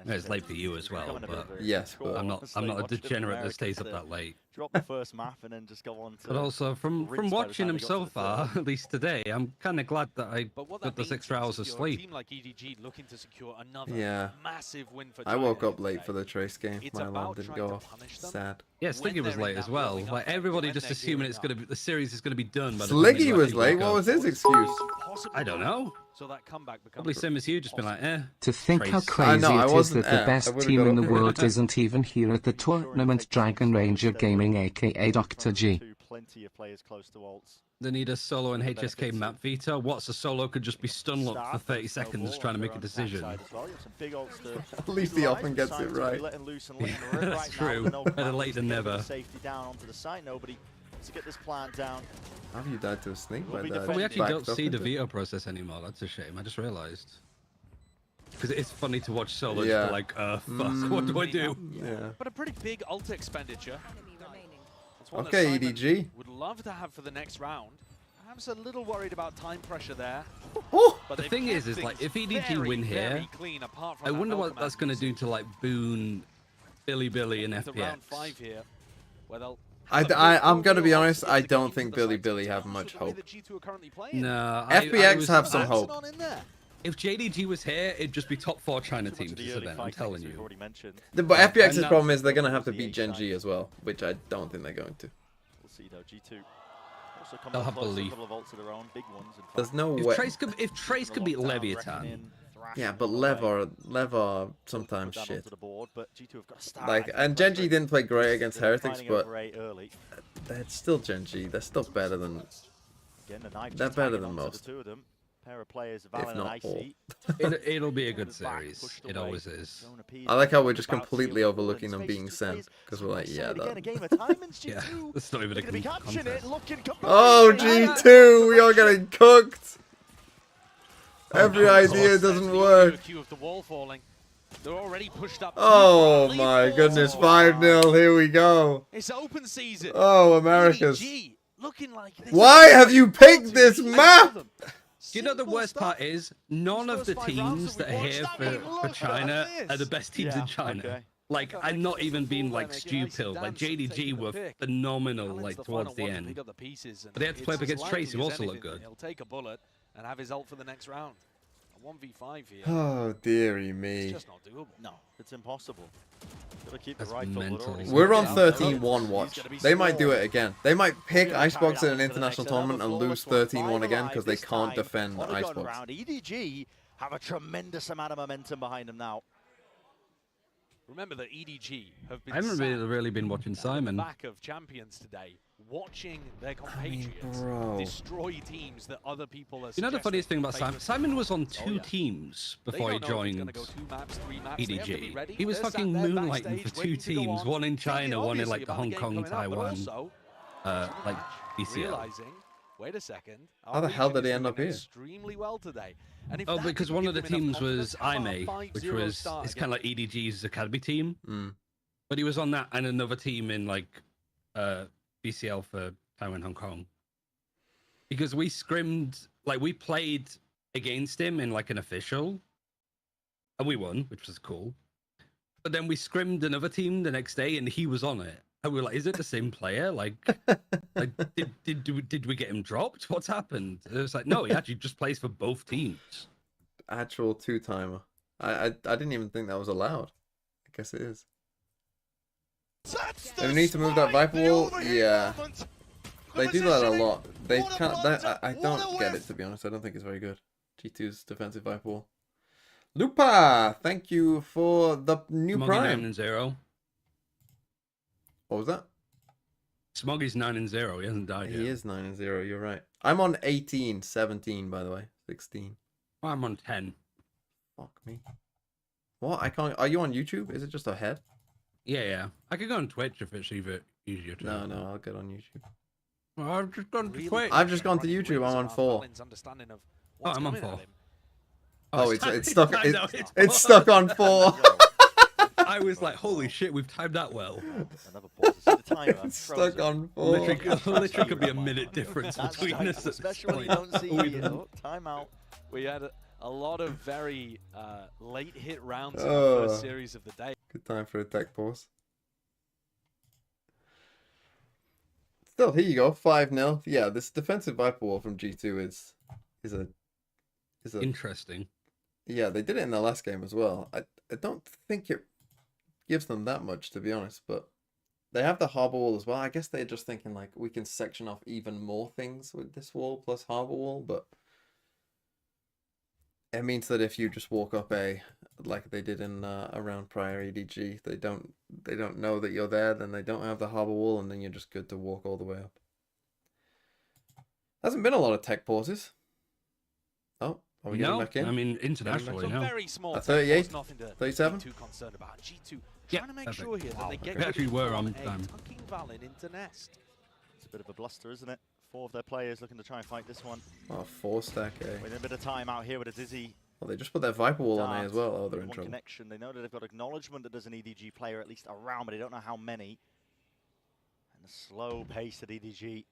It's late for you as well, but yes, but I'm not a degenerate that stays up that late. Drop the first map and then just go on to. But also from watching them so far, at least today, I'm kind of glad that I got this extra hours of sleep. Yeah. I woke up late for the Trace game. My alarm didn't go off. Sad. Yeah, Sliggy was late as well. Like everybody just assuming the series is gonna be done. By the Sliggy was late. What was his excuse? I don't know. So that comeback becomes probably same as you, just been like, eh. To think how crazy it is that the best team in the world isn't even here at the tournament. Dragon Ranger Gaming, aka Dr. G. Plenty of players close to ults. They need a solo and HSK map veto. What's a solo could just be stun locked for 30 seconds trying to make a decision. At least he often gets it right. That's true. Better late than never. Safety down onto the site. Nobody to get this plan down. Have you died to a snake by that? But we actually don't see the veto process anymore. That's a shame. I just realized. Because it's funny to watch solos be like, fuck, what do I do? Yeah. But a pretty big ult expenditure. Okay, EDG. Would love to have for the next round. I'm just a little worried about time pressure there. Oh! But the thing is like, if EDG win here, I wonder what that's going to do to like boon Billy and FPX. Round 5 here, where they'll I'm gonna be honest. I don't think Billy have much hope. No, FPX have some hope. If JDG was here, it'd just be top 4 China teams this event. I'm telling you. But FPX's problem is they're gonna have to beat Gen G as well, which I don't think they're going to. We'll see though. G2. They'll have belief. There's no way. If Trace could beat Leviathan. Yeah, but Lev are sometimes shit. Like, and Gen G didn't play great against Heretics, but they're still Gen G. They're still better than. They're better than most. If not all. It'll be a good series. It always is. I like how we're just completely overlooking them being sent because we're like, yeah, yeah, that's not even a contest. Oh, G2, we are getting cooked. Every idea doesn't work. Oh my goodness, 5-0, here we go. It's open season. Oh, Americas. Why have you picked this map? Do you know the worst part is, none of the teams that are here for China are the best teams in China. Like, I'm not even being like stupid. Like, JDG were phenomenal like towards the end. But they had to play up against Trace, who also looked good. He'll take a bullet and have his ult for the next round. A 1v5 here. Oh, dearie me. It's just not doable. No, it's impossible. We're on 13-1 watch. They might do it again. They might pick Icebox in an international tournament and lose 13-1 again because they can't defend Icebox. EDG have a tremendous amount of momentum behind them now. Remember that EDG have been I haven't really been watching Simon. Back of champions today, watching their compatriots destroy teams that other people are. You know the funniest thing about Simon? Simon was on two teams before he joined EDG. He was fucking moonlighting for two teams, one in China, one in like the Hong Kong, Taiwan, like BCL. Wait a second. How the hell did he end up here? Extremely well today. And Oh, because one of the teams was IME, which was it's kind of like EDG's academy team. But he was on that and another team in like BCL for Taiwan, Hong Kong. Because we scrimmed, like we played against him in like an official, and we won, which was cool. But then we scrimmed another team the next day, and he was on it. And we were like, "Is it the same player? Like did we get him dropped? What's happened?" And it was like, "No, he actually just plays for both teams." Actual two-timer. I didn't even think that was allowed. I guess it is. They need to move that Viper wall. Yeah, they do that a lot. They can't. I don't get it, to be honest. I don't think it's very good. G2's defensive Viper wall. Lupa, thank you for the new Prime. 9-0. What was that? Smoggy's 9-0. He hasn't died yet. He is 9-0. You're right. I'm on 18, 17, by the way. 16. I'm on 10. Fuck me. What? I can't. Are you on YouTube? Is it just a head? Yeah. I could go on Twitch if it's easier to. No, I'll get on YouTube. Well, I've just gone to Twitch. I've just gone to YouTube. I'm on 4. Oh, I'm on 4. Oh, it's stuck. It's stuck on 4. I was like, holy shit, we've timed that well. It's stuck on 4. Literally could be a minute difference between us. Especially when you don't see timeout. We had a lot of very late hit rounds in the first series of the day. Good time for a tech pause. Still, here you go, 5-0. Yeah, this defensive Viper wall from G2 is a interesting. Yeah, they did it in the last game as well. I don't think it gives them that much, to be honest, but they have the harbor wall as well. I guess they're just thinking like we can section off even more things with this wall plus harbor wall, but it means that if you just walk up A, like they did in a round prior EDG, they don't know that you're there, then they don't have the harbor wall, and then you're just good to walk all the way up. Hasn't been a lot of tech pauses. Oh, are we getting back in? I mean, internationally now. Very small 38, nothing to 37. be too concerned about. G2 Yeah, trying to make sure here that they get we actually were on time. Tucking Valin into nest. It's a bit of a bluster, isn't it? 4 of their players looking to try and fight this one. Oh, 4 stack A. With a bit of time out here with a Dizzy. Well, they just put their Viper wall on A as well. Oh, they're in trouble. Connection. They know that they've got acknowledgement that there's an EDG player at least around, but they don't know how many. And the slow pace that EDG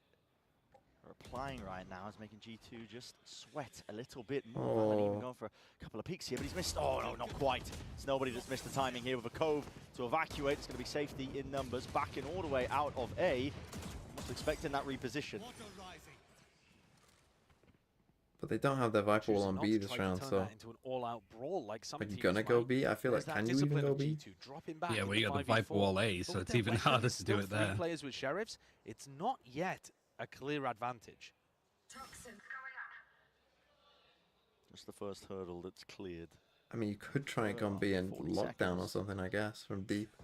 are applying right now is making G2 just sweat a little bit more. Even going for a couple of peeks here, but he's missed. Oh, no, not quite. It's nobody that's missed the timing here with a cove to evacuate. It's going to be safety in numbers. Backing all the way out of A. Almost expecting that reposition. But they don't have their Viper wall on B this round, so are you gonna go B? I feel like, can you even go B? Yeah, well, you got the Viper wall A, so it's even harder to do it there. Players with sheriffs, it's not yet a clear advantage. Just the first hurdle that's cleared. I mean, you could try and go on B and lockdown or something, I guess, from deep.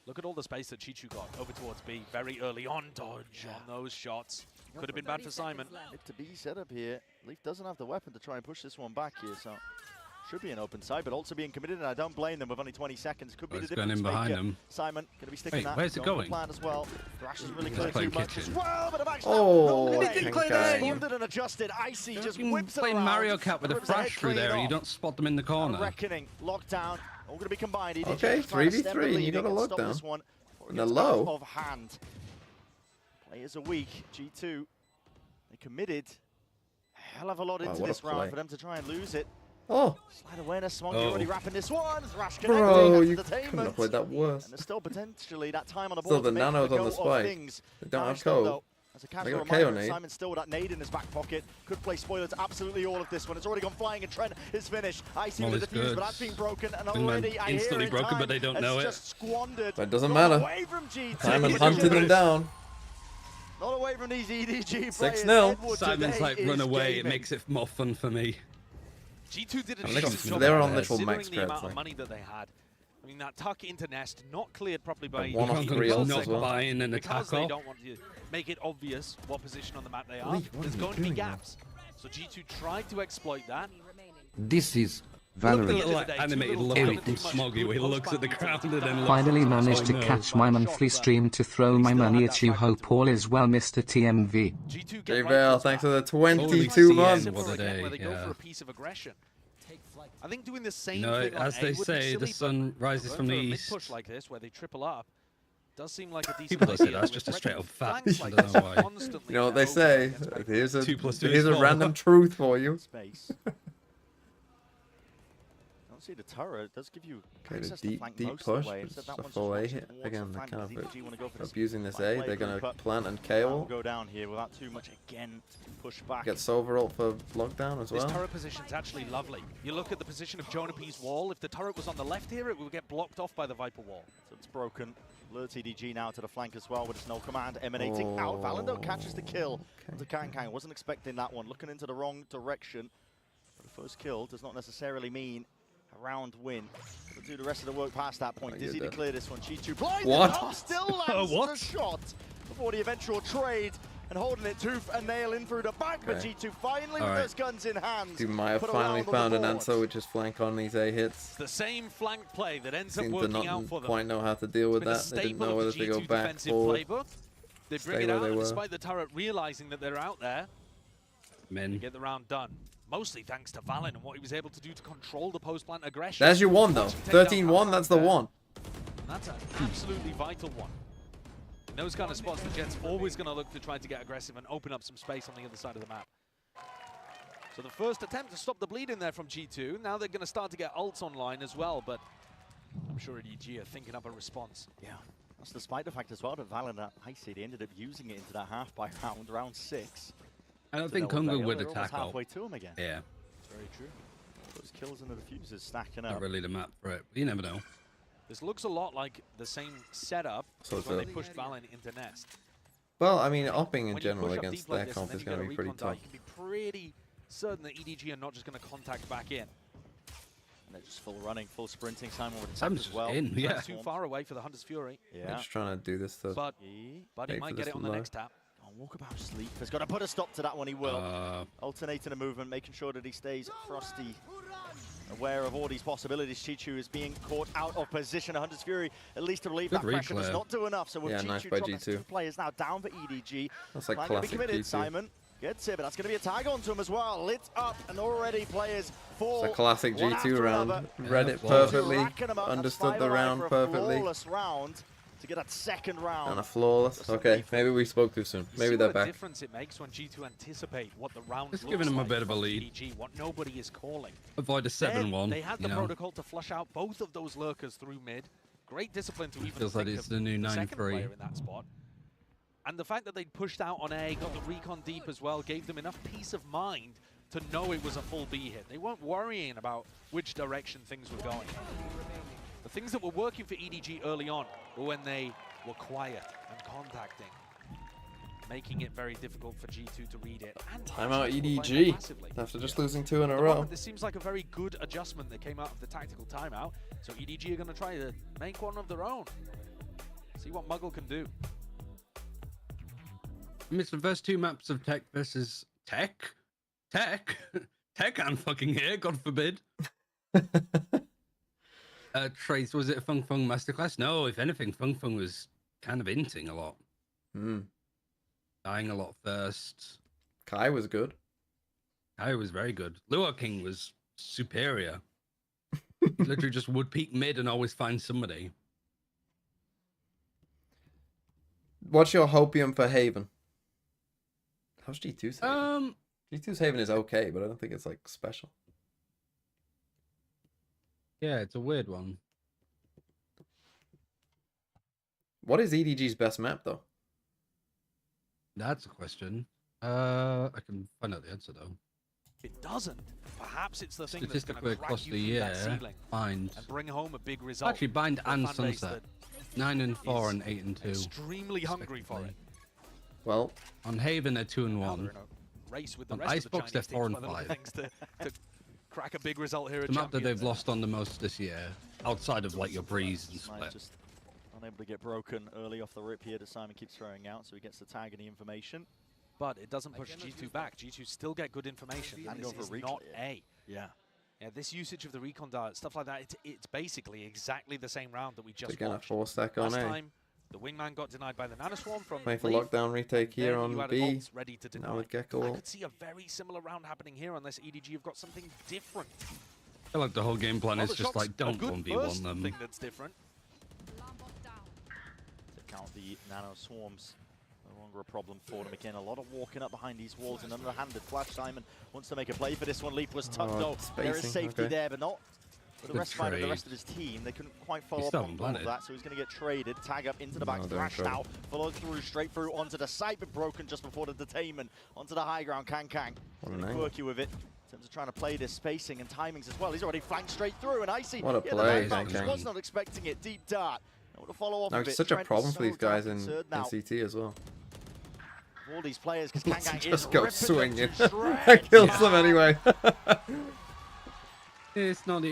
Look at all the space that Chichu got over towards B very early on. Dodge on those shots. Could have been bad for Simon. Mid to B setup here. Leaf doesn't have the weapon to try and push this one back here, so should be an open side, but also being committed, and I don't blame them with only 20 seconds. Could be the difference going in behind them. Simon going to be sticking that. Where's it going? Plan as well. Thrash is really clear too much as well, but and adjusted. Icy just whips it playing around. Mario Kart with a Thrash through there, and you don't spot them in the corner. Reckoning, lockdown, all going to be combined. Okay, 3v3, you got a lockdown. And they're low. Of hand. Players are weak. G2, they committed a hell of a lot into this round for them to try and lose it. Oh. Slide awareness, Smoky already wrapping this one. Thrash connecting. Bro, you couldn't have played that worse. And there's still potentially that time on the Still, board. the Nano's on the spike. They don't have KO. They got KO nade. Simon's still with that nade in his back pocket. Could play spoilers absolutely all of this one. It's already gone flying, and Trent is finished. Icy with the defuse, but that's been broken. And already I instantly hear broken, but they don't know it. Just squandered. But it doesn't matter. Simon hunted them down. Not away from these EDG players. 6-0. Simon's like, run away. It makes it more fun for me. G2 did They were on literal max considering the amount creds, of money that they had. I I mean, that tuck into nest, not cleared properly by one off EDG three because ults as well. Buying an because attack they off. don't want to make it obvious what position on the map they are. Lee, what There's are you going to be doing, gaps. So G2 tried to exploit that. This is Look at the Valorant. little like, animated look Eric. from Smoggy where he looks at the ground and then looks Finally at managed to catch my monthly stream to throw my money at you. Hope all is well, Mr. TMV. J-Bell, thanks for the 22 CN, months. what a day, Where they go yeah. for a piece of aggression. I think doing the same No, thing on as A they would be say, the silly, sun but rises from the going for a east. mid push like this, where they triple up, does seem like a decent People don't say idea. that's just a With straight up fact. flanks I like don't this know why. constantly You know what they open say? against back- Here's a 2 + 2 is 4. random truth for you. Space. Don't see the turret. It does give you Okay, the access to deep flank deep most push. of the way. It's Instead, that a one's full A just hit. towards Again, the they're flank. kind Does of EDG wanna go for this abusing this flank A. play, They're going group to up? plant and We'll KO. go down here without too much again. Push back. Get Silver ult for lockdown as This well. turret position's actually lovely. You look at the position of Jonapy's wall. If the turret was on the left here, it would get blocked off by the Viper wall. So it's broken. Lures EDG now to the flank as well with a snow command emanating out. Valendo catches the kill. The Kang wasn't expecting that one. Looking into the wrong direction. But the first kill does not necessarily mean a round win. We'll do the rest of the work past that point. Oh, Dizzy you're to clear this one. G2 blind. What? Still lands What? the shot before the eventual trade. And holding it tooth and nail in through the back. But Okay. G2 finally with those guns in hand. You might have put a finally round on found the an board. answer, which is flank on these A hits. It's the same flank play that ends up Seem to working not out for them. quite know how to deal with It's that. been a They didn't staple know of whether the to go G2 back, defensive forward. playbook. They stay bring it where out, they and were. despite the turret realizing that they're out there, Men. they get the round done. Mostly thanks to Valen and what he was able to do to control the post-plant aggression. There's your one, though. Watch him take down 13-1, that's the there. one. And that's an absolutely vital one. In those kind of spots, the Jet's always going to look to try to get aggressive and open up some space on the other side of the map. So the first attempt to stop the bleed in there from G2. Now they're going to start to get ults online as well, but I'm sure EDG are thinking up a response. Yeah, that's despite the fact as well that Valen at high seed, they ended up using it into that half by round 6. I don't To think double Kungu fail, would they're almost attack out. halfway to him again. Yeah, Very true. Those kills and the diffusers stacking not up. really the map for it. You never know. This looks a lot like the same setup So as when they the- pushed Valen into Nest. Well, I mean, upping in When you general push up against deep like their this comp and is then you going to get be a pretty recon die, tough. you can be pretty certain that EDG are not just going to contact back in. And they're just full running, full sprinting. Simon with Simon's attack as just well. in, yeah. Not too far away for the Hunter's Fury, They're Yeah. just trying to do this to but He he Wait might for get this it on the low. next tap. walkabout sleep. Has got to put a stop to that one. He will. Uh, Alternating the movement, making sure that he stays frosty. Aware of all these possibilities. Chichu is being caught out of position. Hunter's Fury, at least to relieve Good that pressure, does replay. not do enough. So with Yeah, Chichu nice by dropping G2. 2 players now down for EDG. That's like Might not be classic committed. G2. Simon gets it, but that's going to be a tag onto him as well. Lit up, and already players fall. It's a classic one G2 after round. another. Read it flawless. perfectly, Racking 'em up. That's understood 5 the alive round for a perfectly. flawless round to get that second round. And a flawless. Okay, maybe we spoke too soon. You Maybe see they're what a back. difference it makes when G2 anticipate what the round Just looks giving them a like bit of a from lead. EDG, what nobody is calling. avoid a 7-1. They had you the know. protocol to flush out both of those lurkers through mid. Great discipline to even Feels like think it's of the new second 9-3. player in that spot. And the fact that they'd pushed out on A, got the recon deep as well, gave them enough peace of mind to know it was a full B hit. They weren't worrying about which direction things were going. The things that were working for EDG early on were when they were quiet and contacting, making it very difficult for G2 to read it. And Timeout actually qualifying EDG massively. after just losing 2 in At a the row. moment, this seems like a very good adjustment that came out of the tactical timeout. So EDG are going to try to make one of their own. See what Muggle can do. It's the first 2 maps of Tech versus Tech. Tech? Tech and fucking here, God forbid. Trace, was it a Fung Fung masterclass? No, if anything, Fung Fung was kind of inting a lot. Dying a lot first. Kai was good. Kai was very good. Lua King was superior. He literally just would peek mid and always find somebody. What's your hopium for Haven? How's G2's Haven? G2's Haven is okay, but I don't think it's like special. Yeah, it's a weird one. What is EDG's best map though? That's a question. I can find out the answer though. It doesn't. Perhaps it's the thing that's going Statistically to crack across you the through year, that ceiling Bind. and bring home a big result. Actually, Bind for a and fan base Sunset. that 9 and 4 is and 8 and 2. extremely hungry for it. Well, on Haven they're 2 and Now 1. they're in a race with the On rest of the Icebox they're Chinese 4 teams and by the 5. things to crack back a big result here at The map that Champions. they've lost on the most this year, outside of like your Breeze and Split. Just unable to get broken early off the rip here that Simon keeps throwing out, so he gets the tag and the information. But it doesn't push G2 back. G2 still get good information. And this is not A. Yeah. Yeah, this usage of the recon dart, stuff like that, it's basically exactly the same round that we just They're gonna watched. force stack on Last A. time, the wingman got denied by the nanoswarm from Playing for LEV, lockdown retake here then on you had B. ults ready to deny. Now with I Gecko. could see a very similar round happening here unless EDG have got something different. I feel like the whole game plan is just like, don't 1v1 them. Thing that's different. To count the nano swarms. No longer a problem for them. Again, a lot of walking up behind these walls and underhanded flash. Simon wants to make a play for this one. Leaf was tucked though. There is safety there, but not for the rest of his team. They couldn't quite follow up on all of that, so he's going to get traded. Tag up into the back, thrashed out, followed through, straight through onto the site, but broken just before the detainment. Onto the high ground, Kang. Quirky with it. In terms of trying to play this spacing and timings as well. He's already flanked straight through, and Icy. What a play, Kang. Was not expecting it. Deep dart. To follow off It's such a problem for these guys in CT as well. All these players, because Kang just go swinging. That kills them anyway. It's not.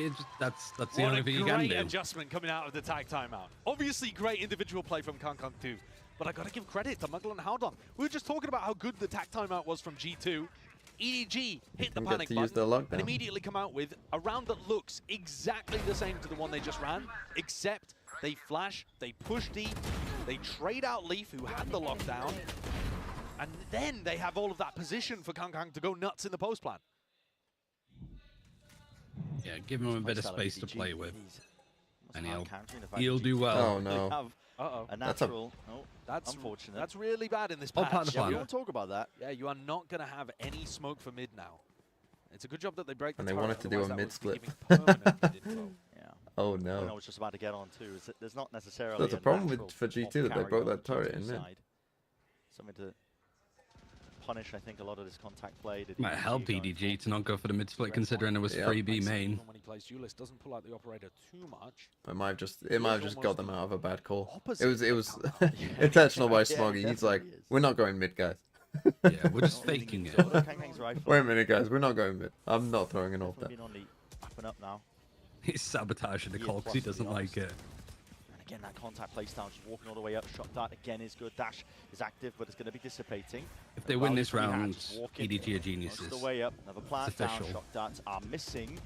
That's the only thing you can do. Great adjustment coming out of the tag timeout. Obviously, great individual play from Kang too. But I got to give credit to Muggle and Howdon. We were just talking about how good the tag timeout was from G2. EDG hit the panic button and immediately come out with a round that looks exactly the same to the one they just ran, except they flash, they push deep, they trade out Leaf, who had the lockdown, and then they have all of that position for Kang to go nuts in the post plan. Yeah, give him a bit of space to play with, and he'll do well. Oh no. A natural. That's unfortunate. That's really bad in this All patch. part of the plan. We won't talk about that. Yeah, you are not going to have any smoke for mid now. It's a good job that they break the And they turret, wanted to do a otherwise that mid would split. be giving permanent mid info. Yeah. Oh I no. was just about to get on too. There's not necessarily. That's a problem for G2 that they broke that turret in mid. Something to punish, I think, a lot of this contact play. Might help EDG to not go for the mid split, considering it was free B main. When he plays duelist, doesn't pull out the operator too much. It might have just got them out of a bad call. It was intentional by Smoggy. He's like, we're not going mid, guys. Yeah, we're just faking it. Wait a minute, guys. We're not going mid. I'm not throwing an ult there. Up and up now. He's sabotaging the call because he doesn't like it. And again, that contact playstyle, just walking all the way up. Shot dart again is good. Dash is active, but it's going to be dissipating. If they win this round, EDG are geniuses. The way up, another plant down. Shot darts are missing,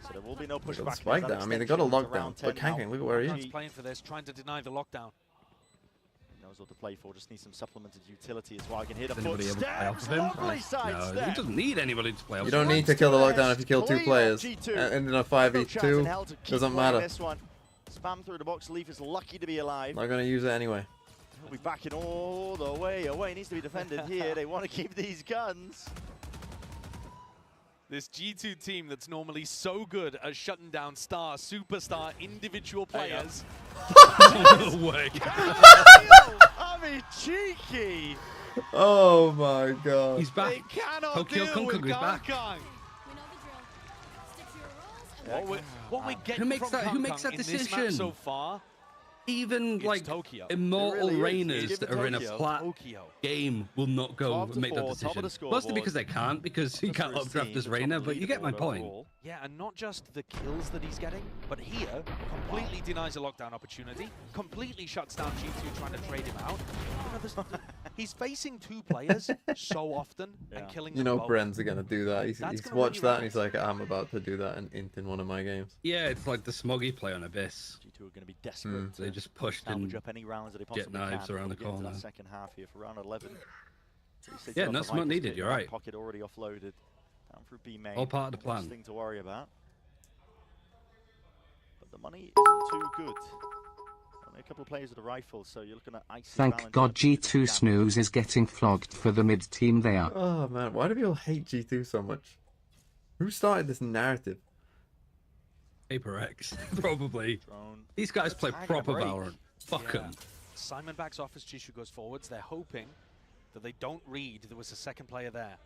so there will be no pushback. Spike down. I mean, they got a lockdown, but Kang, look at where he is. He's playing for this, trying to deny the lockdown. He knows what to play for. Just needs some supplemented utility as well. I can hit a Anybody able to play off footsteps. of him? Lovely side No, step. he doesn't need anybody to play off You of don't him. need to kill the lockdown if you kill 2 players. And in a 5v2, doesn't matter. This one. Spam through the box. Leaf is lucky to be alive. Not gonna use it anyway. He'll be backing all the way away. He needs to be defended here. They want to keep these guns. This G2 team that's normally so good at shutting down superstar individual players. No way. I mean, cheeky. Oh my god. He's back. They cannot Tokyo deal Kung with Kung is back. Kang. What we're getting Who makes from that? Who Kang makes that in this map decision? so far? Even It's like Tokyo. immortal It really is. reigners He's that given are in a Tokyo. flat Tokyo. game will not go 12 to make that 4, top of decision. the Mostly because scoreboard. they can't, because he can't Just for his updraft team, as the top Reina, of the but you get my leaderboard point. overall. Yeah, and not just the kills that he's getting, but here, completely denies a lockdown opportunity, completely shuts down G2 trying to trade him out. He's facing 2 players so often and killing You them know both. Bren's are gonna do that. He's gonna watched win that you and he's like, I'm about to do that in one of my games. Yeah, it's like the Smoggy play on Abyss. G2 are going to be desperate. They just pushed and salvage up any rounds that they get possibly knives can around the before we get into corner. that second half here for round 11. Yeah, no smart needed, you're right. Pocket already offloaded. Down through B main. All part of the plan. Thing to worry about. But the money isn't too good. Only a couple of players with a rifle, so you're looking at Icy. Thank God G2 Snooze is getting flogged for the mid team they are. Oh man, why do people hate G2 so much? Who started this narrative? Paper X, probably. Drone. These guys play Tag proper break. Valorant. Fuck them. Simon backs off as Chishu goes forwards. They're hoping that they don't read there was a second player there.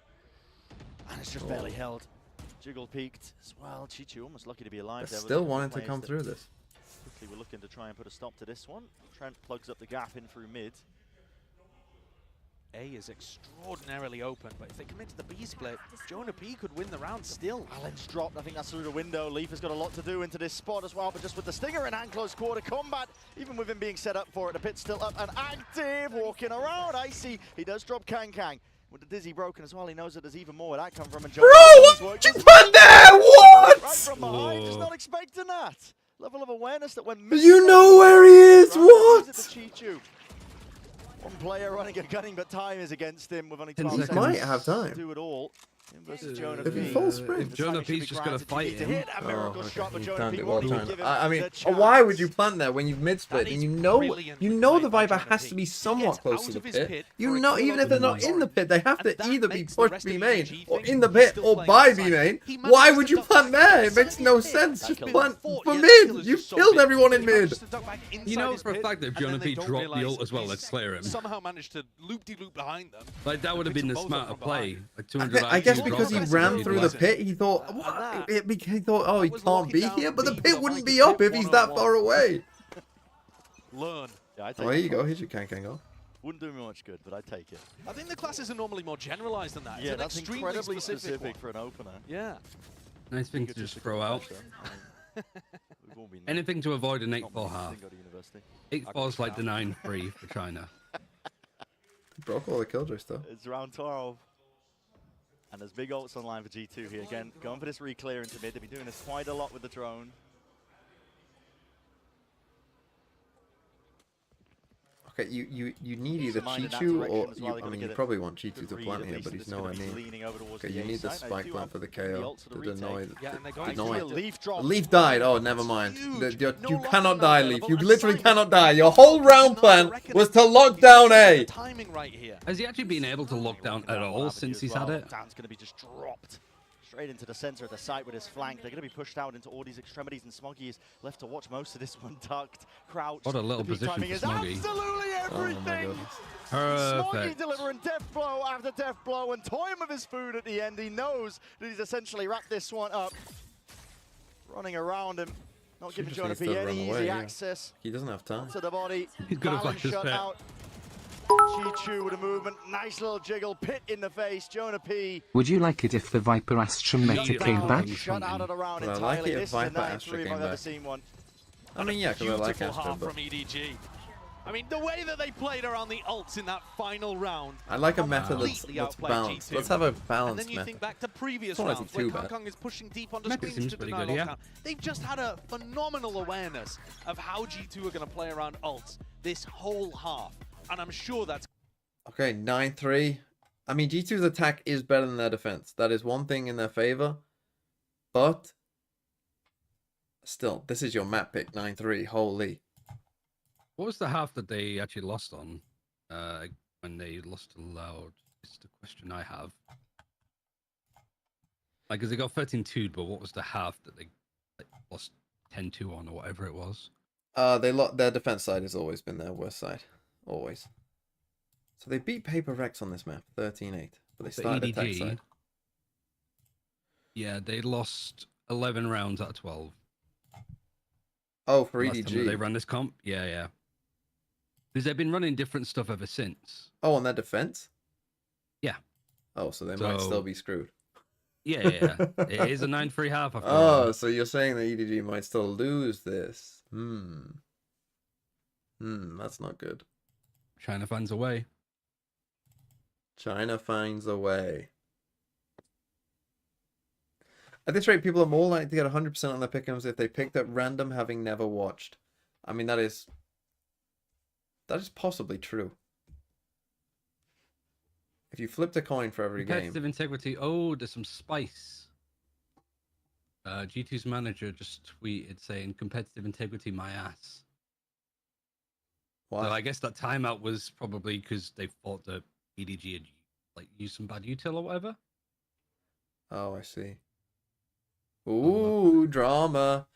And it's just barely held. Jiggle peaked as well. Chichu almost lucky to be alive. They're There was still a couple wanting to players come that through this. Quickly, we're looking to try and put a stop to this one. Trent plugs up the gap in through mid. A is extraordinarily open, but if they come into the B split, Jonah P could win the round still. Balance dropped. I think that's through the window. Leaf has got a lot to do into this spot as well, but just with the Stinger in hand, close quarter combat, even with him being set up for it, the pit's still up and active, walking around. Icy, he does drop Kang. With the Dizzy broken as well, he knows that there's even more where that come from. And Bro, what did you put there? What? Right from behind, just not expecting that. Level of awareness that when You know where he is, what? One player running and gunning, but time is against him with only 10 12 seconds. seconds. Might have time. Do it all. Him versus Jonah If he P. full sprint. If Jonah P's just going to fight him. Oh, okay. He planned it well timed. I mean, why would you plant there when you've mid split and you know the Viper has to be somewhat close to the pit? You know, even if they're not in the pit, they have to either be pushed B main or in the pit or by B main. Why would you plant there? It makes no sense. Just plant for mid. You've killed everyone in mid. You know for a fact that if Jonah P dropped the ult as well, let's clear him. Somehow managed to loop-de-loop behind them. Like that would have been the smarter play. Like 200 I guess because he ran through the pit, he thought, oh, he can't be here, but the pit wouldn't be up if he's that far away. Learn. Yeah, Oh, there you go. Here's your Kang off. Wouldn't do me much good, but I'd take it. I think the classes are normally more generalized than that. Yeah, it's that's extremely incredibly specific specific for an opener. Yeah. Nice thing to just throw out. Anything to avoid an 8-4 half. 8-4 is like the 9-3 for China. Broke all the killjoys though. It's round 12. And there's big ults online for G2 here. Again, going for this re-clear into mid. They've been doing this quite a lot with the drone. Okay, you need either Chichu or I mean you probably want Chichu to plant here, but he's nowhere near. Okay, you need the spike plant for the KO to deny. Leaf died. Oh, never mind. You cannot die, Leaf. You literally cannot die. Your whole round plan was to lock down A. Timing right here. Has he actually been able to lock down at all since he's had it? Down's going to be just dropped straight into the center of the site with his flank. They're going to be pushed out into all these extremities, and Smoggy is left to watch most of this one ducked, crouched. What a little position for Smoggy. Absolutely everything. Perfect. Smoggy delivering death blow after death blow and toying with his food at the end. He knows that he's essentially wrapped this one up. Running around him, not giving Jonah P any easy access. He doesn't have time. To the body. He's got to flash his pet. Chichu with a movement, nice little jiggle, pit in the face, Jonah P. Would you like it if the Viper Astra meta came back? Shut out of the round I entirely. like it if This Viper is a 9-3 Astra if came I've ever back. seen one. I mean, yeah, because I like Beautiful Astra, half but from EDG. I mean, the way that they played around the ults in that final round. I like a meta that's balanced. Let's have a balanced And then you think back to previous not rounds where too bad. Kong is pushing deep onto Meta screens seems to pretty deny good, yeah. lockdown. They've just had a phenomenal awareness of how G2 are going to play around ults this whole half. And I'm sure that's... Okay, 9-3. I mean, G2's attack is better than their defense. That is one thing in their favor. But still, this is your map pick, 9-3. Holy. What was the half that they actually lost on when they lost to Loud? It's the question I have. Like, because they got 13-2, but what was the half that they lost 10-2 on or whatever it was? Their defense side has always been their worst side. Always. So they beat Paper Rex on this map, 13-8. But they started attack side. Yeah, they lost 11 rounds out of 12. Oh, for Last time that EDG. they ran this comp? Yeah. Because they've been running different stuff ever since. Oh, on their defense? Yeah. Oh, so they might still be screwed. Yeah. It is a 9-3 half after Oh, so you're saying that EDG might still lose this. That's not good. China finds a way. China finds a way. At this rate, people are more likely to get 100% on their pick'ems if they picked up random having never watched. I mean, that is possibly true. If you flipped a coin for every game. Competitive integrity. Oh, there's some spice. G2's manager just tweeted saying competitive integrity my ass. What? So I guess that timeout was probably because they thought that EDG had like used some bad util or whatever. Oh, I see. Ooh, drama.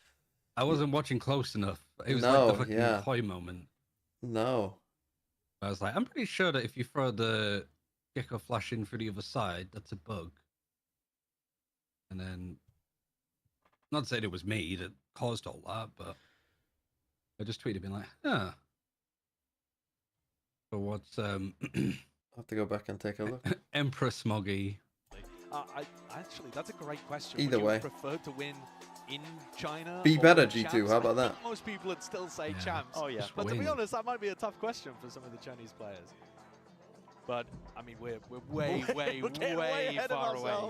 I wasn't watching close enough. It was No, like the fucking yeah. toy moment. No. I was like, I'm pretty sure that if you throw the gecko flash in for the other side, that's a bug. And then, not saying it was me that caused all that, but I just tweeted being like, huh. So what's have to go back and take a look. Emperor Smoggy. Actually, that's a great question. Either Would way. you prefer to win in China? Be or better, in G2. champs? How about I that? think most people would still say champs. Oh yeah. But to be win. honest, that might be a tough question for some of the Chinese players. But I mean, we're way far away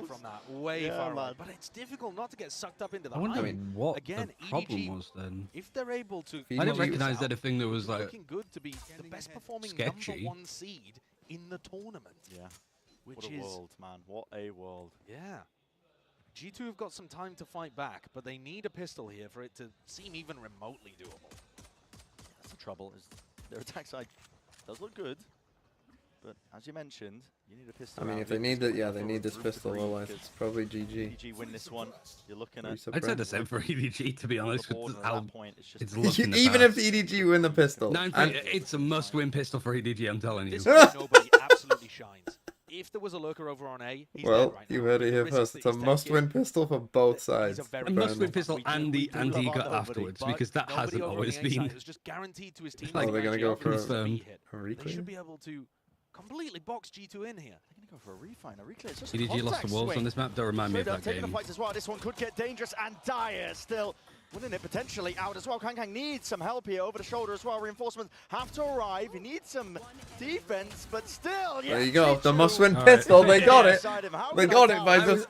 from that. Way far away. But it's difficult not to get sucked up into the I wonder hype. what Again, the problem EDG, was then. if they're able to, I didn't recognize anything that was like looking good to be the best performing sketchy. #1 seed in the tournament. Yeah. Which What a is world, man. What a world. yeah. G2 have got some time to fight back, but they need a pistol here for it to seem even remotely doable. That's the trouble. Is their attack side does look good, but as you mentioned, you need a pistol. I mean, out if they of it. need It's it, gonna yeah, go they for need a this route to pistol. three, Otherwise, because it's probably GG. EDG win this one. You're looking at. I'd say the same for EDG, to be honest. the board, With and at how that point, it's just it's looking Even if EDG win the pistol. it's a must-win pistol for EDG. I'm telling you. This is where nobody absolutely shines. If there was a lurker over on A, he's Well, dead right you now. heard it The here risks first. that It's a he's must-win taking, pistol for both he's sides. a very A must-win good pistol we and do the love anti our got nobody, afterwards, but because that nobody hasn't over on always the A side been. is just guaranteed to his team. Oh, they're gonna go for a hit. They reclaim? should be able to completely box G2 in here. They're going to go for a refine, a reclear. It's just EDG lost the wolves on this map. Don't remind me of that taking game. the fights as well. This one could get dangerous, and Dire still winning it potentially out as well. Kang needs some help here over the shoulder as well. Reinforcements have to arrive. He needs some defense, but still, There you go. The G2. must-win pistol. They got it. They got it by just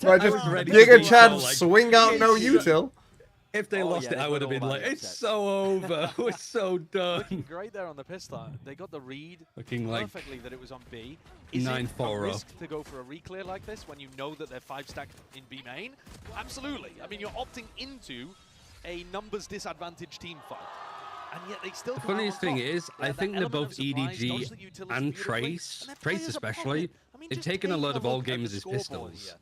Giga Chad swing out no util. If they lost it, I would have been like, it's so over. We're so done. Looking great there on the pistol. They got the read Looking like perfectly that it was on B. Is it 9-4 a risk to go for a reclear like this when you know that they're 5-stack in B main? Absolutely. I mean, you're opting into a numbers disadvantaged team fight. And yet they still The come out funniest on thing top. is, They I have that think that element both of surprise, dodge EDG the utilities and beautifully, Trace, and their Trace players are especially, popping. I mean, they've just taken a take load of look all at gamers the as scoreboard pistols. here.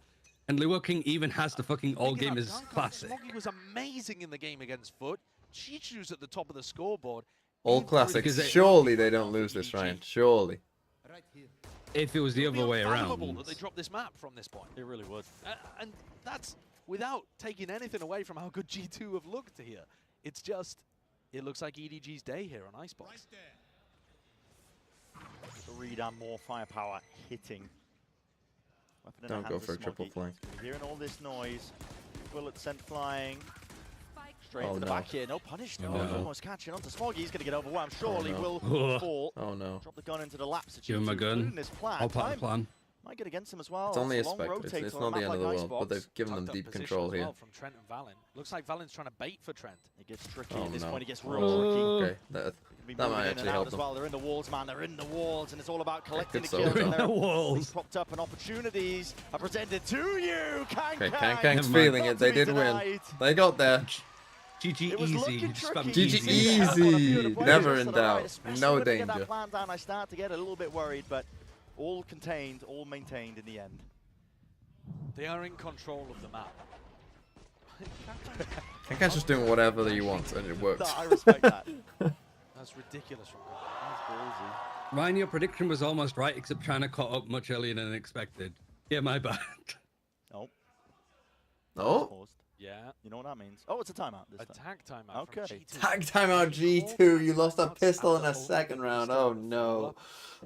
And Luo King even has the fucking all Picking up gamers dunk on classic. Smoggy was amazing in the game against Foot. Chichu's at the top of the scoreboard. All Every classics. single Surely they right don't now lose for this EDG. round. Surely. If it was the It would other be way unfathomable around. that they dropped this map from this point. It really would. And that's without taking anything away from how good G2 have looked here. It's just, it looks like EDG's day here on Icebox. The read and more firepower hitting. Weapon in the Don't go hands for a of triple Smoggy. flank. Hearing all this noise, bullets sent flying. Straight Oh, to the no. back here, no punish. Oh, No, no. almost catching onto Smoggy. He's going to get overwhelmed. Surely no. will fall. Oh no. Drop the gun into the laps. Give him a gun. Including this plan. I'll part Time the plan. might get against him as well. It's only a long spec. rotate It's on not a the map end of the like world, but Icebox. they've given them Tucked up deep position control as here. well from Trent and Valen. Looks like Valen's trying to bait for Trent. It gets tricky Oh at this no. point. It gets real Oh, tricky. okay. That Be might moving in actually and out help as them. well. They're in the walls, man. They're in the walls, and it's all about collecting the could kills. so And tell. there The walls. these popped up and opportunities are presented to you. Okay, Kang. Kang's Never mind. feeling Not it. They to be did win. denied. They got there. GG It was easy. looking Just spam tricky. GG You see the help on a few of the easy. players Never to in the doubt. right, especially No when they get danger. that plan down, I start to get a little bit worried, but all contained, all maintained in the end. They are in control of the map. Kang's just doing whatever he wants, and it works. No, I respect that. That's ridiculous from Kang. That's ballsy. Ryan, your prediction was almost right, except China caught up much earlier than expected. Yeah, my bad. Nope. Oh. Paused. Yeah. You know what that means? Oh, it's a timeout this time. Attack timeout. Okay. From G2. Tag timeout G2. You lost a pistol in a second round. Oh no.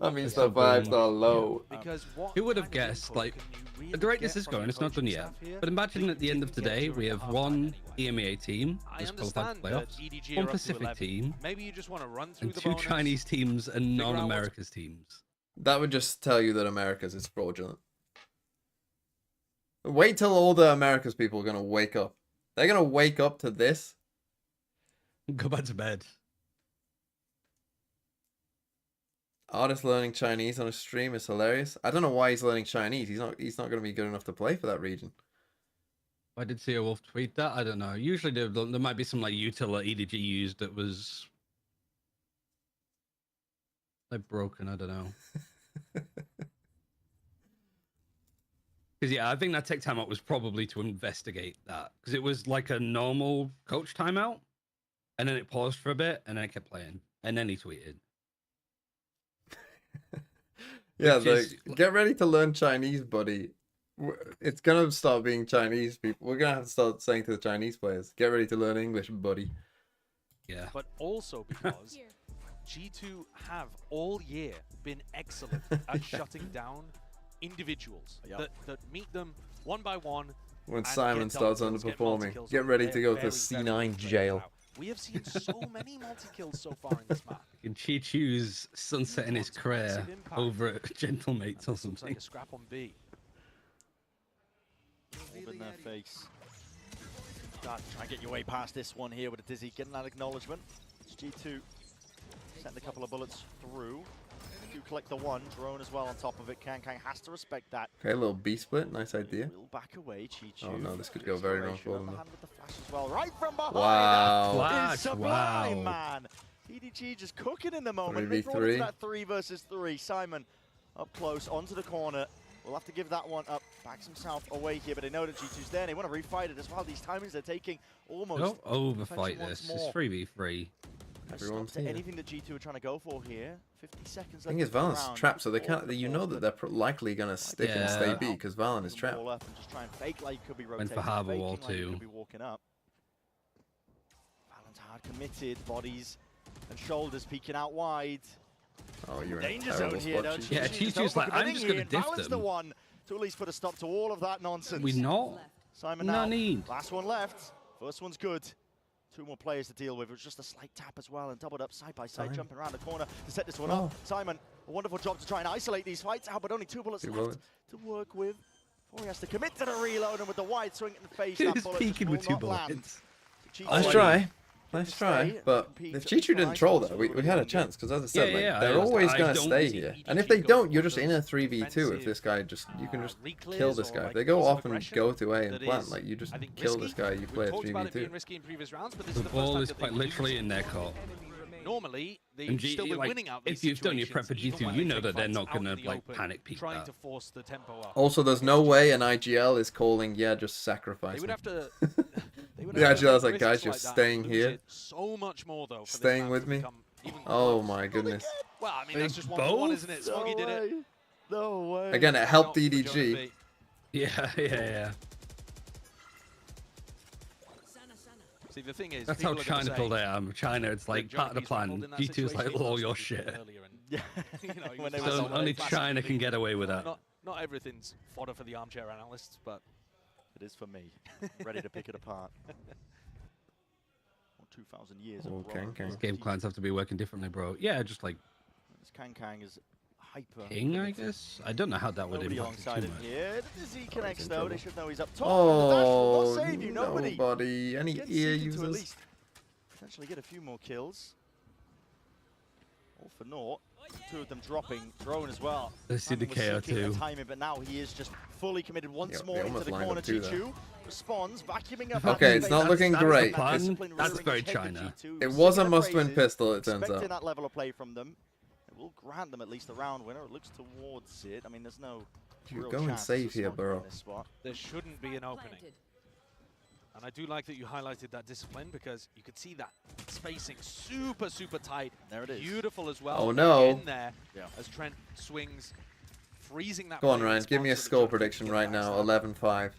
That means the vibes are low. Because what Who would have kind of guessed, input like, can you really the rate get this is from going, your it's not done coaching yet. staff here But imagine that at the you end of didn't get today, during we the have halftime one anyway. EMEA team I that's qualified understand for that playoffs, EDG one are up to Pacific 11. team, Maybe you just want to run through and the two bonus. Chinese teams and figure out what's- non-America's teams. That would just tell you that America's is fraudulent. Wait till all the America's people are gonna wake up. They're gonna wake up to this. Go back to bed. Artist learning Chinese on a stream is hilarious. I don't know why he's learning Chinese. He's not gonna be good enough to play for that region. I did see a wolf tweet that. I don't know. Usually there might be some like util EDG used that was like broken. I don't know. Because yeah, I think that tech timeout was probably to investigate that because it was like a normal coach timeout, and then it paused for a bit, and then it kept playing, and then he tweeted. Yeah, Which is- like, get ready to learn Chinese, buddy. It's gonna start being Chinese people. We're gonna have to start saying to the Chinese players, get ready to learn English, buddy. Yeah. But also because G2 have all year been excellent at shutting down individuals that meet them one by one. When and Simon get double starts kills, get underperforming, multi-kills get on ready them. to They're go to very, C9 very jail. We have seen so many multi-kills so far in this map. And Chi-Chu's sunsetting his career over at Gentlemates or something. Looks like a scrap on B. Hold in their face. Try and get your way past this one here with a Dizzy getting that acknowledgement. It's G2 sending a couple of bullets through. Do collect the one, drone as well on top of it. Kang has to respect that. Okay, a little B split, nice idea. Will back away, Chi-Chu. Oh no, this could go very wrong for them. With the flash as well, right from behind. Wow. That is sublime, man. EDG just cooking in the moment. They brought it to that 3 versus 3. Simon up close onto the corner. We'll have to give that one up. Backs himself away here, but they know that G2's there. They want to refight it as well. These timings they're taking almost. Don't overfight this. It's 3v3. Everyone's to here. anything that G2 are trying to go for here. 50 seconds left. The thing is, Valen's trapped, so they can't. You know that they're likely gonna stick and stay B because Valen is trapped. Up and just try and fake like he could be Went rotating. for Harbour faking Wall like he too. could be walking up. Valen's hard committed, bodies and shoulders peeking out wide. Oh, you're Danger in a zone terrible here, spot. don't Chi-Chu. you? Yeah, Chi-Chu's like, I'm just gonna diff Valen's the them. one to at least put a stop to all of that nonsense. We not. Simon No now. need. Last one left. First one's good. 2 more players to deal with. It was just a slight tap as well and doubled up side by side, jumping around the corner to set this one up. Simon, a wonderful job to try and isolate these fights out, but only 2 bullets left to work with. Before he has to commit to the reload, and with the wide swing in the face, that bullet just will with 2 not land. bullets. Nice try. Nice try, but if Chi-Chu didn't troll that, we had a chance, because as I said, they're always going to stay here. And if they don't, you're just in a 3v2 if this guy just, you can just kill this guy. If they go off and go to A and plant, like, you just kill this guy, you play a 3v2. The ball is quite literally in their court. Normally, they And still be like, winning out these if you've done your prep for situations, even G2, when you they know take that they're fights not out going in to the like open, panic peek trying that. to force the tempo up. Also, there's no way an IGL is calling, yeah, just sacrifice They would me. have to. The IGL is like, guys, you're staying here, So much more though. For staying with me. Oh my goodness. Well, I mean, that's just 1-1, isn't it? Smoggy did it. No way. Again, it helped EDG. Yeah. See, the thing is, That's how China pulled out. China, it's like part of the plan. G2 is like, oh, your shit. Yeah. So only China can get away with that. Not everything's fodder for the armchair analysts, but it is for me. Ready to pick it apart. 2,000 years of These game clients have to be working differently, bro. Yeah, just like this Kang is hyper. King, I guess. I don't know how that would Nobody impact alongside too him much. here. Dizzy connects though. They should know he's up top. Oh, the dash will not save you. nobody. Any Gets ear Seeker to at users? least potentially get a few more kills. All for naught. 2 of them dropping. Drone as well. Let's see the Simon was KO seeking the too. timing, but now he is just fully committed once They more into almost the lined corner. up too, Chi-Chu responds, vacuuming up. Okay, that it's space. not looking That's great. the plan. That's Discipline very rearing ahead China. for G2. It was a Singing must-win praises, pistol, it turns expecting out. that level of play from them. It will grant them at least a round winner. It looks towards it. I mean, there's no You real go and chance save of here, Smoggy bro. in this spot. there shouldn't be an opening. And I do like that you highlighted that discipline because you could see that spacing super tight. There it is. Beautiful as well. Oh, no. In there as Trent swings, freezing that. Go on, play Ryan. Give me a response score to the prediction jump right now. 11-5.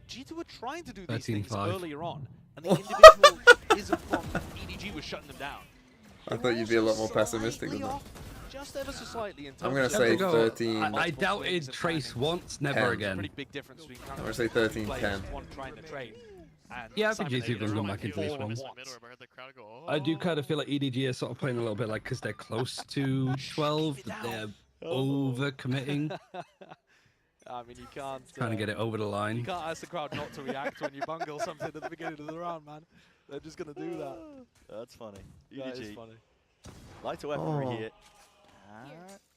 G2 were trying to do these things 13-5. earlier on, and the individual isn't from EDG was shutting them down. I thought you'd be a lot more pessimistic than that. Off, just ever so slightly. In I'm gonna terms say of 13. I doubted Trace once, never 10. again. pretty big difference between I'm gonna say 13-10. one trying to trade. And Yeah, I think Simon G2 can come back into this one. I do kind of feel like EDG is sort of playing a little bit like because they're close to 12, that they're over committing, I mean, you can't. trying to get it over the You line. can't ask the crowd not to react when you bungle something at the beginning of the round, man. They're just gonna do that. That's funny. That is EDG. funny. Lighter weaponry Oh. here.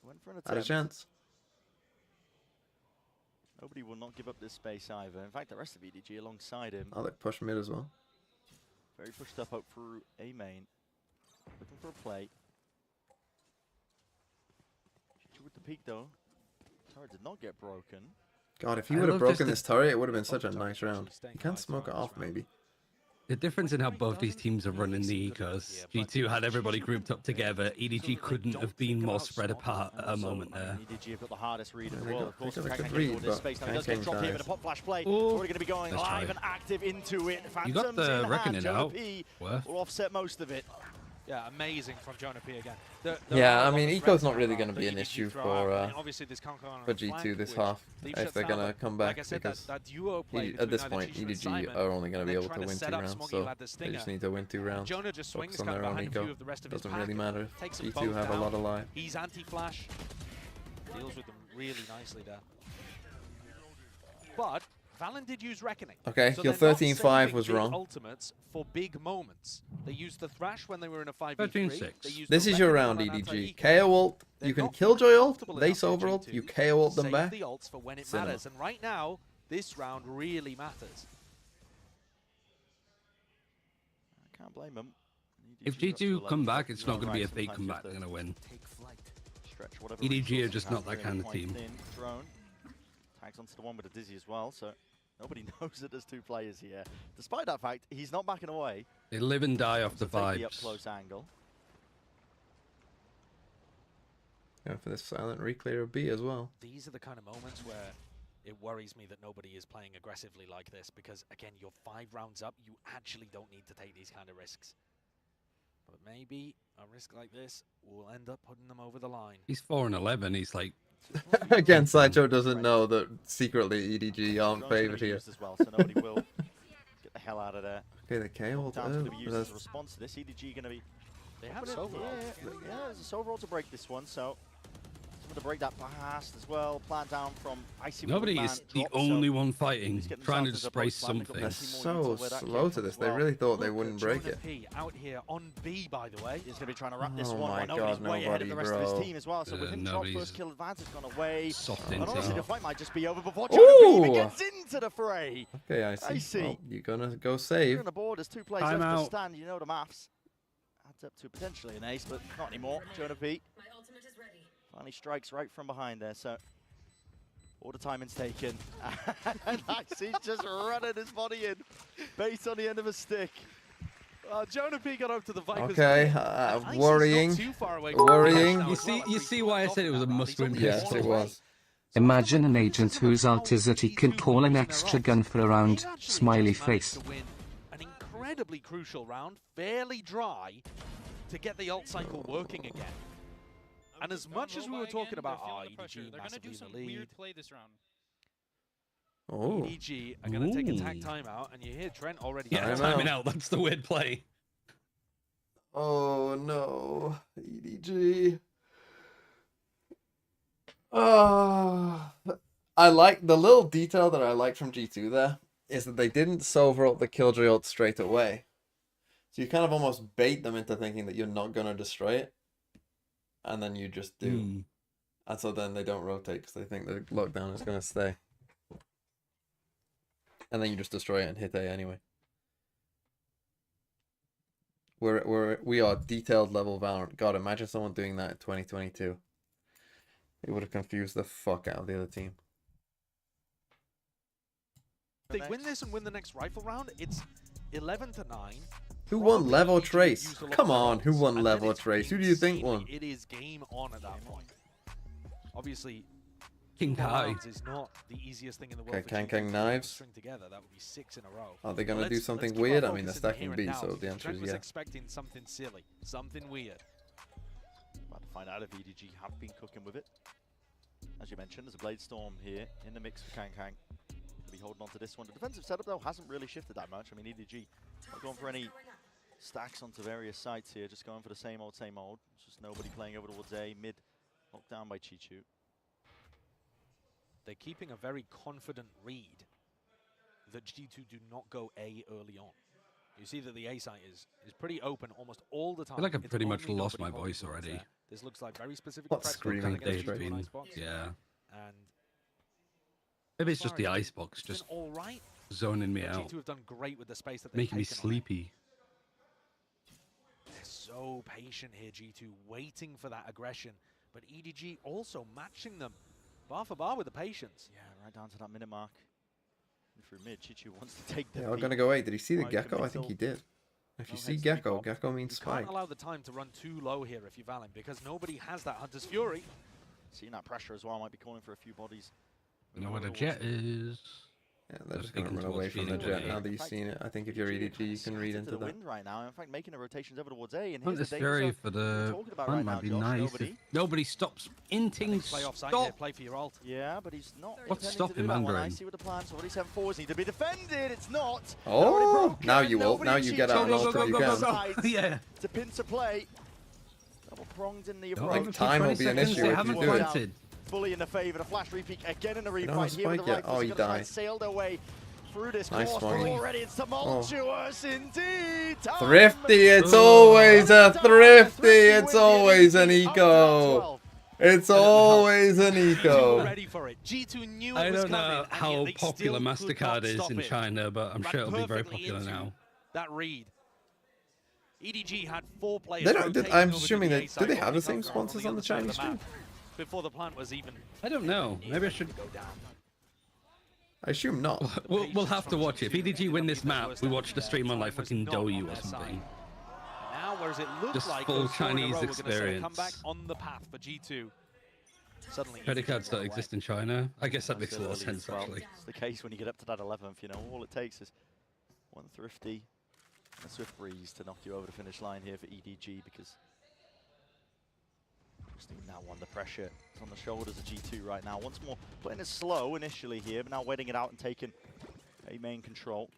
Went for an Had a attempt. chance. Nobody will not give up this space either. In fact, the rest of EDG alongside him. Alec push mid as well. Very pushed up through A main. Looking for a play. G2 with the peak though. Turret did not get broken. God, if he I would have love just broken the- this turret, it would have been such a nice round. You can't smoke it off, maybe. The difference in how both these teams are running the ecos. G2 had everybody grouped up together. EDG couldn't have been more spread apart at a moment there. EDG have got the hardest read in the They world. got- Of course, they got a Kang good getting all read, this but space. Now he does Kang get dropped here with a dies. pop flash play. Ooh. Already going to be going Let's try live it. and active into it. You got Phantoms the in reckoning hand. out. JP Worth. will offset most of it. Yeah, amazing from Jonah P again. Yeah, I mean, eco's not really going to be an issue for G2 this half if they're going to come back, because at this point EDG are only going to be able to win 2 rounds, so they just need to win 2 rounds. Jonah just swings on their own eco. Doesn't really matter if G2 have a lot of life. He's anti-flash, deals with them really nicely there. But Valen did use Reckoning. Okay, so your 13-5 was wrong. Ultimates for big moments. They used the Thrash when they were in a 5v3. 13-6. This is your round, EDG. KO ult, you can Killjoy ult, they Sober ult, you KO ult them back. The ults for when it matters, and right now, this round really matters. I can't blame them. If G2 come back, it's not going to be a big comeback. They're going to win. EDG are just not that kind of team. Drone tags onto the one with a Dizzy as well, so nobody knows that there's 2 players here. Despite that fact, he's not backing away. They live and die off the vibes. The up close angle. Going for this silent reclear of B as well. These are the kind of moments where it worries me that nobody is playing aggressively like this, because again, you're 5 rounds up, you actually don't need to take these kind of risks. But maybe a risk like this will end up putting them over the line. He's 4-11. He's like... Again, Sideshow doesn't know that secretly EDG aren't favoured here. As well, so nobody will get the hell out of there. Okay, the KO going to be used as a response to this. EDG going to be... They have Sober. Yeah, there's a Sober roll to break this one, so... To break that past as well, plant down from Icy. Nobody is the only one fighting, trying to just brace something. They're so slow to this. They really thought they wouldn't break it. Out here on B, by the way, he's going to be trying to wrap this one. My God, way ahead of the rest of his team as well. So with him top first kill advantage gone away. And honestly, the fight might just be over before Jonah even gets into the fray. Okay, I see. Well, you're gonna go save. On the board, there's 2 players left to stand. You know the maths. Adds up to potentially an ace, but not anymore. Jonah P. Finally strikes right from behind there, so all the timing's taken. And he's just running his body in, based on the end of a stick. Jonah P got up to the Vipers. Okay, worrying. Worrying. You see why I said it was a must-win? Yes, it was. Imagine an agent whose ult is that he can call an extra gun for a round, smiley face. An incredibly crucial round, fairly dry, to get the ult cycle working again. And as much as we were talking about EDG massively in the lead, weird play this round. EDG are going to take a tag timeout, and you hear Trent already. Yeah, timing out. That's the weird play. Oh no, EDG. I like the little detail that I like from G2 there is that they didn't Sober ult the Killjoy ult straight away. So you kind of almost bait them into thinking that you're not going to destroy it. And then you just do. And so then they don't rotate because they think the lockdown is going to stay. And then you just destroy it and hit A anyway. We are detailed level Valorant. God, imagine someone doing that in 2022. It would have confused the fuck out of the other team. If they win this and win the next rifle round, it's 11-9. Who won Lev or Trace? Come on, who won Lev or Trace? Who do you think won? It is game on at that point. Obviously, King Kai is not the easiest thing in the world. Okay, Kang Knives. String together, that would be 6 in a row. Are they gonna do something weird? I mean, they're stacking B, so the answer is was yeah. expecting something silly, something weird. About to find out if EDG have been cooking with it. As you mentioned, there's a Blade Storm here in the mix for Kang. Be holding on to this one. The defensive setup though hasn't really shifted that much. I mean, EDG not going for any stacks onto various sites here, just going for the same old, same old. It's just nobody playing over towards A, mid locked down by Chichu. They're keeping a very confident read that G2 do not go A early on. You see that the A site is pretty open almost all the time. I feel like I've pretty much lost my voice already. This looks like very specific. What's screaming? Yeah. And maybe it's just the icebox just all right. zoning me out. G2 have done great with the space that they've making me taken sleepy. They're so patient here, G2, waiting for that aggression. But EDG also matching them bar for bar with the patience. Yeah, right down to that minute mark. And through mid, Chichu wants to take the Yeah, we're gonna go A. Did he see the Gecko? I think he did. If you see Gecko, Gecko means you spike. can't allow the time to run too low here if you're Valen, because nobody has that Hunter's Fury. Seeing that pressure as well, might be calling for a few bodies. You know where the jet is. Yeah, they're just going to run away from the jet now that you've seen it. I think if you're EDG, you can read into that. Right now, in fact, making the rotations over towards A. And Well, this Fury for the front might be nice. If nobody stops inting, play offside here, stop. play for your ult. Yeah, but he's not. What's stopping Mandarin? I see what the plans. Already 7 forwards need to be defended. It's not. Oh, now you ult. Now you get out an ult if you can. Yeah. It's a pincer play. Double pronged in the approach. Time will be an issue if you do it. Fully in the favor. The flash repeat again in the You don't refight. Here with the yet. Oh, you die. Sail their way through this nice course. Already it's tumultuous indeed. Thrifty, it's always a thrifty. It's always an eco. It's always an eco. I don't know how popular MasterCard is in China, but I'm sure it'll be very popular now. That read. EDG had 4 players. They don't, I'm assuming that do they have the same sponsors on the Chinese stream? Before the plant was even. I don't know. Maybe I should. I assume not. We'll have to watch it. If EDG win this map, we watch the stream on like fucking Douyu or something. Now, whereas it looks just like full Chinese experience. Come back on the path for G2. Suddenly, credit cards don't exist in China. I guess that makes a lot of sense actually. It's the case when you get up to that 11th. You know, all it takes is one thrifty, and a swift breeze to knock you over the finish line here for EDG because. Now under pressure. It's on the shoulders of G2 right now. Once more, playing it slow initially here, but now waiting it out and taking a main control.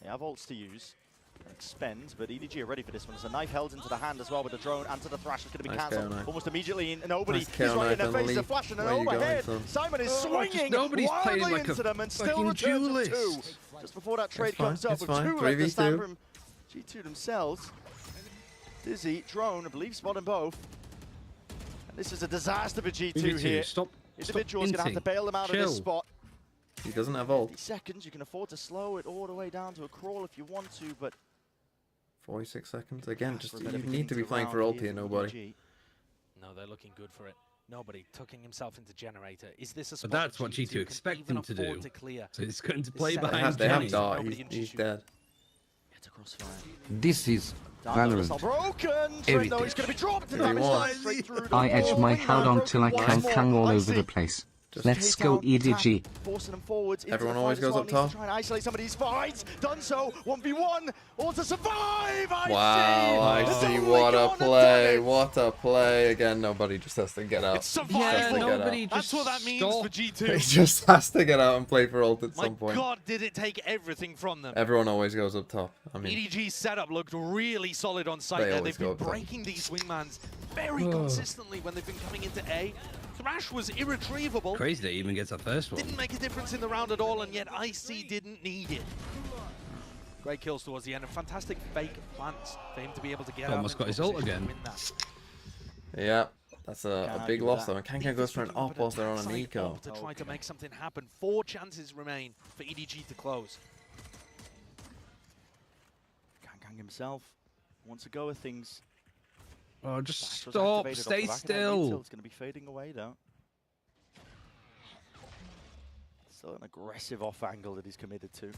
They have ults to use and expend, but EDG are ready for this one. There's a knife held into the hand as well with the drone, and to the thrash is going to be cancelled almost immediately. And nobody is right in their face. They're flashing an overhead. Simon is swinging wildly into them and still returns with 2. Just before that trade comes up with 2 left to stand from G2 themselves. Dizzy, drone, I believe spotting both. This is a disaster for G2 here. Individual's going to have to bail them out of this spot. He doesn't have ult. 50 seconds, you can afford to slow it all the way down to a crawl if you want to, but... 46 seconds. Again, just you need to be playing for ult here, nobody. No, they're looking good for it. Nobody tucking himself into generator. Is this a spot? But that's what G2 expect him to do. So he's going to play behind. They have Dart. He's dead. This is Valorant. Everything. I edge my held on till I can all over the place. Let's go EDG. Forcing them forwards. Everyone always goes up top. Try and isolate some of these fights. Done so. 1v1. All to survive. Wow, I see. What a play. What a play. Again, nobody just has to get out. It's survival. Nobody That's what that means for G2. He just has to get out and play for ult at some point. My God, did it take everything from them. Everyone always goes up top. I mean, EDG's setup looked really solid on site there. They've been breaking these wingmans very consistently when they've been coming into A. Thrash was irretrievable. Crazy that he even gets that first one. Didn't make a difference in the round at all, and yet IC didn't need it. Great kills towards the end, and fantastic fake plants for him to be able to get out. Almost got his ult again. Yeah, that's a big loss though. And Kankan goes for an op whilst they're on an eco. To try to make something happen. 4 chances remain for EDG to close. Kankan himself wants to go with things. Oh, just stop, stay still. It's going to be fading away though. Still an aggressive off angle that he's committed to.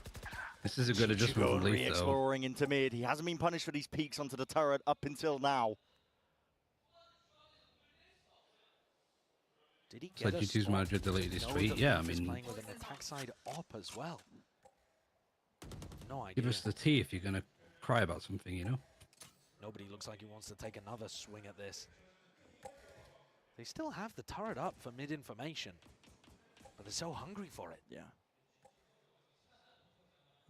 This is a good adjustment from Leaf though. Exploring into mid. He hasn't been punished for these peaks onto the turret up until now. Did he get G2's manager deleted his tweet? Yeah, I mean... playing with an attack side op as well. No idea. Give us the tea if you're going to cry about something, you know? Nobody looks like he wants to take another swing at this. They still have the turret up for mid-information, but they're so hungry for it. Yeah.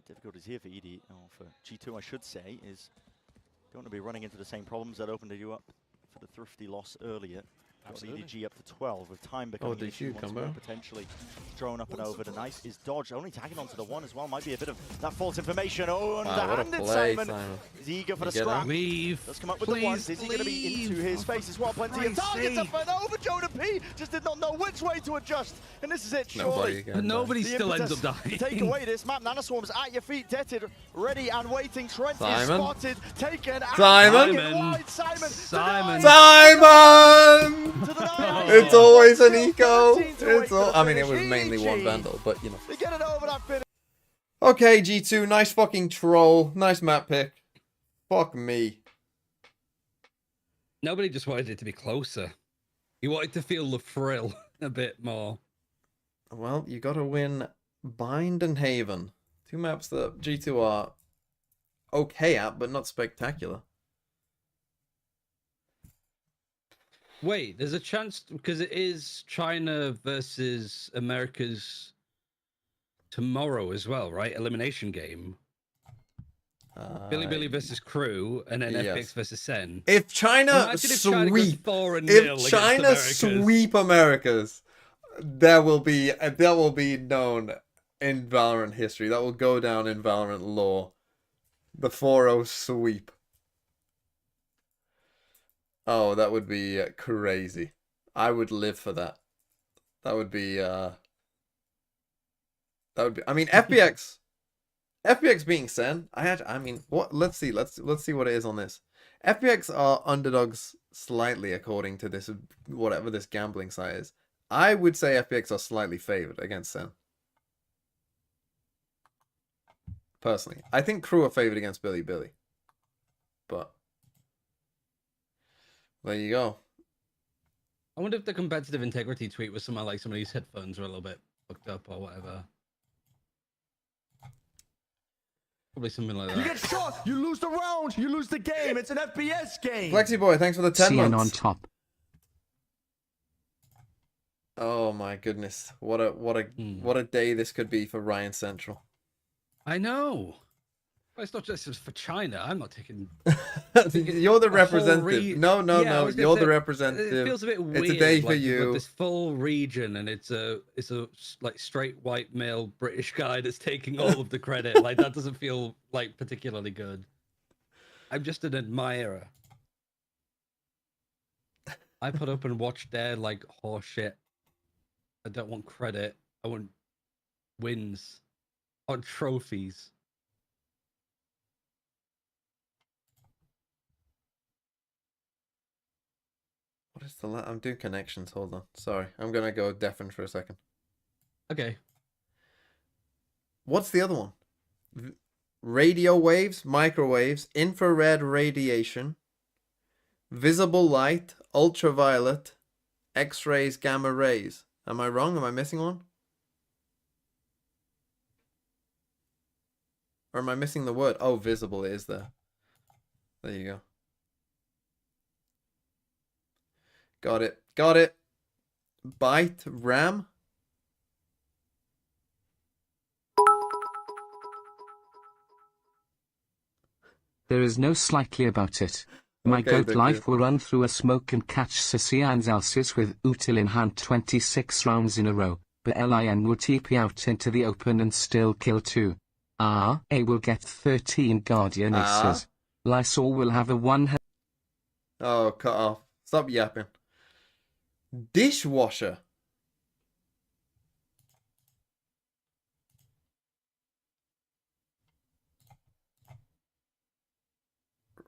The difficulties here for ED, or for G2 I should say, is don't want to be running into the same problems that opened you up for the thrifty loss earlier. Absolutely. EDG up to 12 with time becoming an issue once more, potentially drone up and over. The nice is dodged, only tagging onto the 1 as well. Might be a bit of that false information. Oh, underhanded Simon. Is eager for the scrap. Leave. Does come up with the 1. Is he going to be into his face as well? Plenty of targets up and over. Jonah P just did not know which way to adjust. And this is it, surely. But nobody still ends up dying. Take away this map. Nanoswarms at your feet, detted, ready and waiting. Trent is spotted, taken. Simon. Simon. It's always an eco. It's all, I mean, it was mainly one Vandal, but you know. They get it over that finish. Okay, G2, nice fucking troll. Nice map pick. Fuck me. Nobody just wanted it to be closer. You wanted to feel the thrill a bit more. Well, you got to win Bind and Haven. 2 maps that G2 are okay at, but not spectacular. Wait, there's a chance because it is China versus America's tomorrow as well, right? Elimination game. Billy versus Crew, and then FPX versus Sen. If China sweep, Americas, that will be known in Valorant history. That will go down in Valorant lore. The 4-0 sweep. Oh, that would be crazy. I would live for that. That would be I mean, FPX being Sen. I mean, what? Let's see what it is on this. FPX are underdogs slightly according to this, whatever this gambling site is. I would say FPX are slightly favored against Sen. Personally, I think Crew are favored against Billy. But there you go. I wonder if the competitive integrity tweet was something like some of these headphones were a little bit fucked up or whatever. Probably something like that. You get shot, you lose the round, you lose the game. It's an FPS game. Flexi Boy, thanks for the 10 CN months. on top. Oh my goodness. What a day this could be for Ryan Central. I know. Well, it's not just for China. I'm not taking. You're the representative. No. You're the representative. It feels a bit weird. It's a day for like, you. This full region, and it's a like straight white male British guy that's taking all of the credit. Like that doesn't feel like particularly good. I'm just an admirer. I put up and watched their like horse shit. I don't want credit. I want wins. I want trophies. What is the I'm doing connections. Hold on. Sorry. I'm going to go deafen for a second. Okay. What's the other one? Radio waves, microwaves, infrared radiation, visible light, ultraviolet, X-rays, gamma rays. Am I wrong? Am I missing one? Or am I missing the word? Oh, visible is there. There you go. Got it. Byte RAM. There is no slightly about it. My Okay, goat life will run through a smoke and catch Sissy and Elsis with Util in hand 26 rounds in a row, but LIN will TP out into the open and still kill 2. A will get 13 Guardian Aces. Lysol will have a 1. Oh, cut off. Stop yapping. Dishwasher.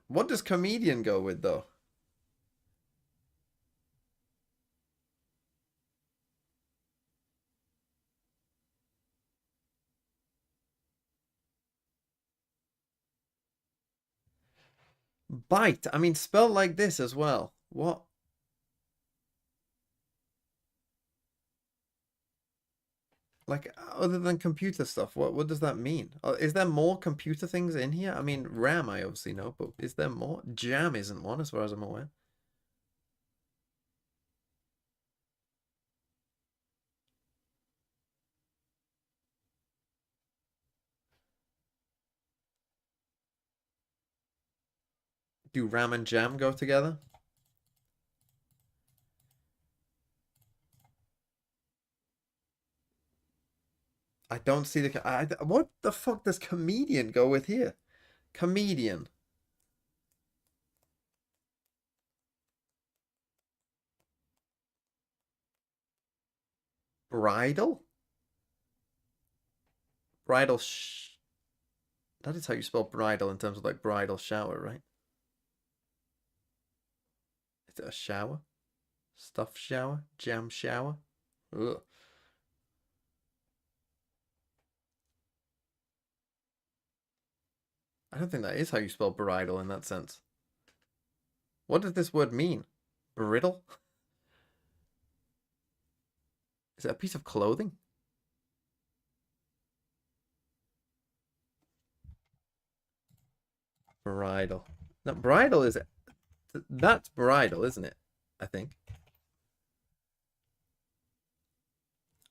What does comedian go with, though? Byte. I mean, spelled like this as well. What? Like, other than computer stuff, what does that mean? Is there more computer things in here? I mean, RAM I obviously know, but is there more? Jam isn't one as far as I'm aware. Do RAM and jam go together? I don't see the... what the fuck does comedian go with here? Comedian. Bridal? Bridal That is how you spell bridal in terms of like bridal shower, right? Is it a shower? Stuff shower? Jam shower? Ugh. I don't think that is how you spell bridal in that sense. What does this word mean? Brittle? Is it a piece of clothing? Bridle. No, bridle is... That's bridle, isn't it? I think.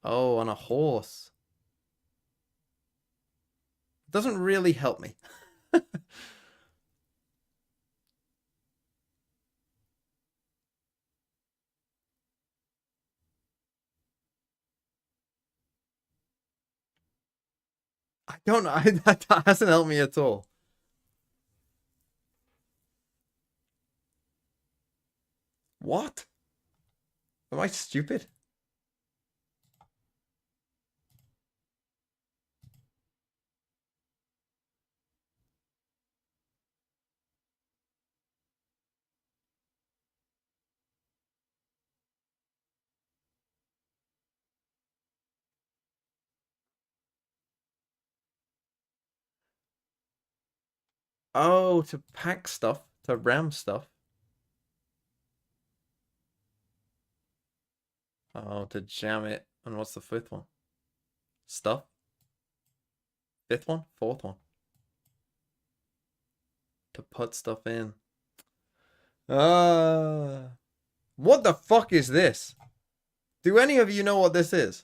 Oh, on a horse. Doesn't really help me. I don't know. That hasn't helped me at all. What? Am I stupid? Oh, to pack stuff, to ram stuff. Oh, to jam it. And what's the fifth one? Stuff? Fifth one? Fourth one? To put stuff in. What the fuck is this? Do any of you know what this is?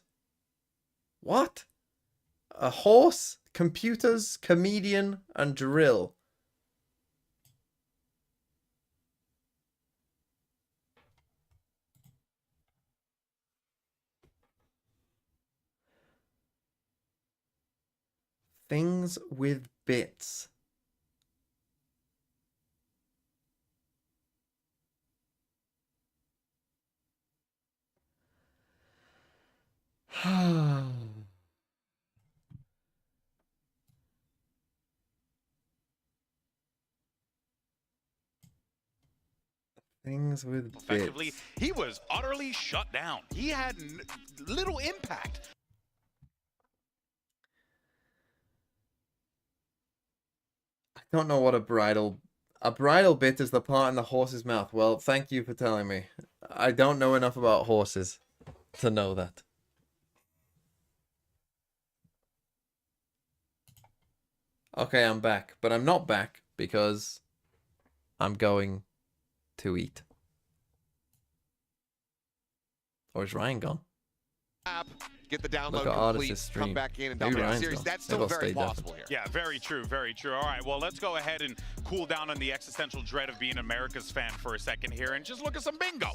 What? A horse, computers, comedian, and drill. Things with bits. Things with Effectively, bits. he was utterly shut down. He had little impact. I don't know what a bridle bit is the part in the horse's mouth. Well, thank you for telling me. I don't know enough about horses to know that. Okay, I'm back, but I'm not back because I'm going to eat. Or is Ryan gone? Get the download Look at complete, Artis' stream. come back in and Maybe dominate the Ryan's series. gone. That's Maybe still I'll very stay possible deaf. here. Yeah, very true, very true. All right, well, let's go ahead and cool down on the existential dread of being America's fan for a second here and just look at some bingo.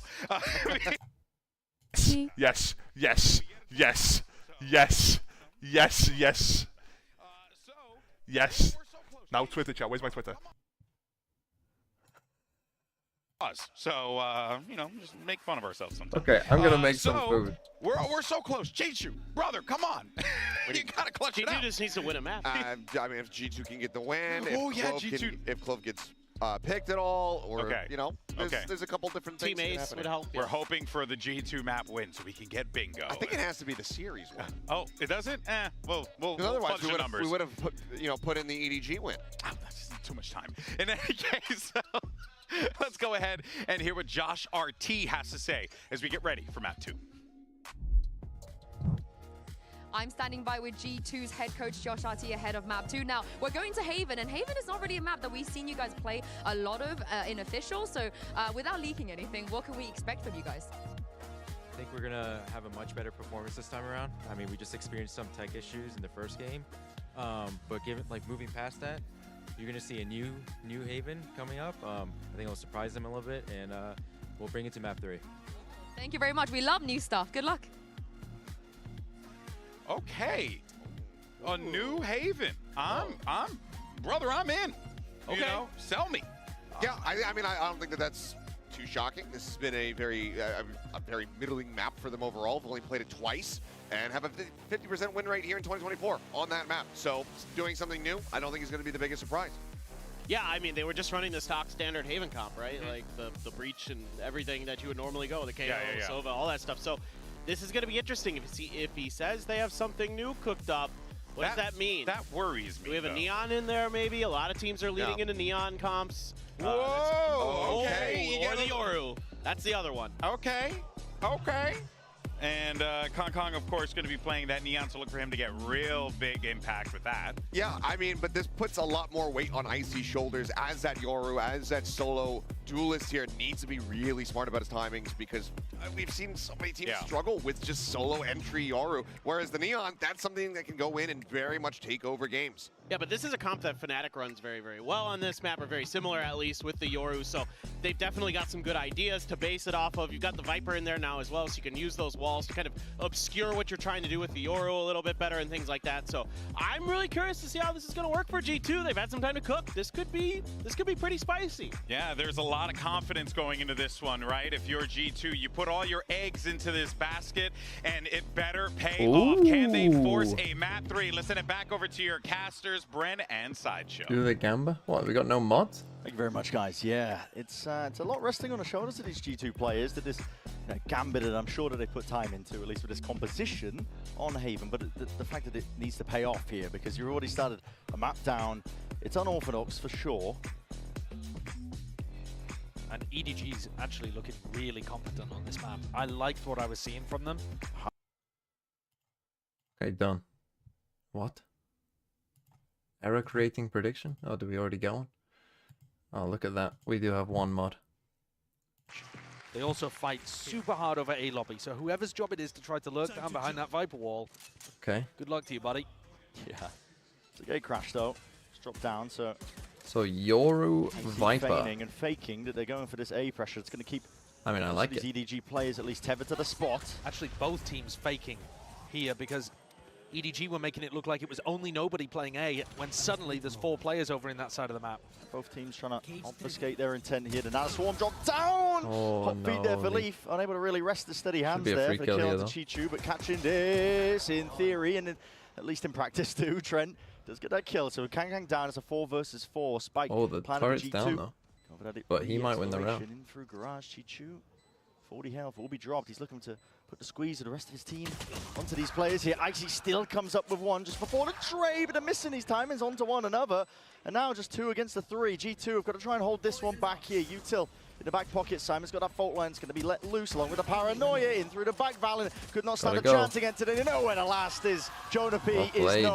Yes, yes, yes, yes, yes, yes. Yes. Now Twitter chat. Where's my Twitter? So, you know, just make fun of ourselves sometimes. Okay, I'm gonna make some food. We're so close. J2, brother, come on. You gotta clutch it G2 out. just needs to win a map. I mean, if G2 can get the win, if Oh, yeah, Clove G2. if Clove gets picked at all, or, Okay. you know, there's a couple different things Team that can Ace happen would here. help. We're hoping for the G2 map win so we can get bingo. I think it has to be the series one. Oh, it doesn't? We'll Because otherwise, fudge the numbers. we would have put in the EDG win. Oh, that's just too much time. In any case, let's go ahead and hear what Josh RT has to say as we get ready for map 2. I'm standing by with G2's head coach Josh RT ahead of map 2. Now, we're going to Haven, and Haven is not really a map that we've seen you guys play a lot of in official. So without leaking anything, what can we expect from you guys? I think we're going to have a much better performance this time around. I mean, we just experienced some tech issues in the first game. But given, like, moving past that, you're going to see a new Haven coming up. I think it'll surprise them a little bit, and we'll bring it to map 3. Thank you very much. We love new stuff. Good luck. Okay, a new Haven. Brother, I'm in. Okay. You know, sell me. Yeah, I mean, I don't think that's too shocking. This has been a very middling map for them overall. They've only played it twice and have a 50% win rate here in 2024 on that map. So doing something new, I don't think is going to be the biggest surprise. Yeah, I mean, they were just running the stock standard Haven comp, right? Like the breach and everything that you would normally go, the KO, Sova, all that stuff. So this is going to be interesting. If he says they have something new cooked up, what does that mean? That worries me. Do we have a Neon in there, maybe? A lot of teams are leading into Neon comps. Whoa, okay. Or the Yoru. That's the other one. Okay. And Kong, of course, going to be playing that Neon, so look for him to get real big impact with that. Yeah, I mean, but this puts a lot more weight on Icy's shoulders as that Yoru, as that solo duelist here needs to be really smart about his timings, because we've seen so many teams struggle with just solo entry Yoru, whereas the Neon, that's something that can go in and very much take over games. Yeah, but this is a comp that Fnatic runs very, very well on this map, or very similar at least with the Yoru, so they've definitely got some good ideas to base it off of. You've got the Viper in there now as well, so you can use those walls to kind of obscure what you're trying to do with the Yoru a little bit better and things like that. So I'm really curious to see how this is going to work for G2. They've had some time to cook. This could be pretty spicy. Yeah, there's a lot of confidence going into this one, right? If you're G2, you put all your eggs into this basket, and it better pay off. Can they force a map 3? Let's send it back over to your casters, Bren and Sideshow. Do the Gamba? What, we got no mods? Thank you very much, guys. Yeah, it's a lot resting on the shoulders of these G2 players that this Gambit, and I'm sure that they put time into, at least with this composition on Haven, but the fact that it needs to pay off here, because you've already started a map down. It's unorthodox for sure. And EDG's actually looking really competent on this map. I liked what I was seeing from them. Okay, done. What? Error creating prediction? Oh, do we already get one? Oh, look at that. We do have one mod. They also fight super hard over A lobby, so whoever's job it is to try to lurk down behind that Viper wall, okay. Good luck to you, buddy. Yeah. It's a gate crash, though. Just dropped down, so... So, Yoru, Viper. Feigning and faking that they're going for this A pressure. It's going to keep... I mean, I like these EDG players at least tethered to the spot. Actually, both teams faking here because EDG were making it look like it was only nobody playing A when suddenly there's 4 players over in that side of the map. Both teams trying to obfuscate their intent here. Now Swarm dropped down! Hot feet there for Leaf. Unable to really rest the steady hands there for the kill onto Chi-Chu, but catching this in theory and at least in practice too. Trent does get that kill. So Kang down as a 4 versus 4. Spike. Oh, the turret's down though. But he might win the round. In through Garage, Chi-Chu. 40 health will be dropped. He's looking to put the squeeze of the rest of his team onto these players here. Icy still comes up with one just before the trade, but they're missing these timings onto one another. And now just 2 against the 3. G2 have got to try and hold this one back here. Util in the back pocket. Simon's got that fault line. It's going to be let loose along with the paranoia in through the back. Valen could not stand a chance against it. And you know where the last is. Jonah P is no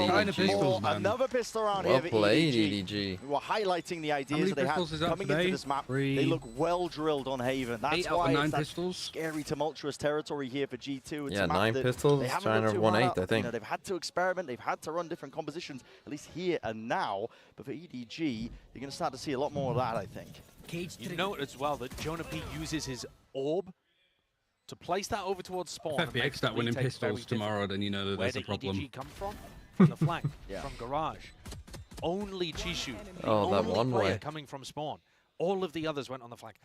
more. Another pistol round here for EDG. We were highlighting the ideas that they had coming into this map. They look well drilled on Haven. That's why it's that scary, tumultuous territory here for G2. It's yeah, 9 pistols. China have won 8, I think. You know, they've had to experiment. They've had to run different compositions, at least here and now. But for EDG, you're going to start to see a lot more of that, I think. You note as well that Jonah P uses his orb to place that over towards spawn. If FPX start winning pistols tomorrow, then you know that there's a problem. Where did EDG come from? From the flank, from Garage. Only Chi-Chu, the only player coming from spawn. All of the others went on the flank.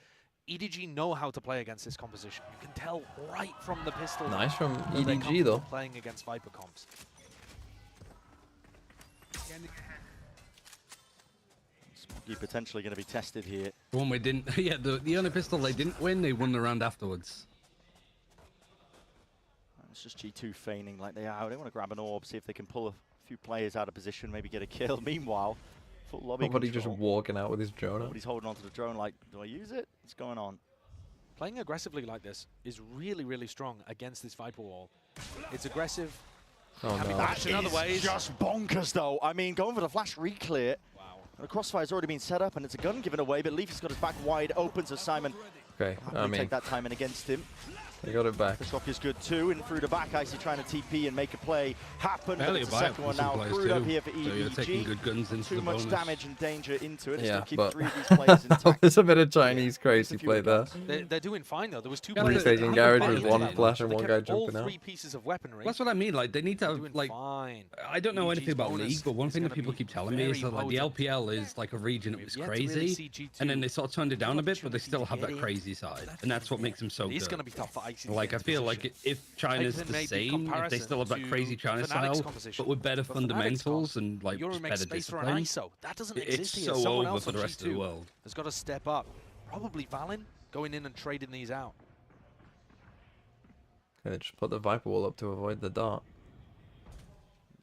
EDG know how to play against this composition. You can tell right from the pistol. Nice from EDG though. Playing against Viper comps. Smoggy potentially going to be tested here. The one we didn't, yeah, the only pistol they didn't win, they won the round afterwards. It's just G2 feigning like they are. They want to grab an orb, see if they can pull a few players out of position, maybe get a kill. Meanwhile, full lobby Somebody control. just walking out with his drone. Nobody's holding onto the drone like, do I use it? What's going on? Playing aggressively like this is really, really strong against this Viper wall. It's aggressive. Oh, no. That is just bonkers, though. I mean, going for the flash reclear. Wow. The crossfire's already been set up, and it's a gun given away, but Leafy's got his back wide open, so Simon take that timing against him. They got it back. The shock is good too, and through the back, Icy trying to TP and make a play happen. But it's the second one now screwed up here for EDG. Taking good guns into Too much damage and danger into it. It's yeah, keep but 3 of these players intact. there's a bit of Chinese crazy play there. They're doing fine though. There was 2 players. Staging garage with 1 flash and 1 guy jumping out. All 3 pieces of weaponry. That's what I mean. Like they need to have like. Fine. I don't know anything about League, but one thing that people keep telling me is that like the LPL is like a region that was crazy, and then they sort of turned it down a bit, but they still have that crazy side, and that's what makes them so good. It's going to be tough for Icy. Like I feel like if China's the same, if they still have that crazy China style, but with better fundamentals and like just better discipline, that doesn't it's exist here. so Someone over else for the rest of the world. Has got to step up. Probably Valen going in and trading these out. Okay, just put the Viper wall up to avoid the dart.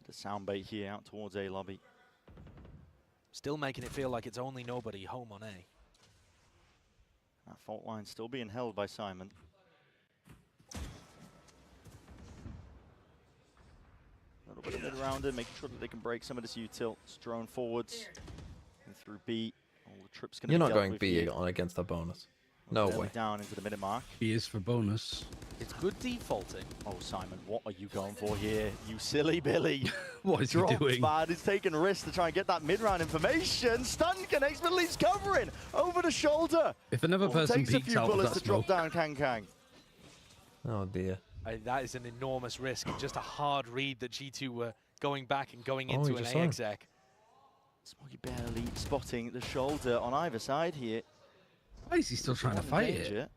The sound bait here out towards A lobby. Still making it feel like it's only nobody home on A. That fault line still being held by Simon. little bit of mid-rounder, making sure that they can break some of this util. It's drone forwards and through B. All the troops going to You're be not dealt going with B here. on against a bonus. No way. Down into the minute mark. B is for bonus. It's good defaulting. Oh, Simon, what are you going for here? You silly Billy. What is he doing? Man, he's taking risks to try and get that mid-round information. Stun connects, but leaves covering over the shoulder. If another person takes a peeks few out of bullets that to drop smoke. down Kang Kang. Oh dear. That is an enormous risk, and just a hard read that G2 were going back and going Oh, into you an just saw him. AXEC. Smoggy barely spotting the shoulder on either side here. Why is he still trying to fight it?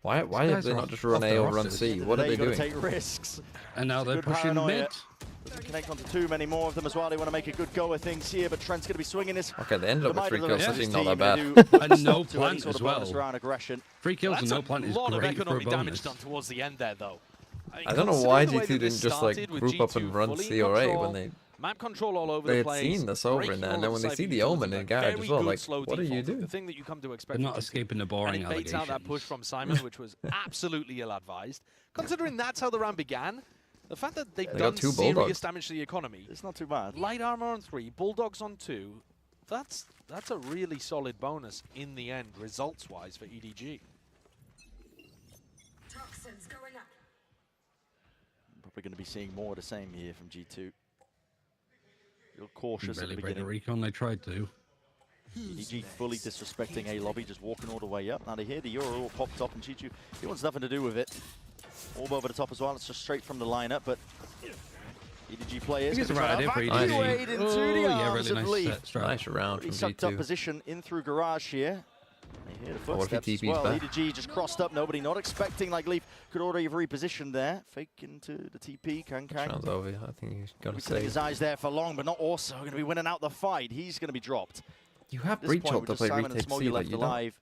Why have they not just run A or run C? What are they doing? Take risks. And now they're Good pushing paranoia. mid. Doesn't connect onto too many more of them as well. They want to make a good go of things here, but Trent's going to be swinging this. Okay, they ended up with 3 kills. That's Team, not that bad. they do And no stop to any plant sort as of bonus well. round aggression. 3 kills That's and no plant is a lot of great for a economic damage bonus. done towards the end there, though. I don't know why Considering the way G2 that didn't this just like started with group up G2 and run fully C or A control, when they map control all over they the had place, seen this over breaking in there, all and then of when the they see side the views, Omen in garage very as well, good like, slow what are you default, doing? The thing that you come to expect. They're not from G2. escaping the And boring it baits out that allegations. push from Simon, which was absolutely ill-advised. Considering that's how the round began, the fact that they've They done got 2 serious Bulldogs. damage to the economy, It's not too bad. light armor on 3, bulldogs on 2, that's a really solid bonus in the end, results-wise for EDG. Toxins going up. Probably going to be seeing more of the same here from G2. Real cautious Really at the break the beginning. recon, they tried to. EDG fully disrespecting A lobby, just walking all the way up. Now they hear the Euro all popped up, and G2, he wants nothing to do with it. Orb over the top as well. It's just straight from the lineup, but EDG players He's going to right try in to for evacuate EDG. into Oh, the yeah, arms really of nice Lee. set strat. Nice round Pretty from sucked up G2. position in through garage here. They hear the Oh, what if he footsteps as TP's well. back? EDG just crossed up. Nobody not expecting like Leaf could already have repositioned there. Fake into the TP. Kang Kang. Round's over. I think he's got to He's keeping his save. eyes there for long, but not also going to be winning out the fight. He's going to be dropped. You have At this breach point, ult with to just play Simon and retake Smoggy C, but left you don't. alive.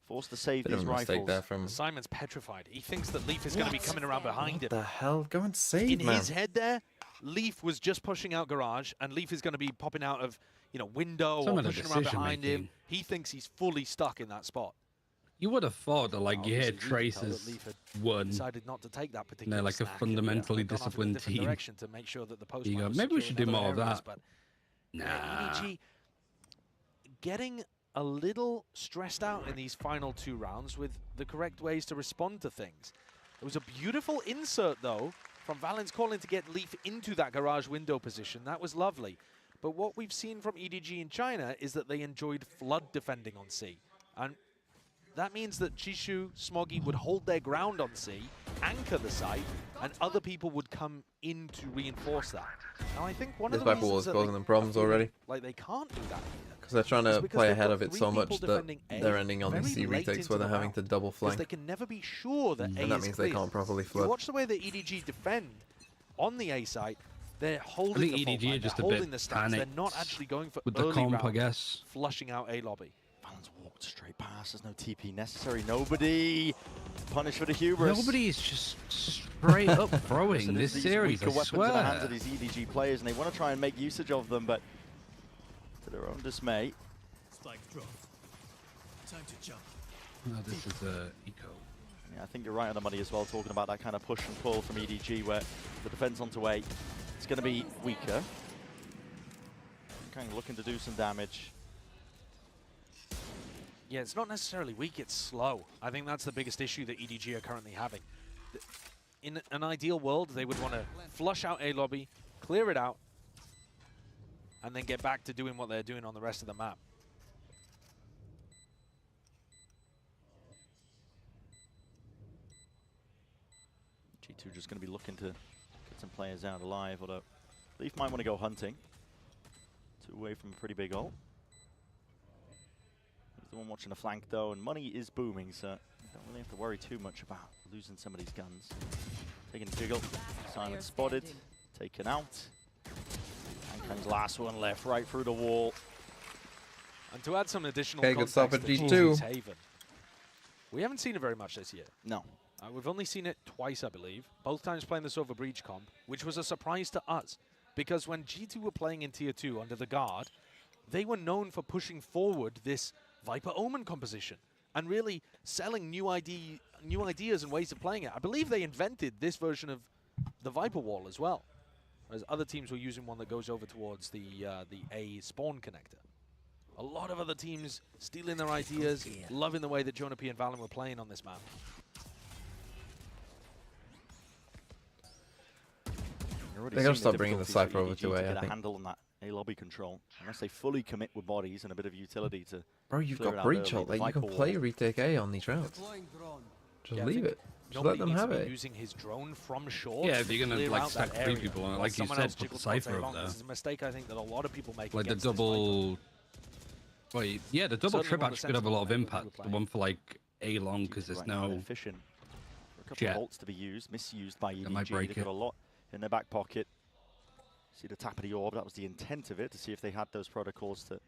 Forced to save Bit of these a mistake rifles. there from. Simon's petrified. He thinks that Leaf is going to be coming around behind What him. the hell? Go and save, In man. his head there, Leaf was just pushing out garage, and Leaf is going to be popping out of, window Some or of the pushing around behind him. decision-making. He thinks he's fully stuck in that spot. You would have thought that, like, you Obviously, hear we could tell Traces that Leaf had won. decided not to take that particular They're like a snack, fundamentally and gone off in a disciplined different team. direction to make sure that the post You line go, was maybe we secure should in do other more of areas, that. But Nah. EDG getting a little stressed out in these final 2 rounds with the correct ways to respond to things. It was a beautiful insert, though, from Valens calling to get Leaf into that garage window position. That was lovely. But what we've seen from EDG in China is that they enjoyed flood defending on C. And that means that Chishu, Smoggy would hold their ground on C, anchor the site, and other people would come in to reinforce that. Now, I think one This of the Viper wall reasons is that causing them problems already. like they can't do that Because they're trying is to because play they've ahead got of it 3 so much people that defending A they're ending on the very C late retakes into where they're the having round, to double because flank. they can never be sure that A And that is means they clear. can't properly If you flood. watch the way that EDG defend on the A site, they're I holding think the EDG fault are line, just they're a bit holding the stacks. They're not panicked actually going for with the early comp, I rounds, guess. flushing out A lobby. Valens walked straight past. There's no TP necessary. Nobody punished for the hubris. Nobody is just straight up throwing So this there's these series, I weaker weapons in the hands swear. of these EDG players, and they want to try and make usage of them, but to their own dismay. Time to jump. No, this is eco. Yeah, I think you're right on the money as well, talking about that kind of push and pull from EDG, where the defense onto A is going to be weaker. Kind of looking to do some damage. Yeah, it's not necessarily weak, it's slow. I think that's the biggest issue that EDG are currently having. In an ideal world, they would want to flush out A lobby, clear it out, and then get back to doing what they're doing on the rest of the map. G2 just going to be looking to get some players out alive, although Leaf might want to go hunting. 2 away from a pretty big ult. He's the one watching the flank though, and money is booming, so don't really have to worry too much about losing some of these guns. Taking a jiggle, Simon spotted, taken out. And Kang's last one left, right through the wall. And to add some additional Okay, good stop context at to G2. G2's Haven, we haven't seen it very much this year. No. We've only seen it twice, I believe. Both times playing this over Breach Comp, which was a surprise to us. Because when G2 were playing in Tier 2 under the Guard, they were known for pushing forward this Viper Omen composition and really selling new ideas and ways of playing it. I believe they invented this version of the Viper Wall as well. whereas other teams were using one that goes over towards the A spawn connector. A lot of other teams stealing their ideas, loving the way that Jonah P and Valen were playing on this map. They gotta stop bringing the Cypher over to A, get I a think. handle on that A lobby control, unless they fully commit with bodies and a bit of utility to. Bro, you've clear got it out breach early. ult. The Like, you can Viper play wall. retake A on these rounds. Just Yeah, I leave think it. Just nobody let them needs have to be it. using his drone from shore. Yeah, to if you're gonna clear like out stack that 3 area, people, while like you someone said, else put the jiggles Cypher Ponte over along. there. This is a mistake I think that a lot of people make Like the against this double. Wait, yeah, the double Certainly trip one of the actually could have a lot of sensible plays impact. The one for like A long because there's Right now, they're no fishing for a couple jet. of ults to be used, misused by EDG. might break They've got it. a lot in their back pocket. See the tap of the orb, that was the intent of it, to see if they had those protocols to.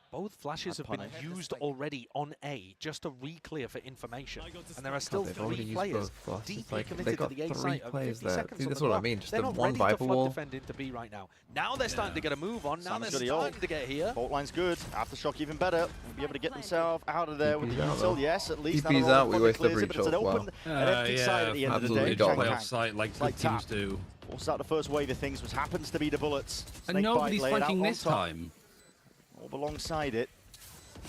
Both flashes have been used already on A just to re-clear for information. And there are still they've already 3 used players both flashes. deeply Like, committed they to got the A 3 site. Of players 50 there. seconds See, on that's the what I clock. mean, just They're the not one ready Viper to flood wall. defend into B right now. Now they're starting to get a move on. Now Sam's they're got the ult. starting to get here. Bolt line's good. Aftershock even better. We'll be able to get themselves out of there with the TP's out, util. though. Yes, at least. TP's now out, we waste the clears it, breach but it's an ult. open, Wow. an empty side at the end of the absolutely day. got Chang play Kang. off site like It's good teams tap. do. Forces out the first wave of things, which happens to be the bullets. And Snakebite nobody's laid out flanking on this top. time. All alongside it.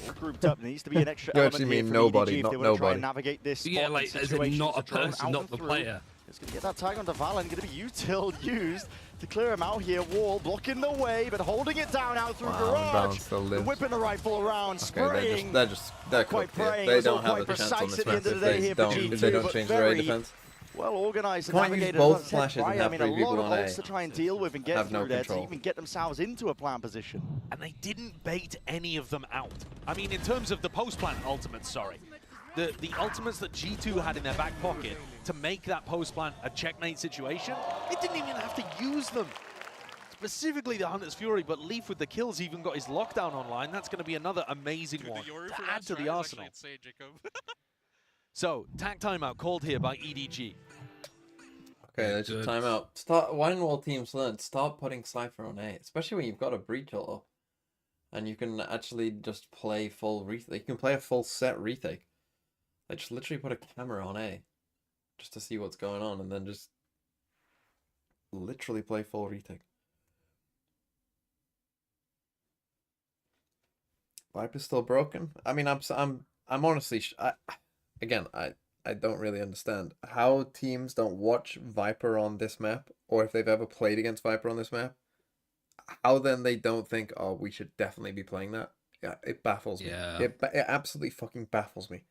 All grouped up. There needs to be an extra You element actually here mean from nobody, EDG if not they want to try and nobody. navigate this spot Yeah, and like as in situation. not a It's drone person, out not and the through. player. It's going to get that tag onto Valen. Going to be util used to clear him out here. Wall blocking the way, but holding it down out through Wow, garage. Balance still They're lives. whipping the rifle around, Okay, spraying. they're quite cooked here. praying. They It's all don't have quite a chance on precise this at the map end of if the day they here for don't G2, change but their A very defense. well organized and Can't use navigated. both As I said flashes and prior, have I 3 mean, a lot people of on ults A. to try and deal with and get Have no through there to control. even get themselves into a plant position. And they didn't bait any of them out. I mean, in terms of the post-plant ultimates, sorry. The ultimates that G2 had in their back pocket to make that post-plant a checkmate situation, they didn't even have to use them. Specifically the Hunter's Fury, but Leaf with the kills even got his lockdown online. That's going to be another amazing one to add to the arsenal. So, tag timeout called here by EDG. Okay, let's just time out. Start. Why don't all teams learn? Start putting Cypher on A, especially when you've got a breach ult up, and you can actually just play full retake. You can play a full set retake. Like just literally put a camera on A, just to see what's going on, and then just literally play full retake. Viper's still broken. I mean, I'm honestly, I don't really understand how teams don't watch Viper on this map, or if they've ever played against Viper on this map, how then they don't think, oh, we should definitely be playing that. Yeah, it baffles me. Yeah. It absolutely fucking baffles me.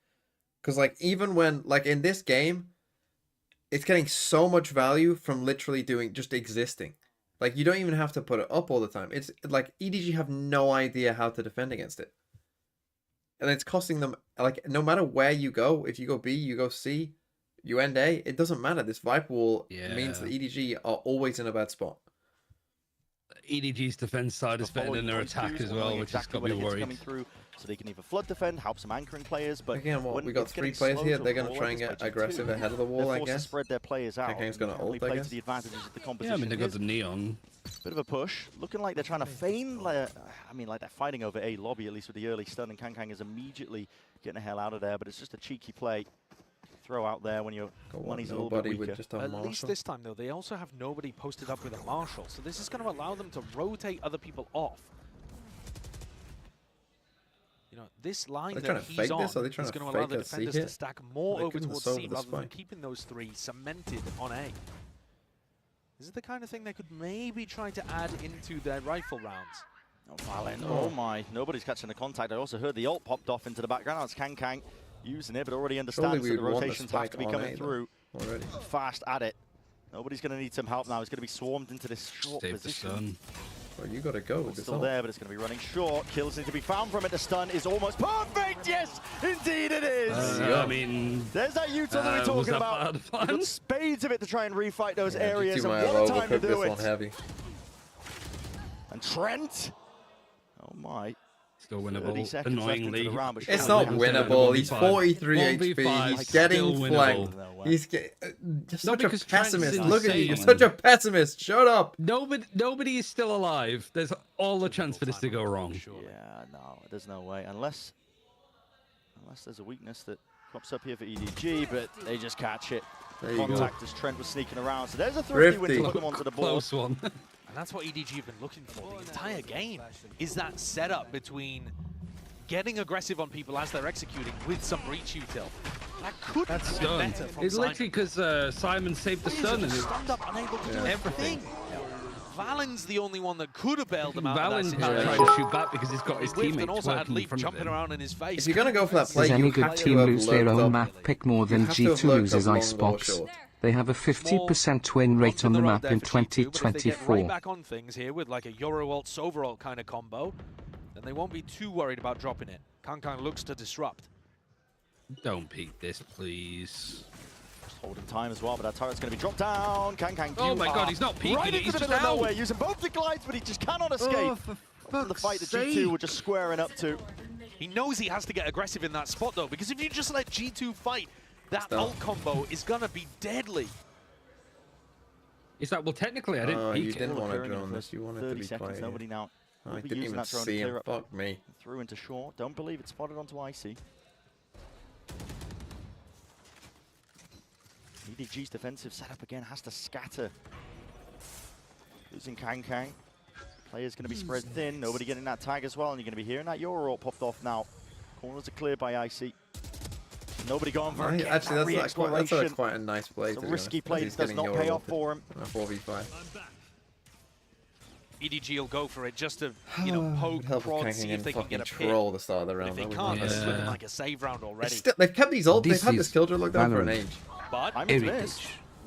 Because, like, even when, like, in this game, it's getting so much value from literally just existing. Like, you don't even have to put it up all the time. It's, like, EDG have no idea how to defend against it. And it's costing them, like, no matter where you go, if you go B, you go C, you end A, it doesn't matter. This Viper wall means that EDG are always in a bad spot. EDG's defense side is better than their attack as well, which has got me worried. So they can either flood defend, help some anchoring players, but again, we got 3 players here. They're going to try and get aggressive ahead of the wall, I guess. To spread their players out. Kang's going to ult, I play guess. to the advantages of the composition. Yeah, I mean, they got the neon. Bit of a push. Looking like they're trying to feign, like they're fighting over A lobby, at least with the early stun, and Kang is immediately getting the hell out of there, but it's just a cheeky play. Throw out there when your money's a little bit weaker. At least this time, though, they also have nobody posted up with a Marshal, so this is going to allow them to rotate other people off. You know, this line that he's on is going to allow the defenders to stack more over towards C rather than keeping those 3 cemented on A. This is the kind of thing they could maybe try to add into their rifle rounds. Oh, Valen. Oh my, nobody's catching the contact. I also heard the ult popped off into the background. It's Kang using it, but already understands that the rotations have to be coming through already. Fast at it. Nobody's going to need some help now. He's going to be swarmed into this short position. Well, you got to go with this. Still there, but it's going to be running short. Kills need to be found from it. The stun is almost perfect. Yes, indeed it is. I mean, there's that util that we're talking about. We've got spades of it to try and refight those areas, and what a time to do it. Heavy. And Trent. Oh my. Still winnable, annoyingly. It's not winnable. He's 43 HP. He's getting flanked. He's such a pessimist. Look at you. You're such a pessimist. Shut up. Nobody is still alive. There's all the chance for this to go wrong. Yeah, no, there's no way. Unless there's a weakness that crops up here for EDG, but they just catch it. contact as Trent was sneaking around. So there's a thrifty win to put them onto the board. Close one. And that's what EDG have been looking for the entire game, is that setup between getting aggressive on people as they're executing with some breach util. That could That's have been stun. better from It's Simon. literally because Simon saved the stun and stunned up, unable to do everything. Valen's the only one that could have bailed him out Valen of that tried situation. to shoot back because he's got his Whiffed teammates and also had working in Leaf front of jumping him. around in his face. If you're gonna go for that play, Does you any good have to team have lose their looked own up. map pick more You than have to have G2 looked loses up long or Icebox? short. They have a 50% win rate on the map in But if they get 2024. right back on things here with like a Euro ult Sova ult kind of combo, then they won't be too worried about dropping it. Kang looks to disrupt. Don't peek this, please. Just holding time as well, but that turret's going to be dropped down. Kang, Oh my god, he's not peeking right it, into he's the just middle of out. nowhere, using both the glides, but he just cannot escape. Oh, for From the fight that fuck's G2 were just squaring up to. He knows he has to get aggressive in that spot though, because if you just let G2 fight, that ult combo is going to be deadly. Is that, well, technically, I didn't peek You it. didn't want to Clearing in drone the this, first you wanted 30 to be seconds, quiet. nobody now. Oh, will I be didn't using even that drone to see clear him, up. fuck me. Through into short. Don't believe it's spotted onto IC. EDG's defensive setup again has to scatter. Losing Kang. Player's going to be spread thin. Nobody getting that tag as well, and you're going to be hearing that Euro ult popped off now. Corners are cleared by IC. Nobody going for it. Actually, that's quite a nice play. It's a risky play that does not pay off for him. A 4v5. EDG will go for it just to, you know, poke, prod, see if they can get a pick. troll the start of the round. If they can't, that's looking like a save round already. They've kept these ults. They've had this killjoy locked down for an age. But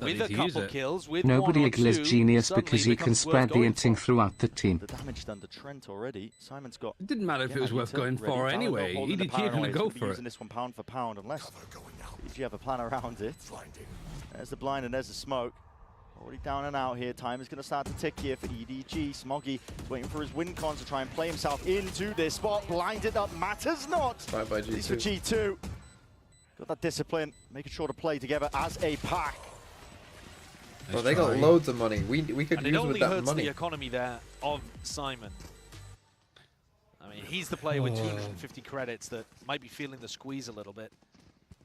with a couple kills, with Nobody one or ignores two, genius suddenly because he it can becomes spread worth the going inting for. throughout the team. The damage done to Trent already. Simon's got. It didn't matter if it was worth going for anyway. EDG are going to go for it. Using this one pound for pound, unless EDG have a plan around it. There's the blind and there's the smoke. Already down and out here. Time is going to start to tick here for EDG. Smoggy waiting for his win con to try and play himself into this spot. Blinded up matters not. Bye bye G2. At least for G2. Got that discipline, making sure to play together as a pack. Well, they got loads of money. We could And use it only with that hurts money. the economy there of Simon. I mean, he's the player with 250 credits that might be feeling the squeeze a little bit.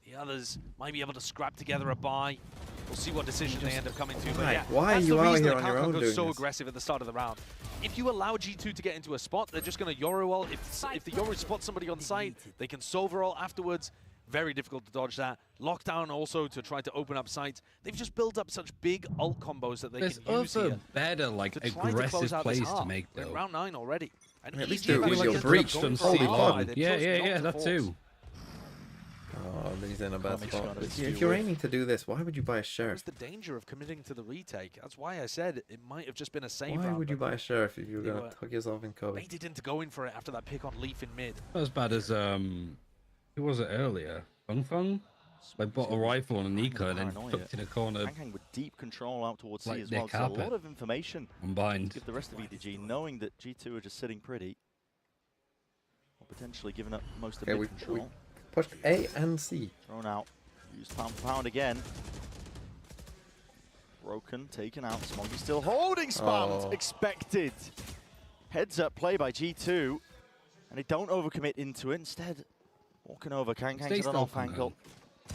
The others might be able to scrap together a buy. We'll see what decision they end up coming to. But yeah, Why are that's you the out reason here that on your Kang own goes doing so this? aggressive at the start of the round. If you allow G2 to get into a spot, they're just going to Euro ult. If the Euro spots somebody on site, they can Sova ult afterwards. Very difficult to dodge that. Lockdown also to try to open up sites. They've just built up such big ult combos that they There's can use also here better, like, to try to aggressive close out this plays to half. make, We're in though. round 9 already. And At least EDG do it with like your they're breach. going for Holy a buy. fuck. They've chosen not to that force. too. Oh, he's in a bad Comic spot. shot is If due you're with. aiming to do this, why would you buy a There's sheriff? the danger of committing to the retake. That's why I said it might have just been a save Why round, would you but buy a sheriff if you were they going were to tuck yourself in cover? baited into going for it after that pick on Leaf in mid. Not as bad as, who was it earlier? Fung? Like, bought a rifle on a Nika and then tucked in a corner. Kang with deep control out towards C Like as their well. So a carpet. lot of information Combined. to give the rest of EDG, knowing that G2 are just sitting pretty. Or potentially giving up most of Okay, mid we control. pushed A and C. Thrown out. Used pound for pound again. Broken, taken out. Smoggy still holding spammed. Oh. Expected. Heads up play by G2. And they don't overcommit into it. Instead, walking over. Kang Stay to an still, off Kang. angle.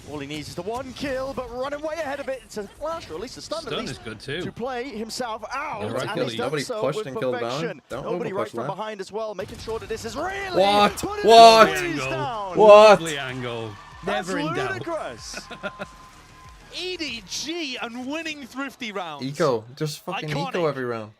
All he needs is the one kill, but running way ahead of it. It's a flash, or at least a stun, Stun at least is good too. to play himself out. Yeah, right, And kill. he's done Nobody so pushed with and killed down. perfection. Don't Nobody right overpush from left. behind as well, making sure that this is really What? put it What? squeeze down. What? Lovely angle. That's Never in doubt. ludicrous. EDG and winning thrifty rounds. Eco. Just fucking Iconic. eco every round.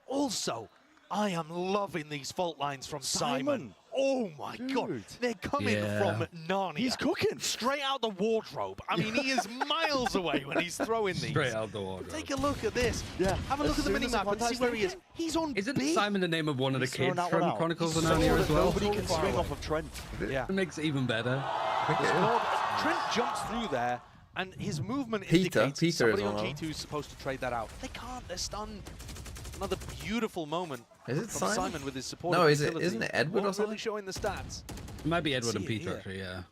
Also, I am loving these fault lines from Simon. Oh my god, Dude. they're coming Yeah. from Narnia. He's cooking. Straight out the wardrobe. I mean, he is miles away when he's throwing these. Straight out the wardrobe. Take a look at this. Yeah. Have a As look at the soon as minimap and see contact's where he is. taken, He's on Isn't B. Simon the name of one of the he's thrown kids that one from out. Chronicles of He's Narnia sure as that well? Nobody can swing off of Trent. Yeah. It makes it even better. Trent jumps through there, and his movement Peter indicates somebody is on on G2 is supposed to trade that out. They can't. They're stunned. Another beautiful moment Is it from Simon? with his support. No, utility. isn't it Edward or Not something? really showing the stats. It might be Edward and See it Peter, here. actually, yeah.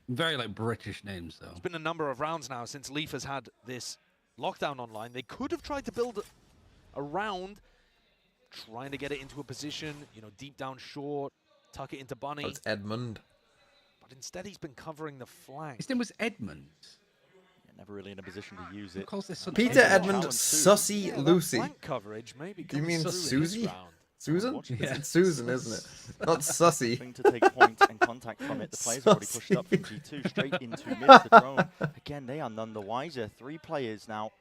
Very, like, British names, though. It's been a number of rounds now since Leaf has had this lockdown online. They could have tried to build a round, trying to get it into a position, you know, deep down short, tuck it into Bunny. Oh, it's Edmund. But instead he's been covering the flank. His name was Edmund. Never really in a position to use it. Peter Edmund Sussy Lucy. Coverage maybe. Do you mean Susie? Round. Susan? Yeah. It's Susan, isn't it? Not Sussy. To take point and contact from it. The players have already pushed up from G2 straight into mid. The drone. Again, they are none the wiser. 3 players now.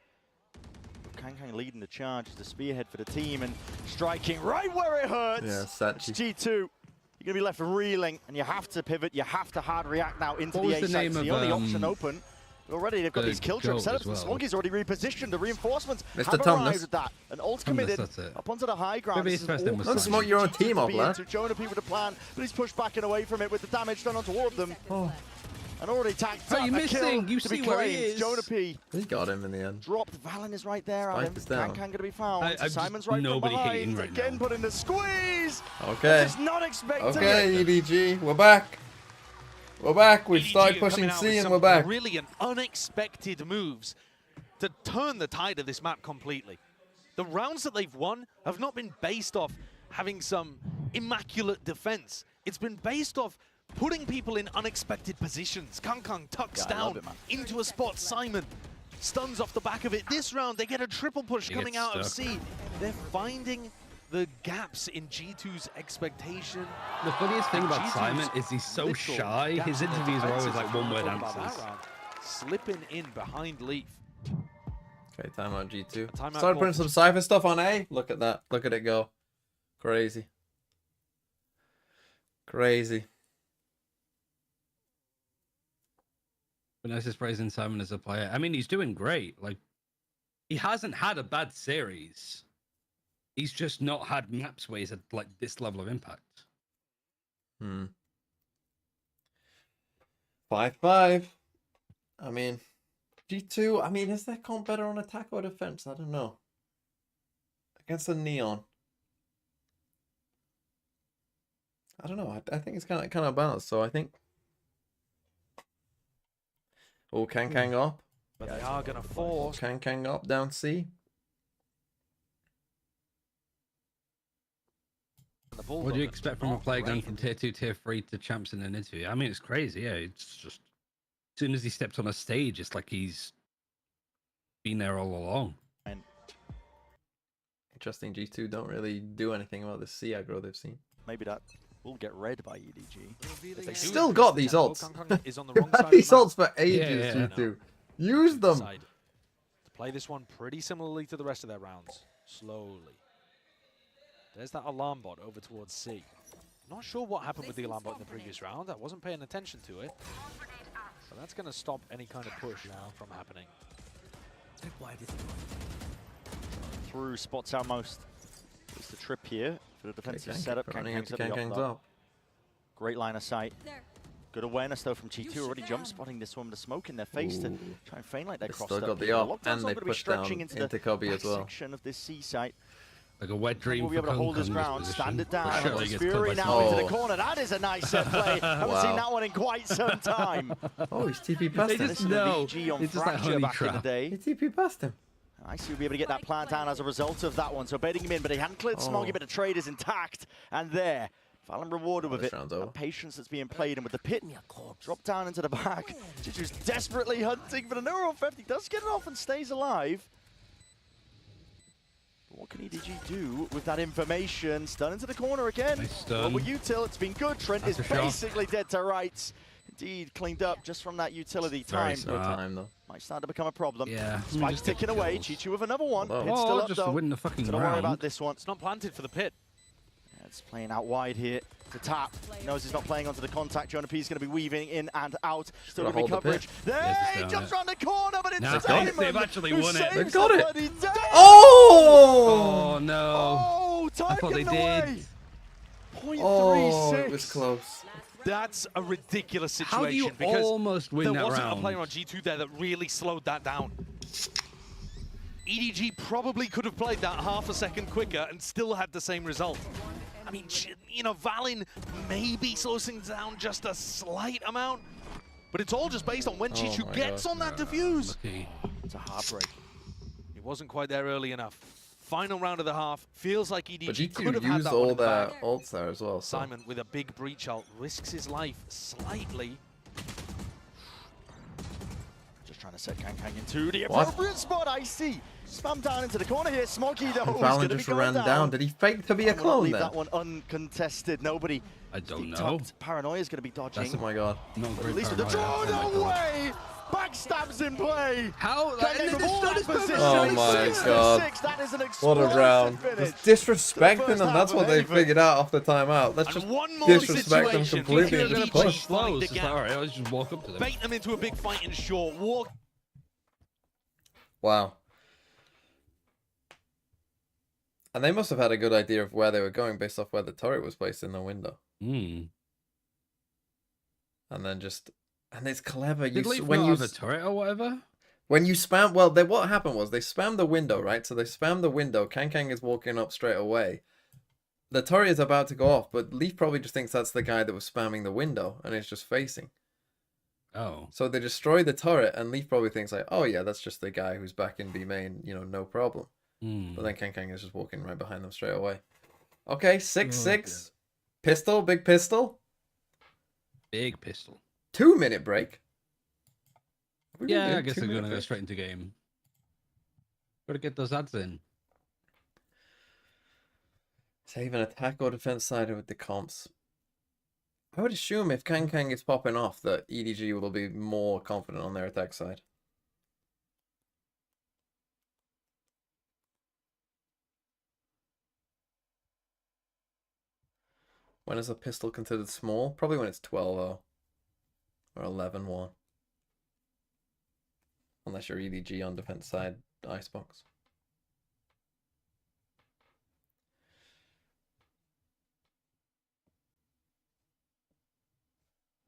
Kang leading the charge as the spearhead for the team and striking right where it hurts. Yeah, It's G2. You're going to be left reeling and you have to pivot. You have to hard react now into the A site. It's the only option open. Already they've got these kill trip setups. The Smoggy's already repositioned. The reinforcements have arrived at that. And ult committed up onto the high ground. Don't smoke your own team up, lad. Jonah with a plan, but he's pushed back and away from it with the damage done onto all of them. And already tagged up. You're missing. You see where he is. Jonah P. He got him in the end. Dropped. Valen is right there. Spike is down. Kang going to be found. I'm Simon's right from behind. right Again, put in the squeeze. Okay. Just not expecting Okay, it. EDG, we're back. We're back. We've started pushing C and we're back. Brilliant, unexpected moves to turn the tide of this map completely. The rounds that they've won have not been based off having some immaculate defense. It's been based off putting people in unexpected positions. Kang tucks down into a spot. Simon stuns off the back of it. This round, they get a triple push coming out of C. They're finding the gaps in G2's expectation. The funniest thing about Simon is he's so shy. His interviews are always like one-word answers. Slipping in behind LEV. Okay, timeout G2. Timeout Started putting some Cypher stuff on A. Look at that. Look at it go. Crazy. Crazy. Vanessa is praising Simon as a player. I mean, he's doing great. Like, he hasn't had a bad series. He's just not had maps where he's had like this level of impact. 5-5. I mean, G2, I mean, is their comp better on attack or defense? I don't know. Against the Neon. I don't know. I think it's kind of balanced. So I think. Oh, Kang up. But they are going to force. Kang up down C. What do you expect from a player going from tier 2, tier 3 to champs in an interview? I mean, it's crazy. Yeah, it's just as soon as he steps on a stage, it's like he's been there all along. Interesting. G2 don't really do anything about the C aggro they've seen. Maybe that will get read by EDG. They still got these ults. Is on the wrong side These of the ults for ages, G2. Use them. To play this one pretty similarly to the rest of their rounds. Slowly. There's that alarm bot over towards C. Not sure what happened with the alarm bot in the previous round. I wasn't paying attention to it. So that's going to stop any kind of push now from happening. Through spots outmost. It's the trip here for the defensive setup. Kang's up. Great line of sight. Good awareness though from G2, already jump spotting this one with the smoke in their face to try and feign like they're crossed up. Still got the up and they pushed down into Cubby as well. Section of this C site. Like a wet dream. Will be able to hold his ground, stand it down. Fury now now into the corner. That is a nice set play. Haven't seen that one in quite some time. Oh, he's TP past him. They just know. It's just like honey back in the day. He TP past him. I see we'll be able to get that plant down as a result of that one. So baiting him in, but he hadn't cleared Smoggy, but the trade is intact. And there, Valen rewarded with it. The patience that's being played, and with the pit drop down into the back. Jiju's desperately hunting for the neural theft. He does get it off and stays alive. But what can EDG do with that information? Stun into the corner again. Nice What will util? It's been good. Trent is basically dead to rights. Indeed, cleaned up just from that utility time. Very time though. Might start to become a problem. Yeah. Spike's ticking away. Chichu with another one. Oh. Pit's still up just though. win the fucking So don't worry round. about this one. It's not planted for the pit. Yeah, it's playing out wide here. To tap. He knows he's not playing onto the contact. Jonah P is going to be weaving in and out. Still going to be coverage. There! He jumps around the corner, but it's Simon. They've actually won it. They've got it. Oh no! Oh, time I thought they did. Oh, it was close. That's a ridiculous situation. How do you because almost win there that wasn't round? a player on G2 there that really slowed that down. EDG probably could have played that half a second quicker and still had the same result. I mean, you know, Valen maybe slows things down just a slight amount, but it's all just based on when G2 gets on that defuse. It's a heartbreak. It wasn't quite there early enough. Final round of the half. Feels like EDG But could have G2 had used that one all in the their bag. ults there as well. So. Simon with a big breach ult risks his life slightly. trying to set Kang into the appropriate spot. I see. Spam down into the corner here. Smoggy though. Valen just ran down. Did he fake to be a clone leave then? that one uncontested. Nobody. I don't know. Paranoia is going to be dodging. Oh my god. Not At least with the draw, no way! Backstabs in play. How? Oh my god. What a round. Just disrespecting them. That's what they figured out off the timeout. Let's just disrespect them completely and just push. Alright, I'll just walk up to them. Bait them into a big fight in short. Walk. Wow. And they must have had a good idea of where they were going based off where the turret was placed in the window. Hmm. And then just... And it's clever. Did Leaf not have a turret or whatever? When you spam... Well, what happened was they spammed the window, right? So they spammed the window. Kang is walking up straight away. The turret is about to go off, but Leaf probably just thinks that's the guy that was spamming the window, and it's just facing. Oh. So they destroy the turret, and Leaf probably thinks like, oh yeah, that's just the guy who's back in B main, you know, no problem. But then Kang is just walking right behind them straight away. Okay, 6-6. Pistol, big pistol. Big pistol. 2-minute break. Yeah, I guess they're going to go straight into game. Gotta get those ads in. Save an attack or defense side with the comps. I would assume if Kang is popping off that EDG will be more confident on their attack side. When is a pistol considered small? Probably when it's 12-0 or 11-1. Unless you're EDG on defense side icebox.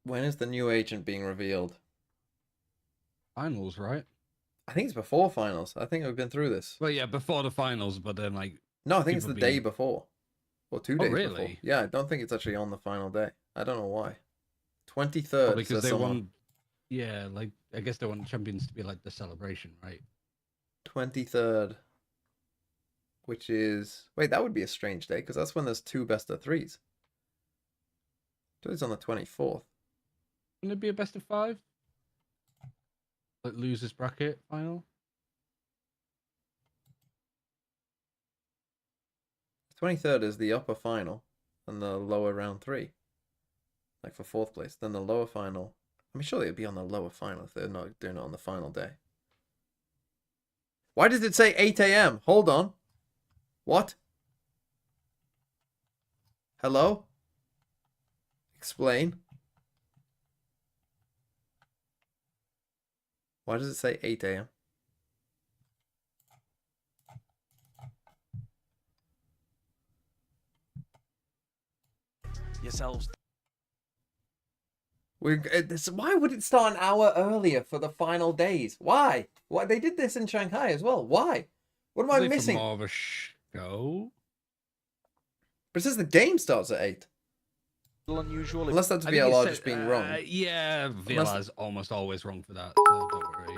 When is the new agent being revealed? Finals, right? I think it's before finals. I think we've been through this. Well, yeah, before the finals, but then like... No, I think it's the day before. Or 2 days really? before. Yeah, I don't think it's actually on the final day. I don't know why. 23rd. Because they want... Yeah, like, I guess they want champions to be like the celebration, right? 23rd. Which is... Wait, that would be a strange day, because that's when there's 2 best of 3s. It's on the 24th. Wouldn't it be a best of 5? Like losers bracket final? 23rd is the upper final and the lower round 3. Like for 4th place. Then the lower final. I mean, surely it'd be on the lower final if they're not doing it on the final day. Why does it say 8 AM? Hold on. What? Hello? Explain. Why does it say 8 AM? Yourselves. Why would it start an hour earlier for the final days? Why? Why they did this in Shanghai as well? Why? What am I missing? More of a show. But it says the game starts at 8. Unusual. Unless that's VLR just being wrong. Yeah, VLR's almost always wrong for that. So don't worry.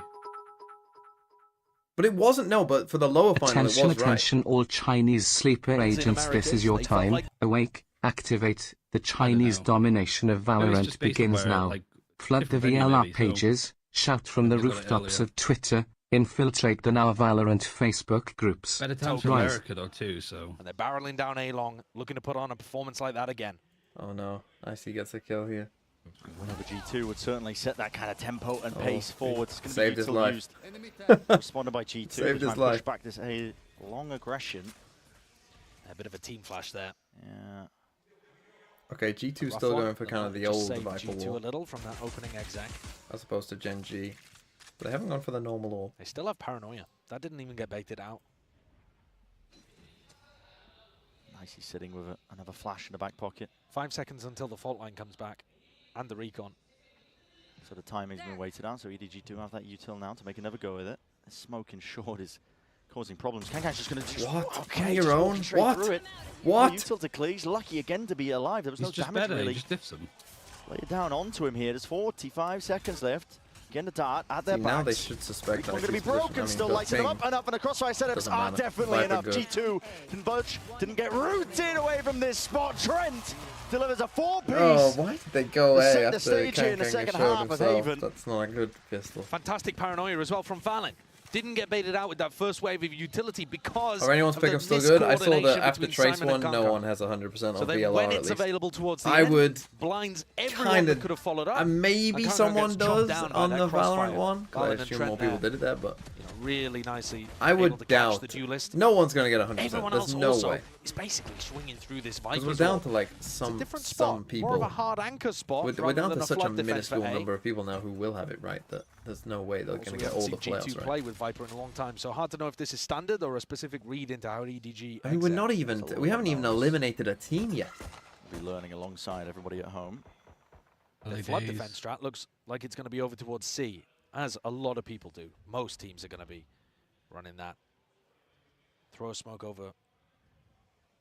But it wasn't. No, but for the lower final, it was Attention, all Chinese sleeper agents. This is your time. Awake. Activate. The Chinese domination of Valorant begins now. Flood the VLR pages. Shout from the rooftops of Twitter. Infiltrate the Now Valorant Facebook groups. Better time for America though too. So. And they're barreling down A long, looking to put on a performance like that again. Oh no, Icy gets a kill here. Another G2 would certainly set that kind of tempo and pace forward. It's going to be his life. used. Responded by G2. Saved his push life. Back this a long aggression. A bit of a team flash there. Yeah. Okay, G2's still going for kind of the old Viper G2 wall. a little from that opening exec. As opposed to Gen G. But they haven't gone for the normal wall. They still have paranoia. That didn't even get baited out. Nice, he's sitting with another flash in the back pocket. 5 seconds until the fault line comes back. And the recon. So the timing's been weighted out, so EDG do have that util now to make another go with it. The smoke in short is causing problems. Kang's just going to... What? Okay, your own? What? What? Util to clear. He's lucky again to be alive. There was no just damage better. really. He just diffs him. Lay it down onto him here. There's 45 seconds left. Getting the dart at their See, backs. now they should suspect that Recon going to be position. broken, I mean, still got lighting them ping. up. Enough, and the crossfire setups Doesn't are matter. definitely Viper enough. good. G2 didn't budge, didn't get rooted away from this spot. Trent delivers a 4-piece. Oh, why did they go To set away the after stage here in the Kang second showed half of himself? Haven. That's not a good pistol. Fantastic paranoia as well from Valen. Didn't get baited out with that first wave of utility because Are anyone's of the pickup still good? I saw that miscoordination after between Trace Simon and one, no Gonka. one has 100% So on then VLR when at it's least. available towards the I end, would blinds everyone kinda, that could have followed up. maybe And Gonka someone gets chopped does down by on that the crossfire. Valorant one. I Valen and assume Trent more people there, did it there, but really nicely I able would to catch doubt the duelist. no one's gonna get 100%. Everyone There's else no also way. is basically swinging through this Because Viper we're as down well. to like It's a some different spot, people. more of a hard anchor spot. We're rather down than to such a flood defense for minuscule A. number of people now who will have it right that there's no way they're Also, gonna we get haven't all seen the G2 players right. play with Viper in a long time, so hard to know if this is standard or a specific read into how EDG. I mean, we're not even. We haven't even eliminated a team yet. Be learning alongside everybody at home. The flood defense strat looks like it's going to be over towards C, as a lot of people do. Most teams are going to be running that. Throw a smoke over,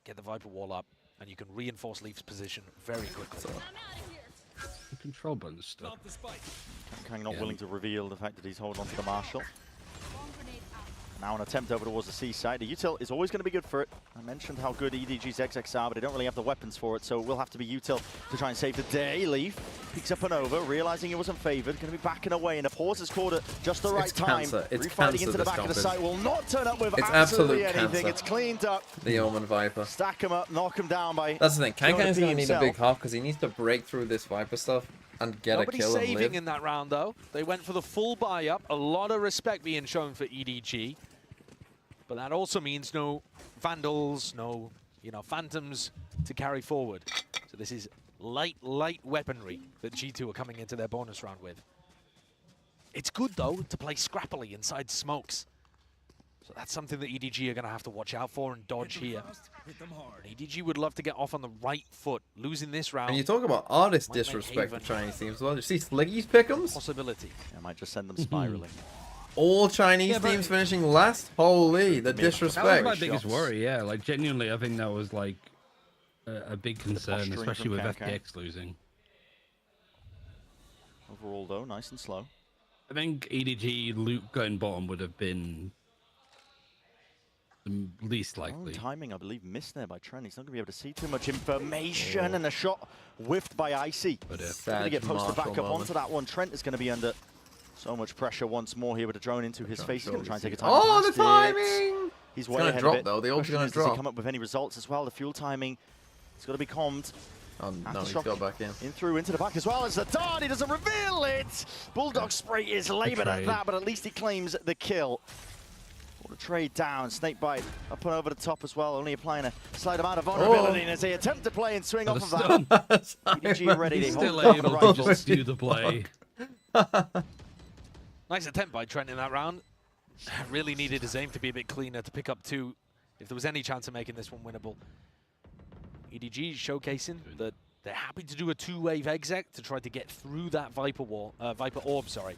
get the Viper wall up, and you can reinforce Leaf's position very quickly. The control button's stuck. Kang not willing to reveal the fact that he's holding on to the Marshal. Now an attempt over towards the C side. The util is always going to be good for it. I mentioned how good EDG's XX are, but they don't really have the weapons for it, so it will have to be util to try and save the day. Leaf picks up and over, realizing he wasn't favored, going to be backing away, and the pause is caught at just the right time. It's Refighting cancer, into the this back of the comp is. site will not turn up with It's absolutely absolute anything. cancer. It's cleaned up. The Omen Viper. Stack him up, knock him down by. That's the thing. Kang's Jonah P gonna need a himself. big half because he needs to break through this Viper stuff and get Nobody a kill and saving live. in that round, though. They went for the full buy-up. A lot of respect being shown for EDG. But that also means no Vandals, no, Phantoms to carry forward. So this is light weaponry that G2 are coming into their bonus round with. It's good, though, to play scrappily inside smokes. So that's something that EDG are going to have to watch out for and dodge here. And EDG would love to get off on the right foot. Losing this round. And you talk about artist might make disrespect for Haven Chinese teams as well. You see Sliggy's pick'ems? Possibility. I might just send them spiraling. All Chinese teams finishing last? Holy, the disrespect. That was my biggest worry, yeah. Like, genuinely, I think that was, like, a big concern, posturing especially from with Kang. FPX losing. Overall, though, nice and slow. I think EDG loot going bottom would have been the least likely. Timing, I believe, missed there by Trent. He's not going to be able to see too much information, and a shot whiffed by Icy. But going to get posted back Marshall up moment. onto that one. Trent is going to be under so much pressure once more here with a drone into his face. He's going to try and take a time. Oh, the past it. timing! He's It's way gonna ahead drop, of it. though. The ult's Question gonna is, does drop. he come up with any results as well? The fuel timing, it's got to be calmed. Oh, no, he's Aftershock got back in. through into the back as well as the dart. He doesn't reveal it. Bulldog spray is laboured at trade. that, but at least he claims the kill. What a trade down. Snakebite up and over the top as well, only applying a slight amount of vulnerability as they attempt to play and swing off of that. EDG ready. He's They still hold able the to rifles. just do the play. Nice attempt by Trent in that round. Really needed his aim to be a bit cleaner to pick up two if there was any chance of making this one winnable. EDG showcasing that they're happy to do a two-wave exec to try to get through that Viper wall, Viper orb, sorry.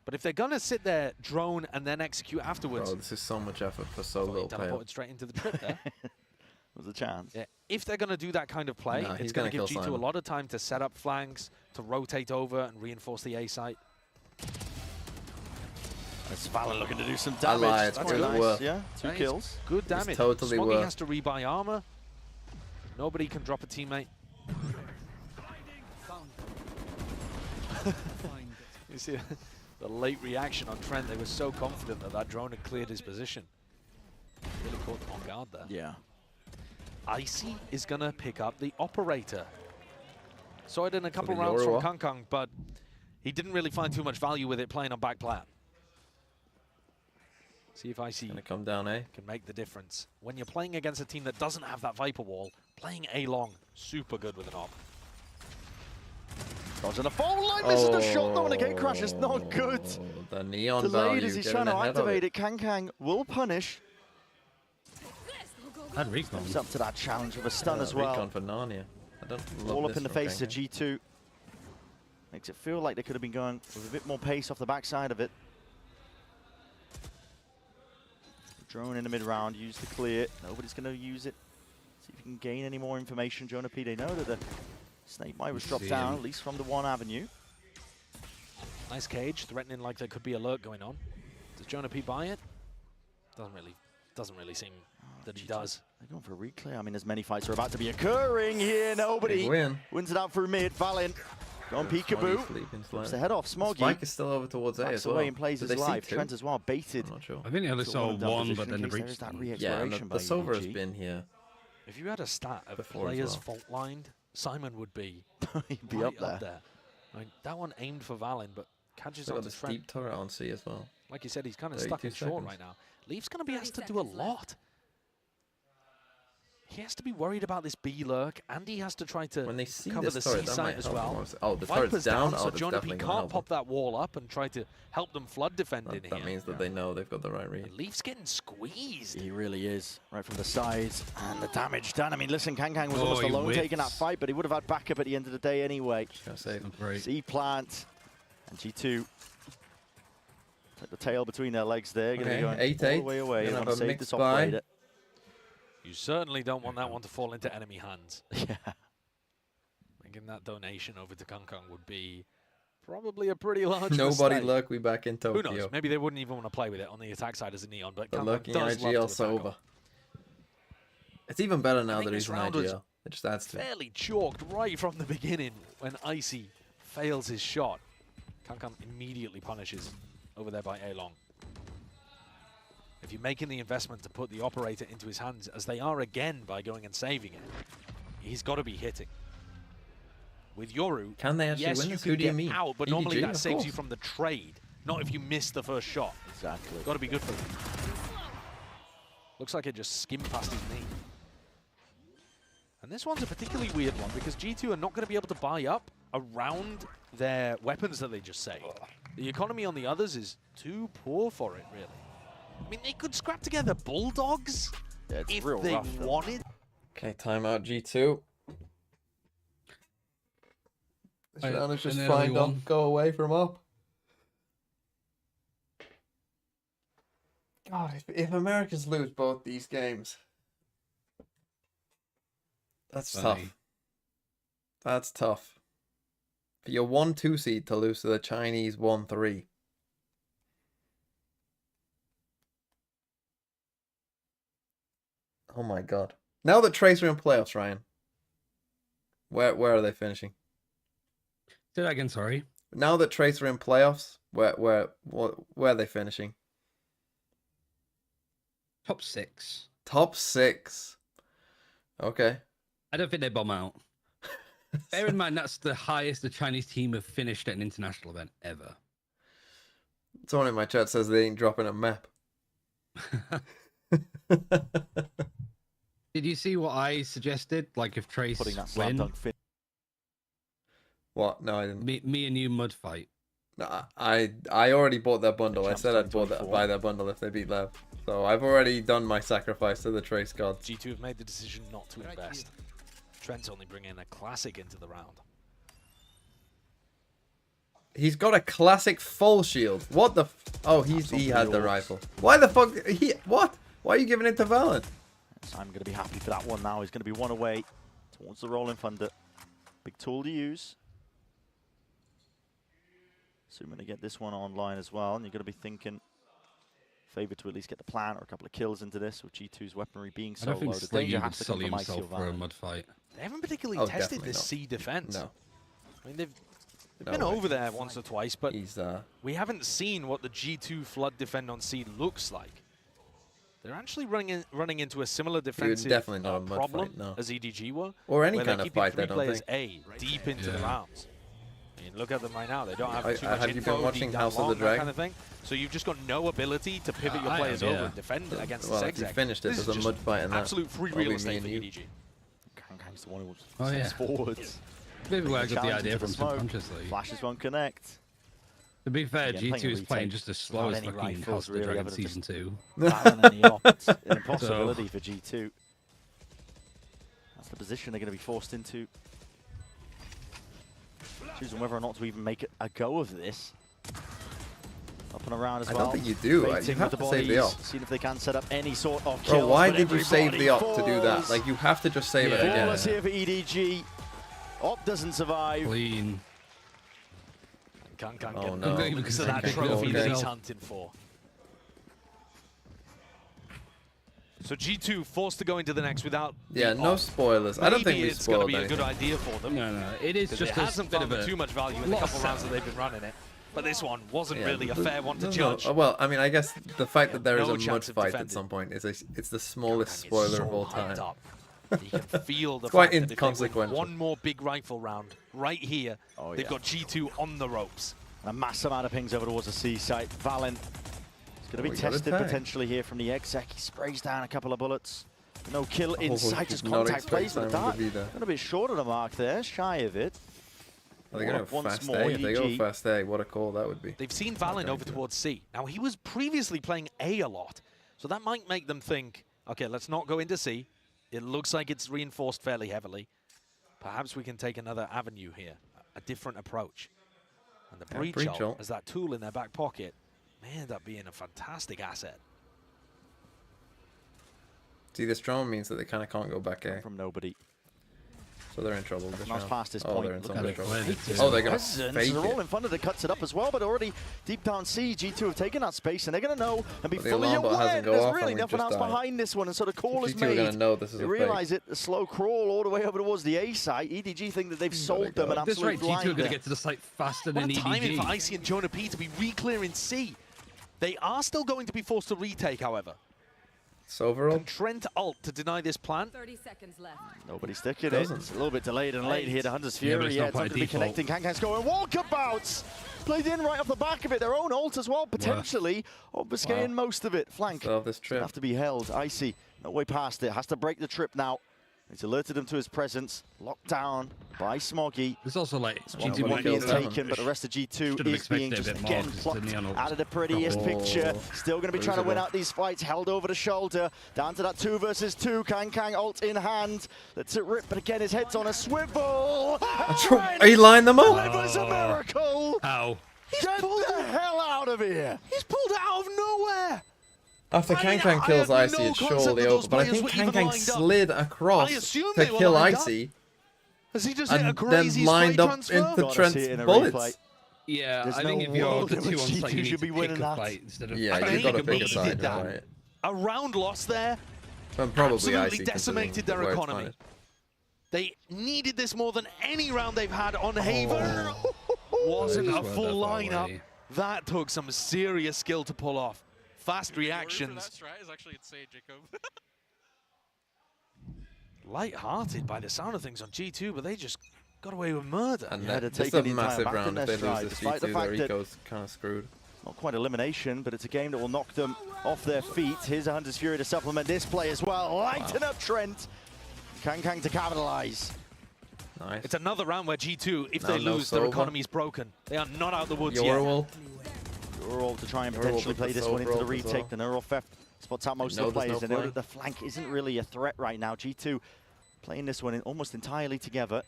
But if they're gonna sit there, drone, and then execute afterwards, Bro, this is so much effort for so he little payoff. teleported straight into the trip there. There's a chance. Yeah, if they're gonna do that kind of play, Nah, he's it's gonna gonna give kill G2 Simon. a lot of time to set up flanks, to rotate over and reinforce the A site. That's Valen looking to do some I damage. lied, That's it's nice. worth. Yeah, two That is kills. Good damage. totally Smoggy worth. has to rebuy armor. Nobody can drop a teammate. You see the late reaction on Trent. They were so confident that that drone had cleared his position. Really caught them on guard there. Yeah. Icy is going to pick up the operator. Saw it in a couple did rounds from Yorua. Kang, but he didn't really find too much value with it playing on back plan. See if Icy Gonna come down, eh? can make the difference. When you're playing against a team that doesn't have that Viper wall, playing A long, super good with an op. Dodging the phone line, misses the shot though, and the gate crash is not good. Oh, the neon Delayed value as he's getting trying to ahead of activate it. it. Kang will punish. I'd recon. Steps up to that challenge with a stun as well. Recon for Narnia. I don't love All up this in the from face to Kang. G2. Makes it feel like they could have been going with a bit more pace off the backside of it. Drone in the mid round, use to clear. Nobody's going to use it. See if you can gain any more information. Jonah P, they know that the Snake Bite was dropped down, at least from the 1 avenue. Nice cage, threatening like there could be alert going on. Does Jonah P buy it? Doesn't really seem that he does. They're going for a reclear. I mean, as many fights are about to be occurring here. Nobody wins it out through mid. Valen gone peekaboo. Flips the head off. Smoggy. Spike is still over towards A as well. Away and plays his live. Trent as well, baited. I'm not sure. I think they only saw one, but then the breach. Yeah, and the Silver has been here. If you had a stat of players fault-lined, Simon would be, He'd be right up there. I mean, that one aimed for Valen, but catches Got onto this Trent. deep turret on C as well. Like you said, he's kind of stuck in short right now. Leaf's going to be asked to do a lot. He has to be worried about this B lurk, and he has to try to cover the C side as well. Oh, the turret's down. So Jonah P can't pop that wall up and try to help them flood defend in here. That means that they know they've got the right read. And Leaf's getting squeezed. He really is, right from the sides. And the damage done. I mean, listen, Kang was almost alone taking that fight, but he would have had backup at the end of the day anyway. C plant and G2. Take the tail between their legs there. Going to be going all the way away. They want to save this operator. You certainly don't want that one to fall into enemy hands. Yeah. Making that donation over to Kang would be probably a pretty large Nobody mistake. lurk, we back in Tokyo. Who knows? Maybe they wouldn't even want to play with it on the attack side as a Neon, but The Kang lurking does love IGL to Sova. attack. It's even better now that this he's an round was IGL. It just adds to it. fairly chalked right from the beginning when Icy fails his shot. Kang immediately punishes over there by A-Long. If you're making the investment to put the operator into his hands, as they are again by going and saving it, he's got to be hitting. With Yoru, Can they actually yes, win you this? can Who do you get mean? out, but EDG? normally that Of saves course. you from the trade, not if you miss the first shot. Exactly. Got to be good for them. Looks like it just skimmed past his knee. And this one's a particularly weird one because G2 are not going to be able to buy up around their weapons that they just saved. The economy on the others is too poor for it, really. I mean, they could scrap together Bulldogs if they wanted. Okay, timeout G2. This round is just fine. Don't go away from up. God, if Americans lose both these games, that's tough. That's tough. For your 1-2 seed to lose to the Chinese 1-3. Oh my god. Now that Tracer in playoffs, Ryan. Where are they finishing? Say that again, sorry. Now that Tracer in playoffs, where are they finishing? Top 6. Top 6. Okay. I don't think they bomb out. Bear in mind, that's the highest the Chinese team have finished at an international event ever. Someone in my chat says they ain't dropping a map. Did you see what I suggested? Like if Trace Putting that slam win, dunk fit. What? No, I didn't. me and you mud fight. No, I already bought their bundle. I said I'd buy their bundle if they beat Lev. So I've already done my sacrifice to the Trace gods. G2 have made the decision not to invest. Trent's only bringing a classic into the round. He's got a classic full shield. What the? Oh, he had the rifle. Why the fuck? What? Why are you giving it to Valen? I'm going to be happy for that one now. He's going to be one away towards the Rolling Thunder. Big tool to use. Assuming to get this one online as well. And you're going to be thinking, favor to at least get the plant or a couple of kills into this with G2's weaponry being so low. The danger has to come from himself for a mud fight. They haven't particularly tested this C defense. No. I mean, they've been over there once or twice, but we haven't seen what the G2 flood defend on C looks like. They're actually running into a similar defensive definitely not a mud problem fight, no. as EDG were. Or any where kind they're of keeping fight, three I don't players think. A deep into the rounds. I mean, look at them right now. They don't have too have much you info, been watching deep down House of the long, that Dragon? kind of thing. So you've just got no ability to pivot your I players have, over yeah. and defend against Well, the if you Zigzag. finished it, This there's is a mud just fight in that. absolute free Probably real me estate for and you. EDG. Kang's the one who Oh, yeah. steps forwards. Maybe where I got the Challenge idea into from smoke. subconsciously. Flashes won't connect. To be fair, Again, G2 is playing retake just as slow as without any fucking rifles, House of the really, Dragon other than Season 2. Battling any op. It's an impossibility for G2. That's the position they're going to be forced into. Choosing whether or not to even make a go of this. Up and around as I well. don't think you do. You Baiting have with the to save the bodies, op. seeing if they can set up any sort of kills. Bro, why but did you save the op everybody to do that? falls. Like, you have to just save it again. Flawless here for EDG. Op doesn't survive. Clean. Can't Oh, get no. because of that Okay. trophy that he's Okay. hunting for. So G2 forced to go into the next without. Yeah, no spoilers. I don't think Maybe we it's going to spoiled be a good anything. idea for them. No, it is just it hasn't found too much value in the couple rounds that they've been running it. But this one wasn't really a fair one to judge. Well, I mean, I guess the fact that there is no a mud chance of fight at defending. some point is it's the smallest spoiler of all time. You can feel the It's quite fact that if they win inconsequential. one more big rifle round right here, they've got G2 on the ropes. A mass amount of pings over towards the C site. Valen is going to be we got tested attack. potentially here from the exec. He sprays down a couple of bullets. No kill Oh, inside, did just not contact expect plays with the Simon dart. to be there. A bit short of the mark there, shy of it. Are they going to Once fast more, A? If they go EDG. fast A, what a call that would be. They've seen Valen over towards C. Now, he was previously playing A a lot, so that might make them think, okay, let's not go into C. It looks like it's reinforced fairly heavily. Perhaps we can take another avenue here, a different approach. And the breach ult as that tool in their back pocket may end up being a fantastic asset. See, this drone means that they kind of can't go back A. From nobody. So they're in trouble this Nice round. past this Oh, point. they're in Look some at trouble. it. Oh, they're going to Presence. fake They're all it. in front of it, cuts it up as well, but already deep down C, G2 have taken that space, and they're going to know and be But the fully alarm bell aware hasn't that go there's off really and we nothing just else died. behind this one, and so the call is G2 are going made. to know this is They a realize it, a slow crawl all the way over towards the A site. EDG think that they've sold them an At this absolute rate, G2 are blinder. going to get to the site faster What than a timing for EDG. Icy and Jonah P to be re-clearing C. They are still going to be forced to retake, however. So overall, Can Trent ult to deny this plan? 30 seconds left. Nobody's sticking it. Doesn't. It's a little bit delayed and late here to Hunter's Yeah, but Fury. it's Yeah, not it's not by going to be default. connecting. Kankang's going walkabouts. Played in right off the back of it. Their own ult as well, potentially obfuscating most of it. Flank. still have this Gonna trip. have to be held. Icy, no way past it. Has to break the trip now. He's alerted him to his presence. Locked down by Smoggy. It's also like One G2 being kills them. taken, but the rest of G2 Should have is being expected a just bit more, again 'cause it's plucked the neon ult. out of the prettiest Oh. picture. Still going to be trying to win Losable. out these fights. Held over the shoulder. Down to that 2 versus 2. Kang ult in hand. Let's it rip, but again his head's on a swivel. He lined them up. Delivers a miracle. How? Get the hell out of here. He's pulled out of nowhere. After Kang kills I had Icy, no it's concept surely that over. those But I players think were even Kang lined up. slid across I assume to they were kill lined up. Icy. Has he just hit a And then crazy lined spray up transfer? into Gotta see Trent's it in a bullets. replay. Yeah, There's I no think if you're world the in 2 which on G2 site, you should need be to winning pick a that. fight instead of... Yeah, I you've think got to he pick a needed side, that. right? A round loss there And probably absolutely Icy, decimated their considering where it's economy. finished. They needed this more than any round they've had on Haven. Wasn't They a just weren't full that far lineup. away. That took some serious skill to pull off. Fast reactions. That try is actually insane, Jacob. Light-hearted by the sound of things on G2, but they just got away with murder. And Yeah, that, to this is take a the entire massive back in round. If their they lose stride, this despite the G2, fact their that- eco's kind of screwed. Not quite elimination, but it's a game that will knock them off their feet. Here's a Hunter's Fury to supplement this play as well. Lighten up Trent. Kang to capitalize. Nice. It's another round where G2, if Now they no lose, their Sova. economy's broken. They are not out of the woods Your yet. ult. Neural to try and Neural potentially with play the this one into Sova the ult as retake. well. The Neural theft spots out most know of the there's no players. They know flank. that the flank isn't really a threat right now. G2 playing this one in almost entirely together.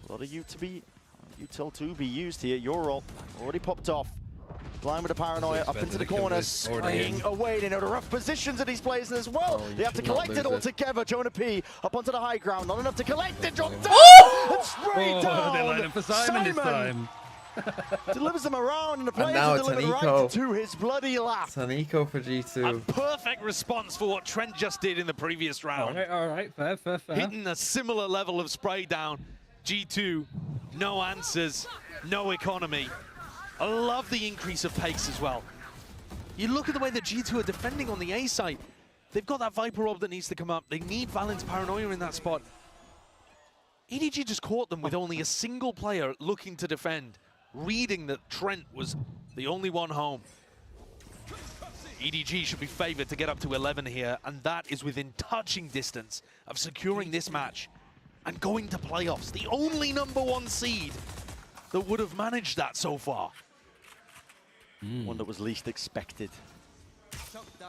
A lot of util to be used here. Your ult already popped off. Blind with the paranoia, up into the corner, spraying away. They know the rough positions of these players as well. Oh, you they have to should not collect it lose all it. together. Jonah P up onto the high ground, not enough to collect it. Dropped down and sprayed down. They lined up for Simon this time. Delivers them around, and the players now are it's an delivered eco. right to his bloody lap. It's an eco for G2. A perfect response for what Trent just did in the previous round. All right, fair. Hitting a similar level of spray down. G2, no answers, no economy. I love the increase of pace as well. You look at the way that G2 are defending on the A site. They've got that Viper Orb that needs to come up. They need Valen's Paranoia in that spot. EDG just caught them with only a single player looking to defend, reading that Trent was the only one home. EDG should be favored to get up to 11 here, and that is within touching distance of securing this match and going to playoffs. The only #1 seed that would have managed that so far. One that was least expected.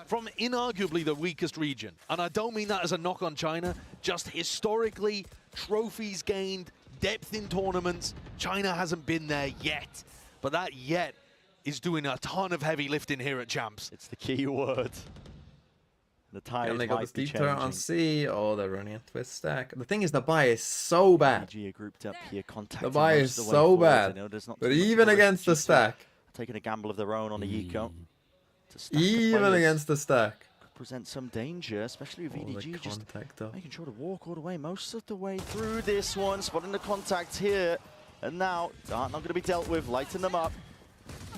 From inarguably the weakest region, and I don't mean that as a knock on China, just historically, trophies gained, depth in tournaments, China hasn't been there yet. But that yet is doing a ton of heavy lifting here at Champs. It's the key word. The tide And they got might this be deep turret on changing. C. Oh, they're running a twist stack. The thing is, the buy is so bad. EDG are grouped up here, The contacting buy most is of the way so forward. bad. They know there's not But too much of even a risk. against the G2 stack. taking a gamble of their own on the eco. To stack the Even players against the stack. could present some danger, especially with EDG just making sure to walk all the way, most of the way through this one, spotting the contact here. And now, Dart not going to be dealt with, lighting them up.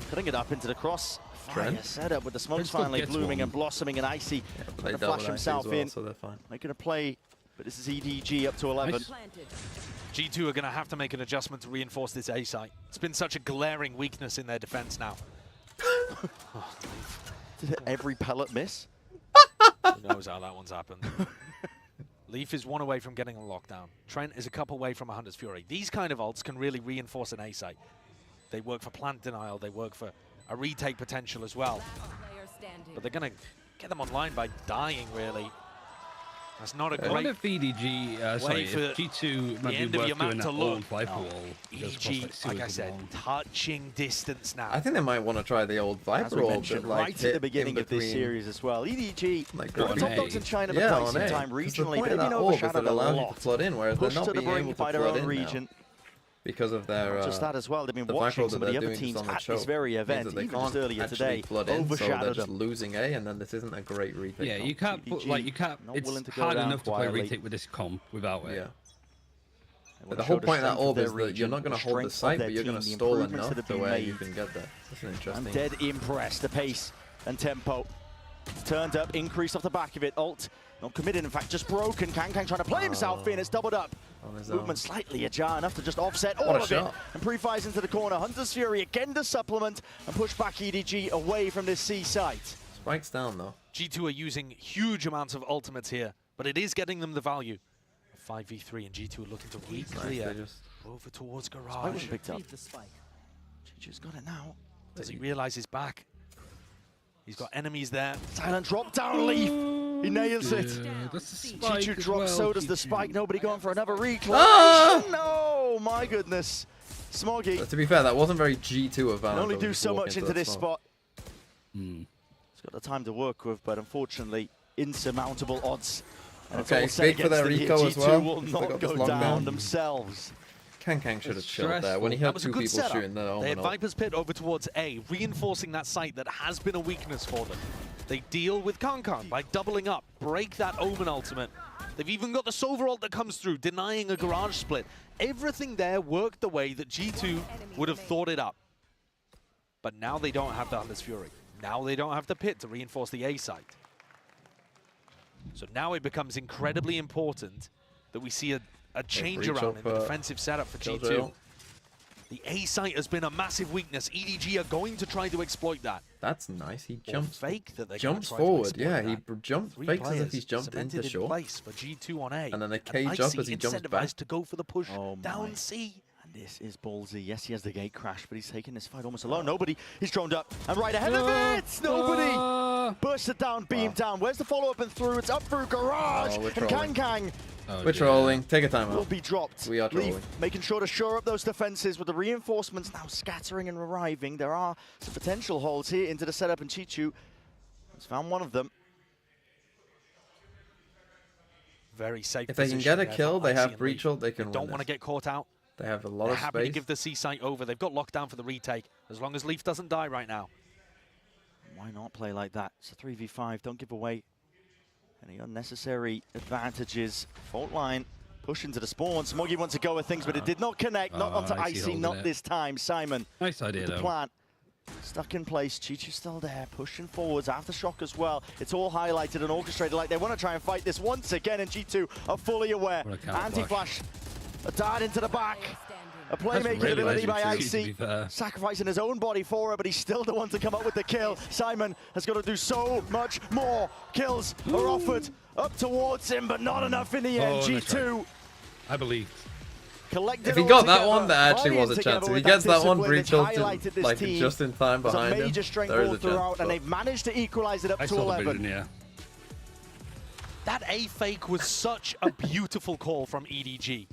Putting it up into the cross. Fire setup with the smokes finally blooming and blossoming, and Icy trying to flash himself in. So they're fine. Making a play, but this is EDG up to 11. G2 are going to have to make an adjustment to reinforce this A site. It's been such a glaring weakness in their defense now. Did every pellet miss? Who knows how that one's happened. Leaf is one away from getting a lockdown. Trent is a couple away from a Hunter's Fury. These kind of ults can really reinforce an A site. They work for plant denial, they work for a retake potential as well. But they're going to get them online by dying, really. That's not a great What if EDG, sorry, for if G2 might end be of worth your map doing to that look. old Viper wall? EDG, like I said, touching distance now. I think they might want to try the old As Viper we wall. mentioned but, like, right at the beginning of this between, series as well. EDG, like, top on dogs A. in China for Yeah, quite on some A. time 'Cause the regionally, point but of they've that been orb is it overshadowed a allows you lot. to flood in, whereas they're Pushed not to the being brink able to by their flood own in region. now. Because of their Not just that as well, they've been the watching Viper some that of the they're other doing teams just on the at choke this very means event, that they even can't just earlier actually today, flood in, so they're overshadowed just them. losing A, and then this isn't a great retake. Yeah, you comp. can't put, like, you can't, not willing it's to go hard down enough to play quietly. retake with this comp without it. Yeah. They But wanna the show whole the point of that strength orb their is that you're region, not going to the hold the strength of site, their but you're going team, to the stall improvements enough that to have been where made. you can get there. That's an interesting. I'm dead impressed. The pace and tempo. Turned up, increased off the back of it. Ult, not committed, in fact, just broken. Kang trying to play himself in. It's doubled up. Movement slightly ajar, enough to just offset all of it. And pre-fires into the corner. Hunter's Fury again to supplement and push back EDG away from this C site. Spike's down, though. G2 are using huge amounts of ultimates here, but it is getting them the value. 5v3 and G2 are looking to re-clear over towards Garage. Spike wasn't picked up. G2's got it now. Does he realize he's back? He's got enemies there. Silent drop down, Leaf. He nails it. G2 drops, so does the spike. Nobody going for another reclaim. Ah! No, my goodness. Smoggy. To be fair, that wasn't very G2 of Valorant. Can only do so much into this spot. He's got the time to work with, but unfortunately, insurmountable odds. And it's Okay, all set big for against their them here. eco as G2 well. will They not got this go down lockdown. themselves. Kang should have chilled there. When he That had was a two good people setup. shooting there. They had Viper's Pit over towards A, reinforcing that site that has been a weakness for them. They deal with Kankan by doubling up, break that Omen ultimate. They've even got the Silver ult that comes through, denying a Garage split. Everything there worked the way that G2 would have thought it up. But now they don't have the Hunter's Fury. Now they don't have the Pit to reinforce the A site. So now it becomes incredibly important that we see a change around in the defensive setup for G2. The A site has been a massive weakness. EDG are going to try to exploit that. That's nice. He jumps. Fake that they jumps forward. Yeah, he jumps. Fakes as if he's jumped into shore. Place for G2 on A. And then they cage up as he jumps back. To go for the push down C. And this is ballsy. Yes, he has the gate crash, but he's taking this fight almost alone. Nobody. He's droned up and right ahead of it. Nobody. Burst it down, beam down. Where's the follow-up and through? It's up through Garage. And Kang. We're trolling. Take a timeout. Will be dropped. We are trolling. Leaf making sure to shore up those defenses with the reinforcements now scattering and arriving. There are some potential holes here into the setup, and Chichu has found one of them. Very safe. If they can get a kill, they have breach ult. They can win. Don't want to get caught out. They have a lot They're of happy space. to give the C site over. They've got lockdown for the retake. As long as Leaf doesn't die right now. Why not play like that? It's a 3v5. Don't give away any unnecessary advantages. Fault line. Push into the spawn. Smoggy wants to go with things, but it did not connect. Not onto Icy, not this time. Simon. Nice idea, the though. Plant. Stuck in place. Chichu's still there, pushing forwards. Aftershock as well. It's all highlighted and orchestrated like they want to try and fight this once again, and G2 are fully aware. Anti-flash. A dart into the back. A playmaking really ability by legendary, Icy. Sacrificing his own body for it, but he's still the one to come up with the kill. Simon has got to do so much more. Kills are offered up towards him, but not enough in the end. G2. I believe. If he got that one, there actually was a chance. If he gets that one, breach ult like just in time behind him, major strength there is all a throughout, chance. and they've managed to equalize it up to 11. Yeah. That A fake was such a beautiful call from EDG.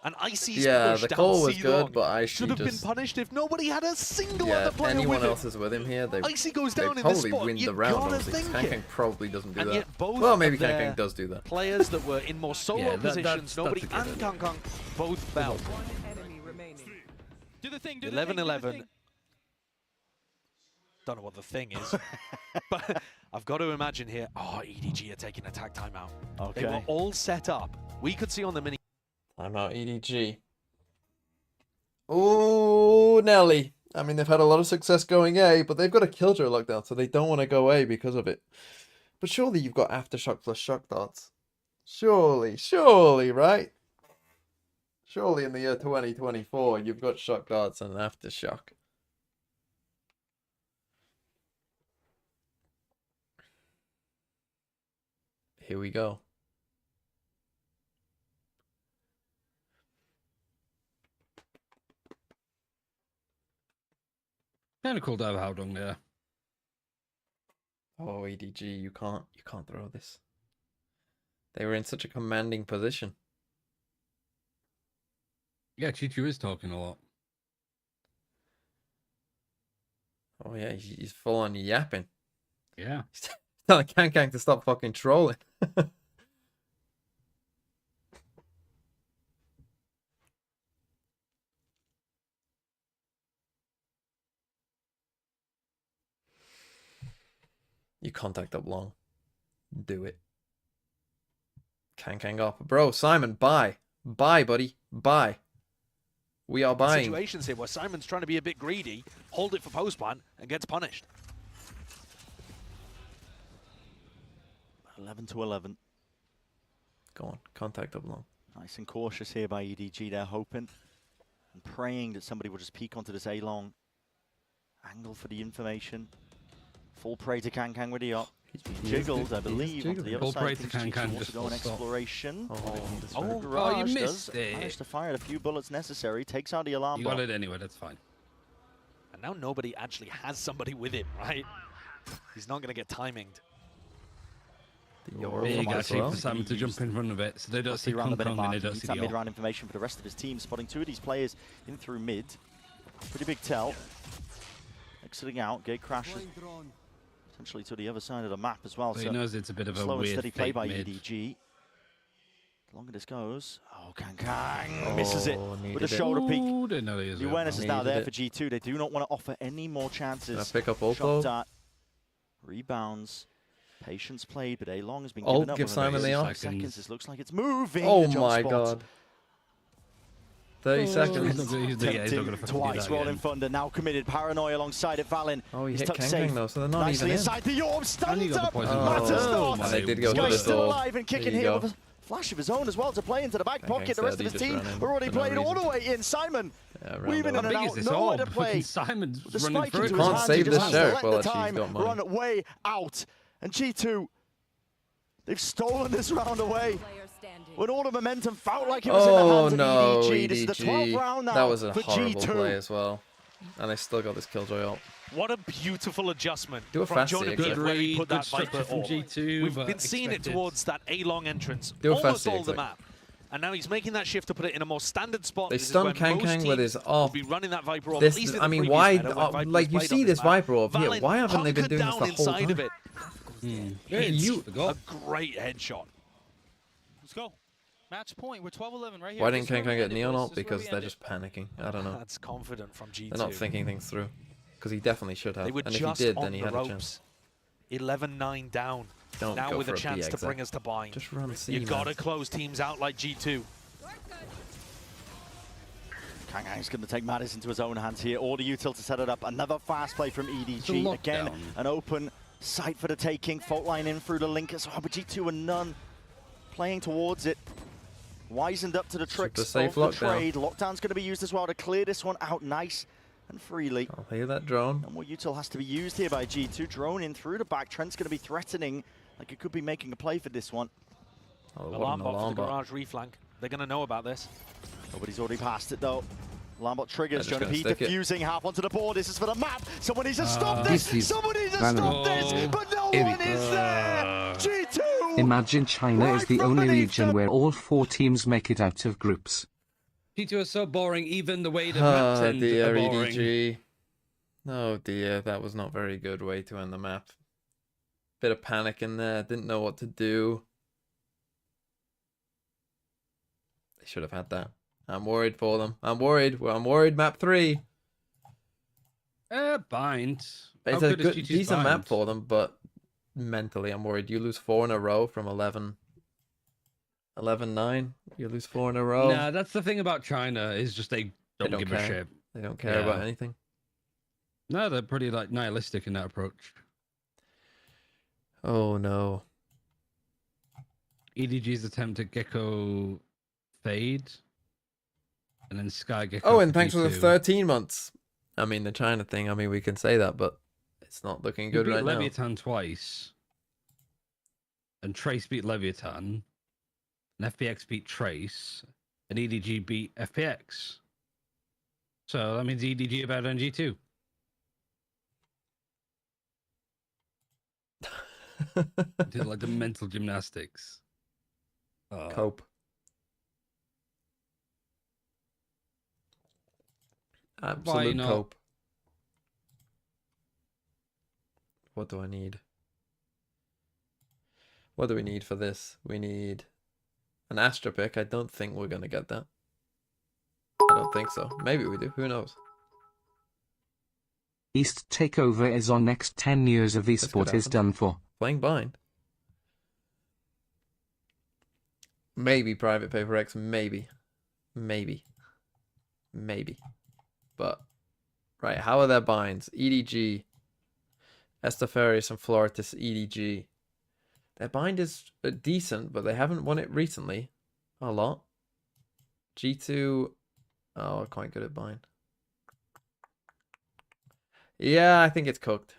And Icy's Yeah, push the down call was C-Long good, but Icy should have been just... punished if nobody had a single Yeah, other if player anyone with him. else is with him here, they Icy goes down in this probably spot. win You the round. gotta Obviously, think Kang it. probably doesn't do And that. yet both Well, maybe of their Kang does do that. players that were in more solo Yeah, positions, nobody that's a and good Kang Kang both fell. Do the thing, do 11-11. Don't know what the thing is, but I've got to imagine here. Oh, EDG are taking a tag timeout. Okay. They were all set up. We could see on the mini. Timeout EDG. Ooh, Nelly. I mean, they've had a lot of success going A, but they've got a Killjoy lockdown, so they don't want to go A because of it. But surely you've got Aftershock plus Shock Darts. Surely, right? Surely in the year 2024, you've got Shock Darts and Aftershock. Here we go. Kind of cool to have how long there. Oh, EDG, you can't throw this. They were in such a commanding position. Yeah, G2 is talking a lot. Oh yeah, he's full on yapping. Yeah. He's telling Kang to stop fucking trolling. You contact up long. Do it. Kang up. Bro, Simon, buy. Buy, buddy. Buy. We are buying. Situations here where Simon's trying to be a bit greedy, hold it for post plant, and gets punished. 11-11. Go on, contact up long. Nice and cautious here by EDG. They're hoping and praying that somebody will just peek onto this A-long. Angle for the information. Full prey to Kang with the op. Jiggled, I believe, onto the other side. Kang wants to go on exploration. Oh, you missed it. Managed to fire a few bullets necessary. Takes out the alarm You bot. got it anyway, that's fine. And now nobody actually has somebody with him, right? He's not going to get timinged. Big actually for Simon to jump in front of it, so they don't see Kong Kong and they don't see that the mid-round information for the rest of his team. Spotting two of these players in through mid. Pretty big tell. Exiting out, gate crashes. Potentially to the other side of the map as well. So he knows it's a bit of a slow weird and steady play by mid. EDG. The longer this goes, Kang misses it with a shoulder peek. Ooh, didn't know he was The there. awareness is now there for G2. They do not want to offer any more chances. Pick up Ulto. Shot dart. Rebounds. Patience played, but A-Long has been Ult, given up. give Simon the off. Seconds. This looks like it's moving. Oh The jump my spot. god. 30 seconds. Tempting twice, rolling thunder, now committed. Paranoia alongside it, Valen. Oh, he He's hit tucked Kang safe. Kang though, so they're not Nicely even in. inside the orb, stunned up. Matters not. And they did go This to guy's the still door. alive and kicking There you here go. with a flash of his own as well to play into the back Kang pocket. The rest of Kang's his dead, he team just ran in are already for no played all reason. the way in. Simon weaving in How and big out, is this nowhere to orb? play. Simon's The running spike through into it. his Can't hands, save he the just has to sheriff let while the she's time got money. run way out. And G2, they've stolen this round away. When all the momentum felt like it was in the Oh hands no, of EDG. This is the 12th round now That was a for horrible G2. play as well. And they still got this Killjoy ult. What a beautiful adjustment Do a from fancy Jonah exit. Beard where he Good put that structure Viper from orb. G2, We've but been seeing it expected. towards that A-long entrance Do a almost fancy all the exit. map. And now he's making that shift to put it in a more standard spot. They This is stun when Kang most Kang with teams his will off. be running that Viper orb, This, at least in I the mean, previous why? meta when Viper Like was you played see on this map. Viper orb here. Valen Why haven't they been hunkered doing this down the whole inside time? of it. It's a great headshot. Let's go. Match point. We're 12-11 right here. Why didn't This is Kang where Kang we get end it, Neon boys. ult? This is where Because we they're end it. just panicking. I don't know. That's confident from G2. They're not thinking things through. Because he definitely should have. They were And if he just did, on then he the had a ropes. chance. 11-9 down. Don't now go with for a a chance to BX bring us to bind. Just run C, You man. gotta close teams out like G2. Kang Kang's going to take matters into his own hands here. Order util to set it up. Another fast play from It's a EDG. lockdown. Again, an open sight for the taking. Fault line in through the link as well, but G2 and none playing towards it. Wizened up to the tricks of the safe lockdown. trade. Lockdown's going to be used as well to clear this one out nice and freely. I'll hear that drone. No more util has to be used here by G2. Drone in through the back. Trent's going to be threatening, like it could be making a play for this one. Oh, what Alarm an bot for alarm the bot. garage reflank. They're gonna know about this. Nobody's already passed it though. Lambot triggers, They're Jonah just P gonna stick it. defusing half onto the board. This is for the map. Someone needs to stop this this. is Someone needs to random. stop this. But no one is there. G2. Imagine China is Right the from only beneath region them. where all 4 teams make it out of groups. G2 are so boring, even the way the maps end dear, are boring. EDG. Oh dear, that was not very good way to end the map. Bit of panic in there, didn't know what to do. They should have had that. I'm worried for them. I'm worried. Well, I'm worried. Map 3. Bind. It's a good, decent map for them, but mentally I'm worried. You lose 4 in a row from 11-9. You lose 4 in a row. Nah, that's the thing about China is just they don't give care. a shit. They don't care about anything. No, they're pretty like nihilistic in that approach. Oh no. EDG's attempt at Gecko fade, and then Sky Gecko. Oh, and thanks for the G2. 13 months. I mean, the China thing. I mean, we can say that, but it's not looking good right now. Leviathan twice, and Trace beat Leviathan, and FPX beat Trace, and EDG beat FPX. So that means EDG are better than G2. Did like the mental gymnastics. Cope. Absolute cope. What do I need? What do we need for this? We need an Astra pick. I don't think we're going to get that. I don't think so. Maybe we do. Who knows? East takeover is on. Next 10 years of esport is done for. Playing bind. Maybe Private Paper X. Maybe. Maybe. But, right, how are their binds? EDG, Estefarius and Floritus, EDG. Their bind is decent, but they haven't won it recently. A lot. G2, oh, quite good at bind. Yeah, I think it's cooked.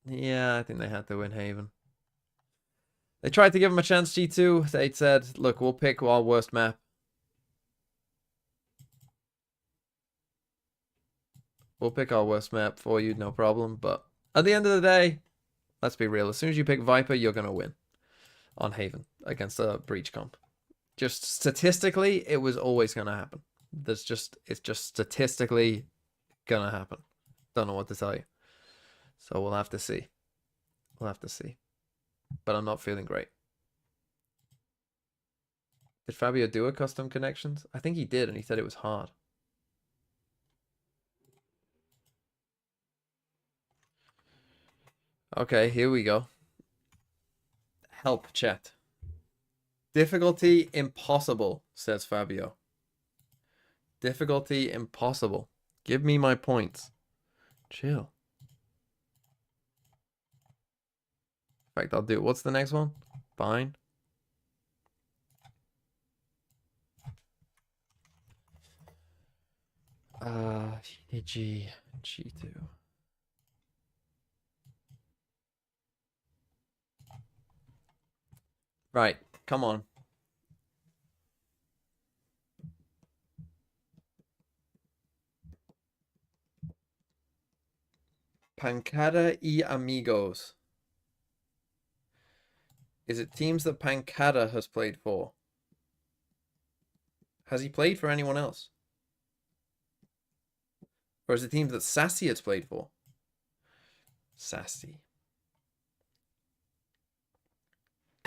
Yeah, I think they had to win Haven. They tried to give him a chance, G2. They said, look, we'll pick our worst map. We'll pick our worst map for you, no problem. But at the end of the day, let's be real. As soon as you pick Viper, you're going to win on Haven against a Breach comp. Just statistically, it was always going to happen. It's just statistically going to happen. Don't know what to tell you. So we'll have to see. We'll have to see. But I'm not feeling great. Did Fabio do a custom connections? I think he did, and he said it was hard. Okay, here we go. Help, chat. Difficulty impossible, says Fabio. Difficulty impossible. Give me my points. Chill. In fact, I'll do it. What's the next one? Fine. EDG, G2. Right, come on. Pancada y Amigos. Is it teams that Pancada has played for? Has he played for anyone else? Or is it teams that Sassy has played for? Sassy.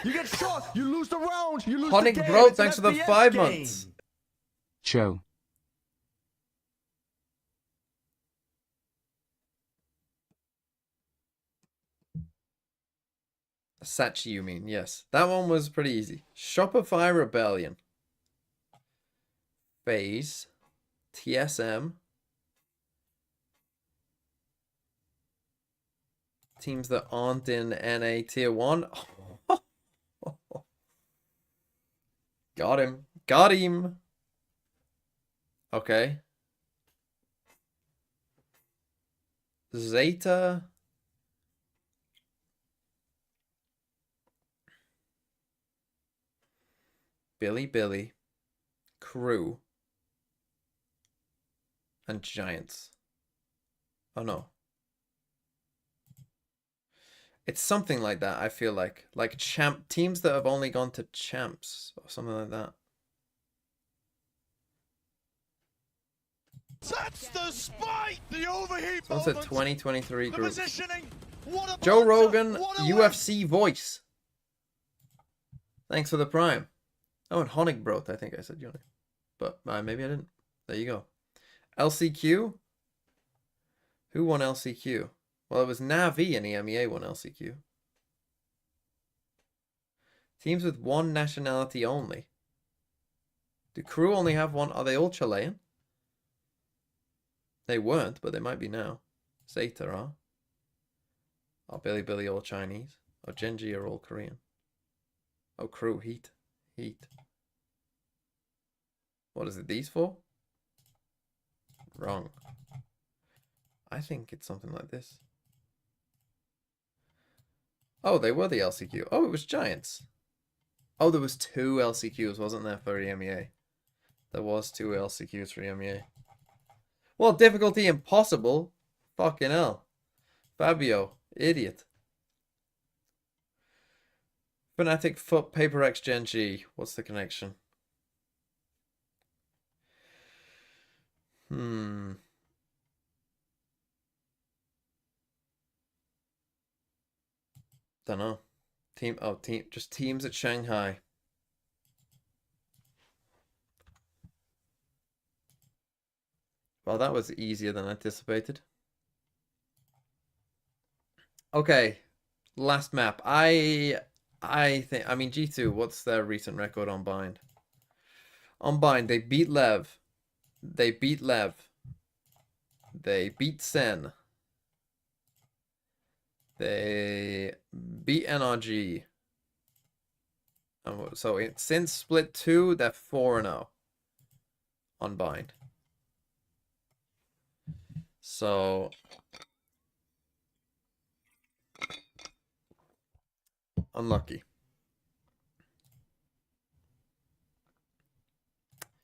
You get shot, you lose the round, you lose Honic the game. Bro, It's an thanks for the FPS 5 game. months. Show. Sachi, you mean? Yes. That one was pretty easy. Shopify Rebellion. FaZe. TSM. Teams that aren't in NA Tier 1. Got him. Got him. Okay. Zeta. Billy. Crew. And Giants. Oh no. It's something like that, I feel like. Like champ teams that have only gone to champs or something like that. That's the spike! The overheat Someone said moment. 2023 The group. positioning. What a Joe banter, Rogan, what a UFC voice. Thanks for the prime. Oh, and Honigbroth, I think I said Johnny. But maybe I didn't. There you go. LCQ? Who won LCQ? Well, it was Navi and EMEA won LCQ. Teams with one nationality only. Do crew only have one? Are they all Chilean? They weren't, but they might be now. Zeta are. Oh, Billy all Chinese. Oh, Genji are all Korean. Oh, crew, Heat. What is it, these four? Wrong. I think it's something like this. Oh, they were the LCQ. Oh, it was Giants. Oh, there was 2 LCQs, wasn't there, for EMEA? There was 2 LCQs for EMEA. Well, difficulty impossible. Fucking hell. Fabio, idiot. Fnatic, Foot, Paper X, Gen G. What's the connection? Don't know. Just teams at Shanghai. Well, that was easier than anticipated. Okay, last map. I think, I mean, G2, what's their recent record on bind? On bind, they beat LEV. They beat LEV. They beat Sen. They beat NRG. So since split 2, they're 4-0 on bind. So unlucky.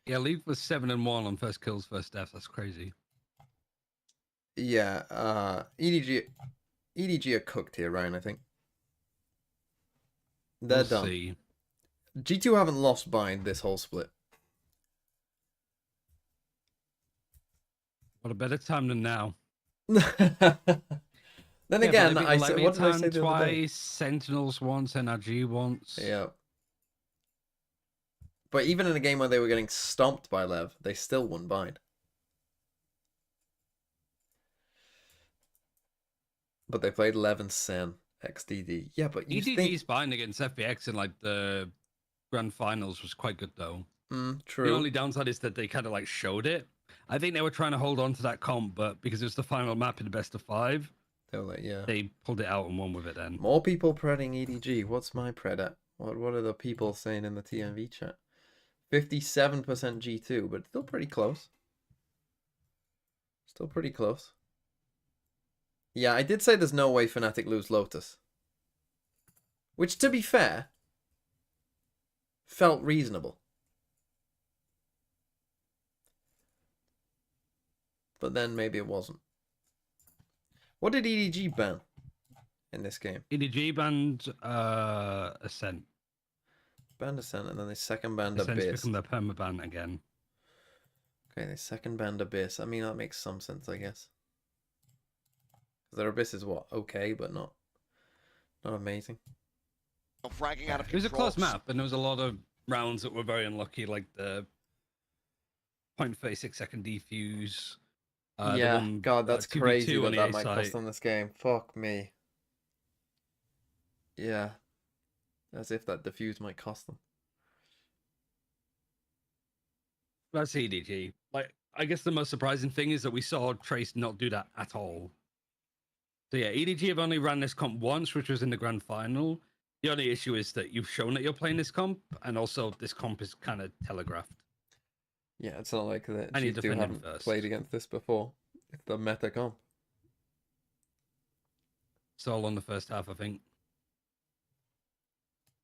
Yeah, LEV was 7-1 on first kills, first deaths. That's crazy. Yeah, EDG are cooked here, Ryan, I think. They're done. See. G2 haven't lost bind this whole split. What a better time than now. Then again, I said, what did I say the other day? Twice, Sentinels once, NRG once. Yeah. But even in a game where they were getting stomped by LEV, they still won bind. But they played LEV and Sen, XDD. Yeah, but you EDG's bind against FPX in like the grand finals was quite good though. True. The only downside is that they kind of like showed it. I think they were trying to hold on to that comp, but because it was the final map in the best of 5, they were like, yeah, they pulled it out and won with it then. More people predding EDG. What's my pred at? What are the people saying in the TMV chat? 57% G2, but still pretty close. Still pretty close. Yeah, I did say there's no way Fnatic lose Lotus. Which, to be fair, felt reasonable. But then maybe it wasn't. What did EDG ban in this game? EDG banned Ascent. Banned Ascent, and then they second banned Ascent's Abyss. become their permaban again. Okay, they second banned Abyss. I mean, that makes some sense, I guess. Their Abyss is what? Okay, but not amazing. It was a close map, and there was a lot of rounds that were very unlucky, like the 0.36 second defuse. Yeah, God, that's crazy that might site. cost them this game. Fuck me. Yeah. As if that defuse might cost them. That's EDG. Like, I guess the most surprising thing is that we saw Trace not do that at all. So yeah, EDG have only ran this comp once, which was in the grand final. The only issue is that you've shown that you're playing this comp, and also this comp is kind of telegraphed. Yeah, it's not like that. And you G2 defend haven't first. played against this before. It's the meta comp. It's all on the first half, I think.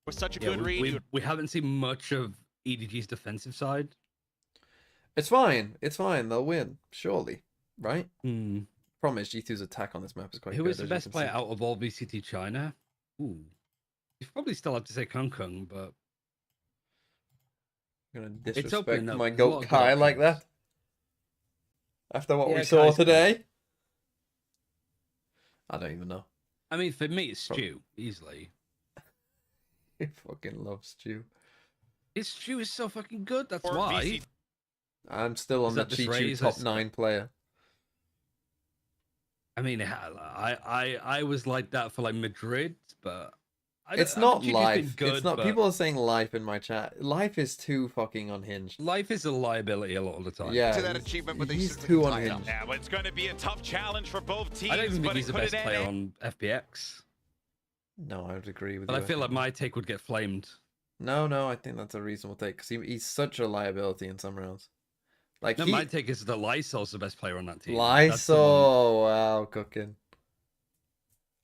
Was such a good read. We haven't seen much of EDG's defensive side. It's fine. It's fine. They'll win, surely. Right? Hmm. Problem is, G2's attack on this map is quite good. Who is the best player out of all VCT China? Ooh. You probably still have to say Kung Kung, but I'm gonna it's disrespect opening up. my There's a lot goat of good Kai like options. that. After what Yeah, we saw Kai's good. today? I don't even know. I mean, for me, it's Stu, easily. He fucking loves Stu. His Stu is so fucking good, that's why. I'm still on the Chichu top 9 player. I mean, I was like that for like Madrid, but It's not life. It's not. People are saying life in my chat. Life is too fucking unhinged. Life is a liability a lot of the time. Yeah, to that achievement, but he's too unhinged. Yeah, but it's going to be a tough challenge for both teams. I don't even think but he's the best player on FPX. No, I would agree with But you. I feel like my take would get flamed. No, I think that's a reasonable take because he's such a liability in some rounds. Like No, my take is that Lysol's the best player on that team. Lysol, wow, cooking.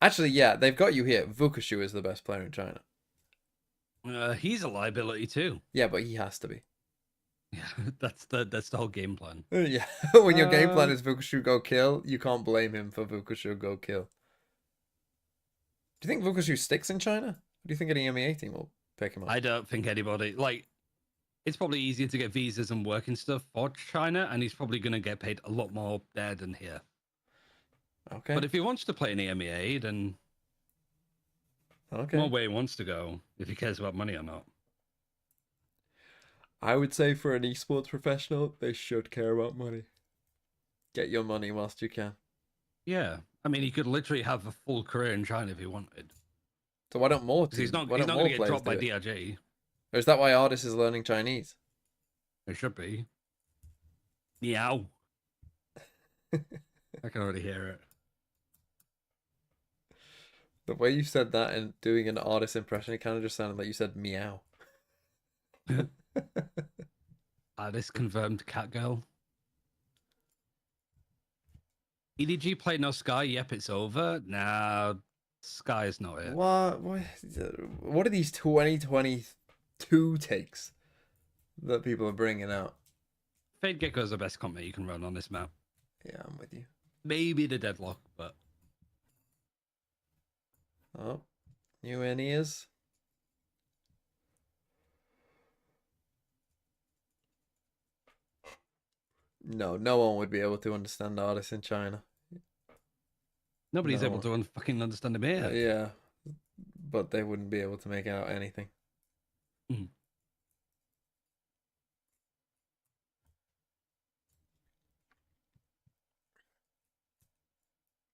Actually, yeah, they've got you here. Vukushu is the best player in China. He's a liability too. Yeah, but he has to be. Yeah, that's the whole game plan. Yeah, when your game plan is Vukushu go kill, you can't blame him for Vukushu go kill. Do you think Vukushu sticks in China? Or do you think any MEA team will pick him up? I don't think anybody like. It's probably easier to get visas and work and stuff for China, and he's probably going to get paid a lot more there than here. Okay. But if he wants to play in EMEA, then more where he wants to go, if he cares about money or not. I would say for an esports professional, they should care about money. Get your money whilst you can. Yeah, I mean, he could literally have a full career in China if he wanted. So why don't more teams? He's not why going don't to more get players dropped by do it? DRG. Or is that why Artis is learning Chinese? It should be. Meow. I can already hear it. The way you said that and doing an Artis impression, it kind of just sounded like you said meow. This confirmed cat girl. EDG play no Sky? Yep, it's over. Nah, Sky is not it. What are these 2022 takes that people are bringing out? Fade Gecko is the best comp you can run on this map. Yeah, I'm with you. Maybe the Deadlock, but... Oh, new ears. No one would be able to understand artists in China. Nobody's able to fucking understand him here. Yeah, but they wouldn't be able to make out anything. Mm.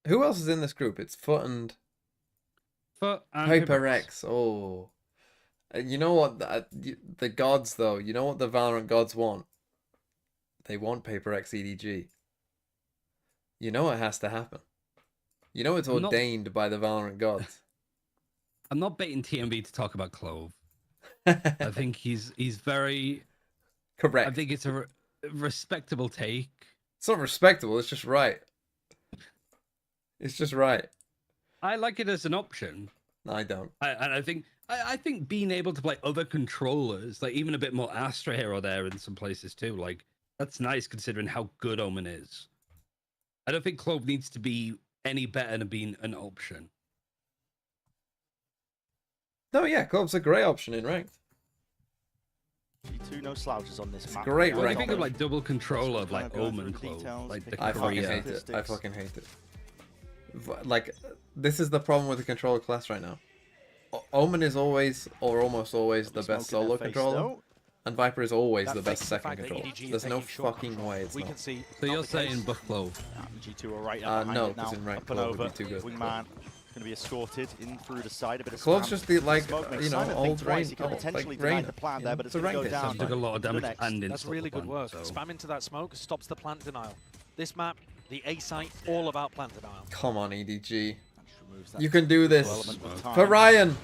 Who else is in this group? It's Foot and Hyper X. Oh, you know what? The gods, though. You know what the Valorant gods want? They want Paper X EDG. You know it has to happen. You know it's ordained by the Valorant gods. I'm not baiting TMB to talk about Clove. I think he's very correct. I think it's a respectable take. It's not respectable. It's just right. It's just right. I like it as an option. I don't. I think being able to play other controllers, like even a bit more Astra here or there in some places too, like that's nice considering how good Omen is. I don't think Clove needs to be any better than being an option. No, yeah, Clove's a great option in ranked. G2 no slouches on this map. Great What do you rank. think of like double controller of like Omen Clove? Like the I fucking hate it. I fucking hate it. Like, this is the problem with the controller class right now. Omen is always, or almost always, the best solo controller. And Viper is always the best second controller. There's no fucking way it's not. So you're saying buff Clove? G2 are right up behind no, it now. because in rank Up and Clove would over. be too good. Wingman going to be escorted in through the side. A bit of Clove's spam. just the, like, Smoke makes you know, Simon think old twice. rain. He could potentially Like deny rain. the plan Yeah, there, but it's it's a going to rank go hit down. sometimes. Took a lot of damage Next. and That's really good work. So. Spam into that smoke stops the plant denial. This map, the A site, all about plant denial. Come on, EDG. You can do this. For Ryan.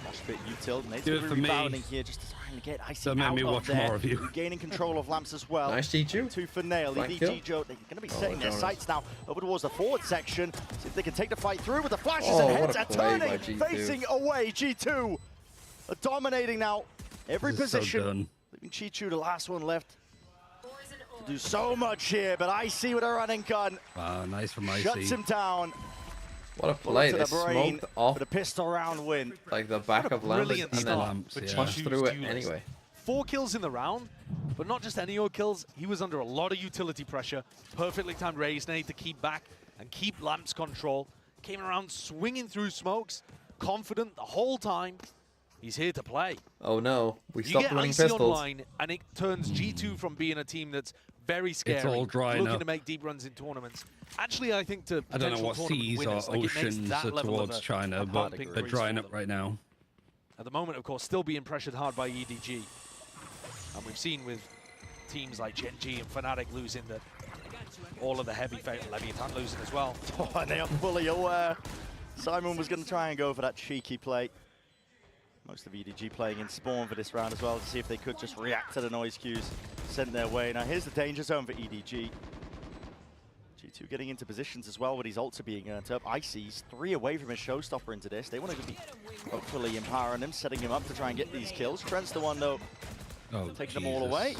Do it for me. Here just to try and get Icy Don't make out me of watch there. more of you. Gaining control of lamps as well. Nice G2. 2 for Nail. Flank kill. EDG Joe, they're going to be setting their Jonas. sights now over towards the forward section. See if they can take the fight through with the flashes Oh, and what heads a are play by turning, G2. facing away. G2 are dominating now. Every This is so position. done. Leaving Chichu the last one left. To do so much here, but Icy with a running gun. Wow, nice from Icy. Shuts him down. What a play. To They the brain smoked off with a pistol round win. like the back of lamps and brilliant then start for punched G2 through it duelist. anyway. 4 kills in the round, But not just any old kills, he was under a lot of utility pressure. Perfectly timed raise nade to keep back and keep Lamp's control. Came around swinging through smokes, confident the whole time. He's here to play. Oh no, we You stopped get running Icy pistols. online, and it turns G2 from being a team that's very scary, all dry looking now. to make deep runs in tournaments. Actually, I think to I don't know potential what tournament seas or winners, like, it makes oceans that are level of towards a China, but pumping they're increase drying for up right now. At the moment, of course, still being pressured hard by EDG. And we've seen with teams like Gen G and Fnatic losing that all of the heavy Leviathan losing as well. Oh, and they are fully aware. Simon was going to try and go for that cheeky play. Most of EDG playing in spawn for this round as well to see if they could just react to the noise cues sent their way. Now here's the danger zone for EDG. G2 getting into positions as well with his ults are being earned up. Icy's 3 away from his showstopper into this. They want to be hopefully empowering him, setting him up to try and get these kills. Trent's the one though, taking them all away.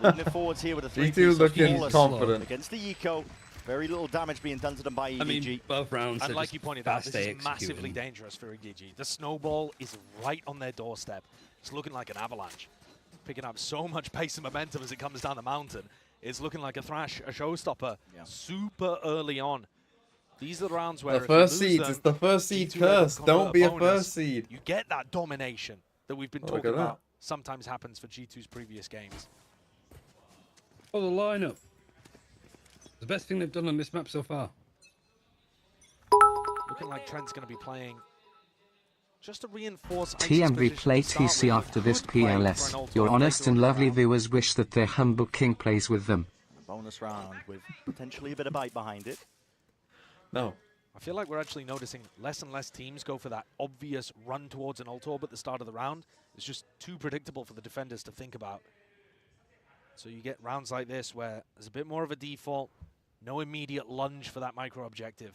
Leading it forwards here with a 3-piece. G2 looking confident. Against the eco. Very little damage being done to them by EDG. I mean, both rounds And are like just you pointed out, this is executing. massively dangerous for EDG. The snowball is right on their doorstep. It's looking like an avalanche. Picking up so much pace and momentum as it comes down the mountain. It's looking like a Thrash, a showstopper, super early on. These are the rounds where the first seeds, it's the first seed curse. Don't be a first seed. You get that domination that we've been talking about. Sometimes happens for G2's previous games. Oh, the lineup. The best thing they've done on this map so far. Looking like Trent's going to be playing just to reinforce TMV play TC after this PLS. Your honest and lovely viewers wish that their humble king plays with them. Bonus round with potentially a bit of bite behind it. No. I feel like we're actually noticing less and less teams go for that obvious run towards an ult orb at the start of the round. It's just too predictable for the defenders to think about. So you get rounds like this where there's a bit more of a default, no immediate lunge for that micro objective.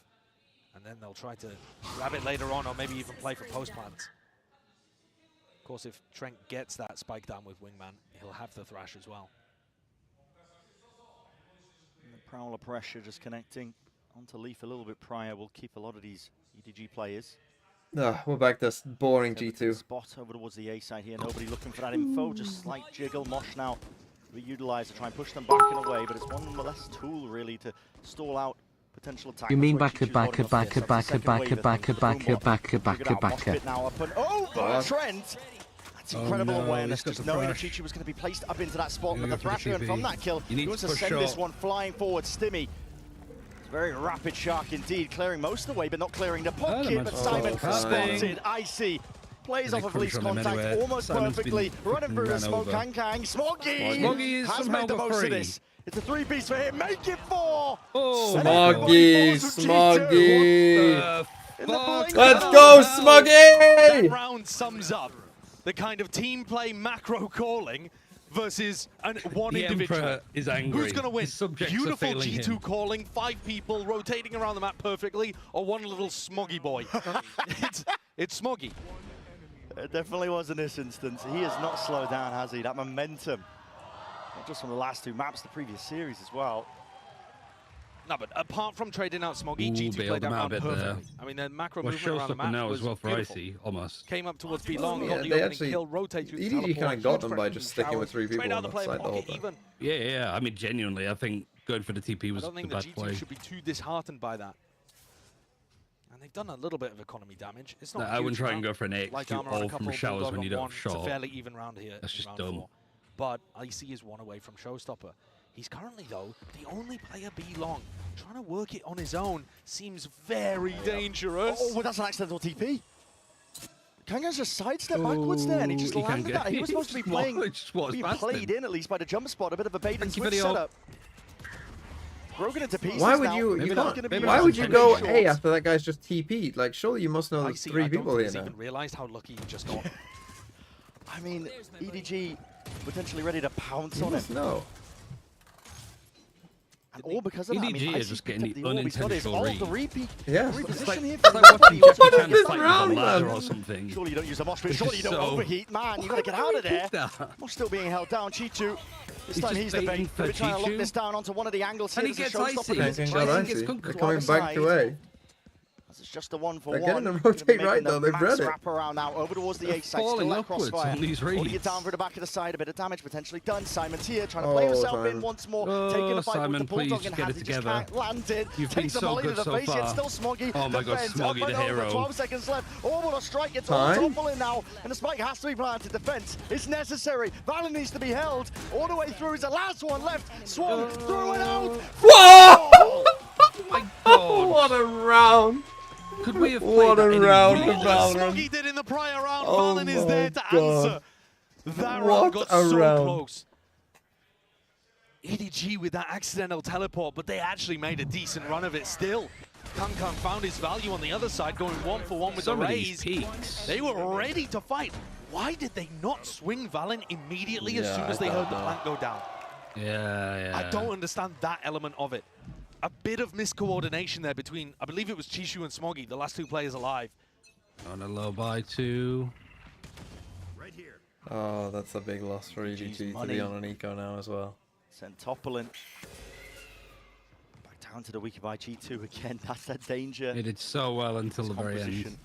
And then they'll try to grab it later on or maybe even play for post plants. Of course, if Trent gets that spike down with Wingman, he'll have the Thrash as well. And the Prowler pressure just connecting onto Leaf a little bit prior will keep a lot of these EDG players. We're back to boring G2. Spot over towards the A side here. Nobody looking for that info. Just slight jiggle. Mosh now we utilize to try and push them back and away, but it's one less tool really to stall out potential attacks. You mean backer. Now up and over Trent. That's incredible awareness, just knowing that Chichi was going to be placed up into that spot with the Thrasher, and from that kill, he wants to send this one flying forward. Stimmy. It's a very rapid shark indeed, clearing most of the way, but not clearing the pocket. But Simon spotted Icy. Plays off of Leaf's contact almost perfectly. Running through the smoke, Kang. Smoggy has made the most of this. It's a 3-piece for him. Make it 4. Smoggy. Let's go, Smoggy! That round sums up the kind of team play macro calling versus one individual. Emperor is angry. Who's going to win? Beautiful G2 him. calling, 5 people rotating around the map perfectly, or one little Smoggy boy? It's Smoggy. It definitely was in this instance. He has not slowed down, has he? That momentum, not just from the last 2 maps, the previous series as well. No, but apart from trading out Smoggy, G2 played that round perfectly. I mean, the macro movement around the map now was as well for beautiful. Icy, almost. Came up towards B long, Yeah, got the they opening actually, kill, rotate through the EDG kind of got them by just sticking with 3 people trade out on the that player side the whole pocket time. even. Yeah. I mean, genuinely, I think going for the TP I was don't the think the bad G2 play. should be too disheartened by that. And they've done a little bit of economy damage. It's not I wouldn't try and amount. go for an X, Light do armor on a all couple, from showers Bulldog when on you don't one. have shot. It's a fairly even round here. That's just round dumb. 4. But Icy is 1 away from Showstopper. He's currently, though, the only player B long. Trying to work it on his own seems very dangerous. Oh, that's an accidental TP. Kanga's just sidestepped backwards there, and he just landed that. He was supposed to be playing, played in at least by the jump spot, a bit of a bait and switch setup. Broken into pieces. Why would you? Why would you go A after that guy's just TP'd? Like, surely you must know there's 3 people here now. I even realized how lucky he just got. I mean, EDG potentially ready to pounce on him. No. And all because of that. EDG is just getting the unintentional read. Yeah. Reposition here it's like watching What trying is to this fight round, with a ladder man? or something. Surely you don't use a mosh pit. It's Surely you just don't so- overheat. Man, you got to get out of there. that? Mosh still being held down. Chichu. This He's time just he's the baiting bait. for We're trying to lock Chichu. this down onto one of the angles here. And he There's gets a showstopper. Icy. They're coming back to A. It's just a 1-for-1. They're getting the rotate right though. They've read it. Wrap around now over towards the They're A side. falling Still that upwards crossfire. on these Holding reads. it down for the back of the side. A bit of damage potentially done. Simon's here trying to play himself in once more. Taking the fight Simon, with the Bulldog please in get hand. it He just together. can't land it. You've been Takes a so volley to good the so face. Yet far. still Smoggy. Oh my god, defends. Smoggy Up the and over. hero. 12 seconds left. Oh, what a strike. It's Time. all toppling now. And the spike has to be planted. Defense is necessary. Valen needs to be held all the way through. Is the last one left. Swung through and out. Whoa! Oh my god. What a round. Could we have played What a that round any for more? Valorant. Smoggy did in the prior round. Oh Valen is there to my answer. God. That What round got a so round. close. EDG with that accidental teleport, but they actually made a decent run of it still. Kankan found his value on the other side, going 1-for-1 with Some the of these raise. peaks. They were ready to fight. Why did they not swing Valen immediately as soon as they heard the plant go down? Yeah. I don't understand that element of it. A bit of miscoordination there between, I believe it was Chishu and Smoggy, the last two players alive. On a low by 2. Oh, that's a big loss for EDG to be on an eco now as well. Sent toppling. Back down to the weaker by G2 again. That's that danger. It did so well until the very end.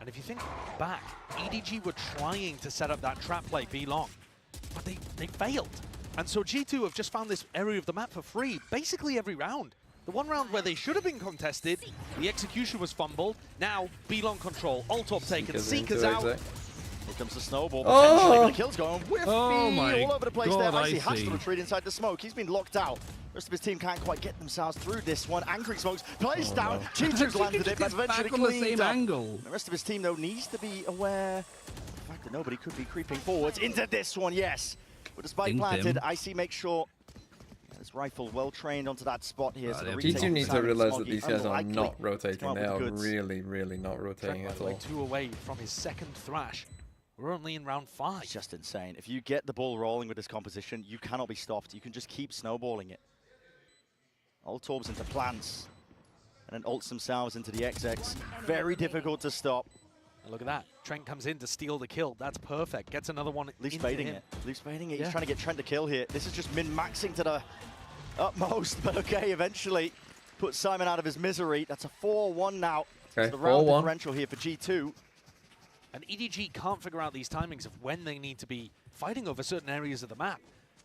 And if you think back, EDG were trying to set up that trap play be long, but they failed. And so G2 have just found this area of the map for free, basically every round. The one round where they should have been contested, the execution was fumbled. Now, B-long control, ult-op taken, Seekers out. Here comes the snowball, Oh! potentially, but the kill's going whiffy Oh my all over the place God, there. Icy Icy. has to retreat inside the smoke. He's been locked out. The rest of his team can't quite get themselves through this one. Anchoring smokes, plays down. G2's landed it, but eventually on the cleaned same up. angle. The rest of his team, though, needs to be aware of the fact that nobody could be creeping forwards into this one, yes. With the spike Dinged planted, him. Icy makes sure this rifle well trained onto that spot here. So the G2 retake need to Simon realize Smoggy that these guys are unlikely not to rotating. come out They with are the goods. really not rotating Trent, at by the way, all. 2 away from his second thrash. We're only in round 5. It's just insane. If you get the ball rolling with this composition, you cannot be stopped. You can just keep snowballing it. Ult orbs into plants, and then ults themselves into the XX. Very difficult to stop. And look at that. Trent comes in to steal the kill. That's perfect. Gets another one. Leaf's into baiting him. it. Leaf's baiting it. Yeah. He's trying to get Trent to kill here. This is just min-maxing to the utmost, but okay, eventually puts Simon out of his misery. That's a 4-1 now. Okay, It's the round 4-1. differential here for G2. And EDG can't figure out these timings of when they need to be fighting over certain areas of the map.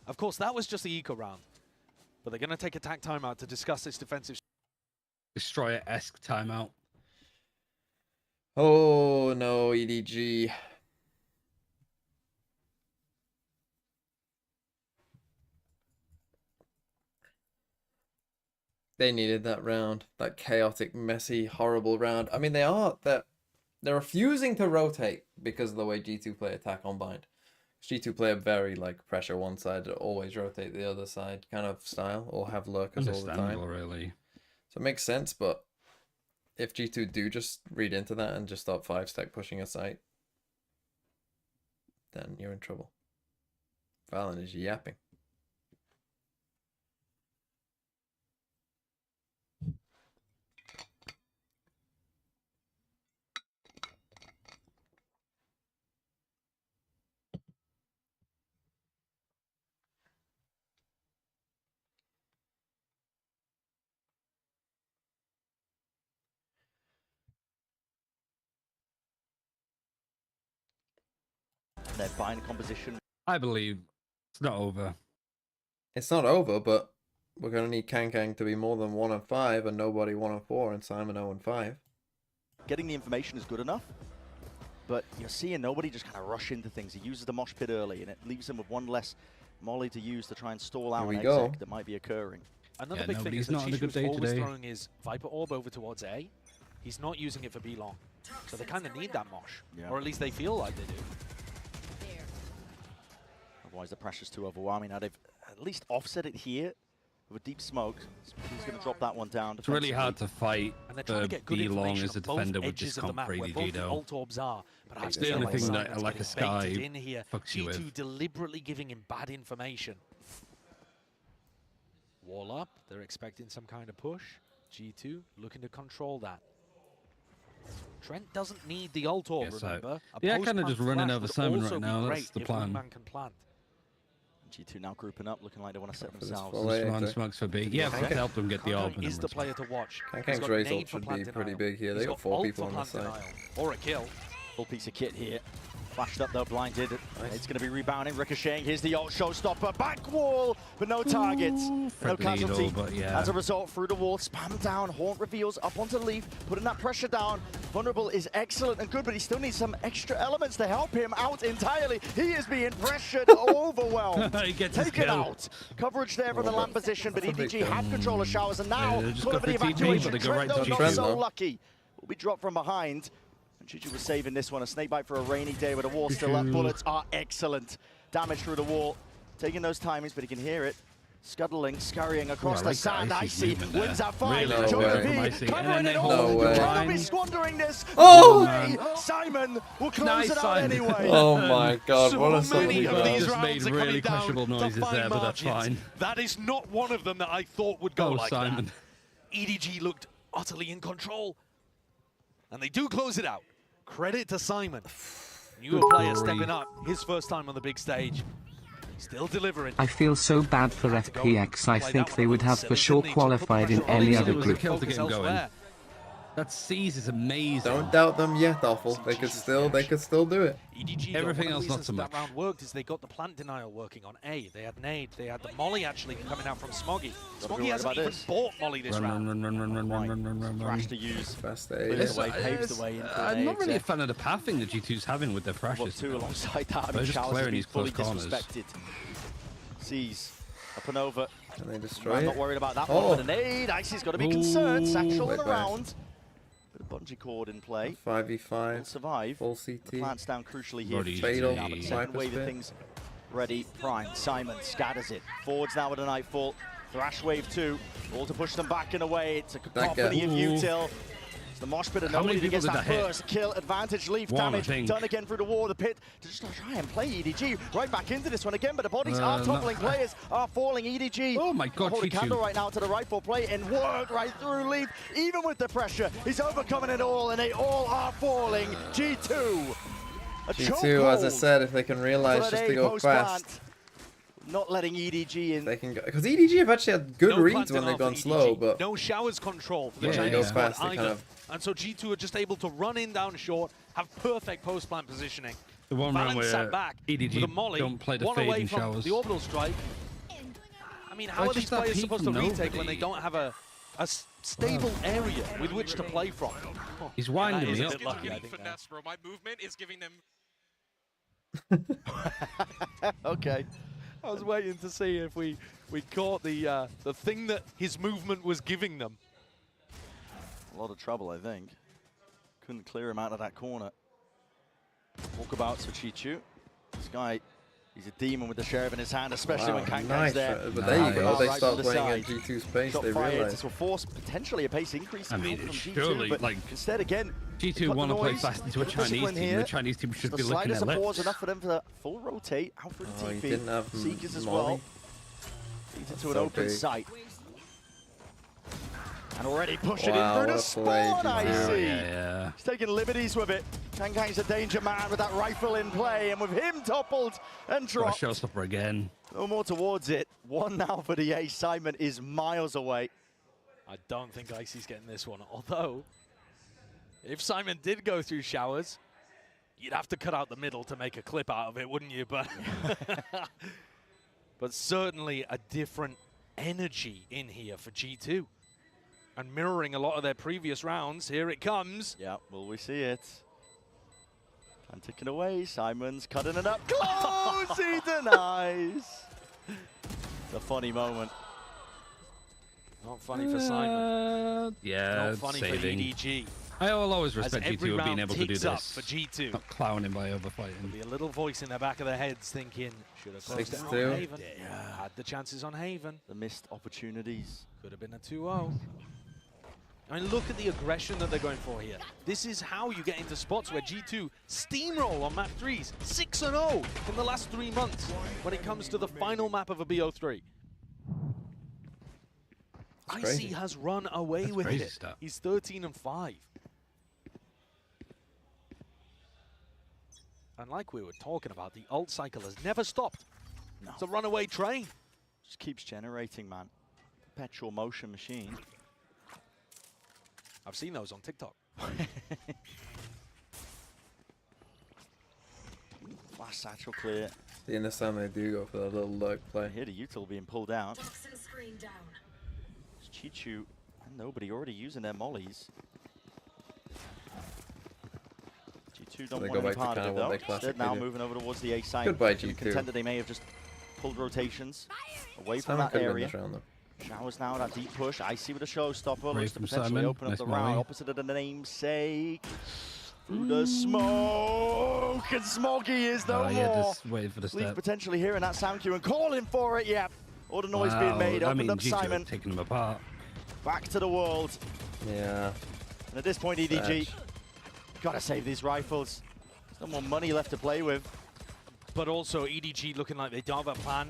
Of course, that was just the eco round. But they're going to take a tag timeout to discuss this defensive. Destroyer-esque timeout. Oh no, EDG. They needed that round. That chaotic, messy, horrible round. I mean, they're refusing to rotate because of the way G2 play attack on bind. G2 play a very like pressure one side, always rotate the other side kind of style, or have lurkers all the time. Understandable, really. So it makes sense, but if G2 do just read into that and just start 5-stack pushing a site, then you're in trouble. Valen is yapping. Their bind composition. I believe it's not over. It's not over, but we're going to need Kang to be more than 1-5 and nobody 1-4 and Simon 0-5. Getting the information is good enough, but you're seeing nobody just kind of rush into things. He uses the mosh pit early, and it leaves him with one less molly to use to try and stall out an exec that might be occurring. Another big thing is that Chishu's always throwing his Viper Orb over towards A. He's not using it for B long. So they kind of need that mosh, or at least they feel like they do. Otherwise, the pressure's too overwhelming. Now, they've at least offset it here with a deep smoke. He's going to drop that one down. It's really hard to fight And they're trying to get good B-long information as a on both defender with edges this of the comp map, for where both the EDG, ult orbs are. But It's the only thing that like a Sky in here. fucks you G2 with. deliberately giving him bad information. Wall up. They're expecting some kind of push. G2 looking to control that. Trent doesn't need the ult orb, Yeah, so- remember? yeah, A kinda just post-plant running flash over would Simon also right be now, great that's the if plan. Wingman can plant. G2 now grouping up, looking like they want to set themselves. Run smokes for B. Yeah, Okay. to help them get the Kangkang open. is the player to watch. Kangkang's Raze ult should be pretty big here. They got 4 people on the side. Or a kill. Full piece of kit here. Flashed up though, blinded. Nice. It's going to be rebounding, ricocheting. Here's the ult showstopper. Back wall, but no targets. No casualty. Yeah. As a result, through the wall, spam down. Haunt reveals up onto the leaf, putting that pressure down. Vulnerable is excellent and good, but he still needs some extra elements to help him out entirely. He is being pressured, overwhelmed. He gets taken out. Coverage there from the lamp position, but EDG had control of showers, and now full of the evacuation. Trent, though, not so lucky. Will be dropped from behind. Juju was saving this one, a snake bite for a rainy day with the wall still up. Bullets are excellent. Damage through the wall. Taking those timings, but he can hear it. Scuttling, scurrying across the sand. Icy wins that fight. Really? Joey V covering it all. No way. Will be squandering this. Oh! Simon will close it out anyway. Oh my god, so what a many of these just rounds made are really coming down questionable noises to fine there, but that's margins. fine. That is not one of them that I thought would go like Simon. that. EDG looked utterly in control. And they do close it out. Credit to Simon. Newer player stepping up, his first time on the big stage. Still delivering. I feel so bad for FPX. I think they would have for sure qualified in any other group. That C's is amazing. Don't doubt them yet, Awful. They could still do it. EDG, everything else not so much. That round worked is they got the plant denial working on A. They had nade. They had the molly actually coming out from Smoggy. Smoggy hasn't even bought molly this round. Run. Flash to use. Fast paves the way into I'm not really a fan of the pathing that G2's having with their flashes. Two alongside that. I mean, just Showers has been fully corners. disrespected. Sees up and over. Can they destroy I'm it? not worried about that one. But an aid. Icy's got to be concerned. Satchel Wait, around. Bit of bungee cord in play. 5v5. Will survive. Full CT. The plant's down crucially here. Fatal. Second wave of things ready. Prime. Simon scatters it. Forwards now with a nightfall. Thrash wave 2. All to push them back and away. It's a cacophony of util. It's the mosh pit of nobody that gets that first kill. Advantage leaf damage done again through the wall. The pit to just try and play EDG right back into this one again, but the bodies are toppling. Players are falling. EDG. Oh my god, hold a candle right now to the right for play and work right through leaf. Even with the pressure, he's overcoming it all, and they all are falling. G2. G2, as I said, if they can realize just to go fast. Not letting EDG in. They can go because EDG have actually had good reads when they've gone slow, but no showers control for the yeah, Chinese squad fast, they either. kind of... And so G2 are just able to run in down short, have perfect post plant positioning. The one round where sat back EDG with a molly, don't play the one fade away in from showers. the orbital strike. I mean, how are these players supposed to retake when they don't have a stable area with which to play from? He's winding me up. Lucky, I think finesse, bro. My movement is giving them. Okay. I was waiting to see if we caught the thing that his movement was giving them. A lot of trouble, I think. Couldn't clear him out of that corner. Walkabouts for Chichu. This guy, he's a demon with the sheriff in his hand, especially when Kangkang's there. But there you go, they start playing at G2's pace, they realize. This will force potentially a pace increase from G2, surely, but like, instead again, G2 want to play fast into a Chinese team. The Chinese team should be looking at the lips. enough for them to full rotate out for the TP. He didn't have Seekers as molly. well. Leads into an open site. And already pushing in through the spawn, I see. Yeah. He's taking liberties with it. Kangkang's a danger man with that rifle in play, and with him toppled and dropped. Showstopper again. No more towards it. One now for the ace. Simon is miles away. I don't think Icy's getting this one, although if Simon did go through showers, you'd have to cut out the middle to make a clip out of it, wouldn't you? But but certainly a different energy in here for G2. And mirroring a lot of their previous rounds. Here it comes. Yeah, will we see it? And ticking away. Simon's cutting it up. Close! He denies. It's a funny moment. Not funny for Simon. Yeah, not funny saving. for EDG. I will always respect G2 of being able to do this. For G2. Not clowning by overfighting. There'll be a little voice in the back of their heads thinking, should have closed it on 6-2. Haven. Had the chances on Haven. The missed opportunities. Could have been a 2-0. I mean, look at the aggression that they're going for here. This is how you get into spots where G2 steamroll on map 3s. 6-0 in the last 3 months when it comes to the final map of a BO3. Icy has run away with it. Stuff. He's 13-5. And like we were talking about, the ult cycle has never stopped. No. It's a runaway train. Just keeps generating, man. Perpetual motion machine. I've seen those on TikTok. Flash satchel clear. See, this time they do go for that little lurk play. Here, the util being pulled out. It's Chichu and nobody already using their mollies. G2 don't want any part of it though. Instead now moving over towards the A side. Goodbye, G2. Content that they may have just pulled rotations away from that area. Showers now, that deep push. Icy with a showstopper. Looks to potentially open up the round. Opposite of the namesake. Through the smoke. And Smoggy is no more. Just waiting for the Leaf step. potentially hearing that sound cue and calling for it. Yeah. All the noise being made. Opened up G2 Simon. taking them apart. Back to the world. Yeah. And at this point, EDG, gotta save these rifles. There's no more money left to play with. But also EDG looking like they don't have a plan.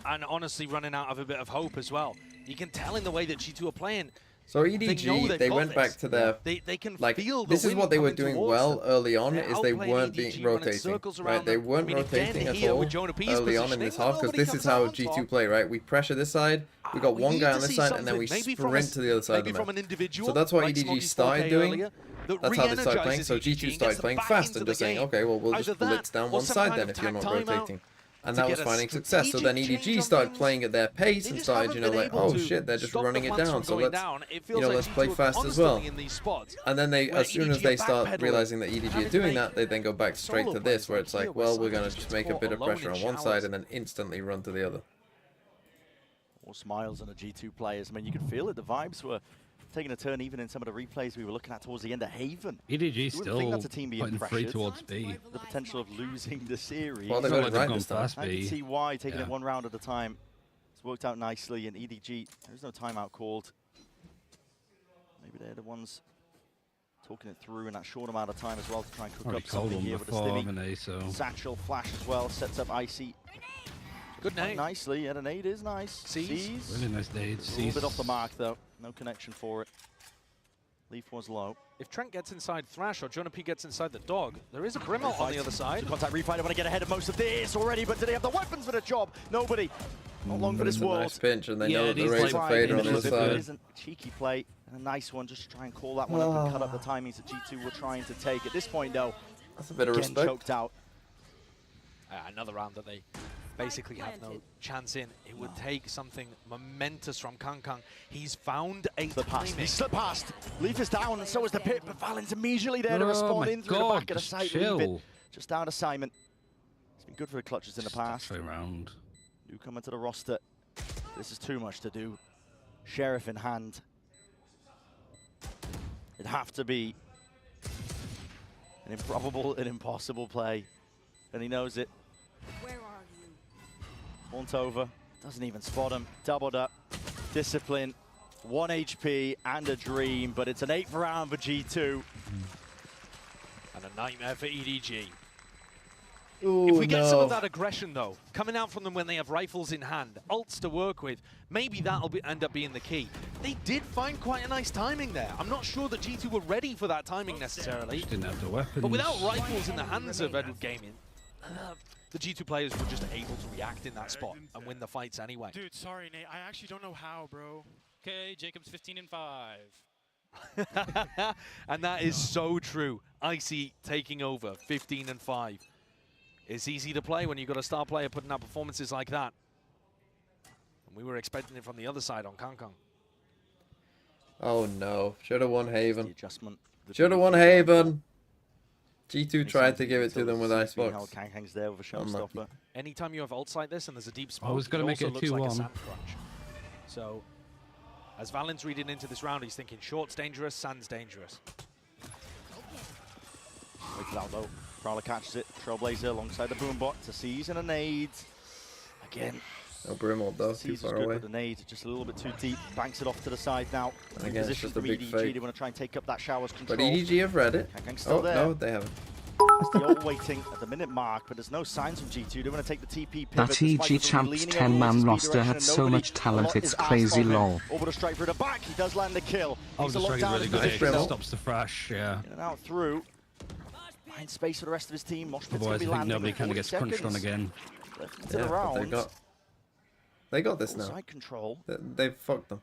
And honestly running out of a bit of hope as well. You can tell in the way that G2 are playing. So EDG, they went back to their, they can like, feel the this is what they were wind doing coming well towards early on, them. is they weren't being rotating, right? They weren't rotating at all early on in this half, because this is how G2 play, right? We pressure this side, we got one guy on this side, and then we sprint to the other side of the map. So that's what EDG started doing. That's how they started playing, so G2 started playing fast and just saying, okay, well, we'll just blitz down one side then if you're not rotating. And that was finding success. So then EDG started playing at their pace and started, you know, like, oh shit, they're just running it down. So let's, you know, let's play fast as well. And then they, as soon as they start realizing that EDG are doing that, they then go back straight to this, where it's like, well, we're going to just make a bit of pressure on one side and then instantly run to the other. More smiles on the G2 players. I mean, you could feel it. The vibes were taking a turn even in some of the replays we were looking at towards the end of Haven. EDG still think that's a team being putting free towards B. The potential of losing the series. Well, they've got it right this time. I can see why, taking it one round at a time. It's worked out nicely, and EDG, there's no timeout called. Maybe they're the ones talking it through in that short amount of time as well to try and cook up something here with the stimmy. Satchel flash as well, sets up Icy. Good nade. Nicely, yeah, the nade is nice. Sees. Really nice nade. A little bit off the mark though. No connection for it. Leaf was low. If Trent gets inside Thrash or Jonah P gets inside the dog, there is a Brimble on the other side. Contact refight. I want to get ahead of most of this already, but do they have the weapons for the job? Nobody. Not long for this world. Nice pinch, and they know that the Razor Fader on the other side. It is a cheeky play and a nice one, just to try and call that one up and cut up the timings that G2 were trying to take. At this point, though, that's a bit of respect. Choked out. Another round that they basically have no chance in. It would take something momentous from Kangkang. He's found a timing. He slipped past. Leaf is down, and so is the pit, but Valen's immediately there to respond in through the back of the site. Leave it just down to Simon. It's been good for the clutches in the past. Round. Newcomer to the roster. This is too much to do. Sheriff in hand. It'd have to be an improbable and impossible play, and he knows it. Where are you? Once over, doesn't even spot him. Doubled up, discipline, 1 HP and a dream, but it's an 8th round for G2. And a nightmare for EDG. Ooh, if we get some of that aggression, though, coming out from them when they have rifles in hand, ults to work with, maybe that'll end up being the key. They did find quite a nice timing there. I'm not sure that G2 were ready for that timing necessarily. Just didn't have the weapons. But without rifles in the hands of Edward Gaming, the G2 players were just able to react in that spot and win the fights anyway. Dude, sorry, Nate. I actually don't know how, bro. Okay, Jacob's 15 and 5. And that is so true. Icy taking over, 15 and 5. It's easy to play when you've got a star player putting out performances like that. And we were expecting it from the other side on Kangkang. Oh no, should have won Haven. Adjustment. Should have won Haven. G2 tried to give it to them with Icebox. Kangkang's there with a showstopper. Anytime you have ults like this and there's a deep smoke, I was going to make it 2-1. Like a sand crunch. So, as Valen's reading into this round, he's thinking short's dangerous, sand's dangerous. Wait it out though. Prowler catches it. Trailblazer alongside the boombot to seize and a nade. Again. No Brimwald though, too far away. With the nade, just a little bit too deep. Banks it off to the side now. And again, it's just a big EDG. fake. They want to try and take up that shower's control. But EDG have read it. Still there. No, they haven't. Still waiting at the minute mark, but there's no signs from G2. They want to take the TP pivot. That EG Champs 10-man roster had so much talent, it's crazy lol. Orbital strike through the back. He does land the kill. Oh, the strike is really good. Stops the Thrash, yeah. In and out through. Find space for the rest of his team. Mosh pit's going to Otherwise, be I think landing. nobody kind of gets punched on again. Into the round. They got this now. Side control. They've fucked them.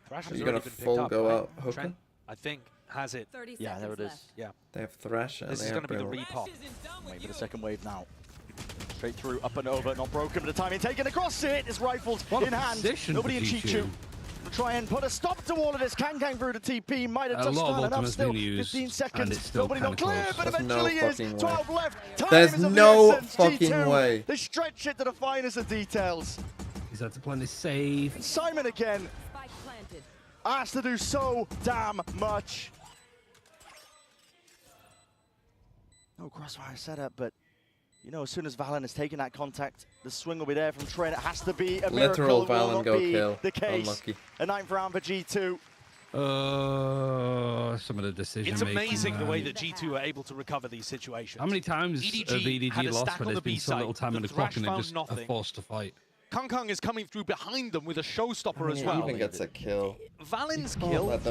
Thrash Are has you already gonna been full picked up, go right? out hooker? Trent, I think, has it. Yeah, there it is. Yeah. They have Thrash and This they is have going to be the Brilliance. repop. Wait for the second wave now. Straight through, up and over, not broken, but the timing taken across it. It's rifles in hand. Nobody in Chichu. To try and put a stop to all of this. Kang through the TP, might have just done enough still. 15 seconds, nobody not clear, but eventually is. 12 left. Time There's is of the no essence. fucking G2, way. They stretch it to the finest of details. He's had to plan this save. And Simon again has to do so damn much. No crossfire setup, but you know, as soon as Valen has taken that contact, the swing will be there from Trent. It has to be a Literal miracle. It will Valen not go be kill. the case. Unlucky. A 9th round for G2. Some of the decision It's making. amazing the way that G2 are able to recover these situations. How many times have EDG had EDG a lost stack when on there's the been so B little side. time on the clock and they Thrash just found are nothing. forced to fight? Kang is coming through behind them with a showstopper as He well. even gets a kill. Valen's You kill. can't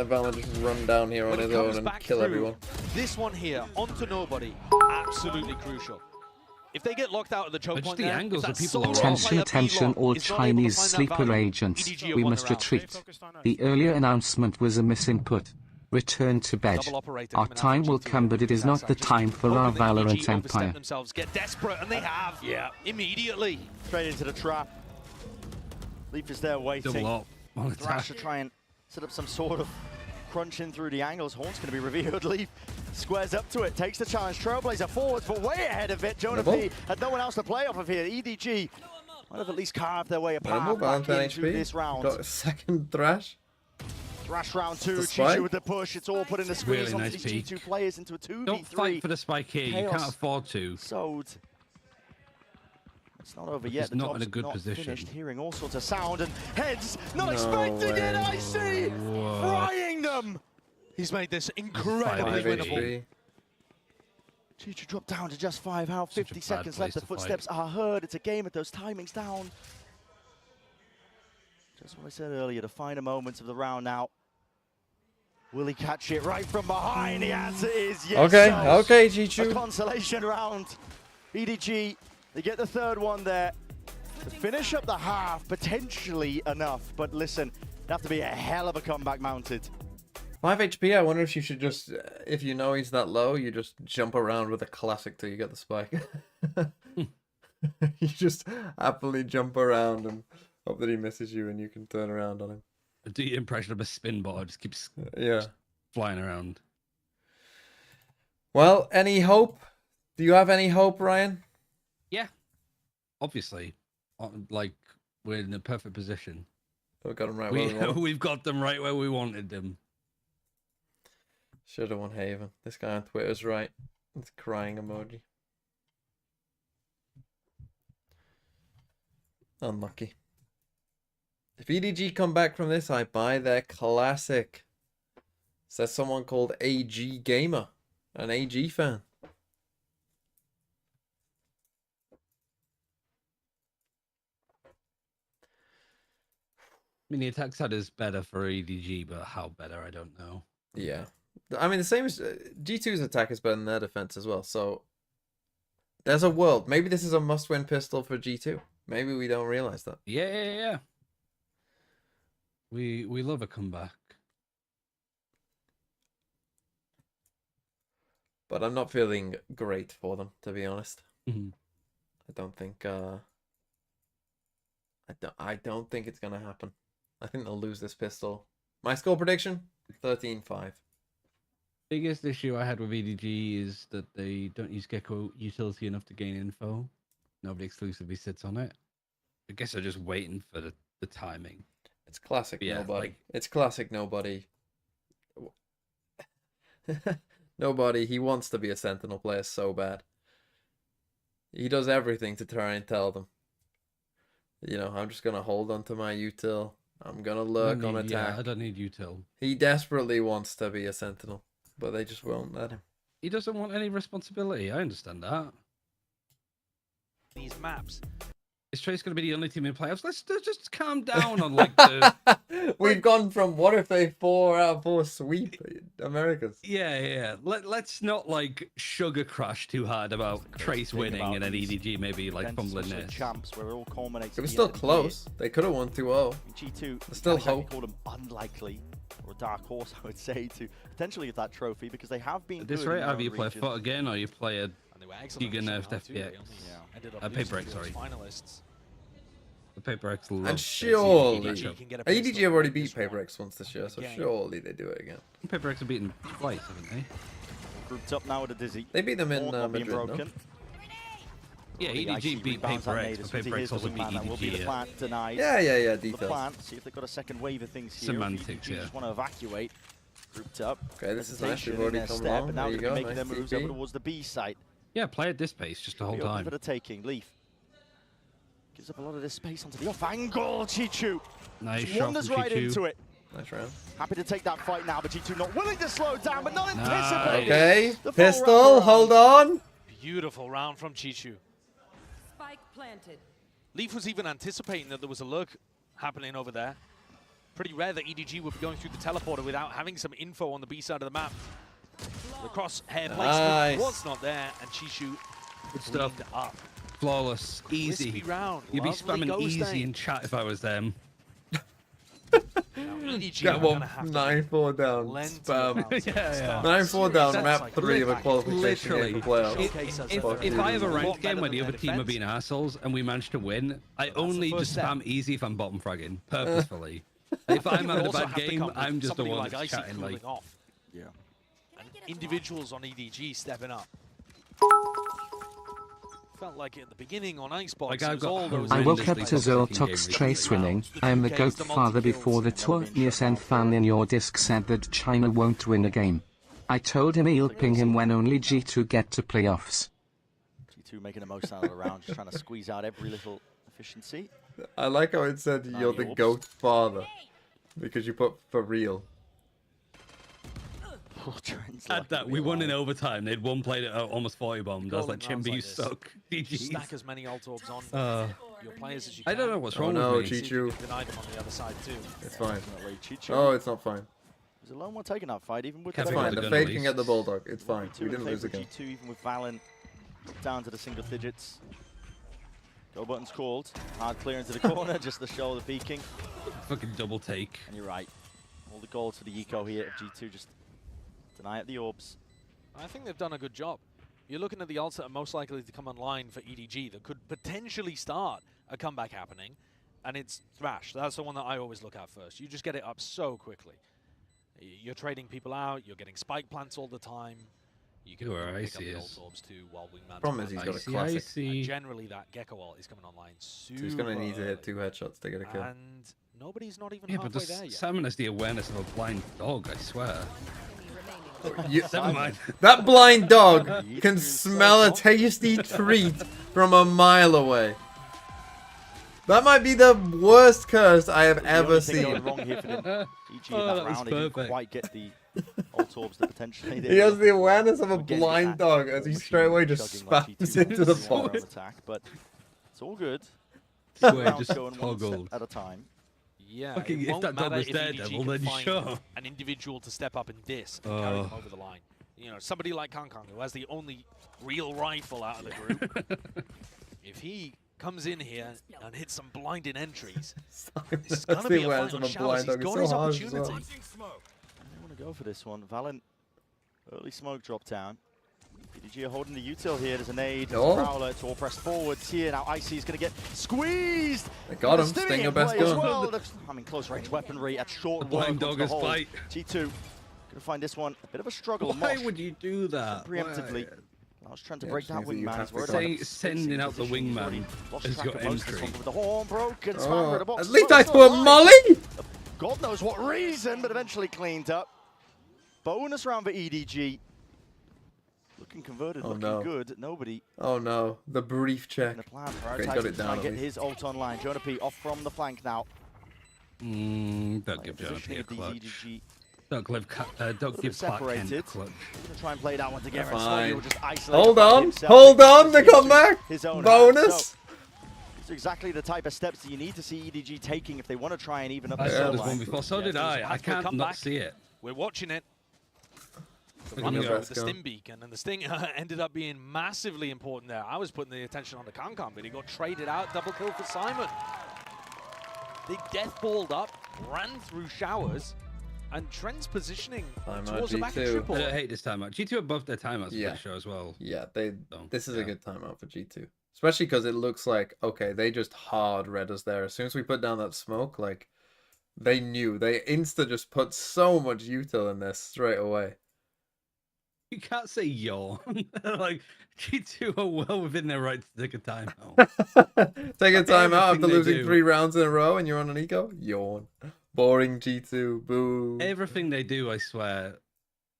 Valen just run down here on When his it comes own and back kill through, everyone. This one here, onto nobody, absolutely crucial. If they get locked out of the choke point the there, angles if of that people solo around. Attention, player attention, B-Long all is not able to Chinese find that sleeper value, agents. EDG have We won must the round. retreat. The earlier announcement was a misinput. Return to bed. Double operator Our coming out time from will G2 come, but it is not the time for our Hoping that Valorant EDG overstep empire. themselves, get desperate, and they have. Yeah, immediately. Straight into the trap. Leaf is there waiting. Double up on Thrash attack. to try and set up some sort of crunching through the angles. Horn's going to be revealed. Leaf squares up to it, takes the challenge. Trailblazer forwards, but way ahead of it. Jonah P had no one else to play off of here. EDG might have at least carved their way a path back into this round. Got a second Thrash. Thrash round 2, The spike. Chichu with the push. It's all put in the squeeze Really onto nice these peek. G2 players into a 2v3. Don't fight for the spike here. You Chaos. can't afford to. Sold. It's not over He's yet. The not in job's a good not position. Finished. Hearing all sorts of sound and heads. Not No expecting it. way. I see. Whoa. Frying them. He's made this incredibly 5 winnable. HP. Chichu dropped down to just 5 health. Such a 50 bad seconds place left. The to fight. footsteps are heard. It's a game with those timings down. Just what I said earlier, the finer moments of the round now. Will he catch it right from behind? The answer is yes. Okay, So, okay, a G2. consolation round. EDG, they get the third one there. To finish up the half, potentially enough. But listen, it'd have to be a hell of a comeback mounted. 5 HP, I wonder if you should just, if you know he's that low, you just jump around with a classic till you get the spike. You just happily jump around and hope that he misses you and you can turn around on him. Do your impression of a spin ball, just keeps Yeah. flying around. Well, any hope? Do you have any hope, Ryan? Yeah, obviously, like we're in a perfect position. We got him right where we want him. We've got them right where we wanted them. Should have won Haven. This guy on Twitter's right. It's crying emoji. Unlucky. If EDG come back from this, I buy their classic. Says someone called AG Gamer. An AG fan. I mean, the attack side is better for EDG, but how better, I don't know. Yeah. I mean, the same as G2's attack is better than their defense as well. So there's a world. Maybe this is a must-win pistol for G2. Maybe we don't realize that. Yeah. We love a comeback. But I'm not feeling great for them, to be honest. Mhm. I don't think I don't think it's gonna happen. I think they'll lose this pistol. My score prediction: 13-5. Biggest issue I had with EDG is that they don't use Gecko utility enough to gain info. Nobody exclusively sits on it. I guess they're just waiting for the timing. It's classic Yeah, nobody. like- It's classic nobody. Nobody. He wants to be a Sentinel player so bad. He does everything to try and tell them. You know, I'm just gonna hold on to my util. I'm gonna lurk on attack. Yeah, I don't need util. He desperately wants to be a Sentinel, but they just won't let him. He doesn't want any responsibility. I understand that. These maps, Is Trace going to be the only team in playoffs? Let's just calm down on like the. We've gone from what if they 4 out of 4 sweep Americas. Yeah. Let's not like sugar crush too hard about Trace winning and then EDG maybe like fumbling this. Champs where it all culminates. It was still close. They could have won 2-0. G2. There's still hope. Call them unlikely or a dark horse, I would say, to potentially get that trophy because they have been. At this rate, either you play foot again or you play a Giga nerfed FPX. Paper X, sorry. The Paper X. And surely EDG have already beat Paper X once this year, so surely they do it again. Paper X have beaten twice, haven't they? Grouped up now with a Dizzy. They beat them in Madrid, no? Yeah, EDG beat Paper X, but Paper X also beat EDG. Yeah, details. The plant, see if they've got a second wave of things here. Semantics, yeah. Just want to evacuate. Grouped up. Okay, this is nice. We've already come along. But now there you they're go. making their moves over towards the B site. Yeah, play at this pace just the whole time. For the taking, Leaf gives up a lot of this space onto the off angle. G2 nice shot wanders from right G2. into it. Nice round. Happy to take that fight now, but G2 not willing to slow down, but not anticipating. Okay, pistol, hold on. Beautiful round from Chichu. Spike planted. Leaf was even anticipating that there was a lurk happening over there. Pretty rare that EDG would be going through the teleporter without having some info on the B side of the map. The crosshair placement was not there, and Chishu Good stuff. Up. Flawless, easy. Round. You'd be spamming easy in chat if I was them. Got one 9-4 down. Spam. Yeah. 9-4 down. Map 3 of a qualification game for playoffs. If I have a ranked game where the other team are being assholes and we manage to win, I only just spam easy if I'm bottom fragging purposefully. If I'm having a bad game, I'm just the one that's chatting like. Yeah. And individuals on EDG stepping up. Felt like at the beginning on Icebox, like it was all those I woke up to Zoltok's Trace winning. I am the goat father before the tour. and fan in your disc said that China won't win a game. I told him he'll ping him when only G2 get to playoffs. G2 making the most out of the round, just trying to squeeze out every little efficiency. I like how it said you're the goat father because you put for real. At that, we won in overtime. They'd one played at almost 40 bombs. I was like, Chimby, you suck. Stack as many ult orbs on your players as you can. I don't know what's wrong with me. Chichu. Deny them on the other side too. It's fine. Oh, it's not fine. There's a lone one taking that fight, even with It's fine. The fade can get the bulldog. It's fine. We didn't lose again. G2, even with Valen down to the single digits. Go button's called. Hard clear into the corner, just the shoulder peeking. Fucking double take. And you're right. All the goals for the eco here of G2, just deny at the orbs. I think they've done a good job. You're looking at the ults that are most likely to come online for EDG that could potentially start a comeback happening, and it's Thrash. That's the one that I always look at first. You just get it up so quickly. You're trading people out, you're getting spike plants all the time. You can pick up the ult orbs too while Wingman's Problem is he's got a classic. and generally that Gecko ult is coming online super So he's going to need to hit 2 headshots to get a kill. And nobody's not even Yeah, but halfway there yet. Salmon has the awareness of a blind dog, I swear. Never mind. That blind dog can smell a tasty treat from a mile away. That might be the worst curse I have ever seen. Wrong here for them. EG in that round, he didn't quite get the ult orbs that potentially He has the awareness of a blind dog as he straight away just spams into the box. Attack, but it's all good. Swear, just going one step at a time. Yeah, Fucking, if that dog was Daredevil, then sure. An individual to step up in this and carry them over the line. You know, somebody like Kong Kong, who has the only real rifle out of the group. If he comes in here and hits some blinding entries, it's going to be a fight on showers. He's got his opportunity. I don't want to go for this one. Valen, early smoke drop down. EDG are holding the util here. There's a nade. There's a Prowler. It's all pressed forwards here. Now Icy is going to get squeezed. They got him. Stinger best gun. Well. I mean, close range weaponry at short work. Blind dog is fight. G2 going to find this one a bit of a struggle. Why would you do that? Preemptively. I was trying to break that wingman. Sending out the wingman as your entry. With the horn broken. At least I put Molly. God knows what reason, but eventually cleaned up. Bonus round for EDG. Looking converted, looking good. Nobody. Oh no, the brief check. Okay, got it down. Get his ult online. Jonah P off from the flank now. Don't give Jonah P a clutch. Don't give Clark Kent a clutch. Try and play that one together. Fine. Just Hold on, the comeback. Bonus. It's exactly the type of steps that you need to see EDG taking if they want to try and even up I the saw this scoreline. one before, so did I. I can't come not back. see it. We're watching it. The Look at run him go. with the stim beacon, and the sting ended up being massively important there. I was putting the attention on the Kankan, but he got traded out. Double kill for Simon. They death-balled up, ran through showers, and Trent's positioning towards the back of triple. I don't hate this timeout. G2 above their timeouts for this show as well. Yeah, this is a good timeout for G2. Especially because it looks like, okay, they just hard read us there. As soon as we put down that smoke, like, they knew. They just put so much util in this straight away. You can't say yawn. Like, G2 are well within their right to take a timeout. Take a timeout after losing do. 3 rounds in a row and you're on an eco? Yawn. Boring G2. Boo. Everything they do, I swear.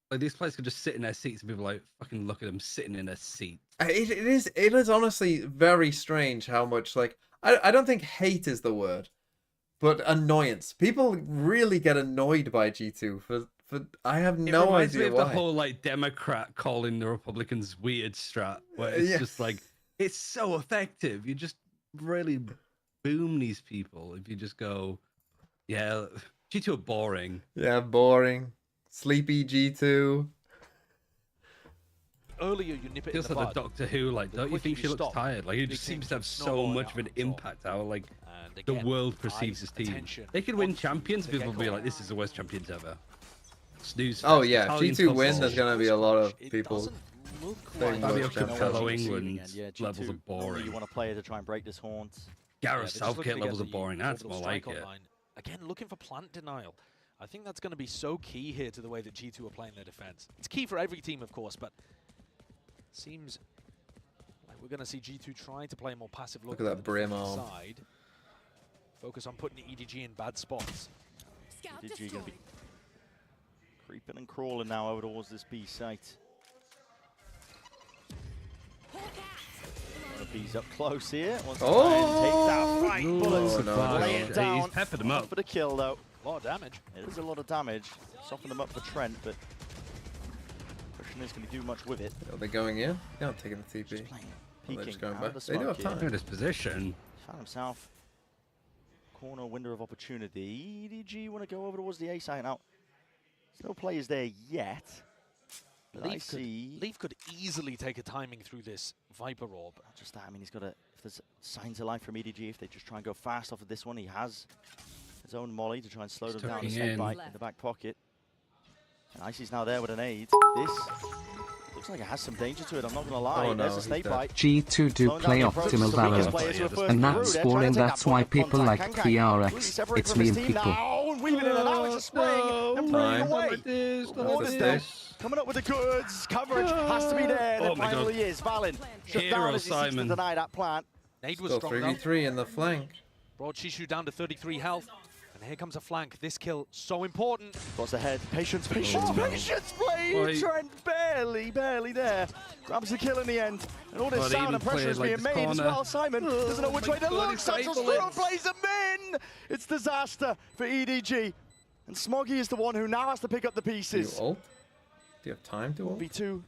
Like, these players could just sit in their seats and people like, fucking look at them sitting in their seat. It is honestly very strange how much, like, I don't think hate is the word, but annoyance. People really get annoyed by G2 for I have no idea why. It reminds me of the whole, like, Democrat calling the Republicans weird strat, where it's just like, it's so effective. You just really boom these people if you just go, yeah, G2 are boring. Yeah, boring. Sleepy G2. Earlier, you nip it Feels in the like the bud. Doctor Who, like, don't you think she looks tired? Like, it just seems to have so much of an impact how, like, the world perceives his team. They could win champions, people will be like, this is the worst champions ever. Snooze. Oh yeah, if G2 win, there's gonna be a lot of people. Fabio Capello England levels are Normally boring. you want to play to try and break this haunt. Gareth Southgate levels are boring. That's more like it. Again, looking for plant denial. I think that's going to be so key here to the way that G2 are playing their defense. It's key for every team, of course, but seems like we're going to see G2 trying to play a more passive look at that brim arm. Side. Focus on putting EDG in bad spots. EDG going to be creeping and crawling now over towards this B site. B's up close here. Wants to try and take that right bullet. Lay it down. He's peppered them up. For the kill, though. A lot of damage. It is a lot of damage. Soften them up for Trent, but question is, can he do much with it? Are they going in? They're not taking the TP. They're just going back. They do have time. In this position. Found himself corner window of opportunity. EDG want to go over towards the A site now. There's no players there yet. But I see Leaf could easily take a timing through this Viper Orb. Not just that, I mean, he's got a, if there's signs of life from EDG, if they just try and go fast off of this one, he has his own molly to try and slow them down. The snake bite in the back pocket. And Icy's now there with an aid. This looks like it has some danger to it, I'm not going to lie. Oh, no, there's a snake bite. G2 do play optimal Valorant, and that's boring. That's why people like PRX. It's me and people. Now, and weaving in and out, it's a spring, and bringing away. Coming up with the goods, coverage has to be there, and it finally is. Valen shut down as he seeks to deny that plant. Nade was Still strong 3v3 in the flank. Brought Shishu down to 33 health. And here comes a flank. This kill, so important. What's ahead? Patience, patience, patience, Blade! Trent barely there. Grabs the kill in the end. And all this sound and pressure is being made as well. Simon doesn't know which way to look. Satchel's through and plays him in! It's disaster for EDG. And Smoggy is the one who now has to pick up the pieces. Do you ult? Do you have time to ult? 1v2.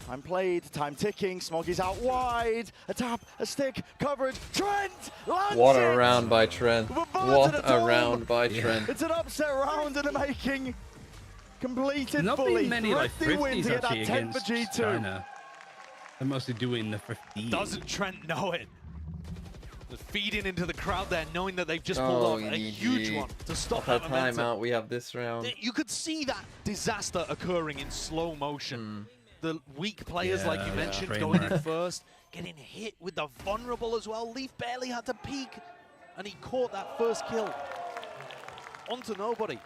Time played, time ticking, Smoggy's out wide, a tap, a stick, coverage, Trent lands What a round by Trent. What a round by Trent. It's an upset round in the making. Completed Not fully. been many like win to get that 50s 10 for against G2. China. They're mostly doing the 50s. Doesn't Trent know it? They're feeding into the crowd there, knowing that they've just pulled off a huge one to stop that momentum. Timeout, we have this round. You could see that disaster occurring in slow motion. The weak players, like you mentioned, going in first, getting hit with the vulnerable as well. Leaf barely had to peek, and he caught that first kill. Onto nobody.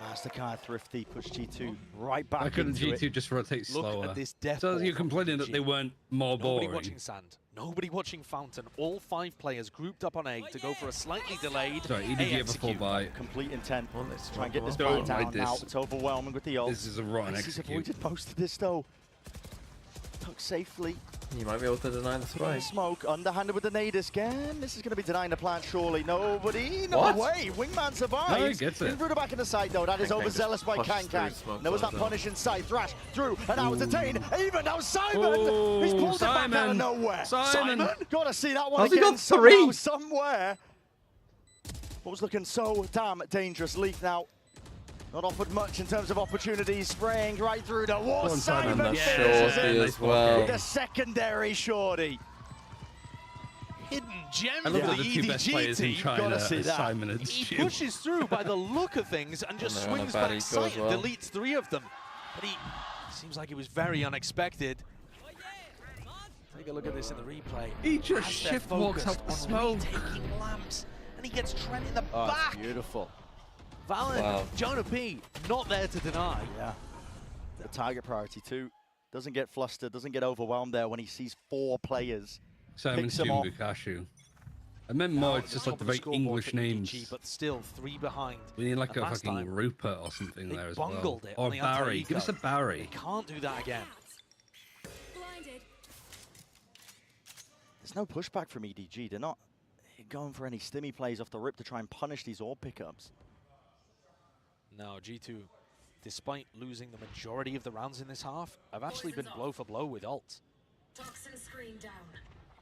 MasterCard Thrifty pushed G2 right back. Why couldn't into G2 just rotate slower? Look at this death So ball you're complaining that they weren't more boring? Nobody watching Sand. Nobody watching Fountain. All 5 players grouped up on A to go for a slightly delayed Sorry, EDG have a full buy. Complete intent. Try and get this fight down now. It's overwhelming with the ult. This is a rotten He's execute. avoided most of this though. Smoke safely. You might be able to deny the spike. Smoke, underhanded with the nade again. This is going to be denying the plant, surely. Nobody, no way. Wingman survives. No, he gets it. In through the back of the site, though. That is overzealous by Kang. There was that punish inside. Thrash through, and now it's detained. Even now, Simon. He's pulled it back out of nowhere. Simon. Gotta see that one How's again. He got three? Somewhere. What was looking so damn dangerous. Leaf now. Not offered much in terms of opportunities, spraying right through the wall. Simon finishes it as well. with a secondary shorty. Hidden gem I for love the the two best players in EDG team. China, Gotta see that. Simon and He Stu. pushes through by the look of things and just And they're on a swings bad back eco sight as well. and deletes 3 of them. But he seems like it was very unexpected. Take a look at this in the replay. He just As they're shift walks focused out the on smoke. retaking lamps, and he gets Trent in the Oh, it's back. beautiful. Valen, Wow. Jonah P, not there to deny. Yeah. The target priority too. Doesn't get flustered, doesn't get overwhelmed there when he sees 4 players. Simon, Picks Stu, them off. Bukashu. I meant more, it's just like the very English names. EDG, but still 3 behind. We need like And a last fucking time, Rupert or something they there as well. bungled it Or on the Barry. anti-eco. Give us a Barry. They can't do that again. There's no pushback from EDG. They're not going for any stimmy plays off the rip to try and punish these orb pickups. No, G2, despite losing the majority of the rounds in this half, have actually been blow for blow with ult.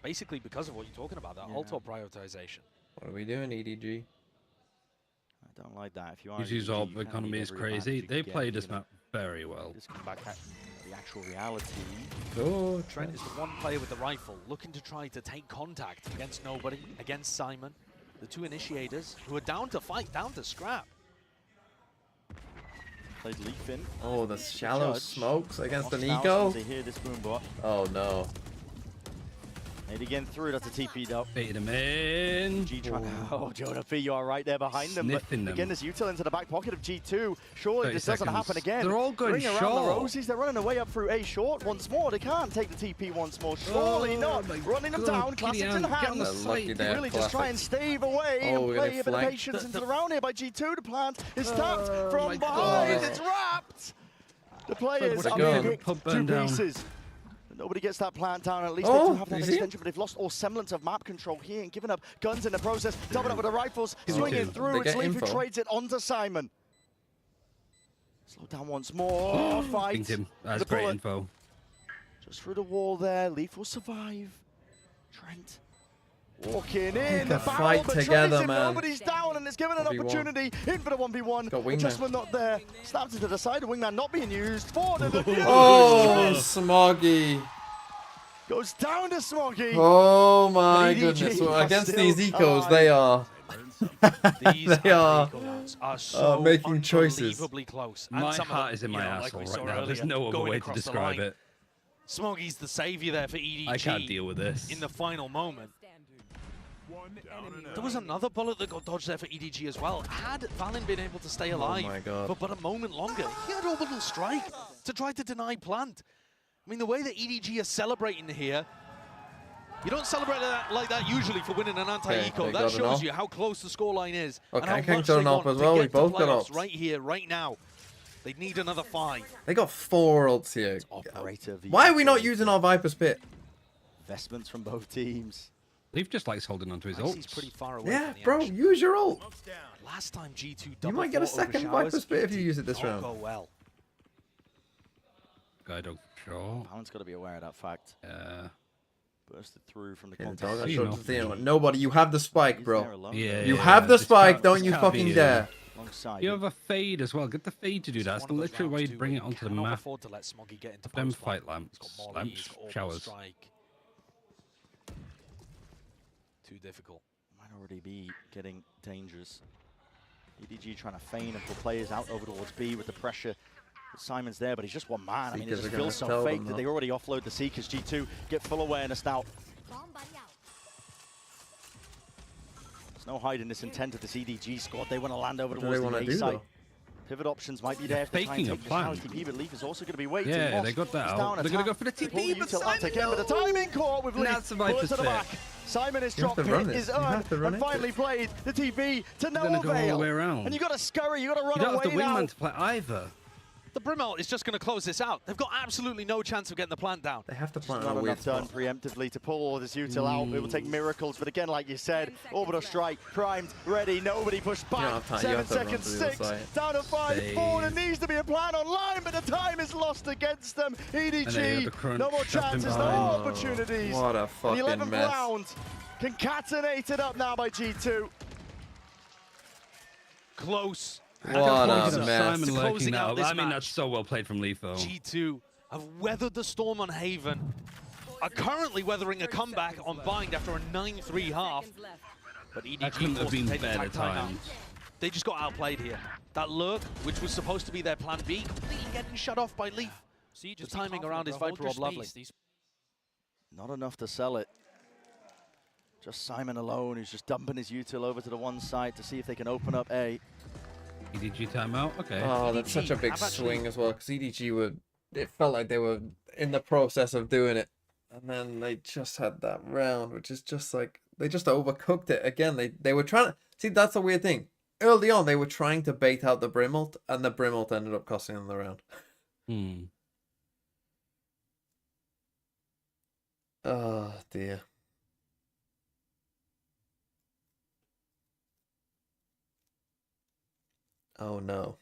Basically because of what you're talking about, that ult or prioritization. What are we doing, EDG? I don't like that. If you are EDG's EDG, orb you can't economy leave is every advantage crazy. you They can play get. this You're gonna map very well. Just come back at the actual reality. Oh, Trent is the one player with the rifle, looking to try to take contact against nobody, against Simon. The 2 initiators, who are down to fight, down to scrap. Played Leaf in. Oh, the shallow Judge. smokes against an Off now, eco. They hear this boom bot. Oh no. Nade again through, that's a TP though. Bait him in. Oh, Jonah P, you are right there behind them. But Sniffing them. again, this util into the back pocket of G2. Surely 30 this doesn't seconds. happen again. They're all going Ring around short. the roses. They're running away up through A short once more. They can't take the TP once more. Surely not. Running them down. Classics in hand. Lucky They really just try and stave away Oh, and we're play gonna a bit of flank. patience into the round here by G2. The plant is tapped my from behind. God. It's wrapped. The players Where'd it are go? being picked Pub to burned down. pieces. Nobody gets that plant down. At least Oh, they do have that did you see it? extension, but they've lost all semblance of map control here and given up guns in the process. Doubled up with the rifles, swinging They through. It's get Leaf who info. trades it onto Simon. Slow down once more. Fight. Pinged him. That's The great bullet info. just through the wall there. Leaf will survive. Trent walking in. can The battle fight betrays together, him. man. Nobody's down, and it's given an 1v1. opportunity in for the 1v1. Got Wingman. Adjustment not there. Snaps into the side. The Wingman not being used. Forward. Oh, Smoggy. Goes down to Smoggy. Oh my EDG goodness. Well, are against still these ecos, alive. they are. These They are are so making choices. unbelievably close. And My some of heart them, is in you my know, like asshole we right saw now. There's earlier, no other going way to across the describe line. it. Smoggy's the savior there for EDG. I can't deal with this. In the final moment. There was another bullet that got dodged there for EDG as well. Had Valen been able to stay alive my God. for but a moment longer, he had orbital strike to try to deny plant. I mean, the way that EDG are celebrating here, you don't celebrate like that usually for winning an anti-eco. they That got an shows ult. you how close the scoreline is. Okay, and how Kang's much got they an ult want as to well. get We to both got playoffs ults. right here, right now. They need another 5. They got 4 ults here. Operator Why are we not vehicle. using our Viper's Pit? Investments from both teams. Leaf just likes holding onto his He's ults. pretty far away Yeah, from the bro, action. use your ult. Last time G2 You double might get a fought over second showers, Viper's Pit if you it use it this did not round. go well. Guy dog sure. Balance got to be aware of that fact. Yeah. Bursted through from the Okay, contact. dog, I You showed know. to see anyone. Nobody, you have the spike, He's bro. there alone. Yeah. You have the this spike, can't- don't this you can't fucking be, dare. Alongside You have a fade as well. Get the fade to do that. That's the literally way you bring it onto the Cannot map. afford to let Smoggy get into Them post play. fight lamps. He's got more Lamps, leads, orbital showers. strike. Too difficult. Might already be getting dangerous. EDG trying to feign and pull players out over towards B with the pressure. Simon's there, but he's just one man. I mean, it Seekers just are feels gonna so tell fake them, that though. they already offload the Seekers. G2 get full awareness now. There's no hiding this intent of this EDG squad. They want to land over What do towards they the wanna A do, site. though? Pivot options might be there if they try and Faking a take this plan. house TP, but Leaf is also going to be waiting. Yeah, Moss they got that is out. down They're going to attack. go for the They pull TP, but util out Simon, again, but the timing caught with Leaf. That's the Bullet Viper's to the Pit. back. Simon is You have dropped, to run hit it. is You have earned, to run and it. finally played the TP to no gonna go all the avail. way around. And you got to scurry, you got to run You don't have away the now. wingman to play either. the Brimalt is just going to close this out. They've got absolutely no chance of getting the plant down. They have to plant Not a weird enough done spot. preemptively to pull all this util out. It will take miracles, but again, like you said, orbital strike, primed, ready, nobody pushed back. 7 seconds, 6, down to 5, 4, there needs to be a plan online, but the time is lost against them. EDG, no more chances, no opportunities. What a The fucking 11th mess. round, concatenated up now by G2. Close. What a mess. Simon lurking out now. this I mean, match. that's so well played from Lethal. G2 have weathered the storm on Haven, are currently weathering a comeback on Bind after a 9-3 half. But EDG That couldn't have forced to been take the better tag timeout. times. They just got outplayed here. That lurk, which was supposed to be their plan B, completely getting shut off by Leaf. See, The timing around his Viper Orb, lovely. Not enough to sell it. Just Simon alone, who's just dumping his util over to the one side to see if they can open up A. EDG timeout, okay. Oh, that's such a big swing as well, because EDG were, it felt like they were in the process of doing it. And then they just had that round, which is just like, they just overcooked it again. They were trying to, see, that's a weird thing. Early on, they were trying to bait out the Brimalt, and the Brimalt ended up costing them the round. Oh, dear. Oh, no.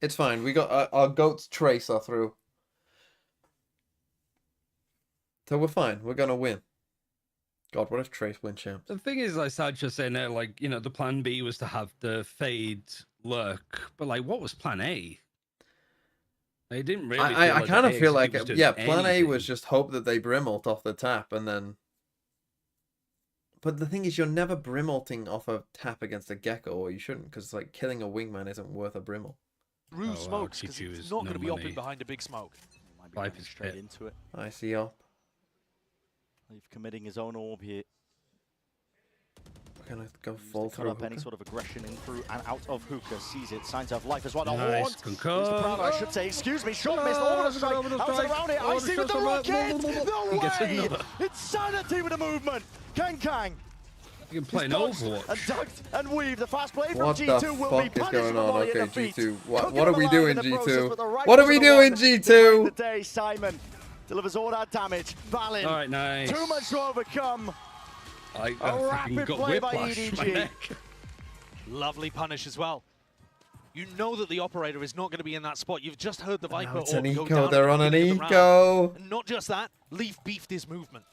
It's fine. We got our goats trace are through. So we're fine. We're going to win. God, what if Trace win champs? The thing is, like Sancho saying there, like, you know, the plan B was to have the fade lurk, but like, what was plan A? They didn't really. I kind of feel like, yeah, plan A anything. was just hope that they Brimalt off the tap and then. But the thing is, you're never Brimalting off a tap against a Gecko, or you shouldn't, because like killing a wingman isn't worth a Brimal. Through smokes, because it's not going to be open behind a big smoke. Might be straight into it. I see y'all. Leaf committing his own orb here. We're going to go full Cut through. up any sort of aggression in through and out of Hookah. Sees it. Signs of life as well. Nice. Proud, I should say. Excuse me. Short missed. Orbital strike. Outside around it. I see with the rocket. No way. Insanity with the movement. Kang. You can play an Overwatch. And ducked and weave. The fast play from What G2 the will be fuck is punished going with on? volley Okay, in the feet. G2. What Cooking are them we alive doing, in the process, G2? but the right What are was we the doing, one to break G2? the day. Simon delivers all that damage. Balin. All right, nice. Too much to overcome. I A fucking rapid got play by whiplash. My EDG. neck. Lovely punish as well. You know that the operator is not going to be in that spot. You've just heard the Viper it's an orb go eco. down They're at on the an beginning of the eco. round. And not just that, Leaf beefed his movement.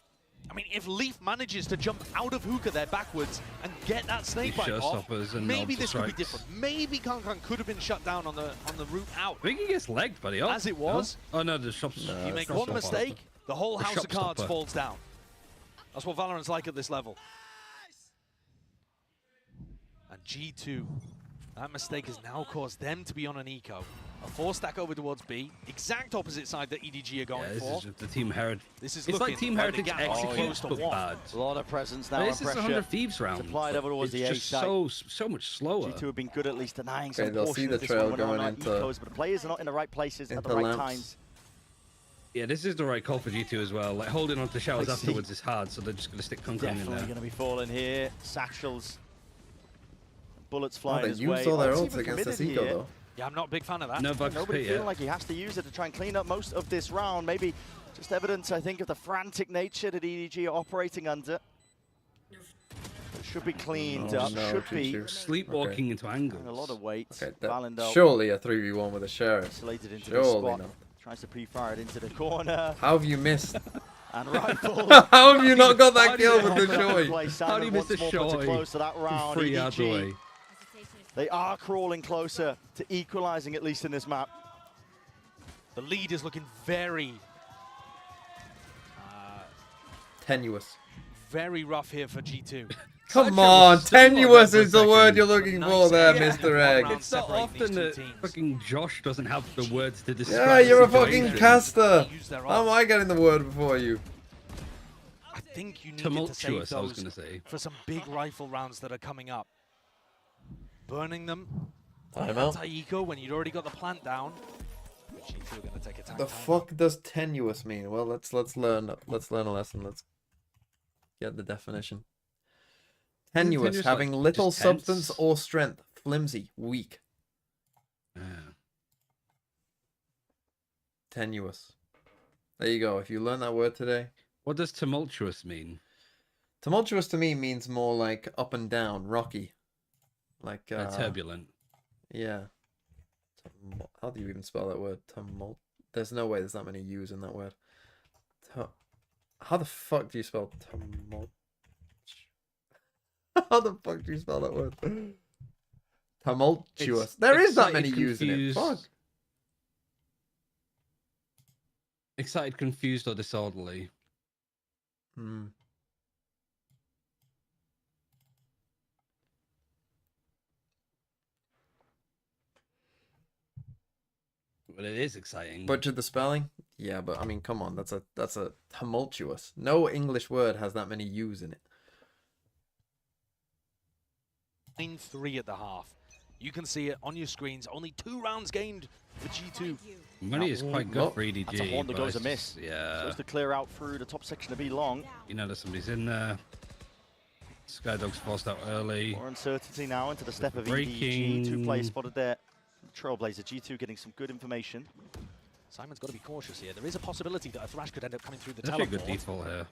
I mean, if Leaf manages to jump out of Hookah there backwards and get that snake bite off, maybe this could be different. Maybe Kankan could have been shut down on the route out. I think he gets legged, buddy. As it was. Oh no, the shop's. You make one mistake, the whole house of cards falls down. That's what Valorant's like at this level. And G2, that mistake has now caused them to be on an eco. A 4-stack over towards B, exact opposite side that EDG are going This for. is just the Team Heritage. This is it's like looking Team like the Heritage gap executes, to but one. bad. A lot of presence now. But And this is pressure 100 Thieves round. applied over towards It's the A just side. so much slower. G2 have been good at least denying Okay, some they'll portion see the of this trail one when going on into- ecos, but the players are not in the right places at the into right lamps. times. Yeah, this is the right call for G2 as well. Like holding on to showers I see. afterwards is hard, so they're just going to stick Kung in Definitely there. going to be falling here. Satchels, bullets Oh, flying they his used way. all their It's ults even against this committed eco, here. though. Yeah, I'm not a big fan of that. No bugs Nobody pit feeling yet. like he has to use it to try and clean up most of this round. Maybe just evidence, I think, of the frantic nature that EDG are operating under. It should be cleaned up. no, should be. G2. Sleepwalking into angles. And a lot of weight. Okay, Valendale surely a 3v1 with a sheriff. isolated into the Surely spot. not. Tries to pre-fire it into the corner. How have you missed? And rifle. How have you not got that kill with the showy? How do you miss the Puts it showy? close to that round. 3 yards EDG, away. they are crawling closer to equalizing, at least in this map. The lead is looking very, Tenuous. very rough here for G2. Come on, tenuous is the word you're looking for there, Mr. Egg. It's not often that fucking Josh doesn't have the words to describe. Yeah, you're a the fucking situation. caster. Use their How am I getting the word before you? I think you need to Tumultuous, save I was those going to say. for some big rifle rounds that are coming up. Burning them. Timeout. Anti-eco when you'd already got the plant down. G2 are going to take a The fuck does tenuous mean? Well, let's learn a lesson. Let's get the definition. Tenuous, Tenuous, having like, little just tense? substance or strength. Flimsy, weak. Tenuous. There you go. If you learn that word today. What does tumultuous mean? Tumultuous to me means more like up and down, rocky. Like turbulent. Yeah. How do you even spell that word? There's no way there's that many U's in that word. How the fuck do you spell tumult? How the fuck do you spell that word? Tumultuous. There is that many U's in it. Fuck. Excited, confused, or disorderly. Hmm. But it is exciting. Butchered the spelling? Yeah, but I mean, come on, that's a tumultuous. No English word has that many U's in it. 9-3 at the half. You can see it on your screens. Only 2 rounds gained for G2. Money is quite good for EDG. That's a horn that goes but amiss. Yeah. Supposed to clear out through the top section of B long. You know that somebody's in there. Skydog's forced out early. More uncertainty now into the step of Breaking. EDG. 2 players spotted there. Trailblazer, G2 getting some good information. Simon's got to be cautious here. There is a possibility that a Thrash could end up coming through the That's a teleport. good default here.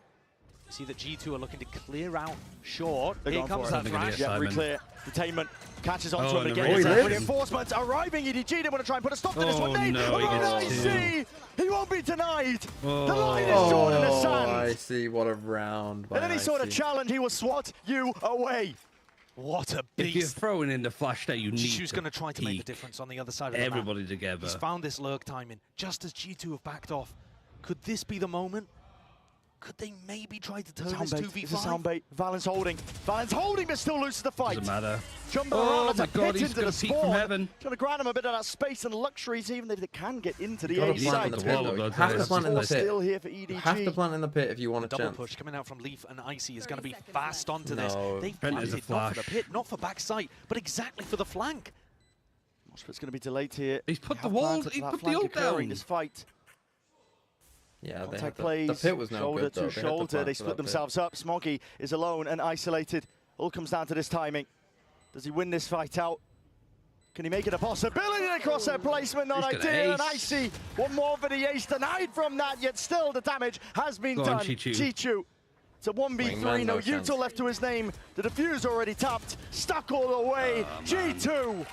You see that G2 are looking to clear out short. They're Here going comes for that it. Thrash. Yeah, re-clear. Detainment catches onto him and again. the raise. Reinforcements arriving. EDG, they want to try and put a stop to this one. No, he gets two. He won't be denied. The Oh. line is drawn in the sand. I see. What a round. And any sort of challenge, he will swat you away. What a If you're beast. throwing in the flash there, you need G2's going to try to make the difference on the other side of the map. everybody together. He's found this lurk timing just as G2 have backed off. Could this be the moment? Could they maybe try to turn this 2v5? It's a sound bait. Valence holding, but still loses the fight. Doesn't matter. Jumping Oh around my to God, pit he's into gonna the peek from spawn. heaven. Trying to grant him a bit of that space and luxuries, even if they can get into the Gotta A plant in side. the pit, though. You have to plant in the pit. Still here for EDG. You have to plant in the pit if you want a Double chance. push coming out from Leaf and Icy is going to be fast onto No. this. They've Brent is a planted not for the flash. pit, not for backside, but exactly for the flank. It's going to be delayed here. He's put They the have wall. planned for He that put the flank ult occurring down. This fight. Yeah, they had Contact the plays, pit was no shoulder good, though. to They had to shoulder. plant They for split that pit. themselves up. Smoggy is alone and isolated. All comes down to this timing. Does he win this fight out? Can he make it a possibility? Across their placement, not He's gonna ideal. And ace. Icy, one more for the ace, denied from that, yet still the damage has been Go on, done. Chichu. Chichu. It's a 1v3, Wingman, no no chance. Util left to his name. The defuse already tapped, stuck all the way. G2.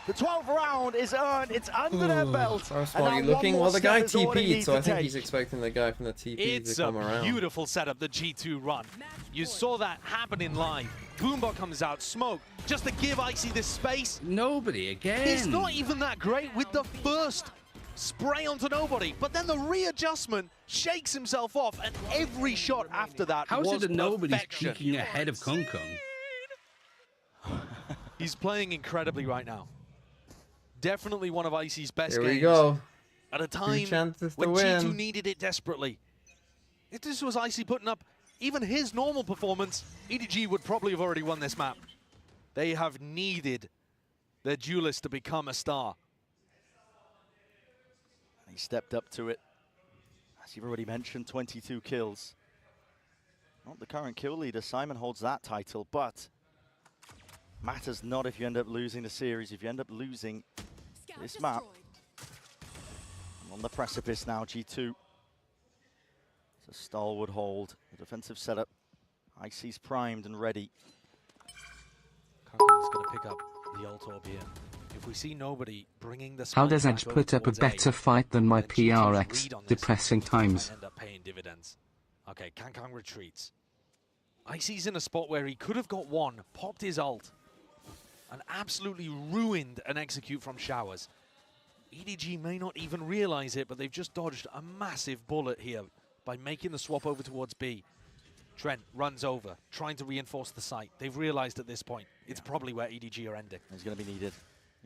The 12th round is earned. It's under their belt. First and one, now you're one looking. more Well, the step guy is all he TP'd, needs so to I think take. he's expecting the guy from the TP It's to come a around. beautiful setup, the G2 run. You saw that happening live. Boombot comes out, smoke, just to give Icy this space. Nobody again. He's not even that great with the first spray onto nobody, but then the readjustment shakes himself off, and every shot after that How is was it that nobody's perfection. peeking ahead of Kong Kong? He's playing incredibly right now. Definitely one of Icy's best Here games. we go. At a 2 time chances to when win. G2 needed it desperately. If this was Icy putting up even his normal performance, EDG would probably have already won this map. They have needed their duelist to become a star. He stepped up to it. As you've already mentioned, 22 kills. Not the current kill leader. Simon holds that title, but matters not if you end up losing the series. If you end up losing this map, on the precipice now, G2. It's a stalwart hold. The defensive setup. Icy's primed and ready. Kong's going to pick up the ult orb here. If we see nobody bringing the How spike does back Edge over put up a towards better fight than my PRX? Depressing times. might end up paying dividends. Okay, Kong retreats. Icy's in a spot where he could have got one, popped his ult, and absolutely ruined an execute from showers. EDG may not even realize it, but they've just dodged a massive bullet here by making the swap over towards B. Trent runs over, trying to reinforce the site. They've realized at this point, it's probably where EDG are ending. He's going to be needed.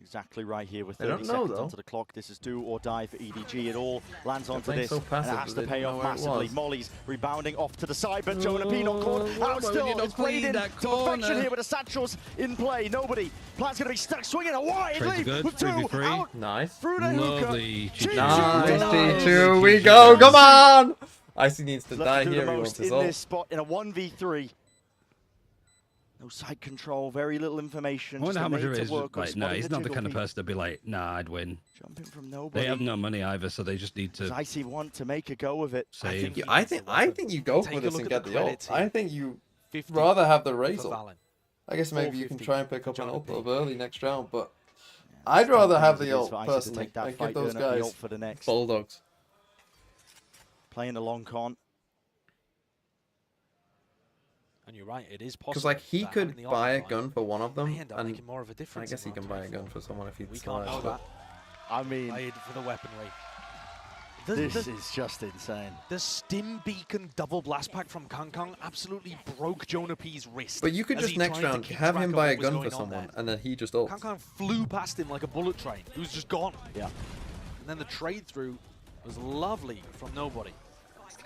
Exactly right here with They 30 don't know, seconds though. onto the clock. This is do or die for EDG. It all lands onto playing this, so and passive it has that to they pay didn't off know where it massively. was. Molly's rebounding off to the side, but Jonah P not caught out why would you still. not It's played clean in to that perfection corner? here with the satchels in play. Nobody. Plant's going to be stuck swinging a wide Trades are lead good. with 2 3v3. out Nice. through the hookah. Lovely. G2 Nice, denies. T2. We go. Come on. Icy needs to Left die to do here. the He most wants his in ult. this spot in a 1v3. No side control, very little information. I wonder how much of it is work like, no, he's not the kind of person to be like, nah, I'd win. Jumping from nobody. They have no money either, so they just need to. Icy want to make a go of it. Save. I think you go for this and get the ult. I think you rather have the raise ult. I guess maybe you can try and pick up an ult early next round, but I'd rather have the ult personally and give those guys for the next. bulldogs. Playing the long con. And you're right, it is possible. Because like he could buy a gun for one of them, and making more of a difference. I guess he can buy a gun for someone if he We can't know that. I mean, Played for the weaponry. This is just insane. The Stim Beacon double blast pack from Kangkang absolutely broke Jonah P's wrist. But you could just next round have him buy a gun for someone, and then he just ults. Kangkang flew past him like a bullet train. He was just gone. Yeah. And then the trade through was lovely from nobody.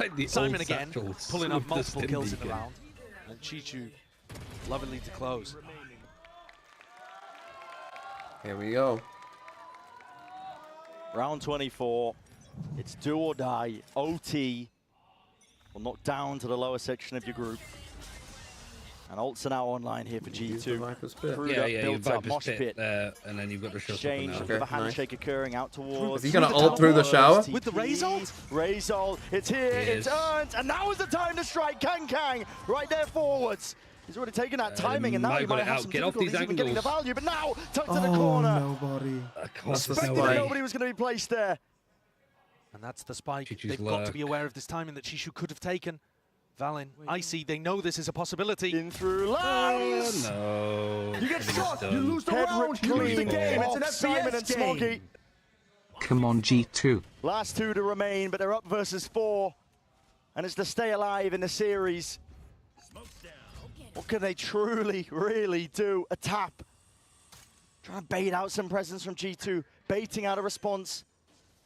Like the Simon old again, satchels pulling with up the multiple Stim kills in the Beacon. round. And Chichu lovingly to close. Here we go. Round 24. It's do or die. OT will knock down to the lower section of your group. And ults are now online here for G2. Crewed up, Yeah, built you up, Viper's mosh pit there, and then you've got the shot. Exchange with a handshake occurring out towards. Is he gonna ult through the shower? With the raise ult? Raise ult. It's here. It's earned. And now is the time to strike. Kang right there forwards. He's already taken that timing, and now he might have some difficulties even getting the value. But now, tucked to the corner. Nobody. Suspected nobody was going to be placed there. And that's the spike. Chichu's They've got to be aware of this timing that Chishu could have taken. Valen, Icy, they know this is a possibility. In through lines. No. You get shot, you lose the round, you lose the game. It's an Simon and FPS game. Smoggy. Come on, G2. Last two to remain, but they're up versus 4. And it's to stay alive in the series. What can they truly, really do? A tap. Trying to bait out some presence from G2. Baiting out a response.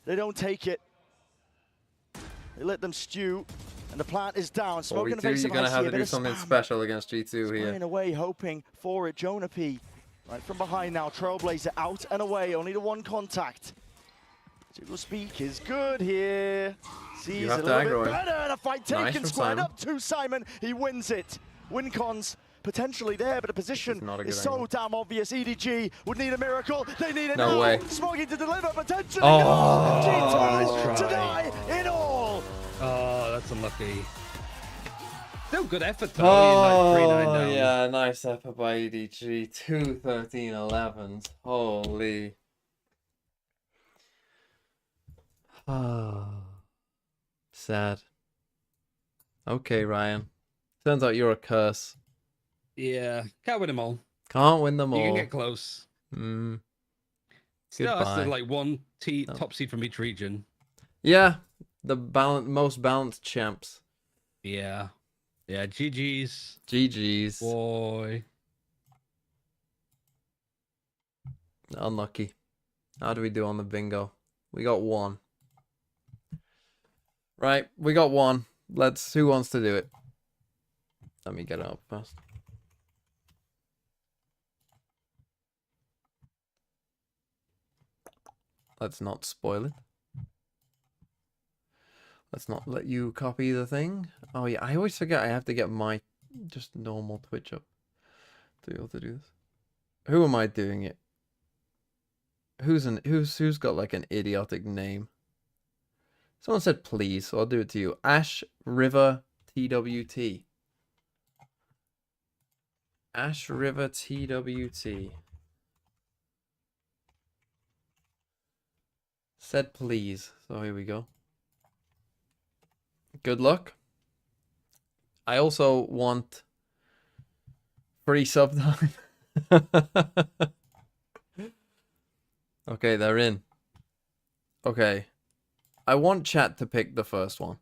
They don't take it. They let them stew. And the plant is down. Smoke in the face You're of going to have Icy, to do something special against G2 here. Spraying away, hoping for it. Jonah P. Right from behind now. Trailblazer out and away. Only the one contact. Jiggle Speak is good here. Sees a little bit better. And a fight taken. Squared up to Simon. He wins it. Win cons potentially there, but the position is so damn obvious. EDG would need a miracle. They need it now. No way. Smoggy to deliver potentially. Oh, G2 to die in all. Oh, that's unlucky. Still good effort though. Oh, yeah, nice effort by EDG. 2 13-11s. Holy. Sad. Okay, Ryan. Turns out you're a curse. Yeah, can't win them all. Can't win them all. You can get close. Mm. Still, Goodbye. that's like one top seed from each region. Yeah, the most balanced champs. Yeah. Yeah, GG's. GG's. Boy. Unlucky. How do we do on the bingo? We got 1. Right, we got 1. Who wants to do it? Let me get it up first. Let's not spoil it. Let's not let you copy the thing. Oh yeah, I always forget I have to get my just normal Twitch up to be able to do this. Who am I doing it? Who's got like an idiotic name? Someone said please, so I'll do it to you. Ash River TWT. Ash River TWT. Said please. So here we go. Good luck. I also want free sub time. Okay, they're in. Okay. I want chat to pick the first one.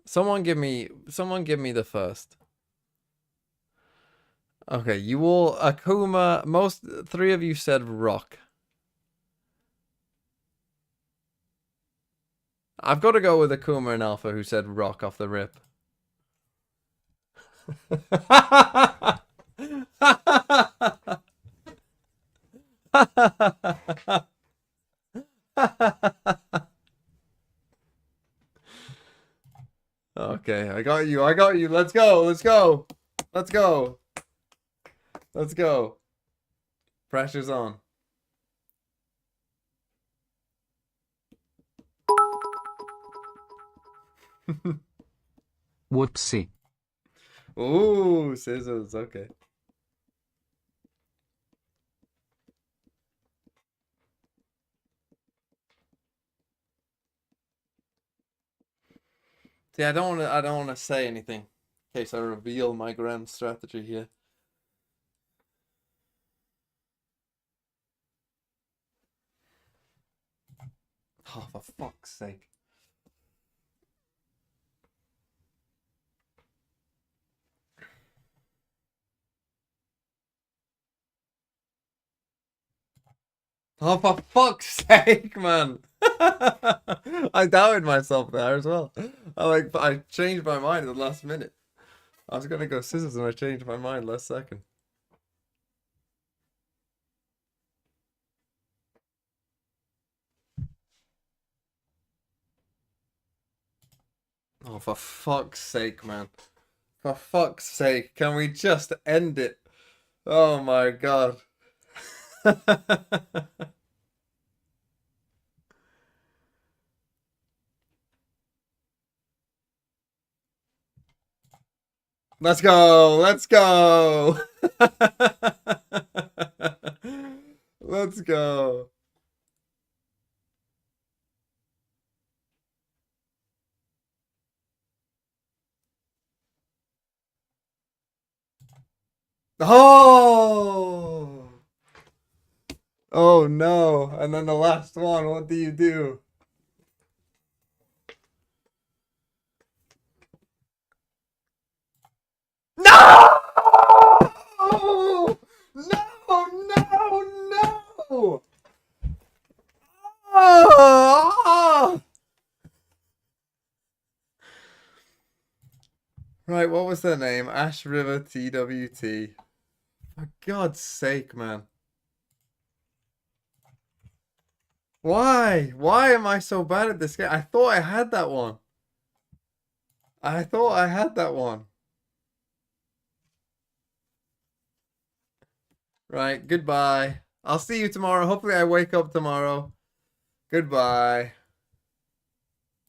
Someone give me the first. Okay, you all Akuma, 3 of you said rock. I've got to go with Akuma and Alpha who said rock off the rip. Okay, I got you. Let's go. Let's go. Let's go. Pressure's on. Whoopsie. Ooh, scissors. Okay. See, I don't want to say anything in case I reveal my grand strategy here. Oh, for fuck's sake. Oh, for fuck's sake, man. I doubted myself there as well. I changed my mind at the last minute. I was gonna go scissors and I changed my mind last second. Oh, for fuck's sake, man. For fuck's sake, can we just end it? Oh my god. Let's go. Let's go. Let's go. Oh. Oh no. And then the last one, what do you do? No! No! No! No! Oh! Right, what was their name? Ash River TWT. For God's sake, man. Why? Why am I so bad at this game? I thought I had that one. I thought I had that one. Right, goodbye. I'll see you tomorrow. Hopefully I wake up tomorrow. Goodbye.